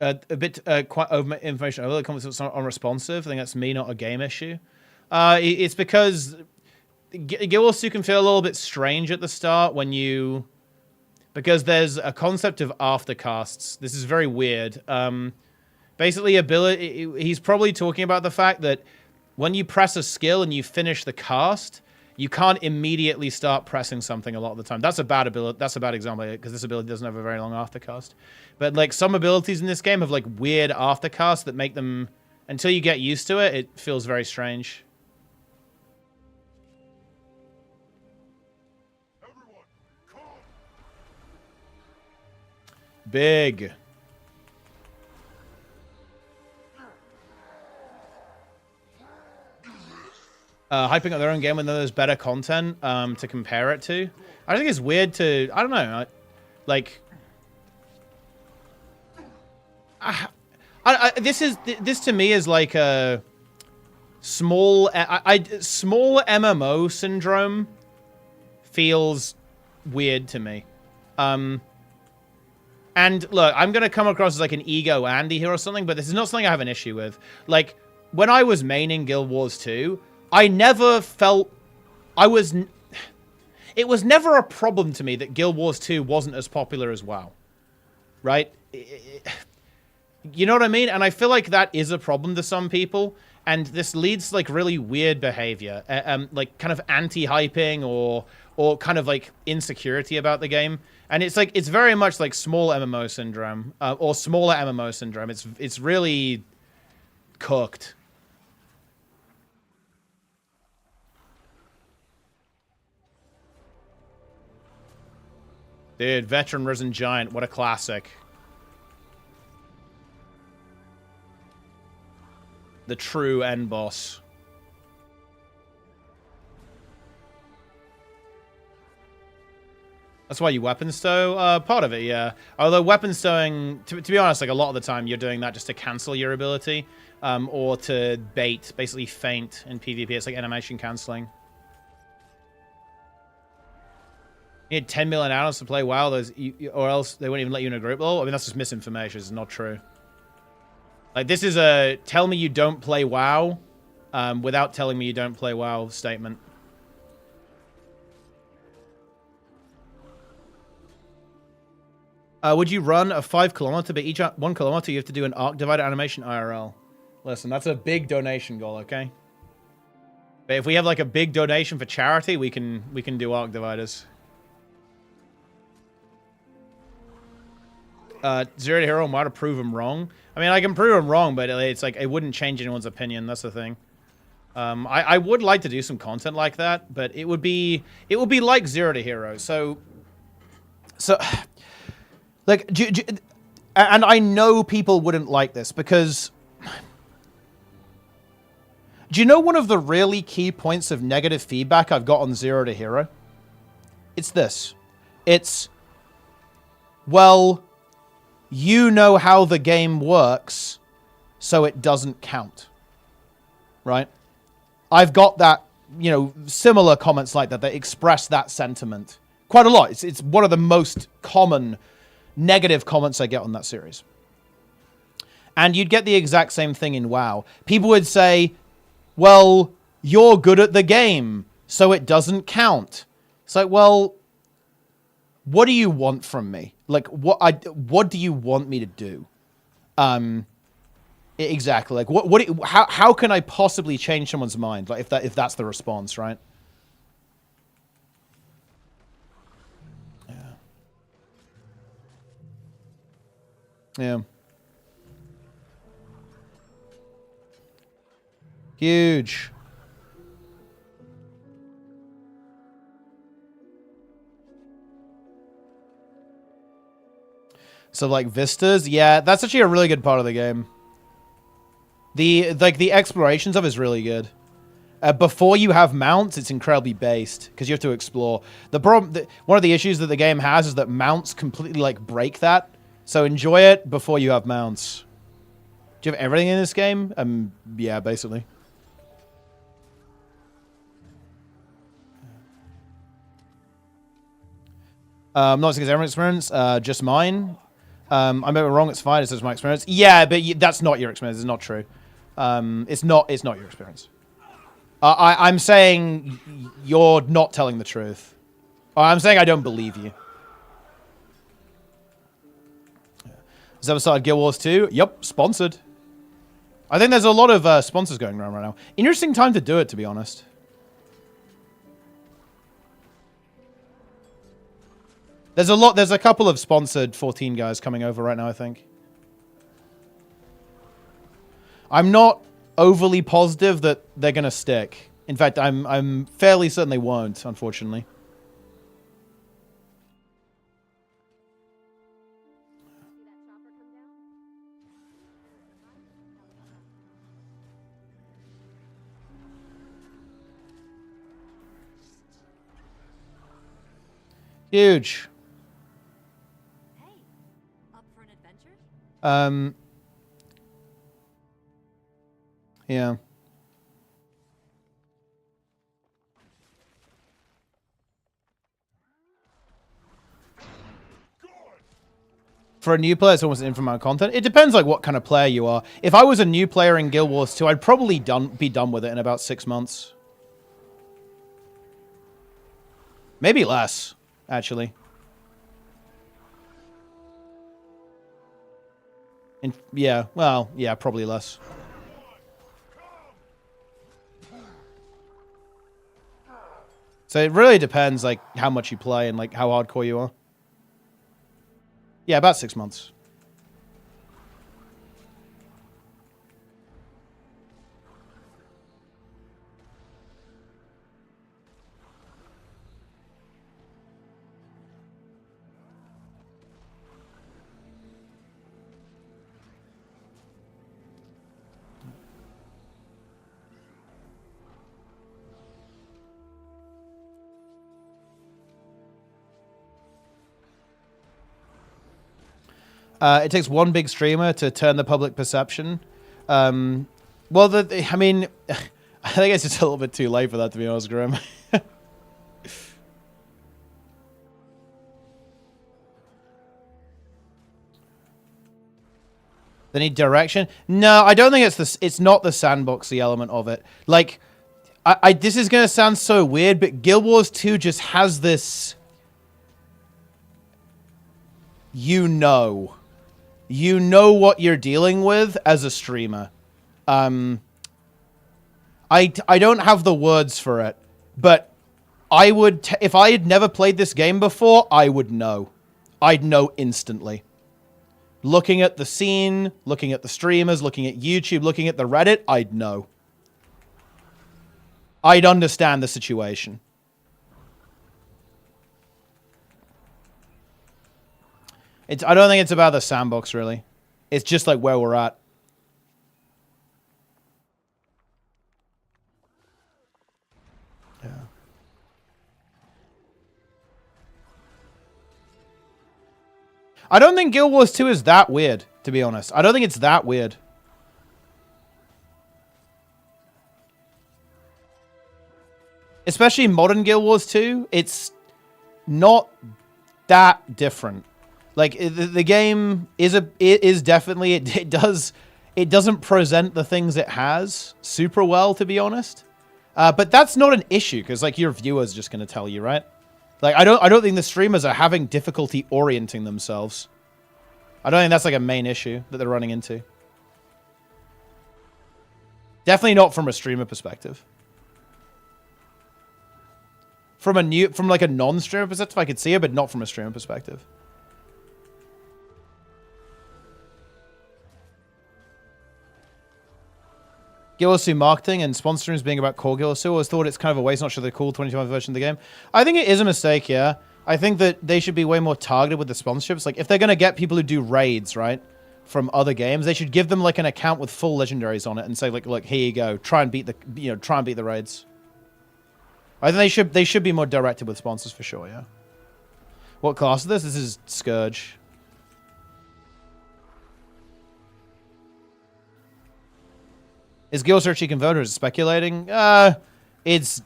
A bit quite over information over the comments that's not unresponsive. I think that's me, not a game issue. It's because Guild Wars 2 can feel a little bit strange at the start because there's a concept of aftercasts. This is very weird. Basically, he's probably talking about the fact that when you press a skill and you finish the cast, you can't immediately start pressing something a lot of the time. That's a bad ability. That's a bad example because this ability doesn't have a very long aftercast. But like some abilities in this game have like weird aftercasts that make them, until you get used to it, it feels very strange. Everyone, come! Big. Hyping up their own game when there's better content to compare it to. I think it's weird to... I don't know. This to me is like a small... small MMO syndrome feels weird to me. And look, I'm going to come across as like an ego Andy here or something, but this is not something I have an issue with. Like, when I was maining Guild Wars 2... I never felt... It was never a problem to me that Guild Wars 2 wasn't as popular as WoW. Right? You know what I mean? And I feel like that is a problem to some people. And this leads to, like, really weird behavior. Like, kind of anti-hyping or kind of, like, insecurity about the game. And it's, like, it's very much, like, small MMO syndrome. Or smaller MMO syndrome. It's really cooked. Dude, Veteran Risen Giant, what a classic. The true end boss. That's why you weapon stow? Part of it, yeah. Although weapon stowing, to be honest, like a lot of the time you're doing that just to cancel your ability. Or to bait, basically feint in PvP. It's like animation canceling. You need 10 million hours to play WoW, or else they won't even let you in a group. Well, I mean, that's just misinformation. It's not true. Like, this is a tell me you don't play WoW without telling me you don't play WoW statement. Would you run a 5 kilometer, but each 1 kilometer you have to do an arc divider animation IRL? Listen, that's a big donation goal, okay? But if we have like a big donation for charity, we can do arc dividers. Zero to Hero might have proved him wrong. I mean, I can prove him wrong, but it's like, it wouldn't change anyone's opinion. That's the thing. I would like to do some content like that, but it would be like Zero to Hero. So, like, and I know people wouldn't like this because, do you know one of the really key points of negative feedback I've got on Zero to Hero? It's this. It's, well, you know how the game works, so it doesn't count. Right? I've got that, you know, similar comments like that express that sentiment quite a lot. It's one of the most common negative comments I get on that series. And you'd get the exact same thing in WoW. People would say, well, you're good at the game, so it doesn't count. It's like, well, what do you want from me? Like, what do you want me to do? Exactly. Like, how can I possibly change someone's mind? Like, if that's the response, right? Yeah. Yeah. Huge. So, like, vistas? Yeah, that's actually a really good part of the game. The exploration stuff is really good. Before you have mounts, it's incredibly based, because you have to explore. The problem, one of the issues that the game has is that mounts completely, like, break that. So enjoy it before you have mounts. Do you have everything in this game? Yeah, basically. Not saying it's everyone's experience, just mine. I may be wrong, it's fine, it's just my experience. Yeah, but that's not your experience, it's not true. It's not your experience. I'm saying you're not telling the truth. I'm saying I don't believe you. Has ever started Guild Wars 2? Yep, sponsored. I think there's a lot of sponsors going around right now. Interesting time to do it, to be honest. There's a couple of sponsored 14 guys coming over right now, I think. I'm not overly positive that they're going to stick. In fact, I'm fairly certain they won't, unfortunately. Huge. Hey, up for an adventure? Yeah. For a new player, it's almost infinite amount of content. It depends, like, what kind of player you are. If I was a new player in Guild Wars 2, I'd probably be done with it in about 6 months. Maybe less, actually. Yeah, well, yeah, probably less. So it really depends, like, how much you play and, like, how hardcore you are. Yeah, about 6 months. It takes one big streamer to turn the public perception. Well, I mean, I think it's just a little bit too late for that, to be honest, Grim. They need direction. No, I don't think it's not the sandboxy element of it. Like, this is gonna sound so weird, but Guild Wars 2 just has this. You know what you're dealing with as a streamer. I don't have the words for it, but I would if I had never played this game before, I would know. I'd know instantly. Looking at the scene, looking at the streamers, looking at YouTube, looking at the Reddit, I'd know. I'd understand the situation. I don't think it's about the sandbox, really. It's just like where we're at. Yeah. I don't think Guild Wars 2 is that weird, to be honest. I don't think it's that weird. Especially modern Guild Wars 2, it's not that different. Like, the game is definitely, it doesn't present the things it has super well, to be honest. But that's not an issue, because, like, your viewer's just going to tell you, right? Like, I don't think the streamers are having difficulty orienting themselves. I don't think that's, like, a main issue that they're running into. Definitely not from a streamer perspective. From like a non-streamer perspective, I could see it, but not from a streamer perspective. Guild Wars 2 marketing and sponsoring being about core Guild Wars 2. I always thought it's kind of a waste, not sure the cool 2025 version of the game. I think it is a mistake, yeah. I think that they should be way more targeted with the sponsorships. Like, if they're going to get people who do raids, right, from other games, they should give them, like, an account with full legendaries on it and say, like, look, here you go. Try and beat the raids. I think they should be more directed with sponsors for sure, yeah. What class is this? This is Scourge. Is Guild Search converter speculating? It's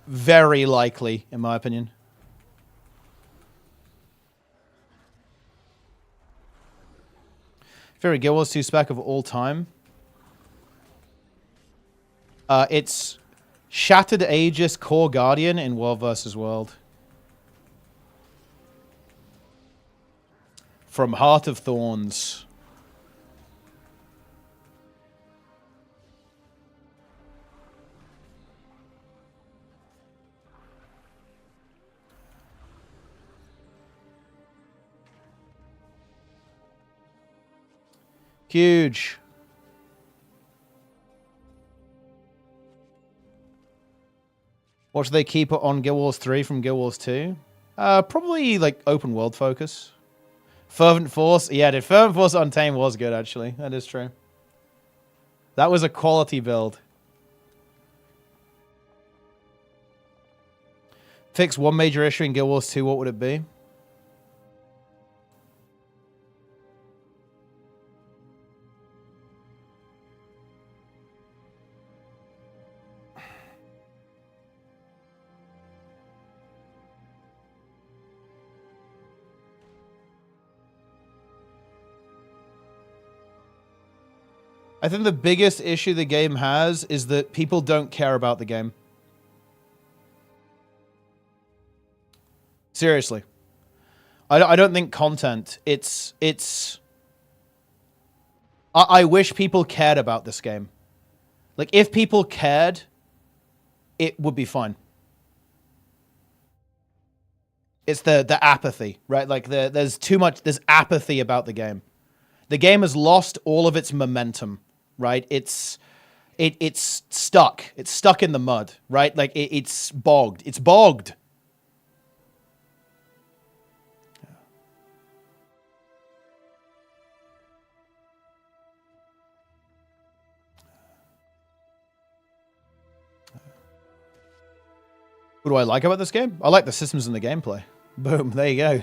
very likely, in my opinion. Favorite Guild Wars 2 spec of all time? It's Shattered Aegis Core Guardian in World vs. World. From Heart of Thorns. Huge. What should they keep on Guild Wars 3 from Guild Wars 2? Probably like open world focus. Fervent Force. Yeah, dude, Fervent Force Untamed was good, actually. That is true. That was a quality build. Fix one major issue in Guild Wars 2, what would it be? I think the biggest issue the game has is that people don't care about the game. Seriously. I don't think content, I wish people cared about this game. Like, if people cared, it would be fine. It's the apathy, right? Like, there's apathy about the game. The game has lost all of its momentum, right? It's stuck. It's stuck in the mud, right? Like, it's bogged. It's bogged. What do I like about this game? I like the systems and the gameplay. Boom, there you go.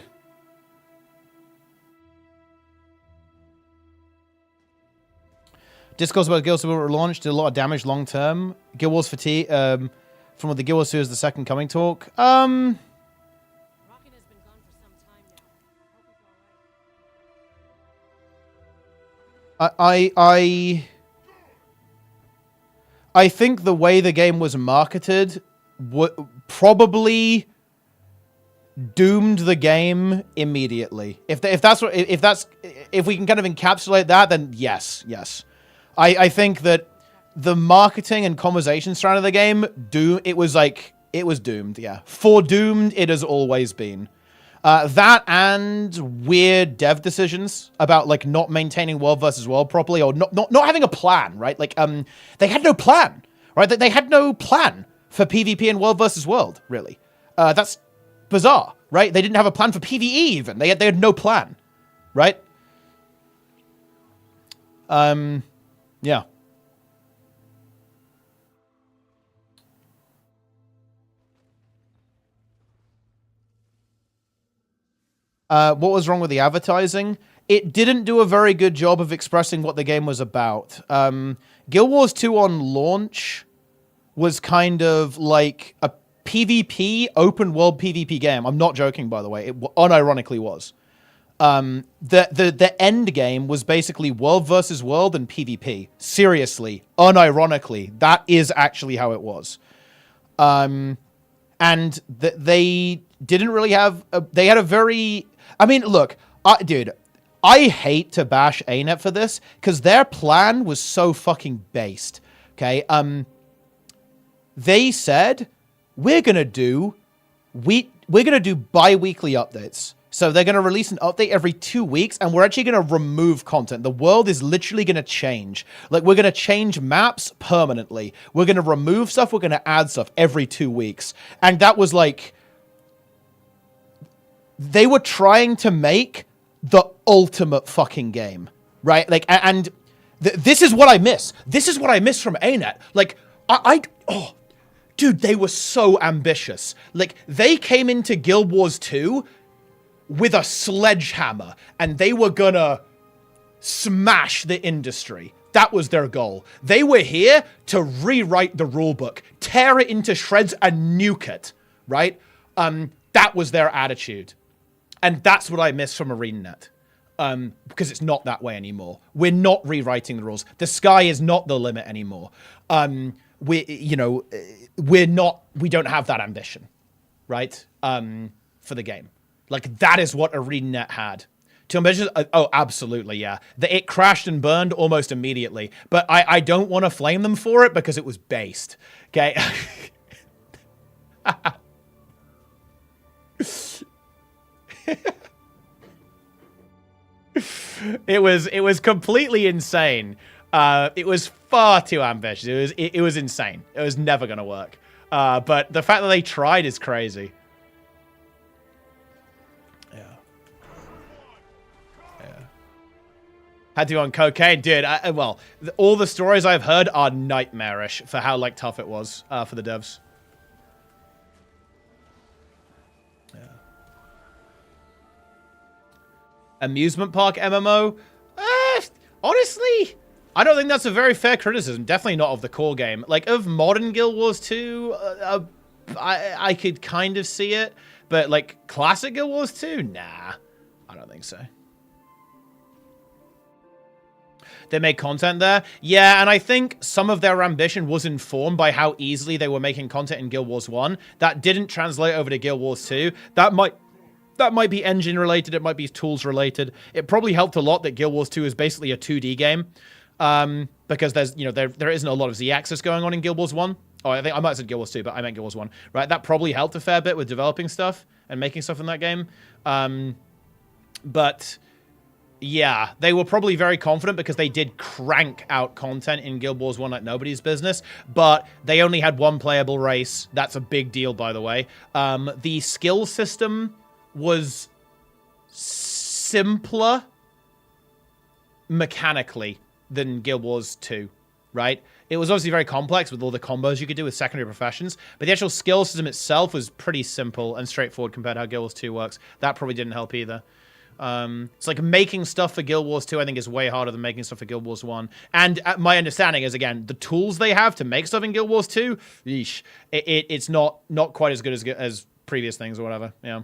Discourse about Guild Wars launch did a lot of damage long term. Guild Wars fatigue, from what the Guild Wars 2 is the second coming talk. Rocket has been gone for some time now. I think the way the game was marketed probably doomed the game immediately. If we can kind of encapsulate that, then yes. I think that the marketing and conversation strand of the game, it was doomed, yeah. Foredoomed it has always been. That and weird dev decisions about like not maintaining world versus world properly, or not having a plan, right? Like they had no plan, right? They had no plan for PvP and world versus world, really. That's bizarre, right? They didn't have a plan for PvE even. They had no plan, right? Yeah. What was wrong with the advertising? It didn't do a very good job of expressing what the game was about. Guild Wars 2 on launch was kind of like a PvP, open world PvP game. I'm not joking, by the way. It unironically was. The end game was basically world versus world and PvP. Seriously, unironically, that is actually how it was. And they didn't really have... they had a very... I mean, look, dude, I hate to bash ArenaNet for this, because their plan was so fucking based, okay? They said, we're gonna do bi-weekly updates. So they're gonna release an update every 2 weeks, and we're actually gonna remove content. The world is literally gonna change. Like, we're gonna change maps permanently. We're gonna remove stuff, we're gonna add stuff every 2 weeks. And that was like... they were trying to make the ultimate fucking game, right? Like, and this is what I miss. This is what I miss from ArenaNet. Like, oh, dude, they were so ambitious. Like, they came into Guild Wars 2 with a sledgehammer, and they were gonna smash the industry. That was their goal. They were here to rewrite the rulebook, tear it into shreds, and nuke it, right? That was their attitude. And that's what I miss from ArenaNet. Because it's not that way anymore. We're not rewriting the rules. The sky is not the limit anymore. We don't have that ambition, right? For the game. Like, that is what ArenaNet had. Too ambitious? Oh, absolutely, yeah. It crashed and burned almost immediately. But I don't want to flame them for it because it was based. Okay? It was completely insane. It was far too ambitious. It was insane. It was never gonna work. But the fact that they tried is crazy. Yeah. Had to go on cocaine, dude. Well, all the stories I've heard are nightmarish for how like tough it was for the devs. Amusement park MMO? Honestly, I don't think that's a very fair criticism. Definitely not of the core game. Like, of modern Guild Wars 2, I could kind of see it. But, like, classic Guild Wars 2? Nah, I don't think so. They made content there? Yeah, and I think some of their ambition was informed by how easily they were making content in Guild Wars 1. That didn't translate over to Guild Wars 2. That might be engine related, it might be tools related. It probably helped a lot that Guild Wars 2 is basically a 2D game. Because there's, there isn't a lot of Z-axis going on in Guild Wars 1. Oh, I think I might have said Guild Wars 2, but I meant Guild Wars 1. Right, that probably helped a fair bit with developing stuff and making stuff in that game. But yeah, they were probably very confident because they did crank out content in Guild Wars 1 like nobody's business, but they only had one playable race. That's a big deal, by the way. The skill system was simpler mechanically than Guild Wars 2, right? It was obviously very complex with all the combos you could do with secondary professions, but the actual skill system itself was pretty simple and straightforward compared to how Guild Wars 2 works. That probably didn't help either. It's like making stuff for Guild Wars 2, I think, is way harder than making stuff for Guild Wars 1. And my understanding is, again, the tools they have to make stuff in Guild Wars 2, yeesh, it's not quite as good as previous things or whatever, yeah.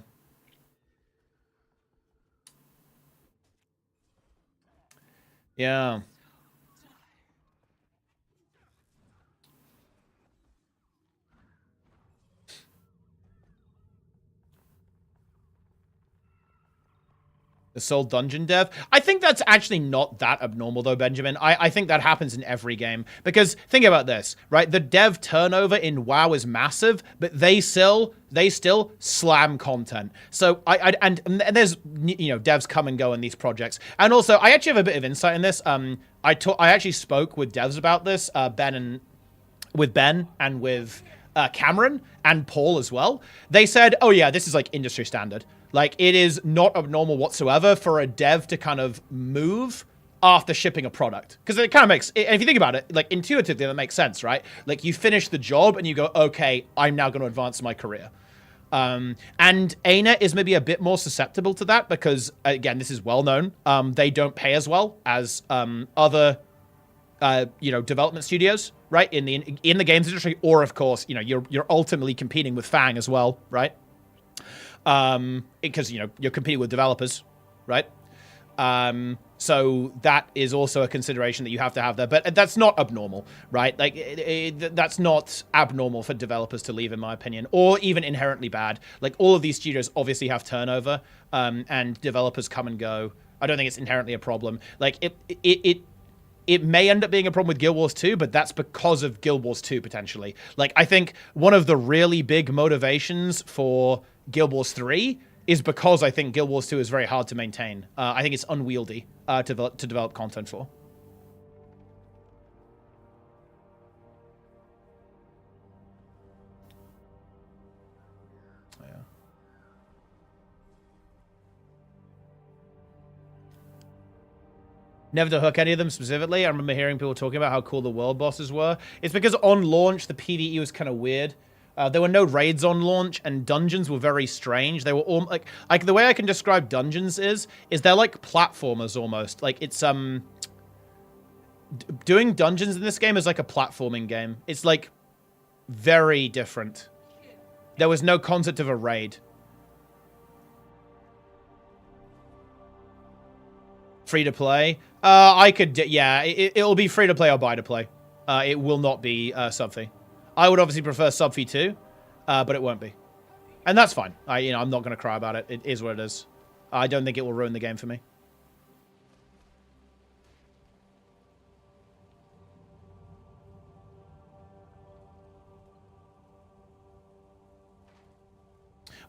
Yeah. The sole dungeon dev. I think that's actually not that abnormal, though, Benjamin. I think that happens in every game. Because think about this, right? The dev turnover in WoW is massive, but they still slam content. So and there's, you know, devs come and go in these projects. And also, I actually have a bit of insight in this. I actually spoke with devs about this, Ben and with Cameron and Paul as well. They said, oh yeah, this is like industry standard. Like, it is not abnormal whatsoever for a dev to kind of move after shipping a product. Because it kind of makes, if you think about it, like, intuitively, that makes sense, right? Like, you finish the job and you go, okay, I'm now going to advance my career. And ArenaNet is maybe a bit more susceptible to that because, again, this is well known. They don't pay as well as other, you know, development studios, right? In the games industry, or of course, you know, you're ultimately competing with Fang as well, right? Because, you know, you're competing with developers, right? So that is also a consideration that you have to have there, but that's not abnormal, right? Like, that's not abnormal for developers to leave, in my opinion, or even inherently bad. Like, all of these studios obviously have turnover, and developers come and go. I don't think it's inherently a problem. Like, it may end up being a problem with Guild Wars 2, but that's because of Guild Wars 2, potentially. Like, I think one of the really big motivations for Guild Wars 3 is because I think Guild Wars 2 is very hard to maintain. I think it's unwieldy to develop content for. Yeah. Never to hook any of them specifically. I remember hearing people talking about how cool the world bosses were. It's because on launch, the PvE was kind of weird. There were no raids on launch, and dungeons were very strange. They were all like the way I can describe dungeons is they're like platformers almost. Like, it's doing dungeons in this game is like a platforming game. It's like very different. There was no concept of a raid. Free to play. I could, yeah, it'll be free to play or buy to play. It will not be sub-fee. I would obviously prefer sub-fee too, but it won't be. And that's fine. You know, I'm not going to cry about it. It is what it is. I don't think it will ruin the game for me.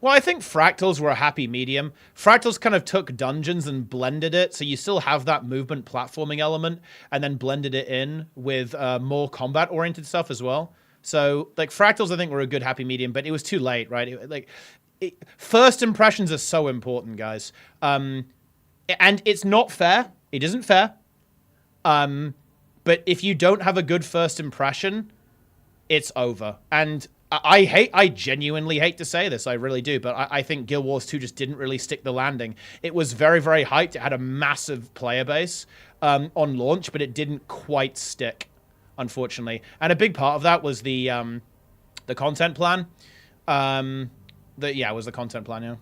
Well, I think Fractals were a happy medium. Fractals kind of took dungeons and blended it, so you still have that movement platforming element, and then blended it in with more combat-oriented stuff as well. So, like, Fractals, I think, were a good happy medium, but it was too late, right? First impressions are so important, guys. And it's not fair. It isn't fair. But if you don't have a good first impression, it's over. And I genuinely hate to say this, I really do, but I think Guild Wars 2 just didn't really stick the landing. It was very, very hyped. It had a massive player base on launch, but it didn't quite stick, unfortunately. And a big part of that was the content plan. Yeah, it was the content plan, yeah.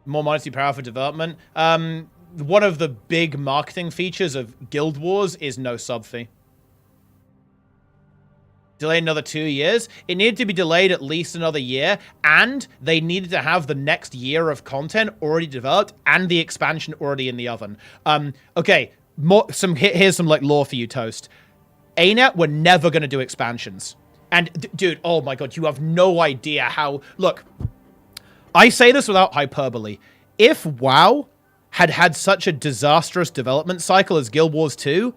More monetary power for development. One of the big marketing features of Guild Wars is no sub fee. Delayed another 2 years. It needed to be delayed at least another year, and they needed to have the next year of content already developed and the expansion already in the oven. Okay, here's some like lore for you, Toast. ArenaNet were never going to do expansions. And dude, oh my god, you have no idea how... Look, I say this without hyperbole. If WoW had had such a disastrous development cycle as Guild Wars 2,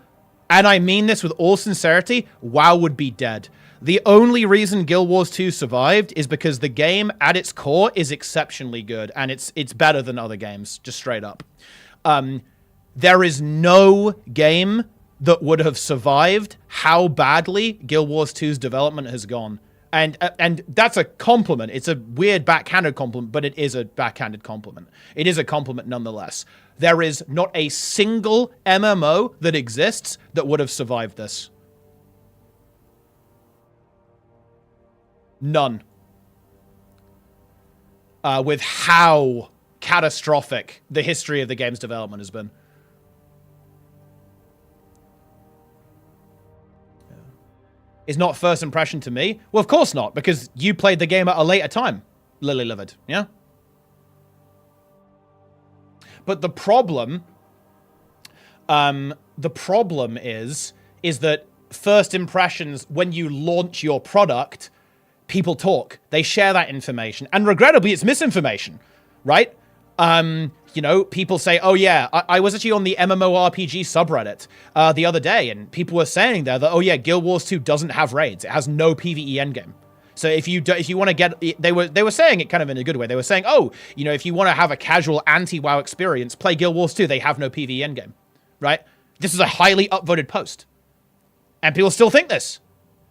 and I mean this with all sincerity, WoW would be dead. The only reason Guild Wars 2 survived is because the game, at its core, is exceptionally good, and it's better than other games, just straight up. There is no game that would have survived how badly Guild Wars 2's development has gone. And that's a compliment. It's a weird backhanded compliment, but it is a backhanded compliment. It is a compliment nonetheless. There is not a single MMO that exists that would have survived this. None. With how catastrophic the history of the game's development has been. is not first impression to me. Well, of course not, because you played the game at a later time, Lily Livered, yeah? But the problem is that first impressions, when you launch your product, people talk. They share that information. And regrettably, it's misinformation, right? You know, people say, oh yeah, I was actually on the MMORPG subreddit the other day, and people were saying there that, oh yeah, Guild Wars 2 doesn't have raids. It has no PvE endgame. So if you want to get, they were saying it kind of in a good way. They were saying, oh, you know, if you want to have a casual anti-WoW experience, play Guild Wars 2. They have no PvE endgame, right? This is a highly upvoted post. And people still think this,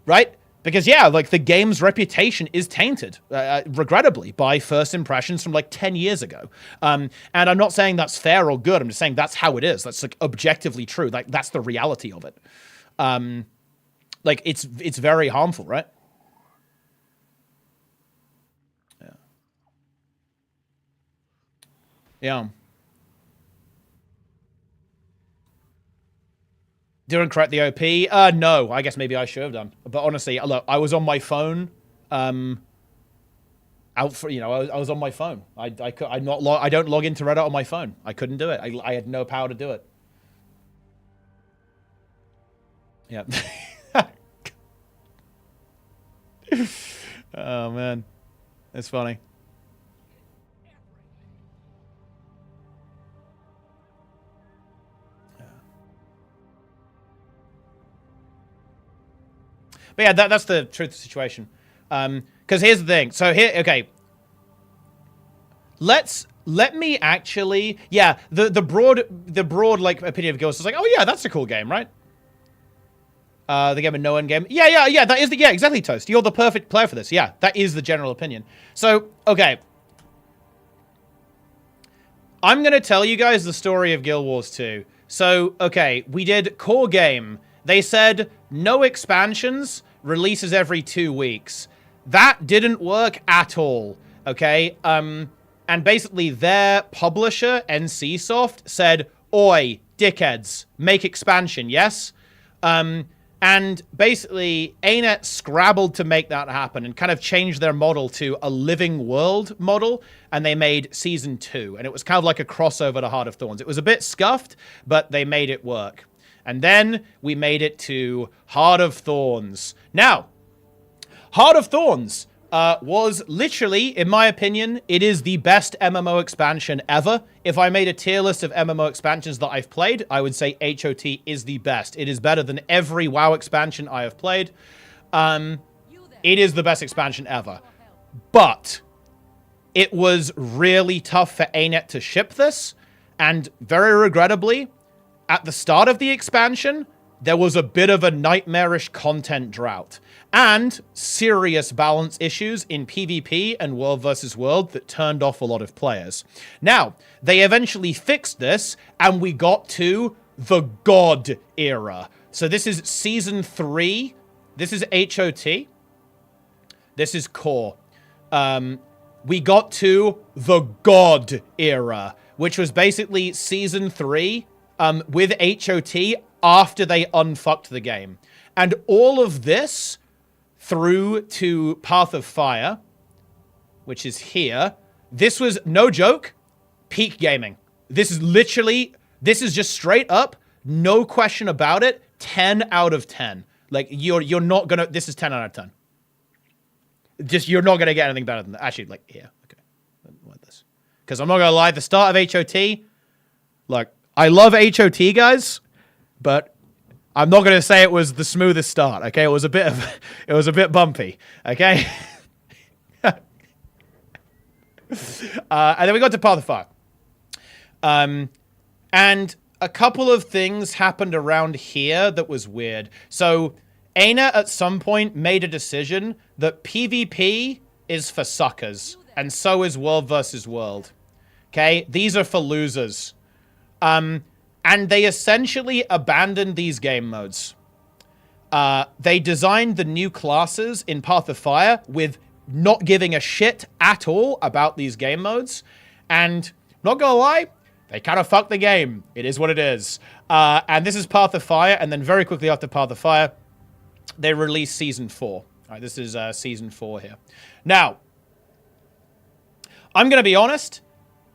right? Because, yeah, like, the game's reputation is tainted, regrettably, by first impressions from, like, 10 years ago. And I'm not saying that's fair or good. I'm just saying that's how it is. That's, like, objectively true. Like, that's the reality of it. Like, it's very harmful, right? Yeah. Yeah. Didn't correct the OP? No. I guess maybe I should have done. But honestly, look, I was on my phone. Out for, you know, I was on my phone. I don't log into Reddit on my phone. I couldn't do it. I had no power to do it. Yeah. Oh man, it's funny. But yeah, that's the truth of the situation. Because here's the thing. So here, okay. Let me actually, yeah, the broad like opinion of Guild is like, oh yeah, that's a cool game, right? The game of no end game. Yeah, that is the, yeah, exactly, Toast. You're the perfect player for this. Yeah, that is the general opinion. So, okay. I'm going to tell you guys the story of Guild Wars 2. So, okay, we did core game. They said no expansions, releases every 2 weeks. That didn't work at all, okay? And basically their publisher, NCSoft, said, oi, dickheads, make expansion, yes? And basically, ArenaNet scrabbled to make that happen and kind of changed their model to a living world model, and they made Season 2. And it was kind of like a crossover to Heart of Thorns. It was a bit scuffed, but they made it work. And then we made it to Heart of Thorns. Now, Heart of Thorns was literally, in my opinion, it is the best MMO expansion ever. If I made a tier list of MMO expansions that I've played, I would say HOT is the best. It is better than every WoW expansion I have played. It is the best expansion ever. But it was really tough for ArenaNet to ship this, and very regrettably, at the start of the expansion, there was a bit of a nightmarish content drought and serious balance issues in PvP and World versus World that turned off a lot of players. Now, they eventually fixed this, and we got to the God era. So this is Season 3. This is HOT. This is Core. We got to the God era, which was basically Season 3 with HOT after they unfucked the game. And all of this through to Path of Fire, which is here. This was, no joke, peak gaming. This is literally, this is just straight up, no question about it, 10 out of 10. Like, you're not gonna, this is 10 out of 10. Just, you're not gonna get anything better than that. Actually, like, here, okay. Like this. Because I'm not gonna lie, the start of HOT, like, I love HOT, guys, but I'm not going to say it was the smoothest start, okay? It was a bit bumpy, okay? And then we got to Path of Fire. And a couple of things happened around here that was weird. So, ArenaNet at some point made a decision that PvP is for suckers, and so is World versus World. Okay? These are for losers. And they essentially abandoned these game modes. They designed the new classes in Path of Fire with not giving a shit at all about these game modes. And not gonna lie, they kind of fucked the game. It is what it is. And this is Path of Fire, and then very quickly after Path of Fire, they released Season 4. All right, this is Season 4 here. Now, I'm going to be honest.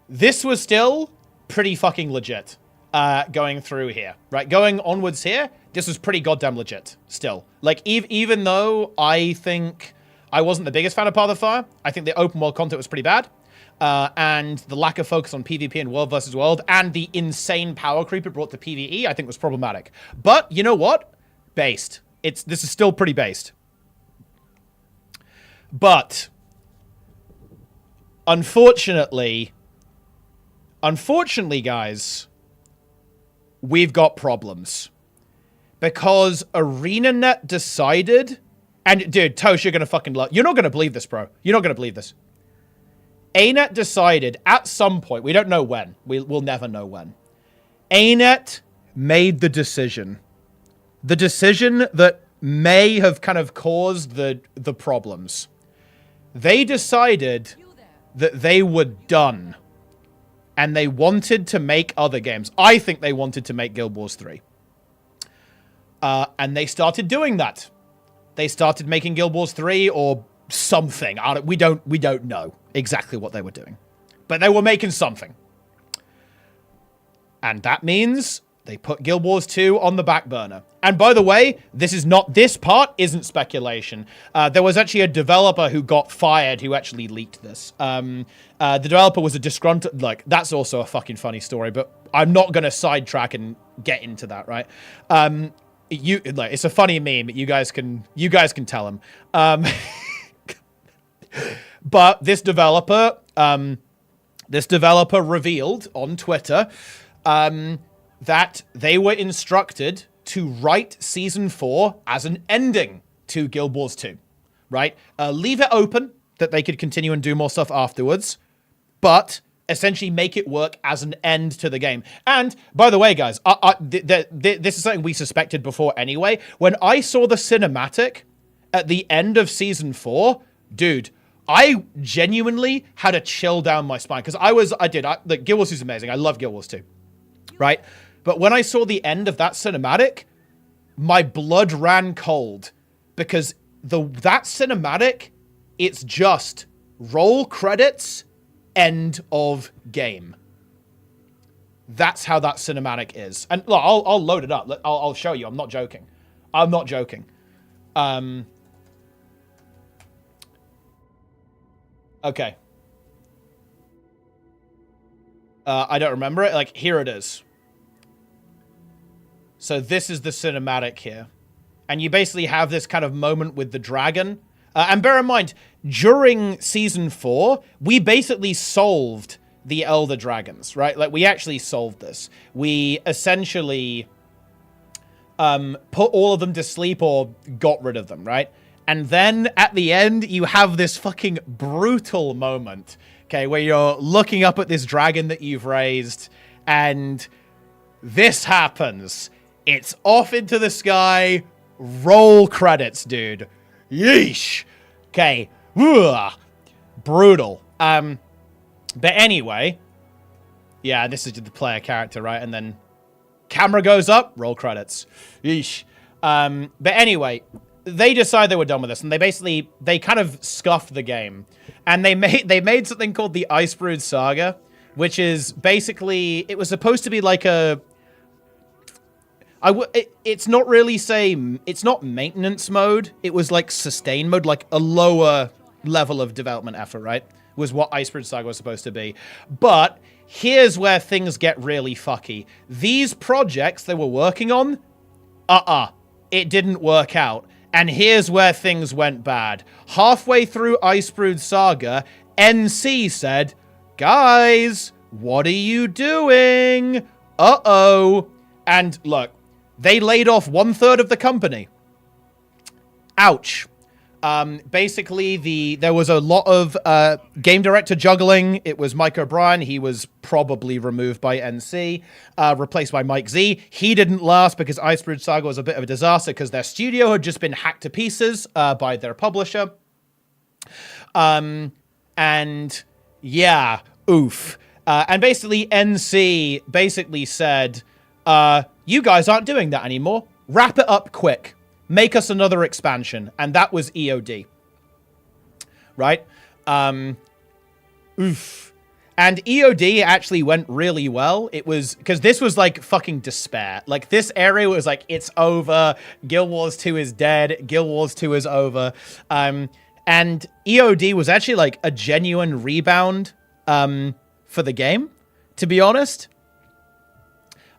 This was still pretty fucking legit going through here, right? Going onwards here, this was pretty goddamn legit still. Like, even though I think I wasn't the biggest fan of Path of Fire, I think the open world content was pretty bad. And the lack of focus on PvP and world versus world and the insane power creep it brought to PvE, I think was problematic. But you know what? Based. This is still pretty based. But unfortunately, guys, we've got problems. Because ArenaNet decided, and dude, Tosh, you're not gonna believe this, bro. You're not gonna believe this. ArenaNet decided at some point, we don't know when, we'll never know when, ArenaNet made the decision that may have kind of caused the problems. They decided that they were done. And they wanted to make other games. I think they wanted to make Guild Wars 3. And they started doing that. They started making Guild Wars 3 or something. We don't know exactly what they were doing. But they were making something. And that means they put Guild Wars 2 on the back burner. And by the way, this part isn't speculation. There was actually a developer who got fired who actually leaked this. The developer was a disgruntled, like, that's also a fucking funny story, but I'm not going to sidetrack and get into that, right? It's a funny meme. You guys can tell him. But this developer revealed on Twitter, that they were instructed to write Season 4 as an ending to Guild Wars 2, right? Leave it open that they could continue and do more stuff afterwards, but essentially make it work as an end to the game. And, by the way, guys, this is something we suspected before anyway. When I saw the cinematic at the end of Season 4, dude, I genuinely had a chill down my spine, because Guild Wars 2 is amazing. I love Guild Wars 2, right? But when I saw the end of that cinematic, my blood ran cold, because that cinematic, it's just roll credits, end of game. That's how that cinematic is. And look, I'll load it up. I'll show you. I'm not joking. Okay. I don't remember it. Like, here it is. So this is the cinematic here. And you basically have this kind of moment with the dragon. And bear in mind, during Season 4, we basically solved the Elder Dragons, right? Like, we actually solved this. We essentially put all of them to sleep or got rid of them, right? And then at the end, you have this fucking brutal moment, okay, where you're looking up at this dragon that you've raised, and this happens. It's off into the sky. Roll credits, dude. Yeesh. Okay. Ugh. Brutal. But anyway. Yeah, this is the player character, right? And then camera goes up. Roll credits. Yeesh. But anyway, they decided they were done with this. And they kind of scuffed the game. And they made something called the Icebrood Saga. Which is basically... It was supposed to be like a... it's not really it's not maintenance mode. It was like sustain mode, like a lower level of development effort, right? Was what Icebrood Saga was supposed to be. But here's where things get really fucky. These projects they were working on, it didn't work out. And here's where things went bad. Halfway through Icebrood Saga, NC said, "Guys, what are you doing? Uh-oh." And look, they laid off 1/3 of the company. Ouch. Basically, there was a lot of game director juggling. It was Mike O'Brien. He was probably removed by NC, replaced by Mike Z. He didn't last because Icebrood Saga was a bit of a disaster because their studio had just been hacked to pieces by their publisher. And yeah, oof. And basically, NC basically said, you guys aren't doing that anymore. Wrap it up quick. make us another expansion. And that was EOD. Right? Oof. And EOD actually went really well. It was, because this was like fucking despair. Like this area was like, it's over. Guild Wars 2 is dead. Guild Wars 2 is over. And EOD was actually like a genuine rebound for the game, to be honest.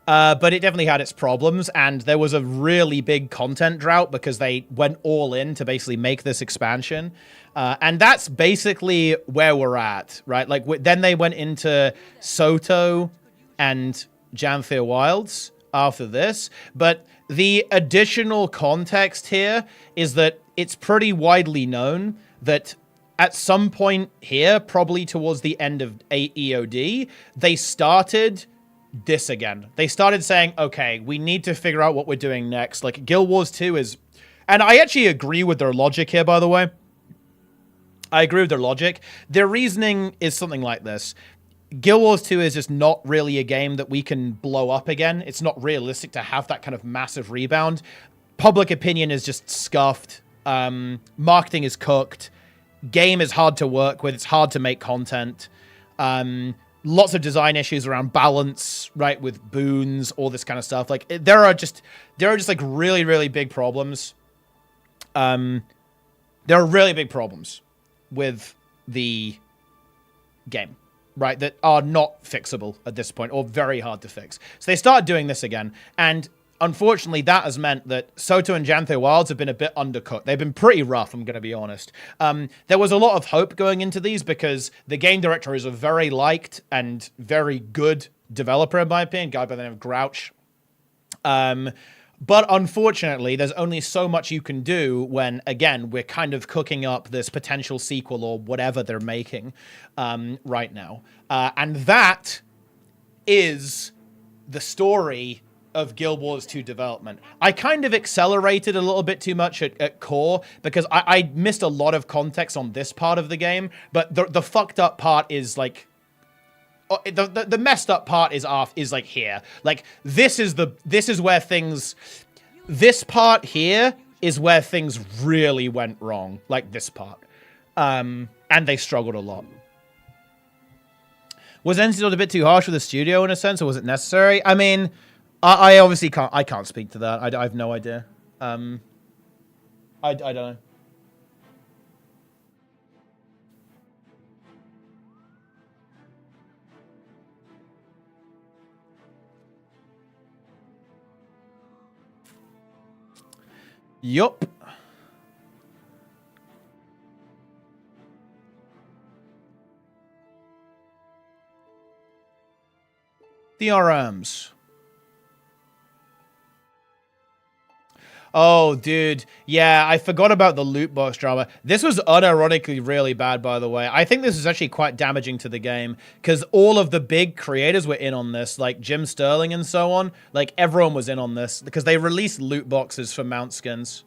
But it definitely had its problems, and there was a really big content drought because they went all in to basically make this expansion. And that's basically where we're at, right? Like, then they went into Soto and Janthir Wilds after this. But the additional context here is that it's pretty widely known that at some point here, probably towards the end of EOD, they started this again. They started saying, okay, we need to figure out what we're doing next. Like, Guild Wars 2 is... And I actually agree with their logic here, by the way. I agree with their logic. Their reasoning is something like this. Guild Wars 2 is just not really a game that we can blow up again. It's not realistic to have that kind of massive rebound. Public opinion is just scuffed. Marketing is cooked. Game is hard to work with. It's hard to make content. Lots of design issues around balance, right, with boons, all this kind of stuff. Like, there are just like really, really big problems. There are really big problems with the game, right, that are not fixable at this point, or very hard to fix. So they started doing this again, and unfortunately that has meant that Soto and Janthir Wilds have been a bit undercooked. They've been pretty rough, I'm going to be honest. There was a lot of hope going into these because the game director is a very liked and very good developer, in my opinion, a guy by the name of Grouch. But unfortunately, there's only so much you can do when, again, we're kind of cooking up this potential sequel or whatever they're making right now. And that is the story of Guild Wars 2 development. I kind of accelerated a little bit too much at core because I missed a lot of context on this part of the game, but the fucked up part is like... The messed up part is like here. Like, this is where things... This part here is where things really went wrong. Like, this part. And they struggled a lot. Was NCDOT a bit too harsh with the studio in a sense, or was it necessary? I mean, I obviously can't speak to that. I have no idea. I don't know. Yup. The RMs. Oh, dude. Yeah, I forgot about the loot box drama. This was unironically really bad, by the way. I think this is actually quite damaging to the game because all of the big creators were in on this, like Jim Sterling and so on. Like, everyone was in on this because they released loot boxes for mount skins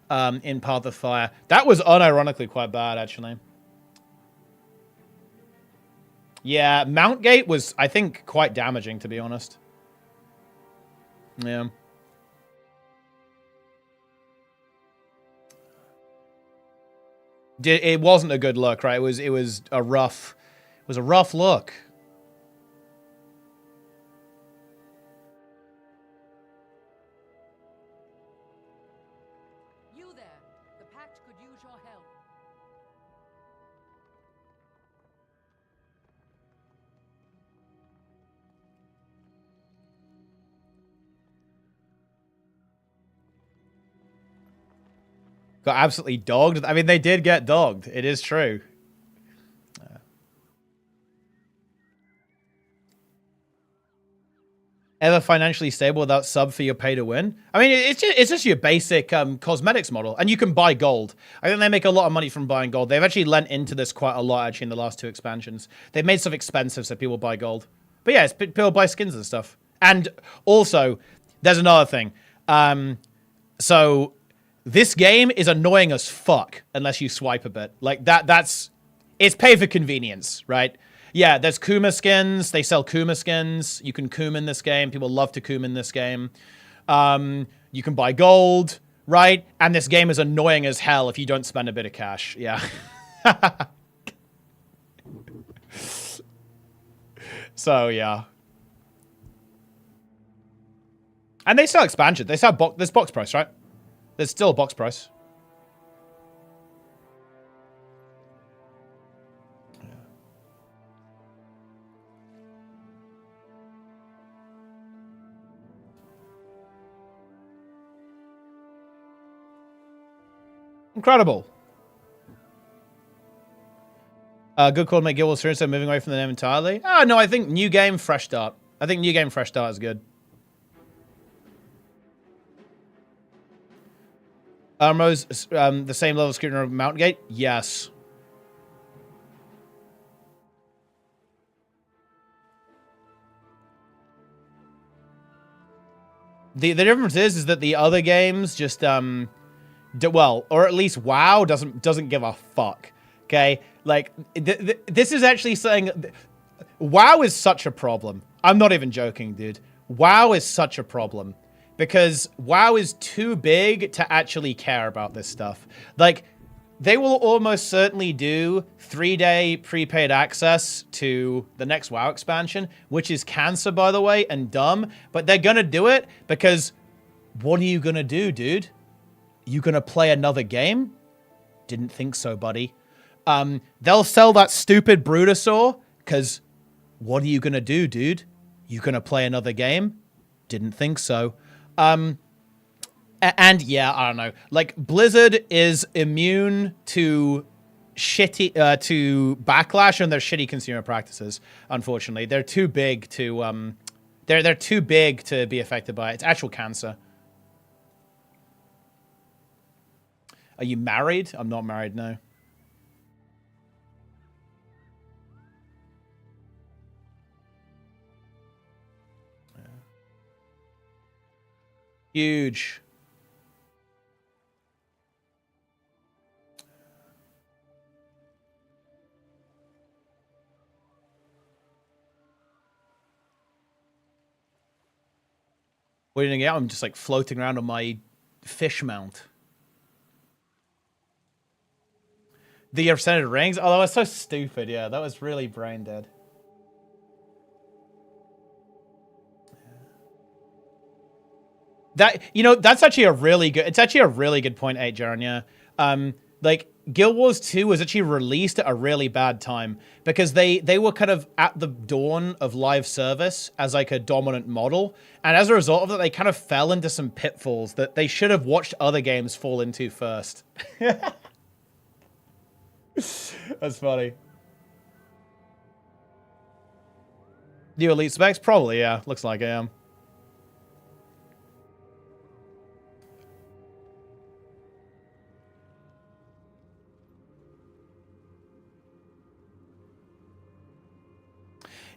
in Path of Fire. That was unironically quite bad, actually. Yeah, Mount Gate was, I think, quite damaging, to be honest. Yeah. It wasn't a good look, right? It was a rough look. You there. The Pact could use your help. Got absolutely dogged. I mean, they did get dogged. It is true. Ever financially stable without sub for your pay to win? I mean, it's just your basic cosmetics model. And you can buy gold. I think they make a lot of money from buying gold. They've actually lent into this quite a lot, actually, in the last 2 expansions. They've made stuff expensive so people buy gold. But yeah, people buy skins and stuff. And also, there's another thing. So... This game is annoying as fuck unless you swipe a bit. Like, it's pay for convenience, right? Yeah, there's Kuma skins. They sell Kuma skins. You can Kuma in this game. People love to Kuma in this game. You can buy gold, right? And this game is annoying as hell if you don't spend a bit of cash. Yeah. So, yeah. And they sell expansion. They sell there's box price, right? There's still a box price. Incredible. Good call to make Guild Wars 3 instead of moving away from the name entirely. Oh, no, I think new game, fresh start. I think new game, fresh start is good. Rose, the same level of scrutiny of Mountain Gate? Yes. The difference is that the other games just well, or at least WoW doesn't give a fuck. Okay, like this is actually saying WoW is such a problem. I'm not even joking, dude. WoW is such a problem because WoW is too big to actually care about this stuff. Like, they will almost certainly do 3-day prepaid access to the next WoW expansion, which is cancer, by the way, and dumb. But they're gonna do it because what are you gonna do, dude? You gonna play another game? Didn't think so, buddy. They'll sell that stupid Brutosaur, because what are you gonna do, dude? You gonna play another game? Didn't think so. And yeah, I don't know. Like, Blizzard is immune to shitty, to backlash on their shitty consumer practices, unfortunately. They're too big to, they're too big to be affected by it. It's actual cancer. Are you married? I'm not married, no. Huge. Waiting out, I'm just like floating around on my fish mount. The percentage rings? Oh, that was so stupid. Yeah, that was really brain dead. That, you know, that's actually a really good, it's actually a really good point, 8 Jaron, yeah. Like, Guild Wars 2 was actually released at a really bad time because they were kind of at the dawn of live service as like a dominant model. And as a result of that, they kind of fell into some pitfalls that they should have watched other games fall into first. That's funny. Do you elite specs? Probably, yeah. Looks like I am.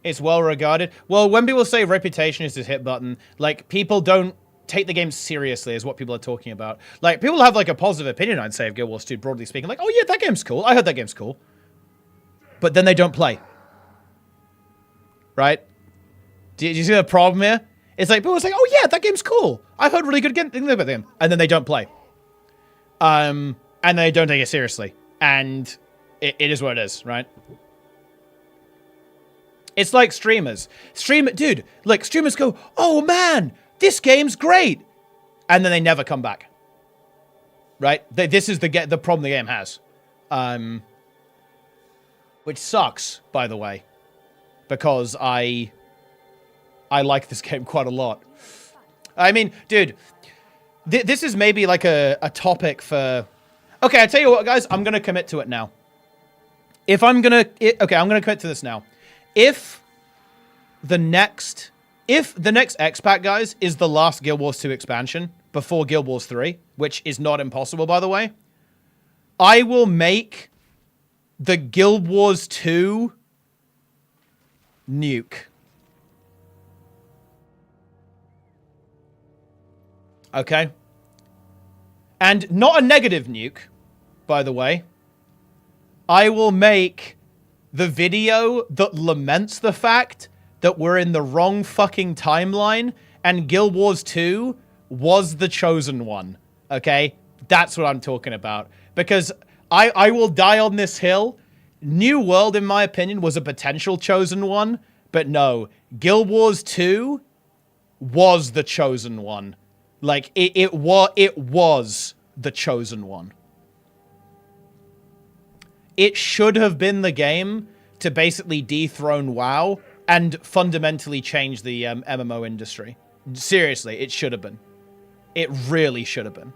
It's well regarded. Well, when people say reputation is his hit button, like, people don't take the game seriously is what people are talking about. Like, people have like a positive opinion, I'd say, of Guild Wars 2, broadly speaking. Like, oh yeah, that game's cool. I heard that game's cool. But then they don't play. Right? Do you see the problem here? It's like, people say, oh yeah, that game's cool. I heard really good things about them. And then they don't play. And they don't take it seriously. And it is what it is, right? It's like streamers. Dude, like, streamers go, oh man, this game's great. And then they never come back. Right? This is the problem the game has. Which sucks, by the way. Because I like this game quite a lot. I mean, dude, this is maybe like a topic for... Okay, I tell you what, guys, I'm going to commit to it now. Okay, I'm going to commit to this now. If the next X-Pack, guys, is the last Guild Wars 2 expansion before Guild Wars 3, which is not impossible, by the way, I will make the Guild Wars 2 nuke. Okay? And not a negative nuke, by the way. I will make the video that laments the fact that we're in the wrong fucking timeline and Guild Wars 2 was the chosen one. Okay? That's what I'm talking about. Because I will die on this hill. New World, in my opinion, was a potential chosen one. But no, Guild Wars 2 was the chosen one. Like, it was the chosen one. It should have been the game to basically dethrone WoW and fundamentally change the MMO industry. Seriously, it should have been. It really should have been.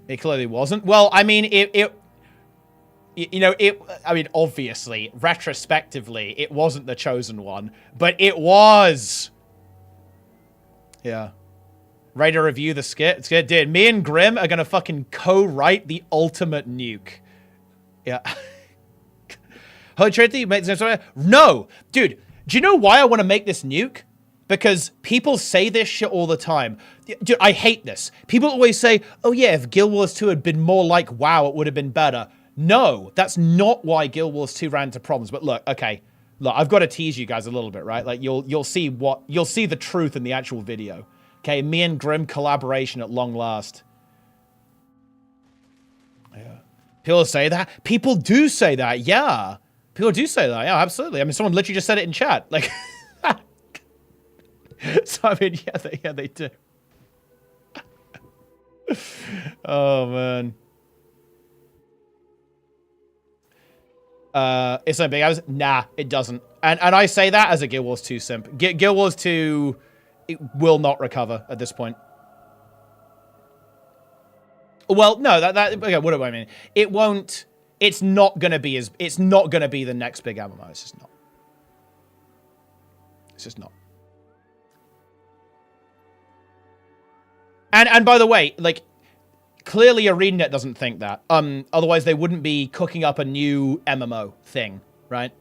It clearly wasn't. Well, I mean, I mean, obviously, retrospectively, it wasn't the chosen one, but it was. Yeah. Ready to review the skit? It's good, dude. Me and Grim are gonna fucking co-write the ultimate nuke. Yeah. Holy Trinity makes no, dude. Do you know why I want to make this nuke? Because people say this shit all the time. Dude, I hate this. People always say, "Oh yeah, if Guild Wars 2 had been more like WoW, it would have been better." No, that's not why Guild Wars 2 ran into problems. But look, okay, look, I've got to tease you guys a little bit, right? Like you'll see the truth in the actual video. Okay, me and Grim collaboration at long last. Yeah. People say that. People do say that. Yeah. People do say that. Yeah, absolutely. I mean, someone literally just said it in chat. Like, so I mean, yeah, they do. Oh man. It's so big. Nah, it doesn't. And I say that as a Guild Wars 2 simp. Guild Wars 2 it will not recover at this point. Well, no, okay, what do I mean? It won't. It's not gonna be the next big MMO. It's just not. It's just not. And by the way, like, clearly ArenaNet doesn't think that. Otherwise they wouldn't be cooking up a new MMO thing, right?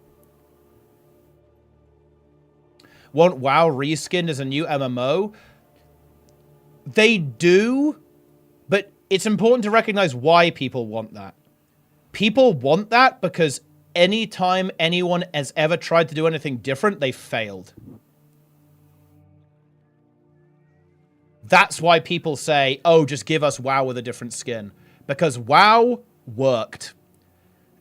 Want WoW reskinned as a new MMO? They do, but it's important to recognize why people want that. People want that because anytime anyone has ever tried to do anything different, they failed. That's why people say, oh, just give us WoW with a different skin. Because WoW worked.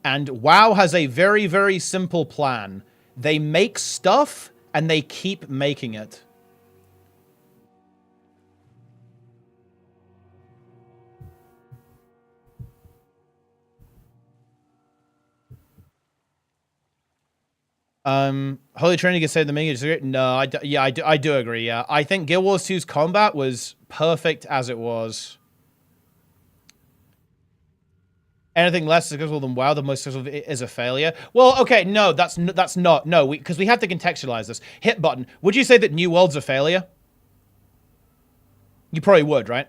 And WoW has a very, very simple plan. They make stuff, and they keep making it. Holy Trinity can save the minions. No, I do agree. Yeah, I think Guild Wars 2's combat was perfect as it was. Anything less successful than WoW, the most successful is a failure. Well, okay, no, that's not. No, because we have to contextualize this. Hit button. Would you say that New World's a failure? You probably would, right?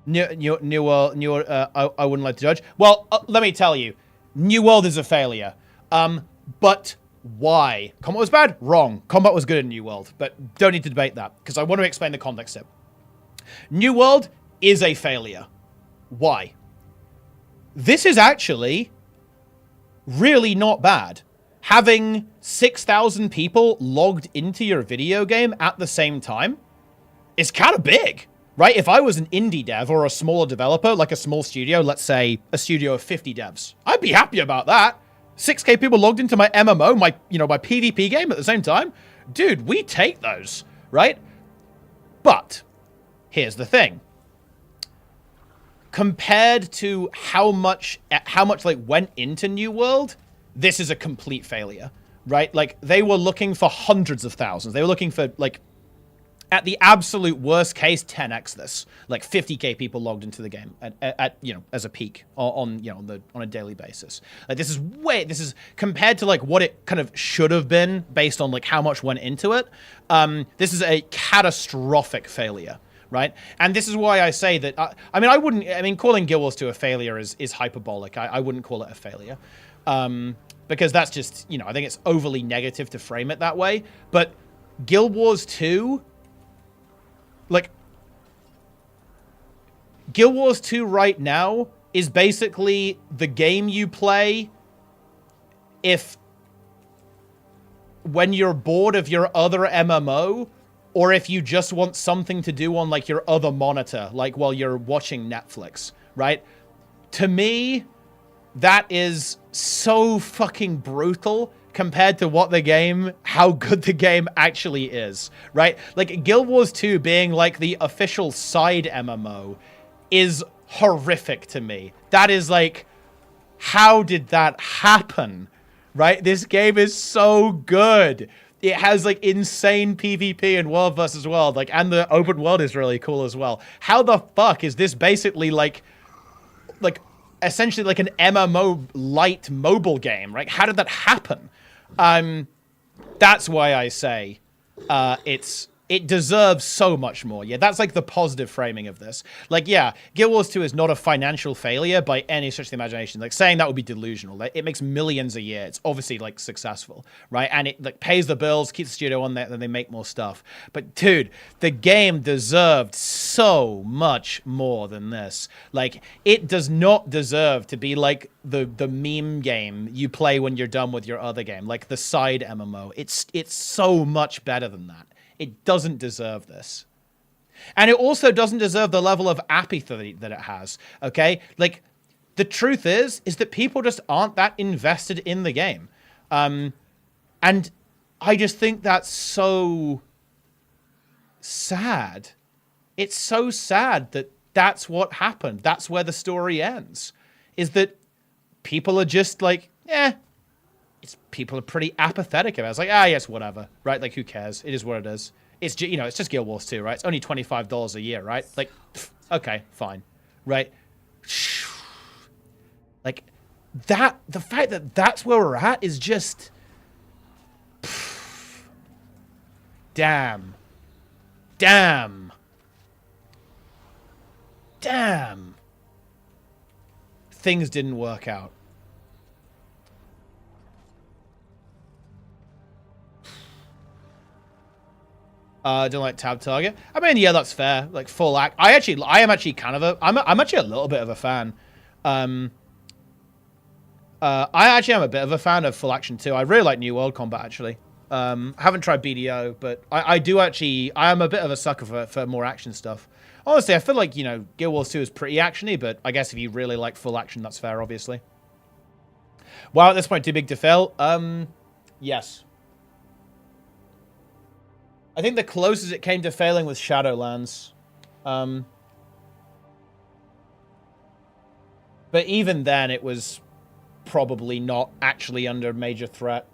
New World, I wouldn't like to judge. Well, let me tell you, New World is a failure. But why? Combat was bad? Wrong. Combat was good in New World, but don't need to debate that, because I want to explain the context here. New World is a failure. Why? This is actually really not bad. Having 6,000 people logged into your video game at the same time is kind of big. Right? If I was an indie dev or a smaller developer, like a small studio, let's say a studio of 50 devs, I'd be happy about that. 6K people logged into my MMO, my PvP game at the same time. Dude, we take those, right? But here's the thing. Compared to how much like went into New World, this is a complete failure, right? Like, they were looking for hundreds of thousands. They were looking for, like, at the absolute worst case, 10x this, like 50K people logged into the game at as a peak on a daily basis. Like, this is compared to like what it kind of should have been based on like how much went into it. This is a catastrophic failure, right? And this is why I say that. I mean, calling Guild Wars 2 a failure is hyperbolic. I wouldn't call it a failure, because that's just I think it's overly negative to frame it that way. But Guild Wars 2. Like, Guild Wars 2 right now is basically the game you play when you're bored of your other MMO, or if you just want something to do on like your other monitor, like while you're watching Netflix, right? To me, that is so fucking brutal compared to how good the game actually is, right? Like, Guild Wars 2 being like the official side MMO is horrific to me. That is like, how did that happen, right? This game is so good. It has like insane PvP and world versus world, like, and the open world is really cool as well. How the fuck is this basically like essentially like an MMO light mobile game, right? How did that happen? That's why I say it deserves so much more. Yeah, that's like the positive framing of this. Like, yeah, Guild Wars 2 is not a financial failure by any stretch of the imagination. Like, saying that would be delusional. Like, it makes millions a year. It's obviously like successful, right? And it like pays the bills, keeps the studio on there, and they make more stuff. But dude, the game deserved so much more than this. Like, it does not deserve to be like the meme game you play when you're done with your other game, like the side MMO. It's so much better than that. It doesn't deserve this. And it also doesn't deserve the level of apathy that it has, okay? Like, the truth is that people just aren't that invested in the game. And I just think that's so sad. It's so sad that that's what happened. That's where the story ends. Is that people are just like, people are pretty apathetic about it. It's like, yes, whatever, right? Like, who cares? It is what it is. It's just, it's just Guild Wars 2, right? It's only $25 a year, right? Like, okay, fine, right? Like, the fact that that's where we're at is just, damn. Things didn't work out. Don't like tab target. I mean, yeah, that's fair. Like, full act. I'm actually kind of I'm actually a little bit of a fan. I actually am a bit of a fan of full action too. I really like New World Combat actually. Haven't tried BDO, but I am a bit of a sucker for more action stuff. Honestly, I feel like, Guild Wars 2 is pretty actiony, but I guess if you really like full action, that's fair, obviously. Wow, at this point, too big to fail? Yes. I think the closest it came to failing was Shadowlands. But even then, it was probably not actually under major threat.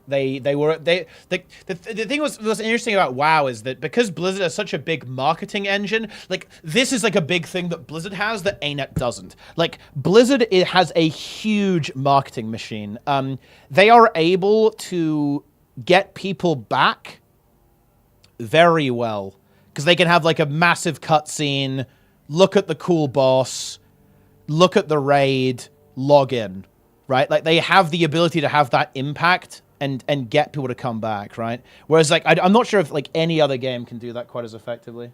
The thing what's interesting about WoW is that because Blizzard has such a big marketing engine, like, this is like a big thing that Blizzard has that ArenaNet doesn't. Like, Blizzard, it has a huge marketing machine. They are able to get people back very well because they can have like a massive cutscene, look at the cool boss, look at the raid, log in, right? Like, they have the ability to have that impact and get people to come back, right? Whereas, like, I'm not sure if like any other game can do that quite as effectively.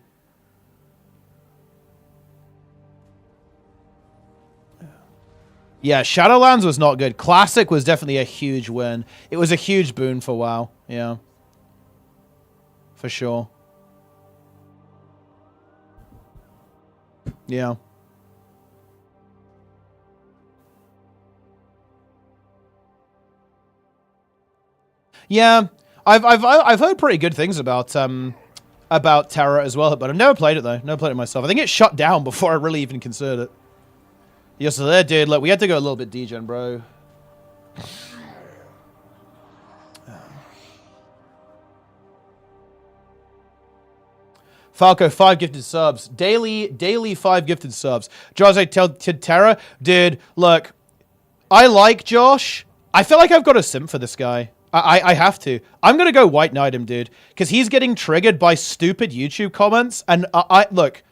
Yeah, Shadowlands was not good. Classic was definitely a huge win. It was a huge boon for WoW. Yeah. For sure. Yeah. Yeah, I've heard pretty good things about Terra as well, but I've never played it though. Never played it myself. I think it shut down before I really even considered it. You're still there, dude. Look, we had to go a little bit degen, bro. Falco, 5 gifted subs. Daily 5 gifted subs. Josh, I tell Terra, dude, look, I like Josh. I feel like I've got a simp for this guy. I have to. I'm going to go White Knight him, dude. Because he's getting triggered by stupid YouTube comments. And look,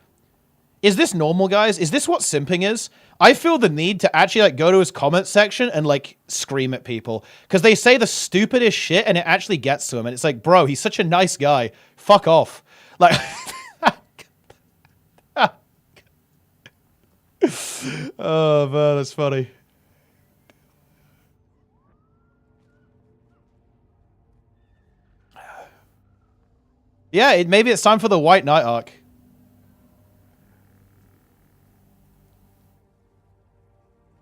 is this normal, guys? Is this what simping is? I feel the need to actually like go to his comment section and like scream at people. Because they say the stupidest shit and it actually gets to him. And it's like, bro, he's such a nice guy. Fuck off. Like, Oh man, that's funny. Yeah, maybe it's time for the White Knight arc.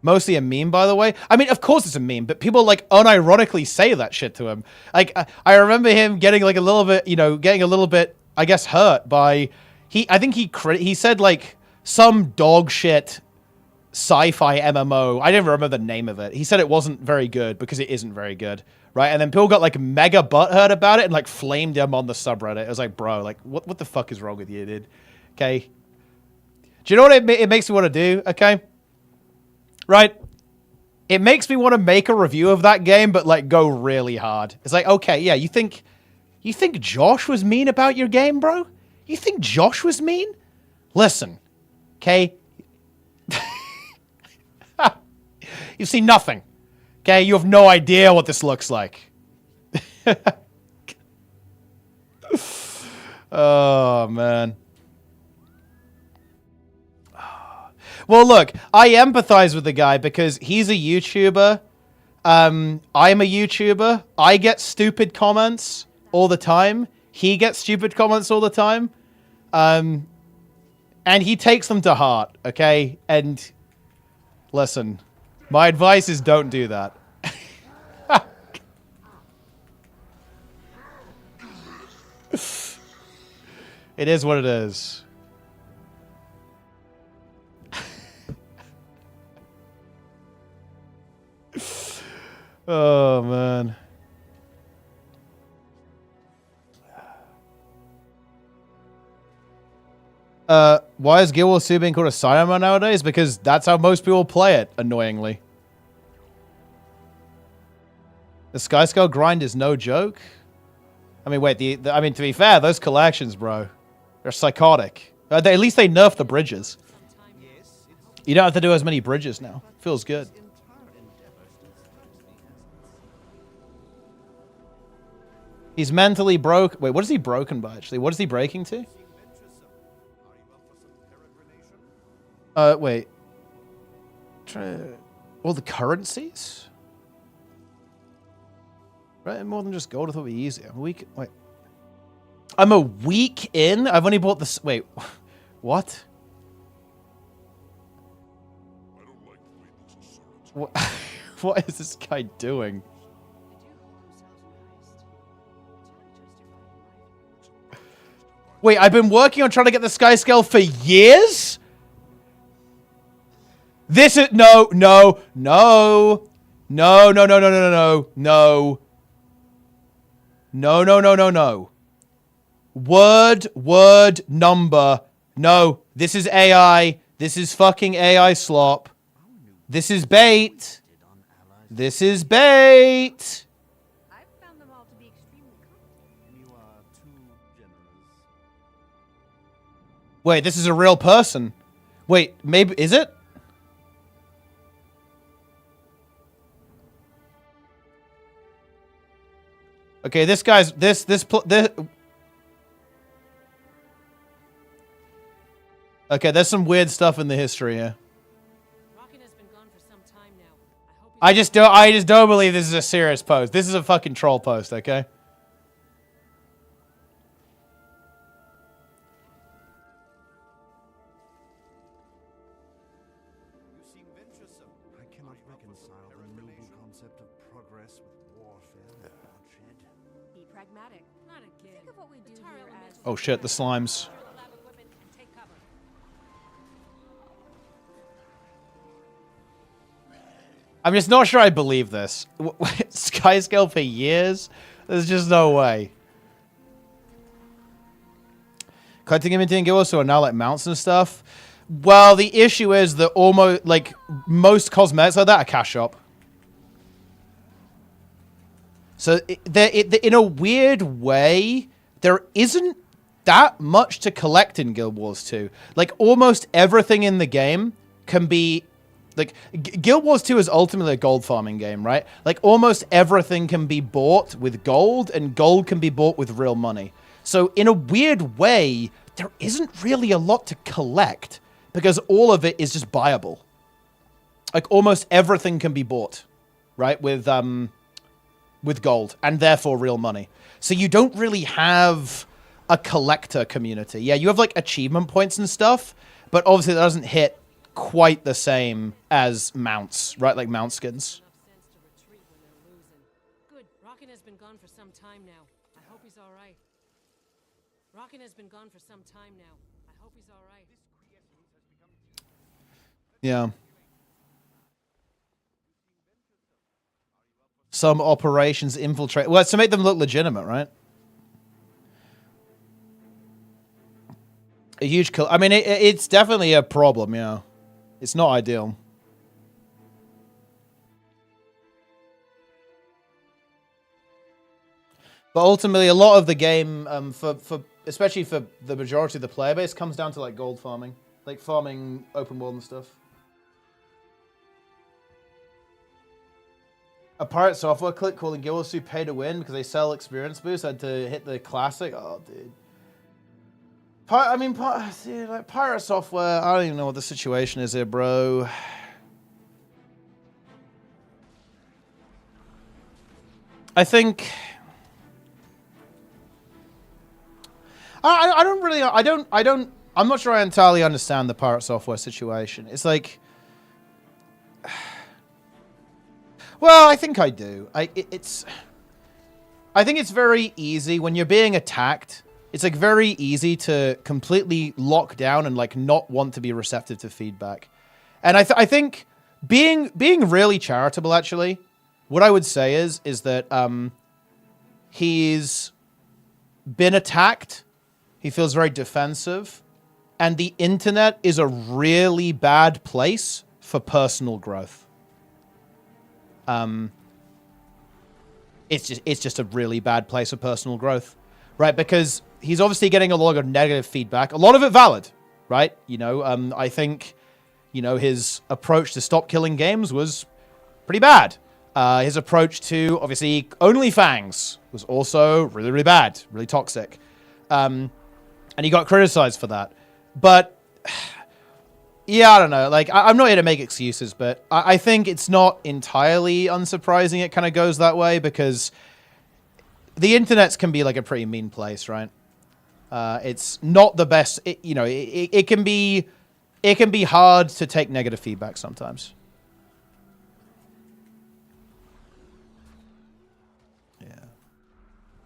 Mostly a meme, by the way. I mean, of course it's a meme, but people like unironically say that shit to him. Like, I remember him getting like a little bit, you know, getting a little bit, I guess, hurt by I think he said like some dog shit sci-fi MMO. I don't remember the name of it. He said it wasn't very good because it isn't very good, right? And then people got like mega butthurt about it and like flamed him on the subreddit. It was like, bro, like what the fuck is wrong with you, dude? Okay. Do you know what it makes me want to do? Okay. Right? It makes me want to make a review of that game, but like go really hard. It's like, okay, yeah, you think Josh was mean about your game, bro? You think Josh was mean? Listen, okay? You've seen nothing. Okay? You have no idea what this looks like. Oh, man. Well, look, I empathize with the guy because he's a YouTuber. I'm a YouTuber. I get stupid comments all the time. He gets stupid comments all the time. And he takes them to heart, okay? And listen, my advice is don't do that. It is what it is. Oh, man. Why is Guild Wars 2 being called a Cyberman nowadays? Because that's how most people play it, annoyingly. The Skyscale grind is no joke. I mean, wait, I mean, to be fair, those collections, bro, they're psychotic. At least they nerfed the bridges. You don't have to do as many bridges now. Feels good. He's mentally broke. Wait, what is he broken by, actually? What is he breaking to? Wait. All the currencies? Right, more than just gold. I thought it'd be easier. Wait. I'm a week in? I've only bought this. Wait. What? What is this guy doing? Wait, I've been working on trying to get the sky scale for years? This is no. Word, number. No, this is AI. This is fucking AI slop. This is bait. This is bait. I've found them all to be extremely competent. You are too generous. Wait, this is a real person. Wait, maybe is it? Okay, this guy's this. Okay, there's some weird stuff in the history here. Rockin' has been gone for some time now. I just don't believe this is a serious post. This is a fucking troll post, okay? You seem venturesome. I cannot reconcile the noble concept of progress with warfare and bloodshed. Be pragmatic. Not again. Think of what we do Tar here elemental as Oh shit, the slimes. Secure the lab equipment and take cover. I'm just not sure I believe this. Skyscale for years? There's just no way. Collecting inventory in Guild Wars, so are now like mounts and stuff. Well, the issue is that almost like most cosmetics like that are cash shop. So in a weird way, there isn't that much to collect in Guild Wars 2. Like almost everything in the game can be like Guild Wars 2 is ultimately a gold farming game, right? Like almost everything can be bought with gold and gold can be bought with real money. So in a weird way, there isn't really a lot to collect because all of it is just buyable. like almost everything can be bought, right, with gold, and therefore real money. So you don't really have a collector community. Yeah, you have like achievement points and stuff, but obviously that doesn't hit quite the same as mounts, right? Like mount skins. Good. Rockin has been gone for some time now. I hope he's all right. Rockin has been gone for some time now. I hope he's all right. Yeah. Some operations infiltrate. Well, it's to make them look legitimate, right? A huge kill. I mean, it's definitely a problem, yeah. It's not ideal. But ultimately, a lot of the game, especially for the majority of the player base, comes down to like gold farming. Like farming open world and stuff. A pirate software click calling gw2 pay to win because they sell experience boost. I had to hit the classic. Oh, dude. Like pirate software. I don't even know what the situation is here, bro. I think. I'm not sure I entirely understand the pirate software situation. It's like. Well, I think I do. I think it's very easy when you're being attacked. It's like very easy to completely lock down and like not want to be receptive to feedback. And I think being really charitable, actually, what I would say is that he's been attacked. He feels very defensive, and the internet is a really bad place for personal growth. It's just a really bad place for personal growth, right? Because he's obviously getting a lot of negative feedback, a lot of it valid, right? You know, I think, you know, his approach to stop killing games was pretty bad. His approach to, obviously, OnlyFans was also really, really bad, really toxic. And he got criticized for that. But, yeah, I don't know. Like, I'm not here to make excuses, but I think it's not entirely unsurprising it kind of goes that way, because the internet can be, like, a pretty mean place, right? It's not the best. It can be hard to take negative feedback sometimes.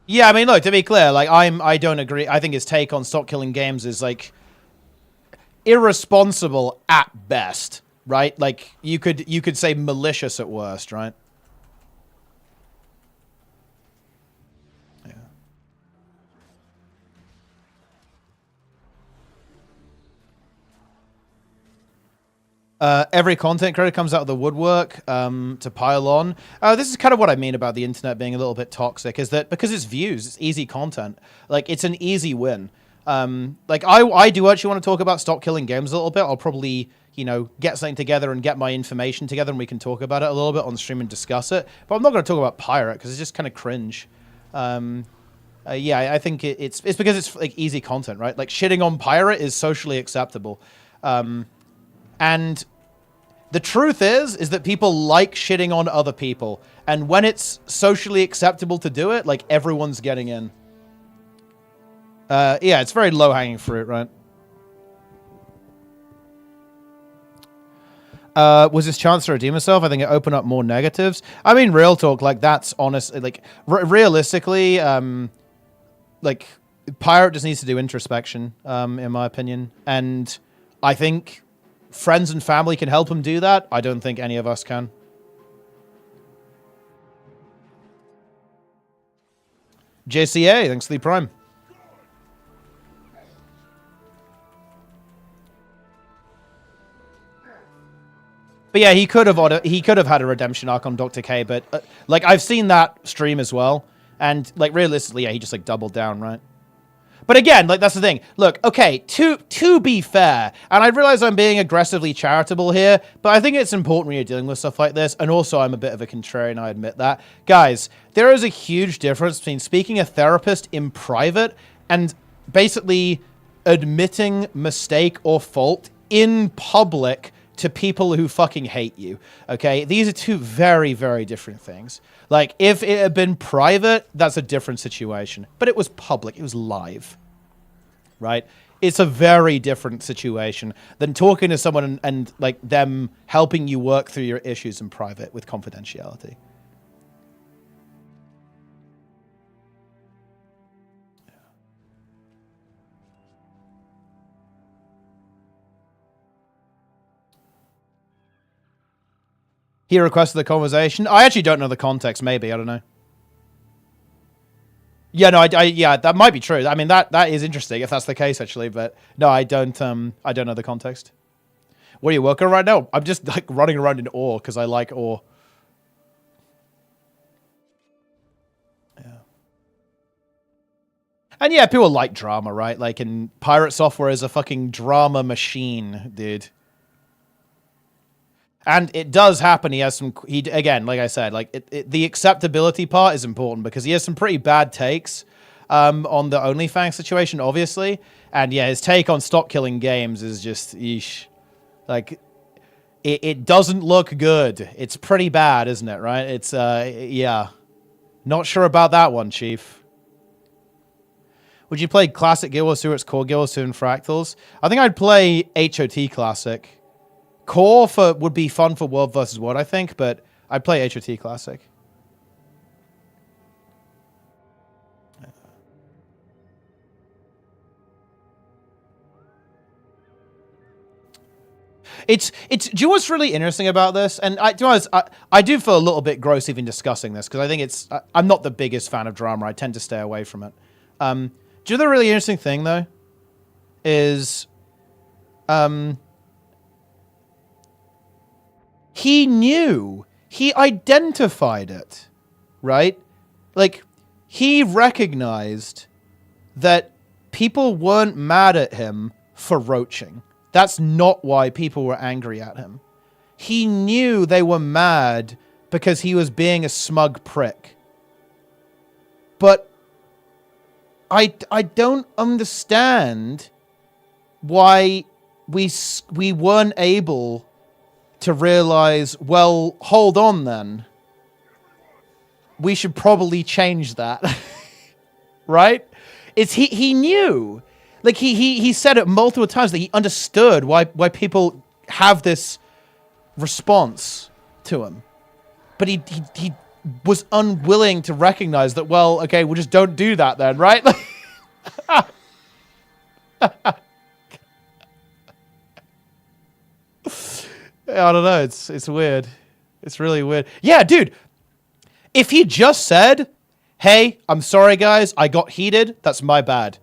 Yeah, I mean, look, to be clear, like, I don't agree. I think his take on stop killing games is, like, irresponsible at best, right? Like, you could say malicious at worst, right? Every content creator comes out of the woodwork to pile on. This is kind of what I mean about the internet being a little bit toxic, is that because it's views, it's easy content. Like, it's an easy win. Like, I do actually want to talk about stop killing games a little bit. I'll probably, you know, get something together and get my information together and we can talk about it a little bit on stream and discuss it. But I'm not going to talk about Pirate because it's just kind of cringe. Yeah, I think it's because it's, like, easy content, right? Like, shitting on Pirate is socially acceptable. And the truth is that people like shitting on other people. And when it's socially acceptable to do it, like, everyone's getting in. Yeah, it's very low-hanging fruit, right? Was his chance to redeem himself? I think it opened up more negatives. I mean, real talk, like, that's honestly, like, realistically, like, Pirate just needs to do introspection, in my opinion. And I think friends and family can help him do that. I don't think any of us can. JCA, thanks for the Prime. But yeah, he could have had a redemption arc on Dr. K, but like, I've seen that stream as well, and like, realistically, yeah, he just like doubled down, right? But again, like, that's the thing. Look, okay, to be fair, and I realize I'm being aggressively charitable here, but I think it's important when you're dealing with stuff like this, and also I'm a bit of a contrarian, I admit that. Guys, there is a huge difference between speaking a therapist in private and basically admitting mistake or fault in public to people who fucking hate you. Okay, these are two very, very different things. Like, if it had been private, that's a different situation. But it was public. It was live. Right? It's a very different situation than talking to someone and like them helping you work through your issues in private with confidentiality. He requested the conversation. I actually don't know the context. Maybe, I don't know. Yeah, no, yeah, that might be true. I mean, that is interesting if that's the case, actually. But no, I don't know the context. What are you working on right now? I'm just like running around in awe because I like awe. Yeah. And yeah, people like drama, right? Like, in Pirate Software is a fucking drama machine, dude. And it does happen. He has some. Again, like I said, like the acceptability part is important because he has some pretty bad takes on the OnlyFans situation, obviously. And yeah, his take on stop killing games is just yeesh. Like, it doesn't look good. It's pretty bad, isn't it? Right? It's yeah. Not sure about that one, Chief. Would you play Classic Guild Wars 2 or its core Guild Wars 2 and Fractals? I think I'd play HOT Classic. Core would be fun for World vs. World, I think, but I'd play HOT Classic. Do you know what's really interesting about this? And to be honest, I do feel a little bit gross even discussing this because I think I'm not the biggest fan of drama. I tend to stay away from it. Do you know the really interesting thing though? Is he knew. He identified it, right? Like, he recognized that people weren't mad at him for roaching. That's not why people were angry at him. He knew they were mad because he was being a smug prick. But I don't understand why we weren't able to realize, well, hold on then. We should probably change that. Right? He knew. Like, he said it multiple times that he understood why people have this response to him. But he was unwilling to recognize that, well, okay, we just don't do that then, right? I don't know. It's weird. It's really weird. Yeah, dude. If he just said, hey, I'm sorry, guys. I got heated. That's my bad.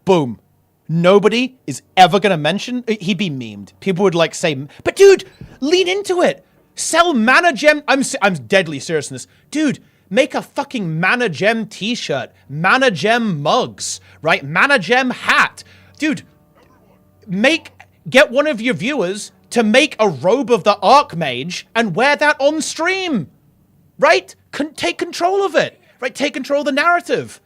Boom. Nobody is ever going to mention. He'd be memed. People would like say, but dude, lean into it. Sell mana gem. I'm deadly serious in this. Dude, make a fucking mana gem t-shirt. Mana gem mugs. Right? Mana gem hat. Dude, get one of your viewers to make a robe of the Archmage and wear that on stream, right? Take control of it, right? Take control of the narrative.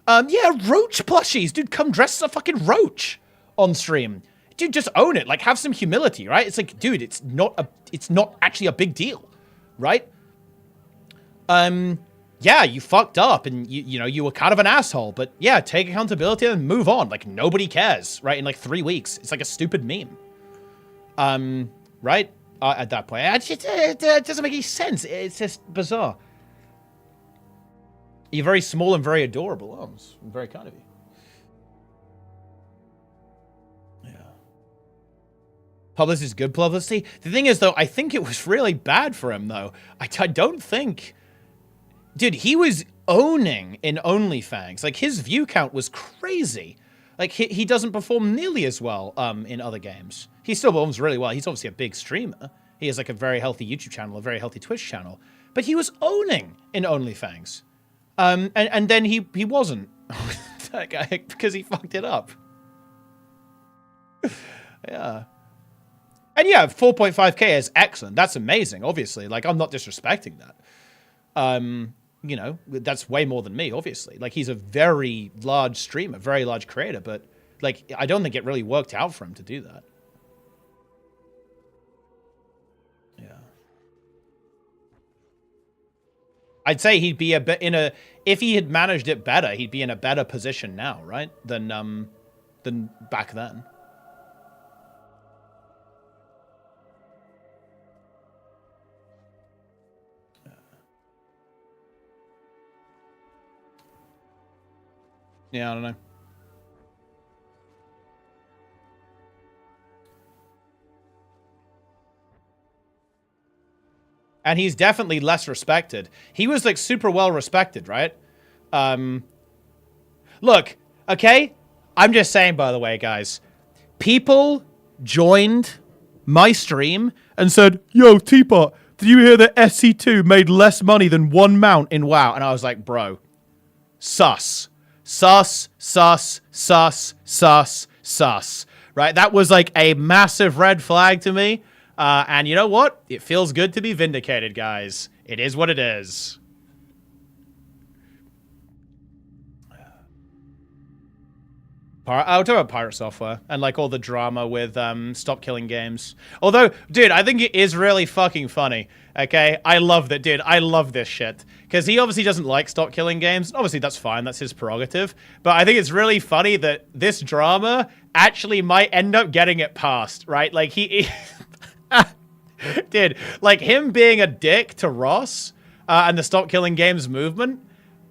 Yeah, roach plushies, dude. Come dress as a fucking roach on stream, dude. Just own it. Like, have some humility, right? It's like, dude, it's not actually a big deal, right? Yeah, you fucked up and you were kind of an asshole, but yeah, take accountability and move on. Like, nobody cares, right? In like 3 weeks, it's like a stupid meme. Right? At that point. It doesn't make any sense. It's just bizarre. You're very small and very adorable. Oh, it's very kind of you. Yeah. Publicity is good publicity. The thing is, though, I think it was really bad for him, though. I don't think... Dude, he was owning in OnlyFans. Like, his view count was crazy. Like, he doesn't perform nearly as well in other games. He still performs really well. He's obviously a big streamer. He has, like, a very healthy YouTube channel, a very healthy Twitch channel. But he was owning in OnlyFans. And then he wasn't. That guy, because he fucked it up. Yeah. And yeah, 4.5k is excellent. That's amazing, obviously. Like, I'm not disrespecting that. You know, that's way more than me, obviously. Like, he's a very large streamer, very large creator, but, like, I don't think it really worked out for him to do that. I'd say he'd be a bit if he had managed it better, he'd be in a better position now, right? Than back then. Yeah, I don't know. And he's definitely less respected. He was like super well respected, right? Look, okay? I'm just saying, by the way, guys. People joined my stream and said, "Yo, Teapot, did you hear that SC2 made less money than one mount in WoW?" And I was like, bro, sus. Sus, sus, sus, sus, sus. Right? That was like a massive red flag to me. And you know what? It feels good to be vindicated, guys. It is what it is. I'll talk about pirate software and like all the drama with Stop Killing Games. Although, dude, I think it is really fucking funny. Okay, I love that, dude. I love this shit because he obviously doesn't like Stop Killing Games. Obviously, that's fine. That's his prerogative. But I think it's really funny that this drama actually might end up getting it passed, right? Like he dude, like him being a dick to Ross and the Stop Killing Games movement,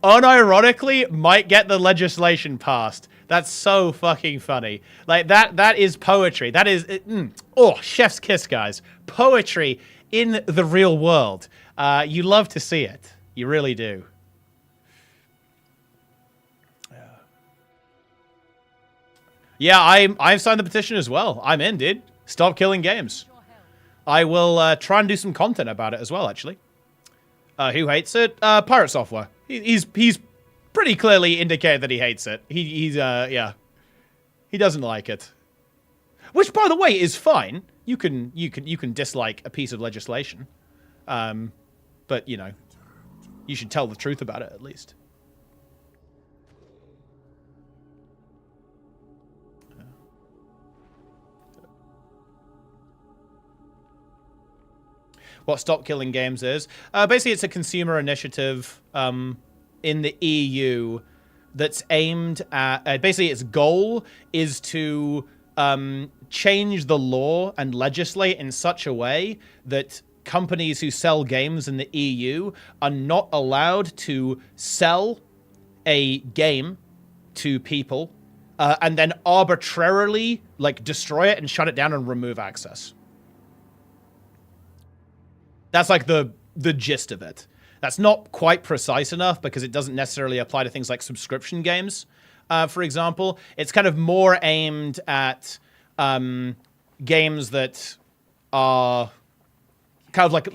unironically, might get the legislation passed. That's so fucking funny. Like that is poetry. That is oh, chef's kiss, guys. Poetry in the real world. You love to see it. You really do. Yeah, I've signed the petition as well. I'm in, dude. Stop Killing Games. I will try and do some content about it as well, actually. Who hates it? Pirate Software. He's pretty clearly indicated that he hates it. Yeah. He doesn't like it. Which, by the way, is fine. You can dislike a piece of legislation. But, you know, you should tell the truth about it, at least. What Stop Killing Games is. Basically, it's a consumer initiative in the EU that's aimed at... basically, its goal is to change the law and legislate in such a way that companies who sell games in the EU are not allowed to sell a game to people and then arbitrarily, like, destroy it and shut it down and remove access. That's like the gist of it. That's not quite precise enough because it doesn't necessarily apply to things like subscription games, for example. It's kind of more aimed at games that are kind of like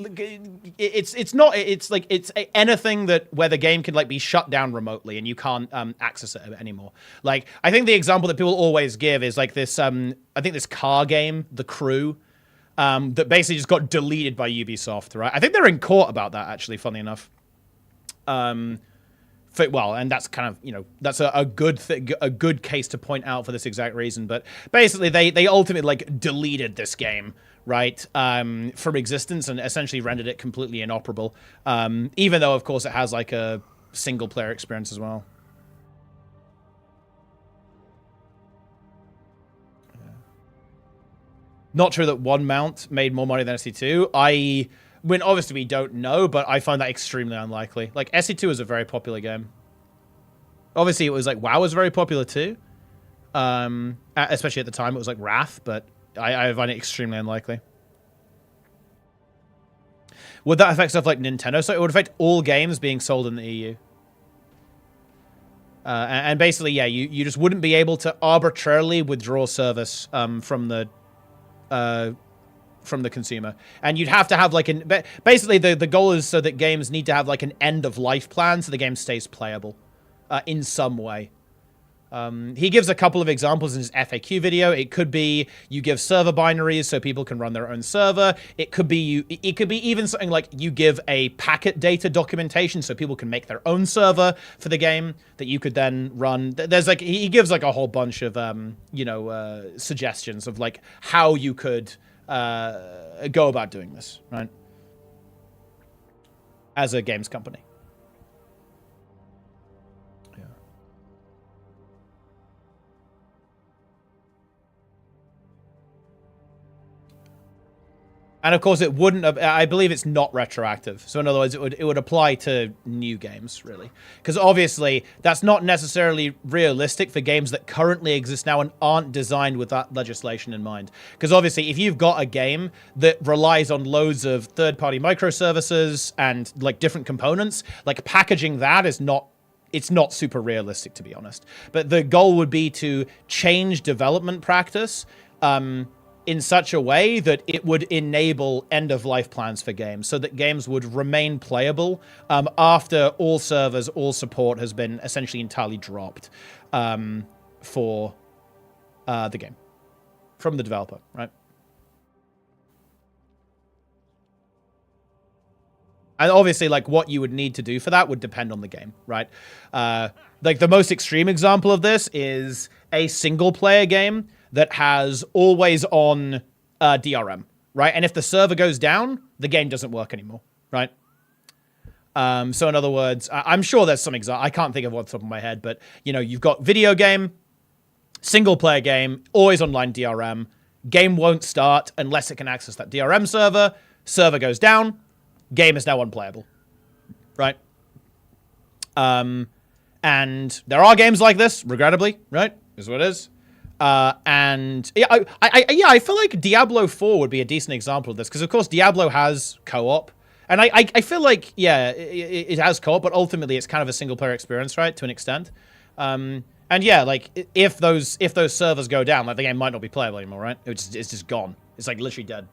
it's anything that where the game can like be shut down remotely and you can't access it anymore. Like I think the example that people always give is like this I think this car game, The Crew. That basically just got deleted by Ubisoft, right? I think they're in court about that, actually, funny enough. Well, and that's kind of, you know, that's a good case to point out for this exact reason. But basically, they ultimately, like, deleted this game, right, from existence and essentially rendered it completely inoperable. Even though, of course, it has, like, a single-player experience as well. Not true that one mount made more money than SC2. I mean, obviously we don't know, but I find that extremely unlikely. Like, SC2 is a very popular game. Obviously, it was like, WoW was very popular too. Especially at the time, it was like Wrath, but I find it extremely unlikely. Would that affect stuff like Nintendo? So it would affect all games being sold in the EU. And basically, yeah, you just wouldn't be able to arbitrarily withdraw service from the consumer, and you'd have to have like basically the goal is so that games need to have like an end of life plan so the game stays playable in some way. He gives a couple of examples in his FAQ video. It could be you give server binaries so people can run their own server. It could be even something like you give a packet data documentation so people can make their own server for the game that you could then run. There's like he gives like a whole bunch of suggestions of like how you could go about doing this, right? As a games company. And of course, it wouldn't. I believe it's not retroactive. So in other words, it would apply to new games, really, because obviously that's not necessarily realistic for games that currently exist now and aren't designed with that legislation in mind. Because obviously, if you've got a game that relies on loads of third-party microservices and like different components, like packaging that is not. It's not super realistic, to be honest. But the goal would be to change development practice. In such a way that it would enable end-of-life plans for games, so that games would remain playable after all servers, all support has been essentially entirely dropped for the game from the developer, right? And obviously, like, what you would need to do for that would depend on the game, right? Like, the most extreme example of this is a single-player game that has always on DRM, right? And if the server goes down, the game doesn't work anymore, right? So in other words, I'm sure there's some example. I can't think of what's top of my head, but you know, you've got video game, single player game, always online DRM. Game won't start unless it can access that DRM server. Server goes down, game is now unplayable, right? And there are games like this, regrettably, right? Is what it is. And yeah, I feel like Diablo 4 would be a decent example of this, because of course Diablo has co-op, and I feel like, yeah, it has co-op, but ultimately it's kind of a single player experience, right, to an extent. And yeah, like if those servers go down, like the game might not be playable anymore, right? It's just gone. It's like literally dead.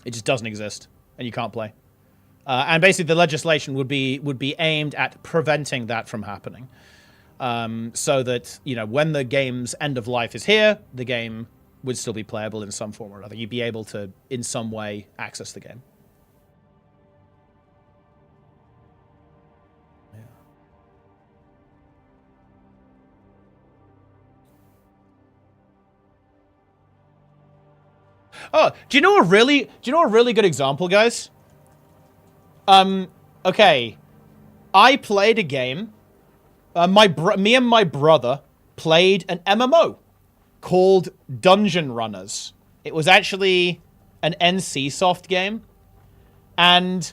It just doesn't exist, and you can't play. And basically the legislation would be aimed at preventing that from happening. So that, you know, when the game's end of life is here, the game would still be playable in some form or another. You'd be able to, in some way, access the game. Yeah. Oh, do you know a really good example, guys? Okay. I played a game. Me and my brother played an MMO called Dungeon Runners. It was actually an NCSoft game, and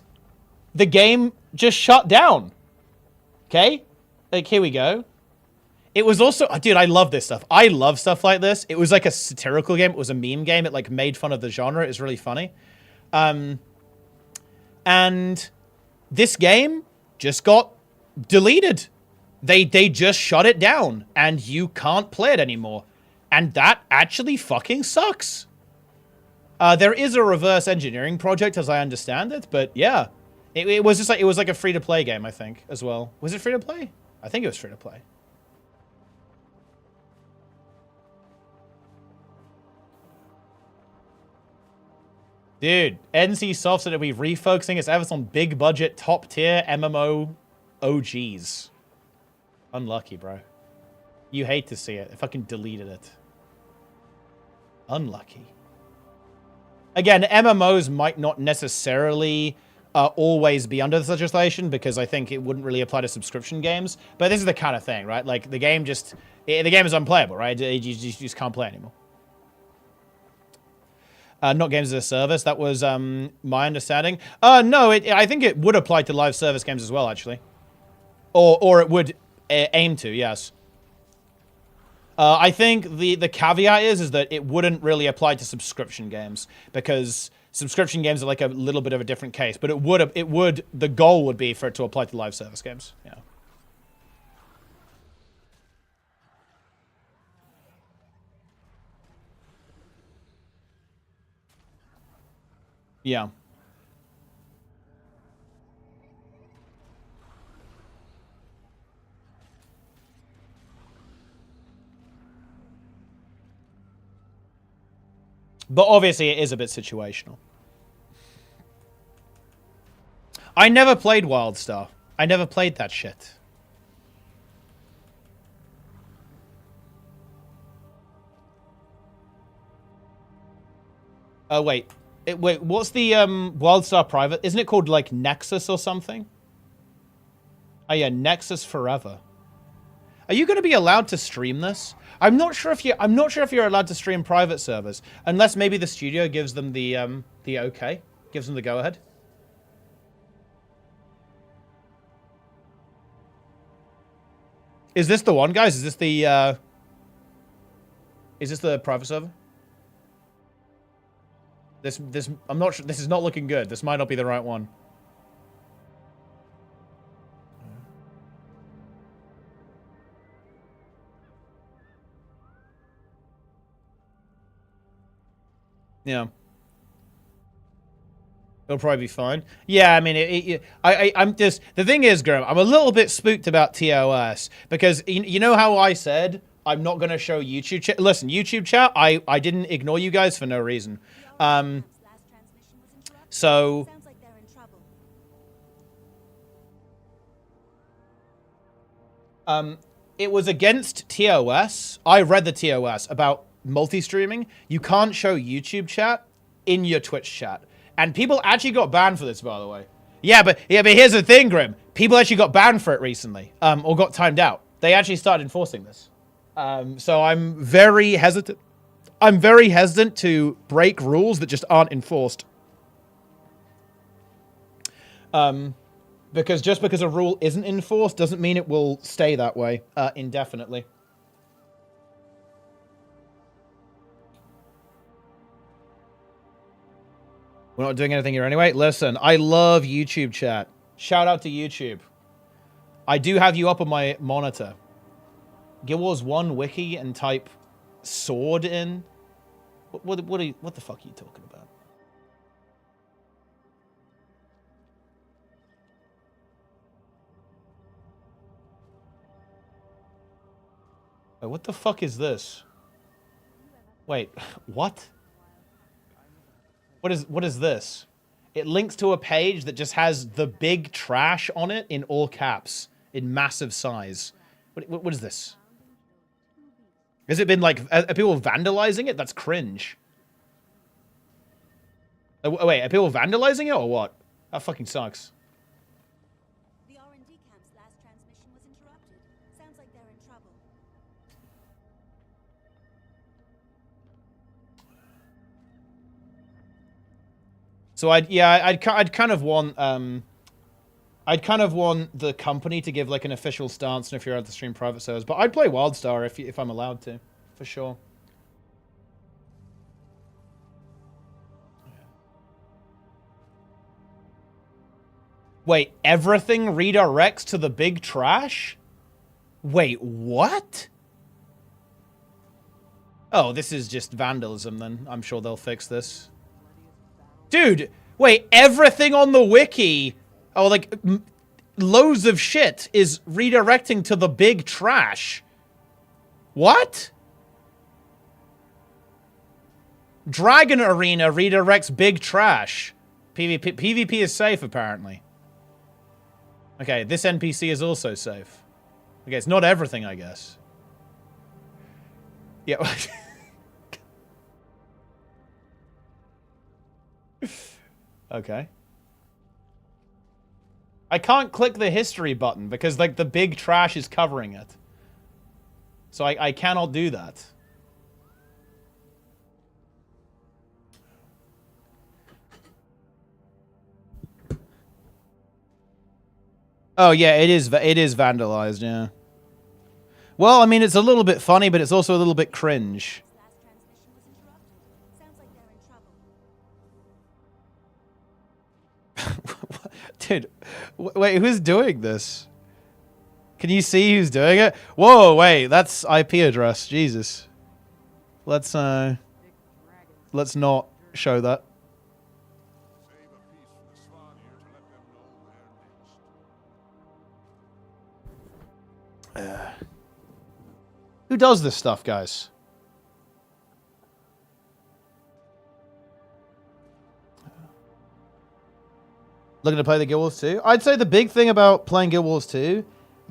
the game just shut down. Okay? Like, here we go. It was also... Dude, I love this stuff. I love stuff like this. It was like a satirical game. It was a meme game. It, like, made fun of the genre. It was really funny. And this game just got deleted. They just shut it down, and you can't play it anymore. And that actually fucking sucks. There is a reverse engineering project, as I understand it, but yeah. It was just like, it was like a free-to-play game, I think, as well. Was it free-to-play? I think it was free-to-play. Dude, NCSoft said it'll be refocusing its efforts on big-budget, top-tier MMO OGs. Unlucky, bro. You hate to see it. I fucking deleted it. Unlucky. Again, MMOs might not necessarily always be under this legislation, because I think it wouldn't really apply to subscription games. But this is the kind of thing, right? Like, the game is unplayable, right? You just can't play anymore. Not games as a service. That was my understanding. No, I think it would apply to live service games as well, actually. Or it would aim to, yes. I think the caveat is that it wouldn't really apply to subscription games, because subscription games are like a little bit of a different case. But the goal would be for it to apply to live service games. Yeah. Yeah. But obviously it is a bit situational. I never played WildStar. I never played that shit. Oh, wait. Wait, what's the WildStar private? Isn't it called, like, Nexus or something? Oh, yeah, Nexus Forever. Are you going to be allowed to stream this? I'm not sure if you're allowed to stream private servers, unless maybe the studio gives them the okay, gives them the go ahead. Is this the one, guys? Is this the private server? This I'm not sure. This is not looking good. This might not be the right one. Yeah. It'll probably be fine. Yeah, I mean, I'm just... The thing is, Grim, I'm a little bit spooked about TOS. Because, you know how I said I'm not going to show YouTube chat? Listen, YouTube chat, I didn't ignore you guys for no reason. So... it was against TOS. I read the TOS about multi-streaming. You can't show YouTube chat in your Twitch chat. And people actually got banned for this, by the way. Yeah, but here's the thing, Grim. People actually got banned for it recently, or got timed out. They actually started enforcing this. So I'm very hesitant. I'm very hesitant to break rules that just aren't enforced. Because just because a rule isn't enforced doesn't mean it will stay that way indefinitely. We're not doing anything here anyway. Listen, I love YouTube chat. Shout out to YouTube. I do have you up on my monitor. Guild Wars 1 wiki and type sword in. What the fuck are you talking about? Wait, what the fuck is this? Wait, what? What is this? It links to a page that just has the big trash on it in all caps, in massive size. What is this? Has it been like, are people vandalizing it? That's cringe. Oh, wait, are people vandalizing it or what? That fucking sucks. The R&D camp's last transmission was interrupted. Sounds like they're in trouble. So I'd kind of want the company to give like an official stance, and if you're at the stream private servers, but I'd play WildStar if I'm allowed to, for sure. Wait, everything redirects to the big trash? Wait, what? Oh, this is just vandalism then. I'm sure they'll fix this. Dude, wait, everything on the wiki, oh, like, loads of shit is redirecting to the big trash. What? Dragon Arena redirects big trash. PvP is safe, apparently. Okay, this NPC is also safe. Okay, it's not everything, I guess. Yeah. Okay. I can't click the history button because, like, the big trash is covering it. So I cannot do that. Oh, yeah, it is vandalized, yeah. Well, I mean, it's a little bit funny, but it's also a little bit cringe. Dude, wait, who's doing this? Can you see who's doing it? Whoa, wait, that's IP address. Jesus. Let's not show that. Who does this stuff, guys? Looking to play the Guild Wars 2? I'd say the big thing about playing Guild Wars 2,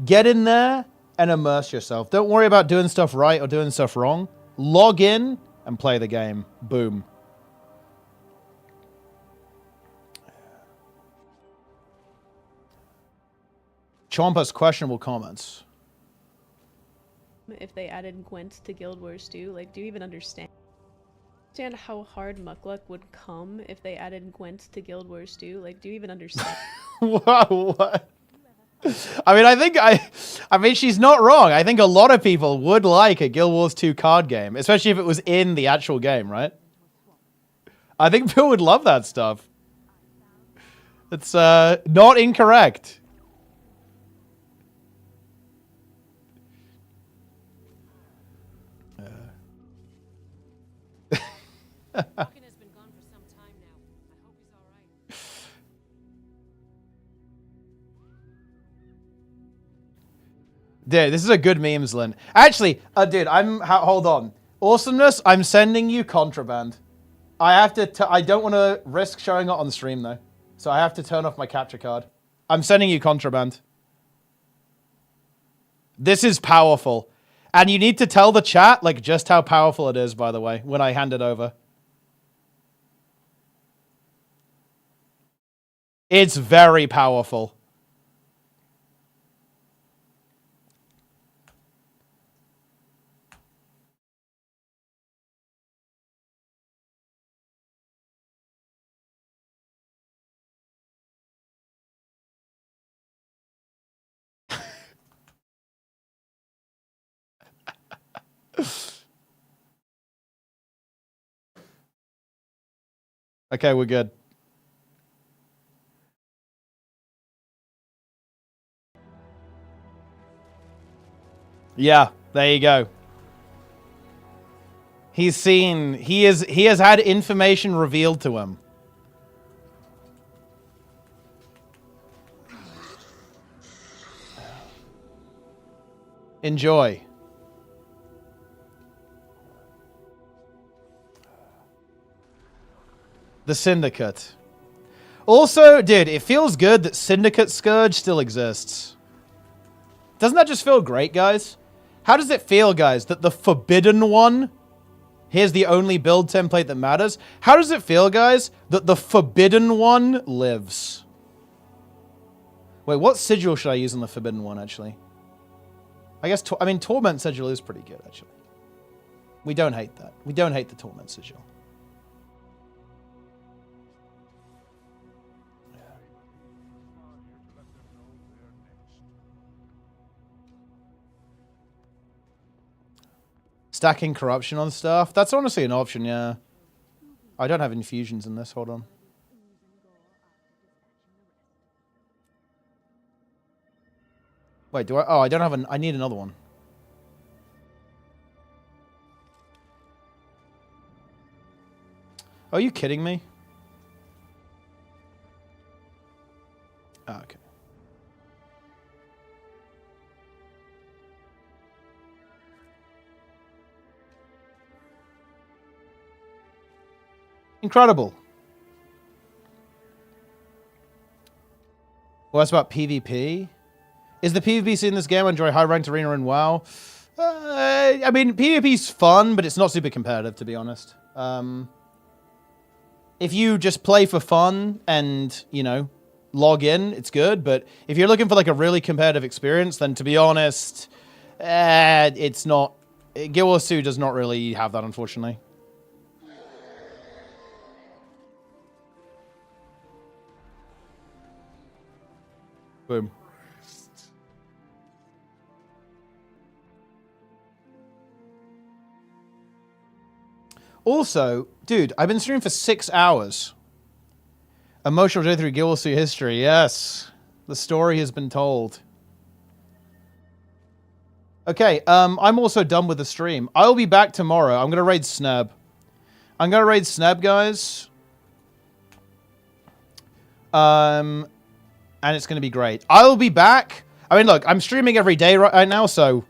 get in there and immerse yourself. Don't worry about doing stuff right or doing stuff wrong. Log in and play the game. Boom. Chompa's questionable comments. if they added Gwent to Guild Wars 2? Like, do you even understand how hard Mukluk would come if they added Gwent to Guild Wars 2? Like, do you even understand? Whoa, what? I mean, I mean, she's not wrong. I think a lot of people would like a Guild Wars 2 card game, especially if it was in the actual game, right? I think people would love that stuff. It's not incorrect. Rockin' has been gone for some time now. I hope he's all right. Dude, this is a good memes, Lynn. Actually, dude, hold on. Awesomeness, I'm sending you contraband. I have to, I don't want to risk showing it on stream, though. So I have to turn off my capture card. I'm sending you contraband. This is powerful. And you need to tell the chat, like, just how powerful it is, by the way, when I hand it over. It's very powerful. Okay, we're good. Yeah, there you go. He has had information revealed to him. Enjoy. The Syndicate. Also, dude, it feels good that Syndicate Scourge still exists. Doesn't that just feel great, guys? How does it feel, guys, that the Forbidden One, here's the only build template that matters. How does it feel, guys, that the Forbidden One lives? Wait, what sigil should I use on the Forbidden One, actually? I guess, I mean, Torment Sigil is pretty good, actually. We don't hate that. We don't hate the Torment Sigil. Stacking corruption on stuff? That's honestly an option, yeah. I don't have infusions in this, hold on. Wait, do I? Oh, I don't have I need another one. Are you kidding me? Oh, okay. Incredible. Well, that's about PvP. Is the PvP scene in this game? I enjoy high ranked arena and WoW. I mean, PvP's fun, but it's not super competitive, to be honest. If you just play for fun and, you know, log in, it's good. But if you're looking for like a really competitive experience, then to be honest, it's not. Guild Wars 2 does not really have that, unfortunately. Boom. Also, dude, I've been streaming for 6 hours. Emotional journey through Guild Wars 2 history. Yes, the story has been told. Okay, I'm also done with the stream. I'll be back tomorrow. I'm gonna raid Sneb. Guys. And it's gonna be great. I'll be back. I mean, look, I'm streaming every day right now, so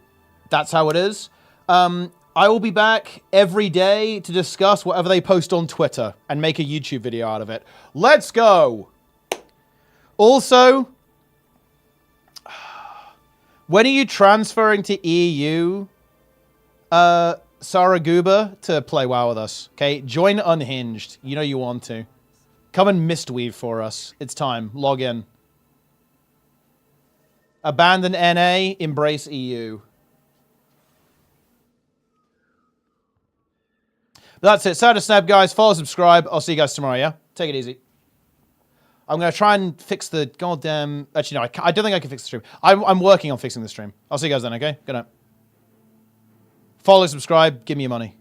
that's how it is. I will be back every day to discuss whatever they post on Twitter and make a YouTube video out of it. Let's go! Also, when are you transferring to EU, Saraguba, to play WoW with us? Okay, join Unhinged. You know you want to. Come and Mistweave for us. It's time. Log in. Abandon NA, embrace EU. But that's it. Sad snap, guys. Follow, subscribe. I'll see you guys tomorrow, yeah? Take it easy. I'm going to try and fix the goddamn... Actually, no, I don't think I can fix the stream. I'm working on fixing the stream. I'll see you guys then, okay? Good night. Follow, subscribe, give me your money.